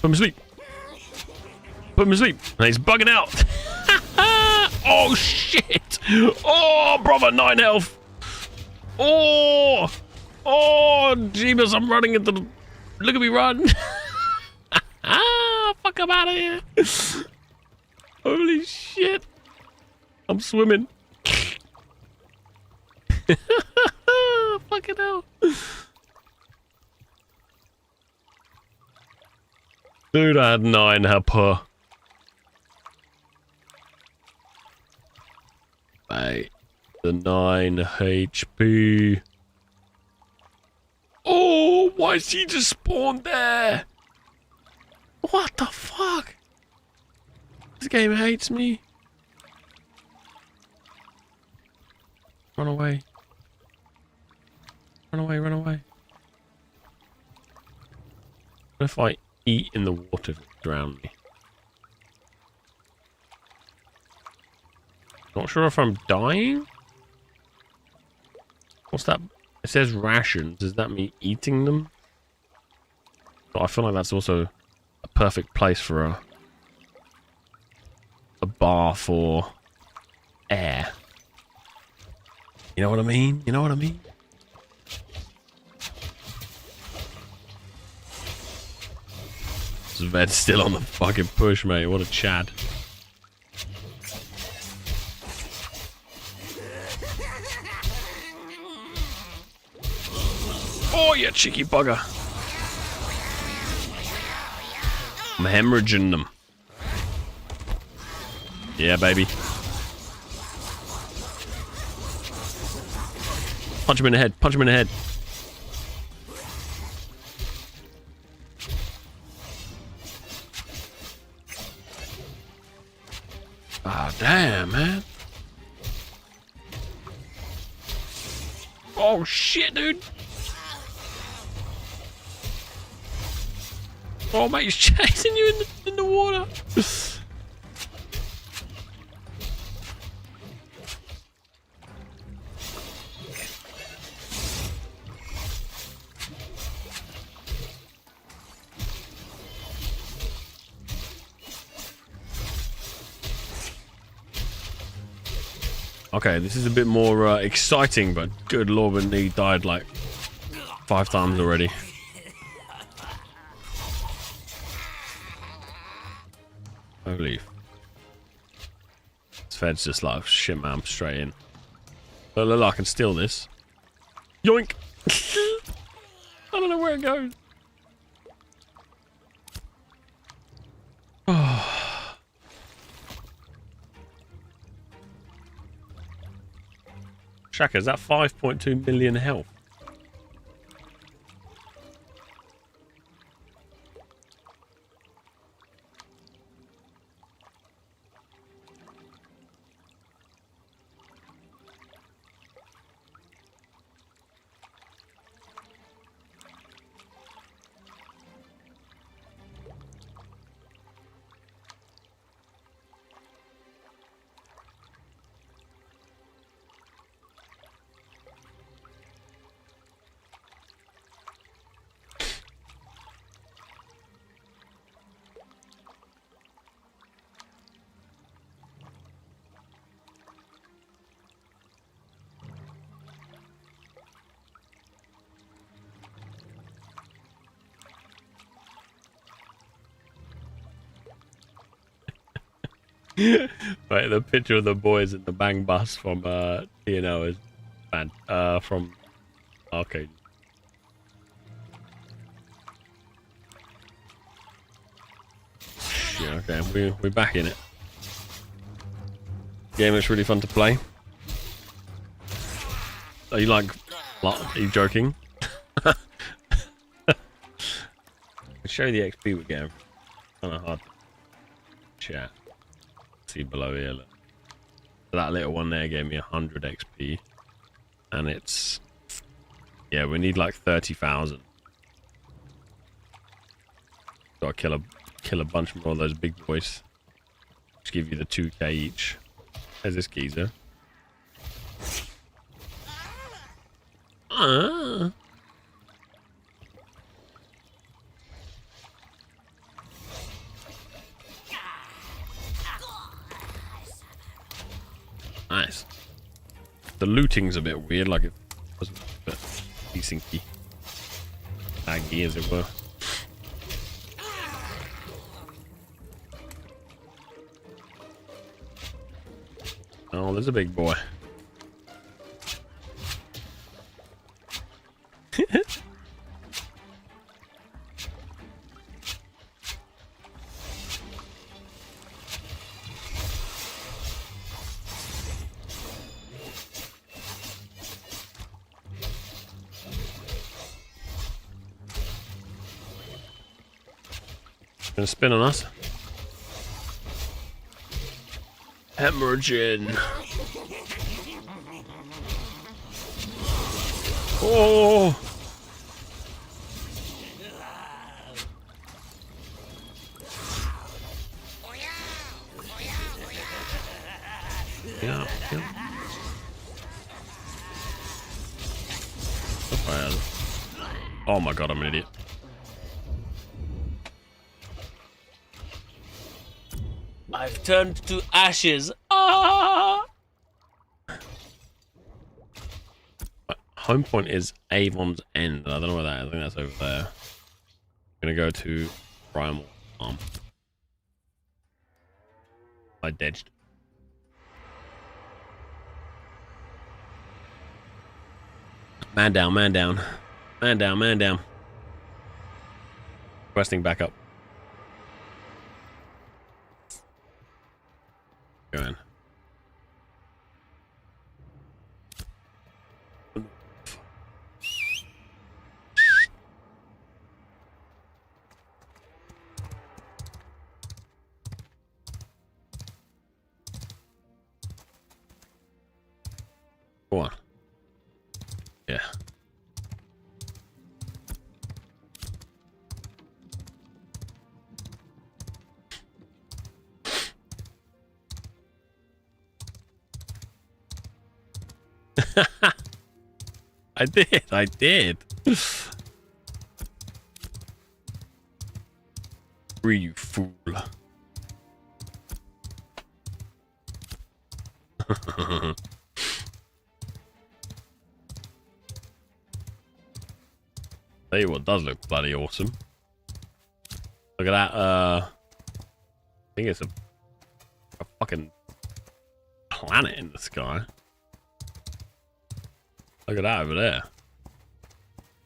Put him to sleep. Put him to sleep. And he's bugging out. Oh, shit. Oh, brother, 9 health. Oh. Oh, Jeebus, I'm running into the Look at me run. Fuck, I'm out of here. Holy shit. I'm swimming. Fucking hell. Dude, I had 9 HP. Wait. The 9 HP. Oh, why is he just spawned there? What the fuck? This game hates me. Run away. Run away, run away. What if I eat in the water if it drown me? Not sure if I'm dying? What's that? It says rations. Does that mean eating them? But I feel like that's also a perfect place for a bar for air. You know what I mean? You know what I mean? Zved's still on the fucking push, mate. What a Chad. Oh, you cheeky bugger. I'm hemorrhaging them. Yeah, baby. Punch him in the head. Punch him in the head. Ah, damn, man. Oh, shit, dude. Oh, mate, he's chasing you in the water. Okay, this is a bit more exciting, but good lord, when he died like 5 times already. Holy. This Fed's just like, shit man, I'm straight in. Look, look, I can steal this. Yoink! I don't know where it goes. Oh. Shaka, is that 5.2 million health? Right, the picture of the boys in the bang bus from TNO is from Arcade. Yeah, okay, we're back in it. Game that's really fun to play. Are you like are you joking? I'll show you the XP we get. Kinda hard to chat. See below here, look. So that little one there gave me 100 XP, and it's, yeah, we need like 30,000. Gotta kill a bunch more of those big boys. Just give you the 2k each. There's this geezer. Nice. The looting's a bit weird, like it was a bit decenty, laggy as it were. Oh, there's a big boy. Gonna spin on us. Hemorrhaging. Oh! Yeah, yeah. Oh my god, I'm an idiot. I've turned to ashes. Ah! Home point is Avon's End. I don't know where that is. I think that's over there. I'm gonna go to Primal Farm. I dodged. Man down, man down. Man down, man down. Requesting backup. Go in. Go on. Yeah. I did. Free, you fool. Tell you what does look bloody awesome. Look at that, I think it's a fucking planet in the sky. Look at that over there.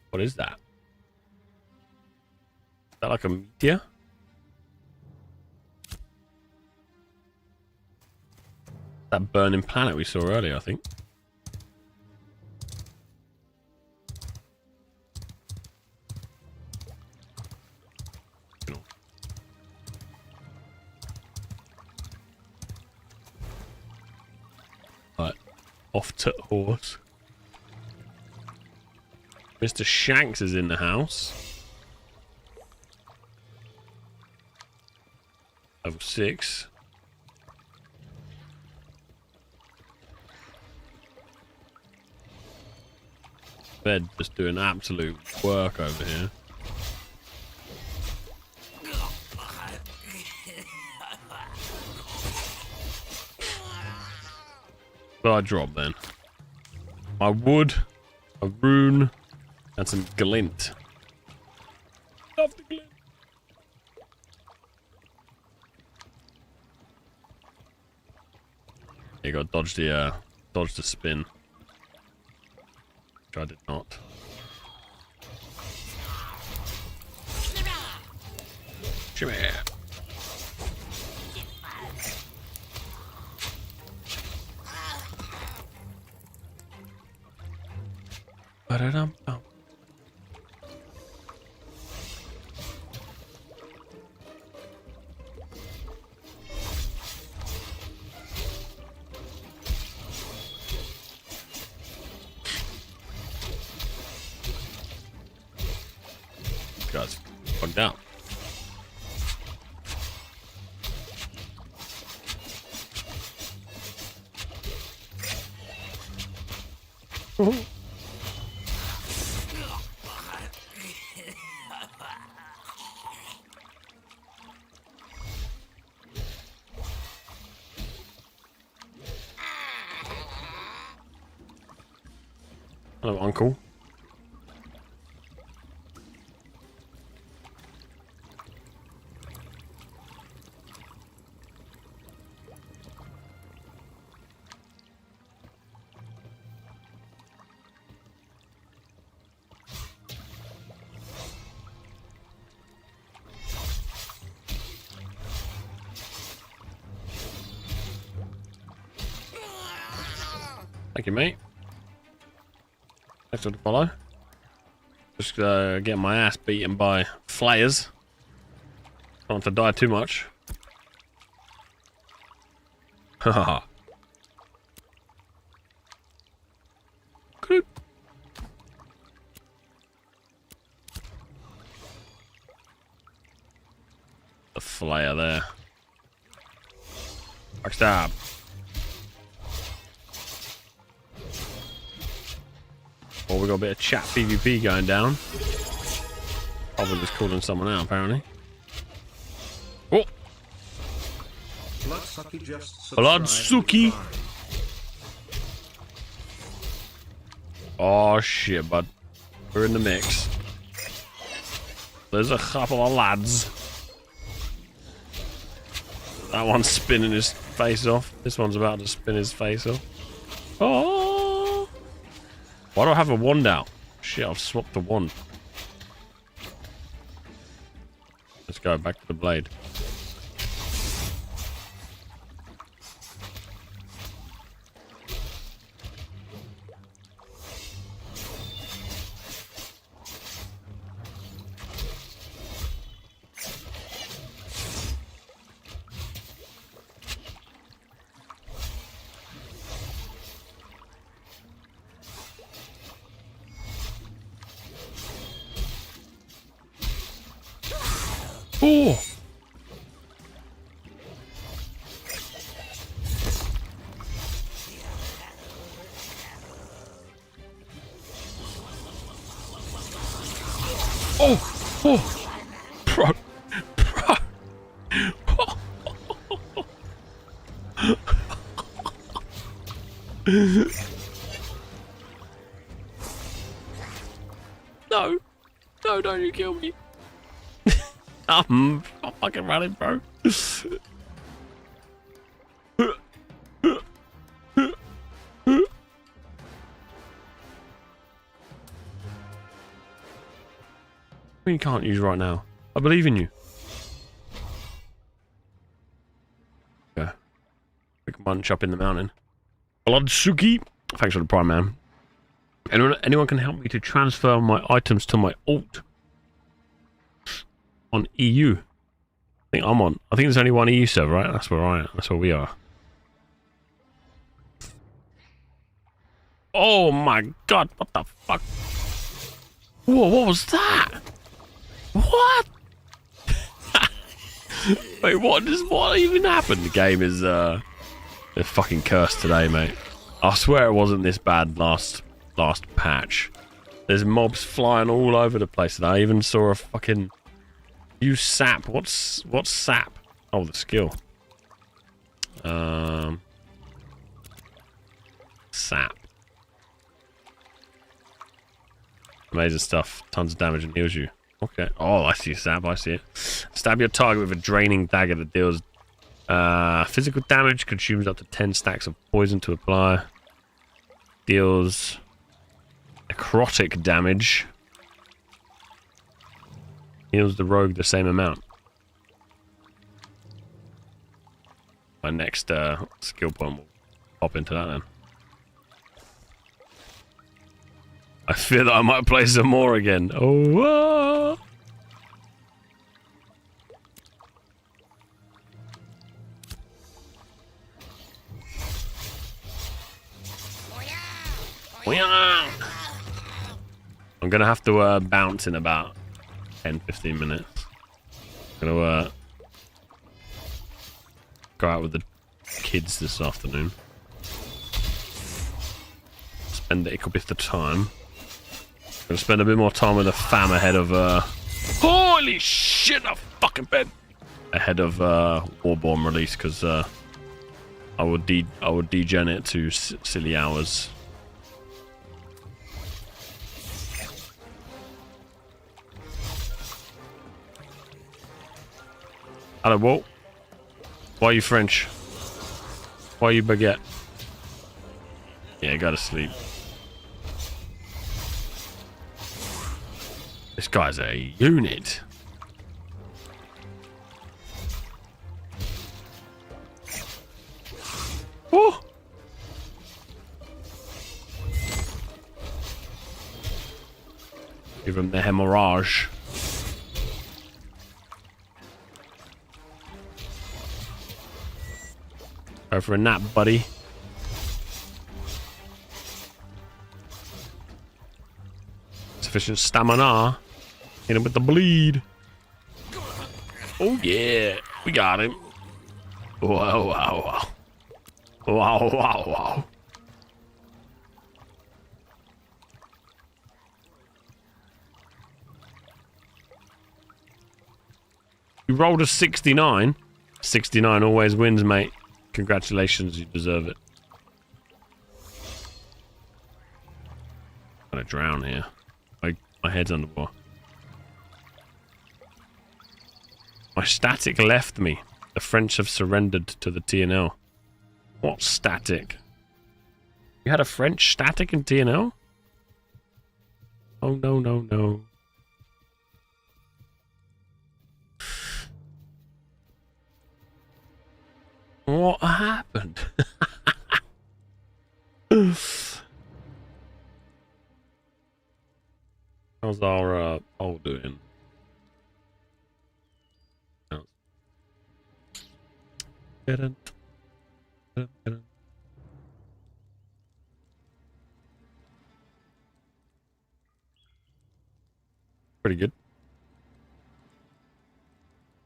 What is that? Is that like a meteor? That burning planet we saw earlier, I think. Right, off to horse. Mr. Shanks is in the house. Level 6. Bed just doing absolute work over here. So I drop then. My wood, a rune, and some glint. Love the glint. You got dodge the spin. Which I did not. Shimmy. Ba-da-dum-bum. Guy's fucked out. Hello, Uncle. Thank you, mate. Thanks for the follow. Just getting my ass beaten by flayers. Don't want to die too much. Haha. The flayer there. Backstab. Oh, we got a bit of chat PvP going down. Probably just calling someone out, apparently. Oh! Bloodsucky just Bloodsucky! Oh shit, bud. We're in the mix. There's a couple of lads. That one's spinning his face off. This one's about to spin his face off. Oh! Why do I have a wand out? Shit, I've swapped the wand. Let's go back to the blade. Oh! Oh! Oh! Bro! Bro! No! No, don't you kill me! I'm fucking running, bro. You can't use right now. I believe in you. Okay. Quick munch up in the mountain. Bloodsucky. Thanks for the prime, man. Anyone can help me to transfer my items to my alt on EU. I think I'm on. I think there's only one EU server, right? That's where I am. That's where we are. Oh my god! What the fuck? Whoa! What was that? What? Wait, what even happened? The game is they're fucking cursed today, mate. I swear it wasn't this bad last patch. There's mobs flying all over the place today. I even saw a fucking use sap. What's sap? Oh, the skill. Sap. Amazing stuff. Tons of damage and heals you. Okay. Oh, I see sap. I see it. Stab your target with a draining dagger that deals physical damage. Consumes up to 10 stacks of poison to apply. Deals necrotic damage. Heals the rogue the same amount. My next skill point will pop into that then. I fear that I might play some more again. Oh! I'm gonna have to bounce in about 10-15 minutes. I'm gonna go out with the kids this afternoon. Spend it could be the time. Gonna spend a bit more time with the fam ahead of holy shit! I'm fucking bed ahead of Warborn release because I would degen it to silly hours. Hello, Walt. Why are you French? Why are you baguette? Yeah, go to sleep. This guy's a unit. Oh! Give him the hemorrhage. Go for a nap, buddy. Sufficient stamina. Hit him with the bleed. Oh yeah, we got him. Wow, wow, wow. Wow, wow, wow. You rolled a 69. 69 always wins, mate. Congratulations, you deserve it. I'm gonna drown here. My head's underwater. My static left me. The French have surrendered to the TNL. What static? You had a French static in TNL? Oh no, no, no. What happened? How's our poll doing? Pretty good.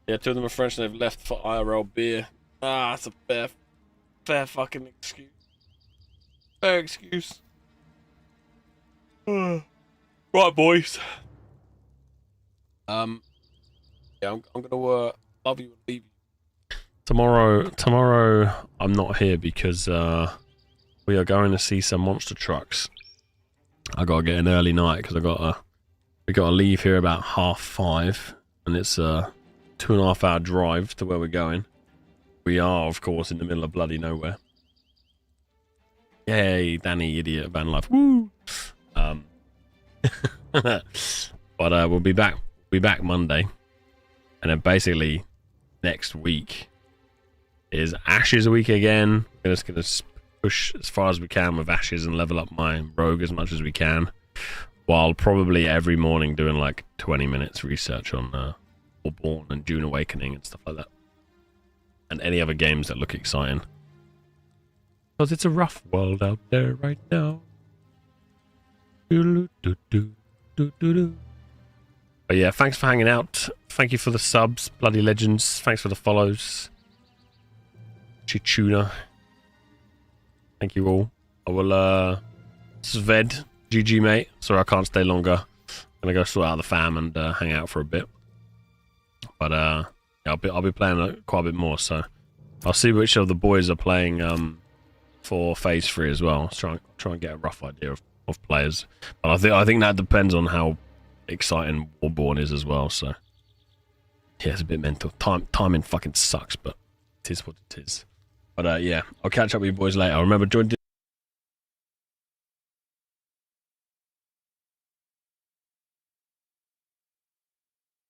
Yeah, two of them are French and they've left for IRL beer. Ah, that's a fair fucking excuse. Fair excuse. Right, boys. Yeah, I'm gonna love you and leave you. Tomorrow I'm not here because we are going to see some monster trucks. I gotta get an early night because we gotta leave here about 5:30, and it's a 2.5 hour drive to where we're going. We are, of course, in the middle of bloody nowhere. Yay, Danny, idiot, van life. Woo! But we'll be back Monday, and then basically next week is Ashes week again. We're just gonna push as far as we can with Ashes and level up my rogue as much as we can, while probably every morning doing like 20 minutes research on Born and Dune Awakening and stuff like that, and any other games that look exciting, because it's a rough world out there right now. But yeah, thanks for hanging out. Thank you for the subs, bloody legends. Thanks for the follows. Chichuna. Thank you all. I will Sved, GG mate. Sorry I can't stay longer. I'm gonna go sort out the fam and hang out for a bit. But yeah, I'll be playing quite a bit more, so I'll see which of the boys are playing for phase 3 as well. I'll try and get a rough idea of players. But I think that depends on how exciting Warborn is as well, so yeah, it's a bit mental. Timing fucking sucks, but it is what it is. But yeah, I'll catch up with you boys later. Remember, join